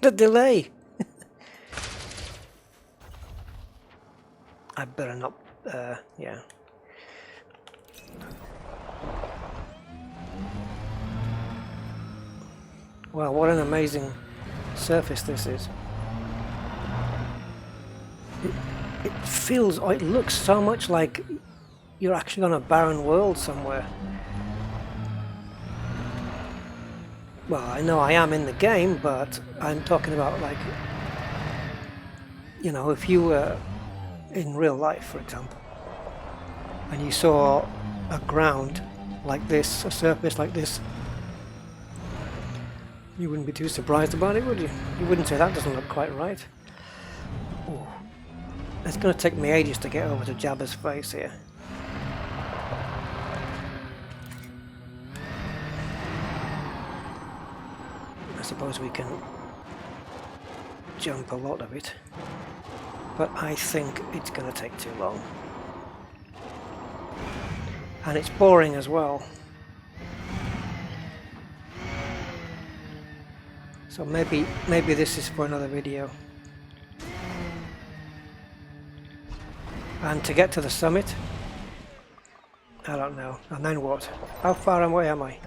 The delay. I better not, yeah. Wow, what an amazing surface this is. It feels, it looks so much like you're actually on a barren world somewhere. Well, I know I am in the game, but I'm talking about, like, you know, if you were in real life, for example, and you saw a ground like this, a surface like this, you wouldn't be too surprised about it, would you? You wouldn't say that doesn't look quite right. Ooh. It's going to take me ages to get over to Jabba's face here. I suppose we can jump a lot of it, but I think it's going to take too long. and it's boring as well. So maybe this is for another video. And to get to the summit, I don't know. And then what? How far away am I?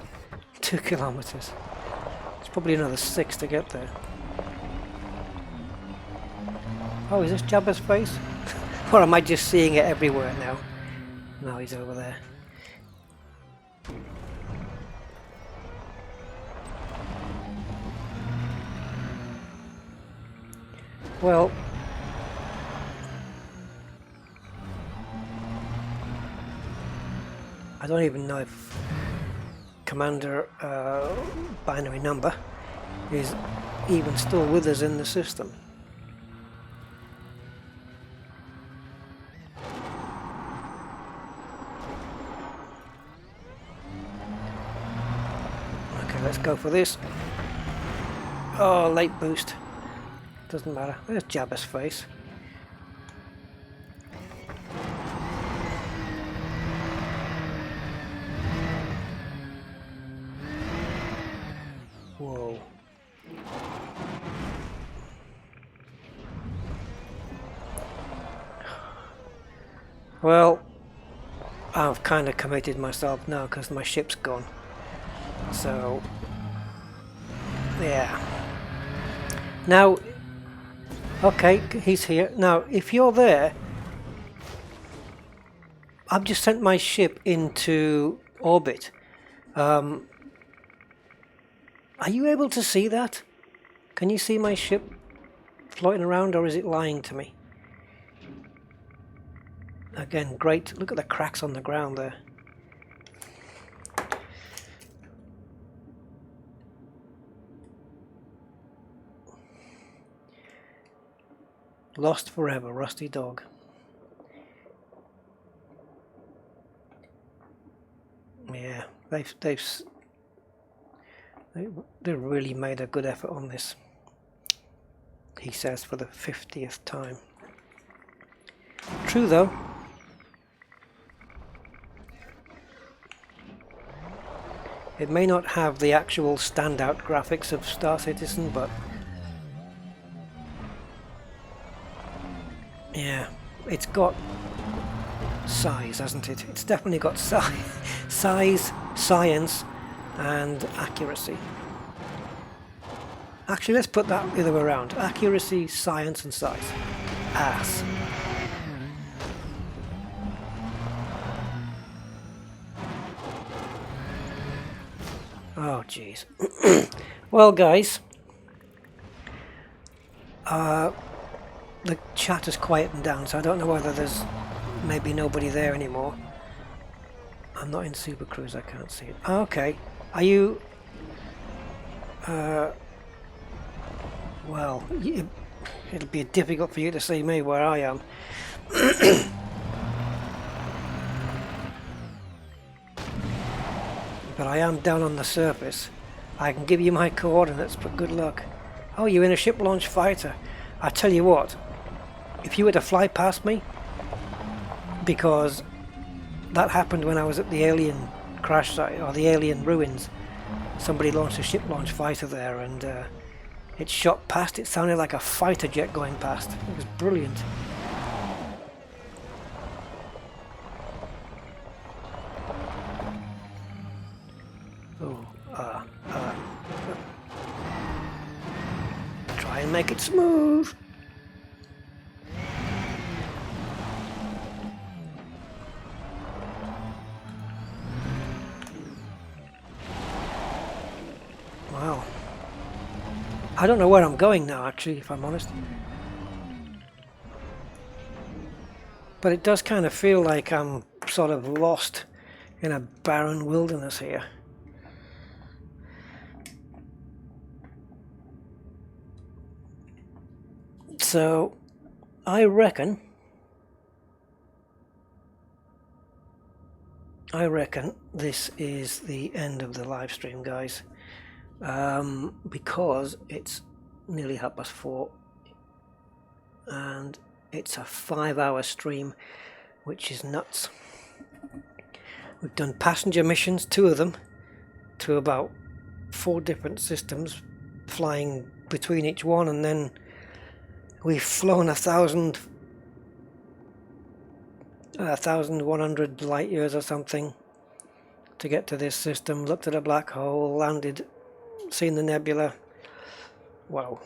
2 kilometers. It's probably another 6 to get there. Oh, is this Jabba's face? Or am I just seeing it everywhere now? No, he's over there. Well, I don't even know if Commander binary number is even still with us in the system. Okay, let's go for this. Oh, late boost. Doesn't matter. There's Jabba's face. Whoa. Well, I've kind of committed myself now because my ship's gone. So, yeah. Now, okay, he's here. Now, if you're there, I've just sent my ship into orbit. Are you able to see that? Can you see my ship floating around, or is it lying to me? Again, great. Look at the cracks on the ground there. Lost forever, rusty dog. Yeah, they really made a good effort on this. He says for the 50th time. True though. It may not have the actual standout graphics of Star Citizen, but yeah, it's got size, hasn't it? It's definitely got size, science, and accuracy. Actually, let's put that the other way around. Accuracy, science, and size. Ass. Oh, jeez. Well, guys, the chat has quietened down, so I don't know whether there's maybe nobody there anymore. I'm not in Super Cruise, I can't see it. Okay. Are you... well, it'll be difficult for you to see me where I am. But I am down on the surface. I can give you my coordinates, but good luck. Oh, you're in a ship-launched fighter. I tell you what, if you were to fly past me, because that happened when I was at the alien crash site, or the alien ruins. Somebody launched a ship-launched fighter there, and it shot past. It sounded like a fighter jet going past. It was brilliant. Oh, try and make it smooth. Wow. I don't know where I'm going now, actually, if I'm honest. But it does kind of feel like I'm sort of lost in a barren wilderness here. So, I reckon this is the end of the live stream, guys. Because it's nearly 4:30 and it's a 5-hour stream, which is nuts. We've done passenger missions, 2 of them, to about 4 different systems, flying between each one, and then we've flown 1,100 light years or something to get to this system, looked at a black hole, landed, seen the nebula. Wow.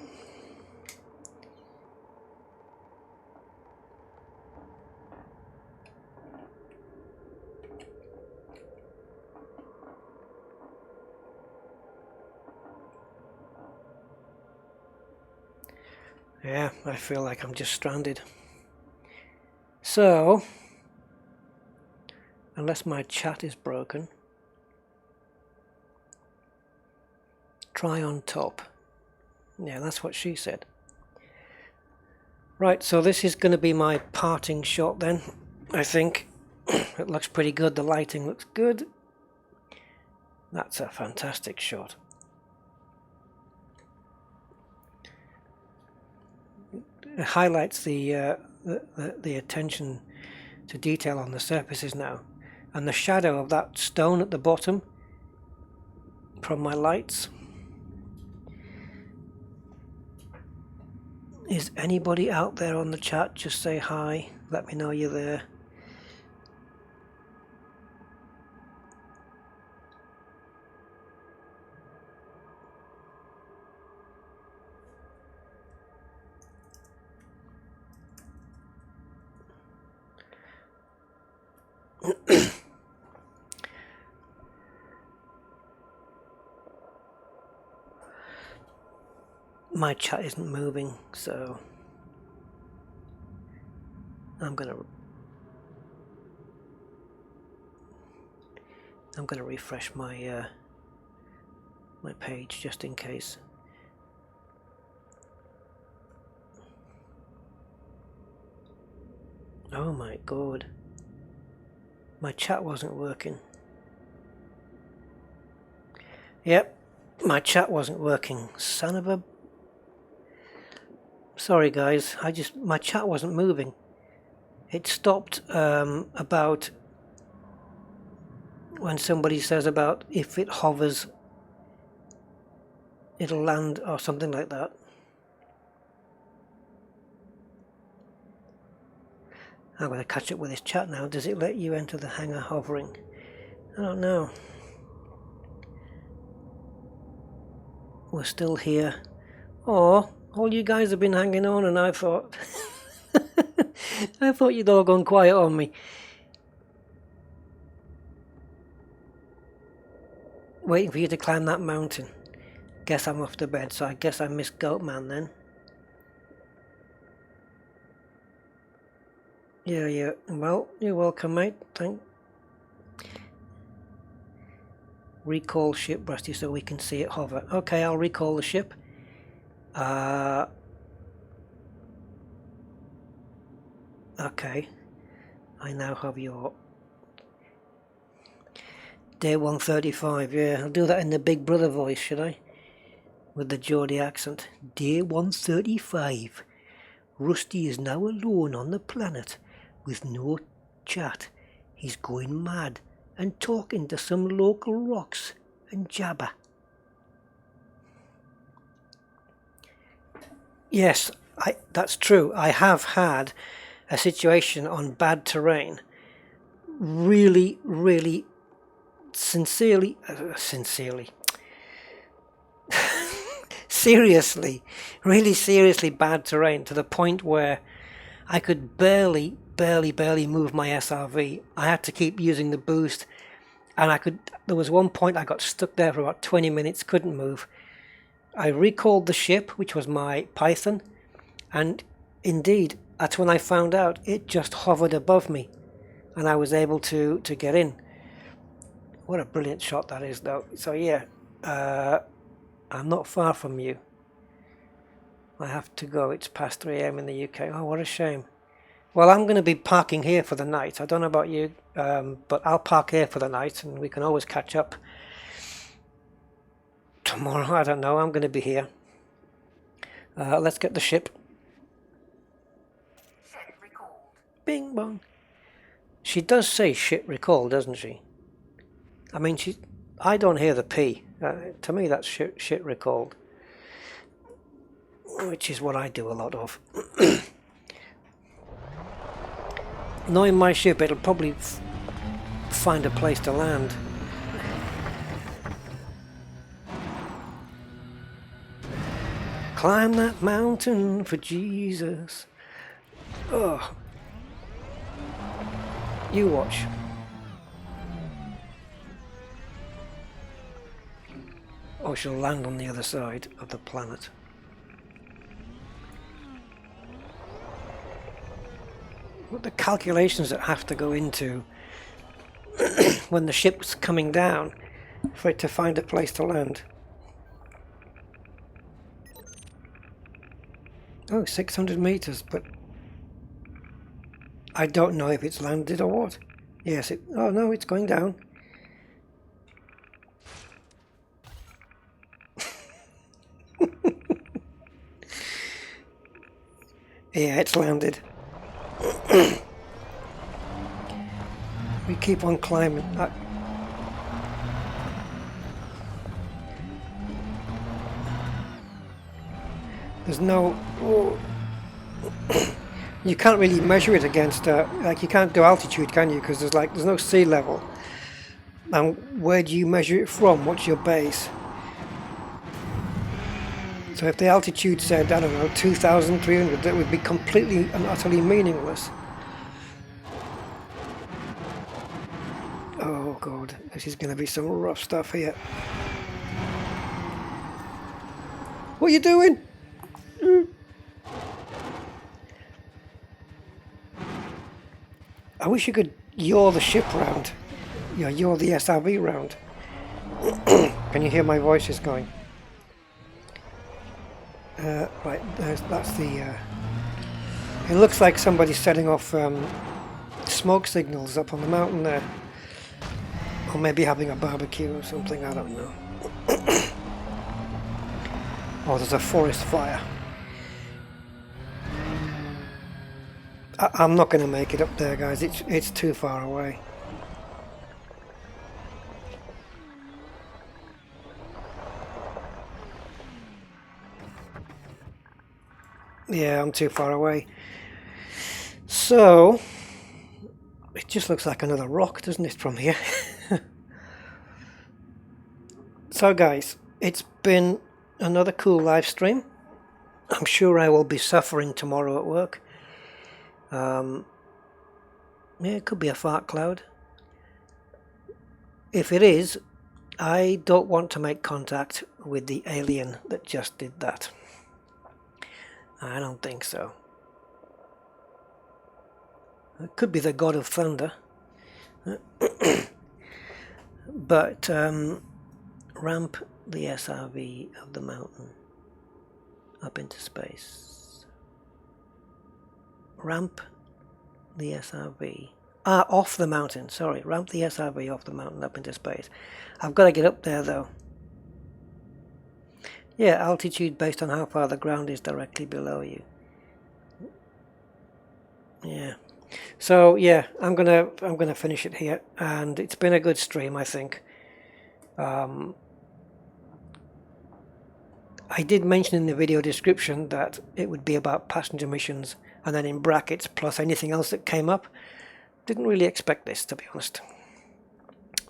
Yeah, I feel like I'm just stranded. So, unless my chat is broken, try on top. Yeah, that's what she said. Right, so this is going to be my parting shot then, I think. It looks pretty good, the lighting looks good. That's a fantastic shot. It highlights the attention to detail on the surfaces now, and the shadow of that stone at the bottom from my lights. Is anybody out there on the chat? Just say hi, let me know you're there. My chat isn't moving, so I'm gonna refresh my my page just in case. Oh my god, my chat wasn't working. Yep, my chat wasn't working. Son of a... Sorry guys, my chat wasn't moving. It stopped about when somebody says about if it hovers it'll land or something like that. I'm going to catch up with this chat now. Does it let you enter the hangar hovering? I don't know. We're still here. Oh, all you guys have been hanging on, and I thought I thought you'd all gone quiet on me. Waiting for you to climb that mountain. Guess I'm off to bed, so I guess I missed Goatman then. Yeah. Well, you're welcome, mate. Recall ship, Rusty, so we can see it hover. Okay, I'll recall the ship. Okay. I now have your... Day 135, yeah. I'll do that in the Big Brother voice, should I? With the Geordie accent. Day 135. Rusty is now alone on the planet with no chat. He's going mad and talking to some local rocks and jabber. Yes, that's true. I have had a situation on bad terrain. Really, really seriously bad terrain, to the point where I could barely move my SRV. I had to keep using the boost, and there was one point I got stuck there for about 20 minutes, couldn't move. I recalled the ship, which was my Python, and indeed, that's when I found out it just hovered above me, and I was able to get in. What a brilliant shot that is, though. So yeah, I'm not far from you. I have to go. It's past 3 AM in the UK. Oh, what a shame. Well, I'm going to be parking here for the night. I don't know about you, but I'll park here for the night, and we can always catch up tomorrow. I don't know. I'm going to be here. Let's get the ship. Ship recalled. Bing bong. She does say ship recall, doesn't she? I mean, I don't hear the P. To me, that's shit recalled, which is what I do a lot of. Knowing my ship, it'll probably find a place to land. Climb that mountain for Jesus. Oh. You watch. Or she'll land on the other side of the planet. But the calculations that have to go into when the ship's coming down for it to find a place to land. Oh, 600 meters, but I don't know if it's landed or what. Yes, oh no, it's going down. Yeah, it's landed. We keep on climbing. There's no... Oh. You can't really measure it against... like, you can't do altitude, can you? Because there's no sea level. And where do you measure it from? What's your base? So if the altitude said, I don't know, 2,300, that would be completely and utterly meaningless. Oh God, this is going to be some rough stuff here. What are you doing? I wish you could yaw the ship round. Yeah, yaw the SRV round. Can you hear my voices going? Right, that's the... it looks like somebody's setting off smoke signals up on the mountain there. Or maybe having a barbecue or something, I don't know. Oh, there's a forest fire. I'm not going to make it up there, guys. It's too far away. Yeah, I'm too far away. So, it just looks like another rock, doesn't it, from here? So, guys, it's been another cool live stream. I'm sure I will be suffering tomorrow at work. Yeah, it could be a fart cloud. If it is, I don't want to make contact with the alien that just did that. I don't think so. It could be the god of thunder. But ramp the SRV of the mountain up into space. Ramp the SRV. Off the mountain, sorry. Ramp the SRV off the mountain up into space. I've got to get up there though. Yeah, altitude based on how far the ground is directly below you. Yeah. So yeah, I'm gonna finish it here, and it's been a good stream, I think. I did mention in the video description that it would be about passenger missions, and then in brackets plus anything else that came up. Didn't really expect this, to be honest.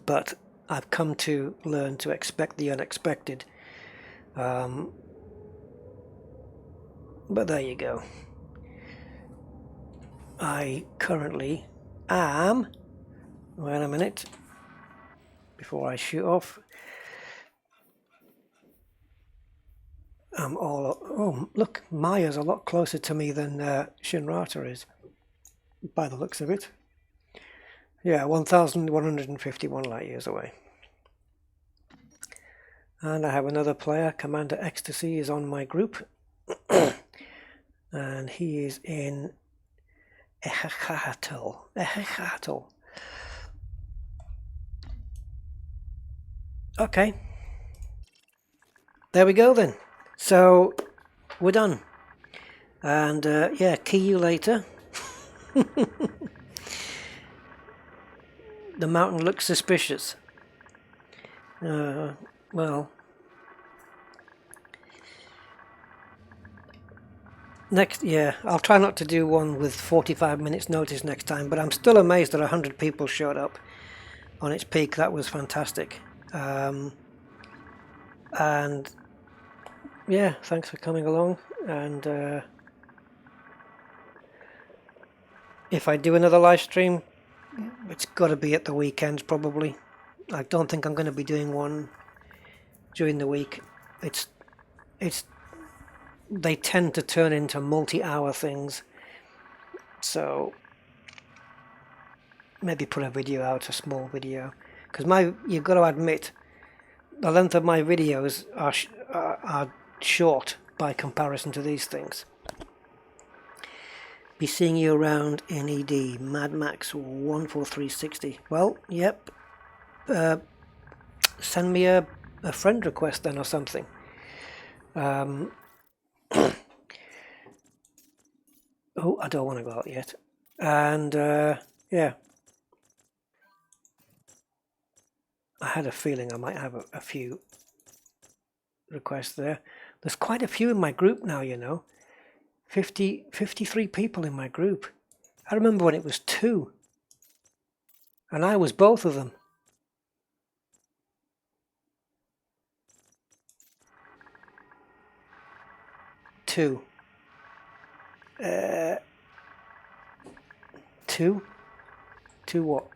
But I've come to learn to expect the unexpected. But there you go. I currently am... Wait a minute. Before I shoot off. I'm all... Oh, look, Maya's a lot closer to me than Shinrata is. By the looks of it. Yeah, 1,151 light years away. And I have another player, Commander Ecstasy, is on my group. And he is in Ehechatel. Okay. There we go then. So, we're done. And yeah, key you later. The mountain looks suspicious. Well, yeah, I'll try not to do one with 45 minutes notice next time, but I'm still amazed that 100 people showed up on its peak. That was fantastic. And yeah, thanks for coming along. And if I do another live stream, it's got to be at the weekends probably. I don't think I'm going to be doing one during the week. They tend to turn into multi-hour things, so maybe put a video out, a small video, because you've got to admit the length of my videos are short by comparison to these things. Be seeing you around in ED. Mad Max 14360. Well, yep. Send me a friend request then or something. Oh, I don't want to go out yet. And yeah, I had a feeling I might have a few requests there. There's quite a few in my group now, you know. 53 people in my group. I remember when it was 2. And I was both of them. Two. Two what?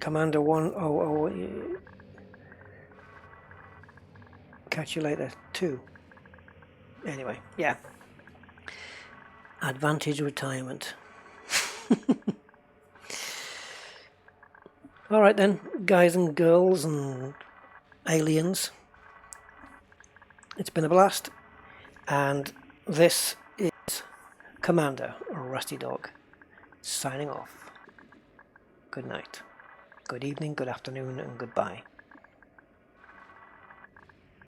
Commander 100. Catch you later. 2. Anyway, yeah. Advantage retirement. Alright then, guys and girls and aliens. It's been a blast. And this is Commander Rusty Dog signing off. Good night, good evening, good afternoon, and goodbye.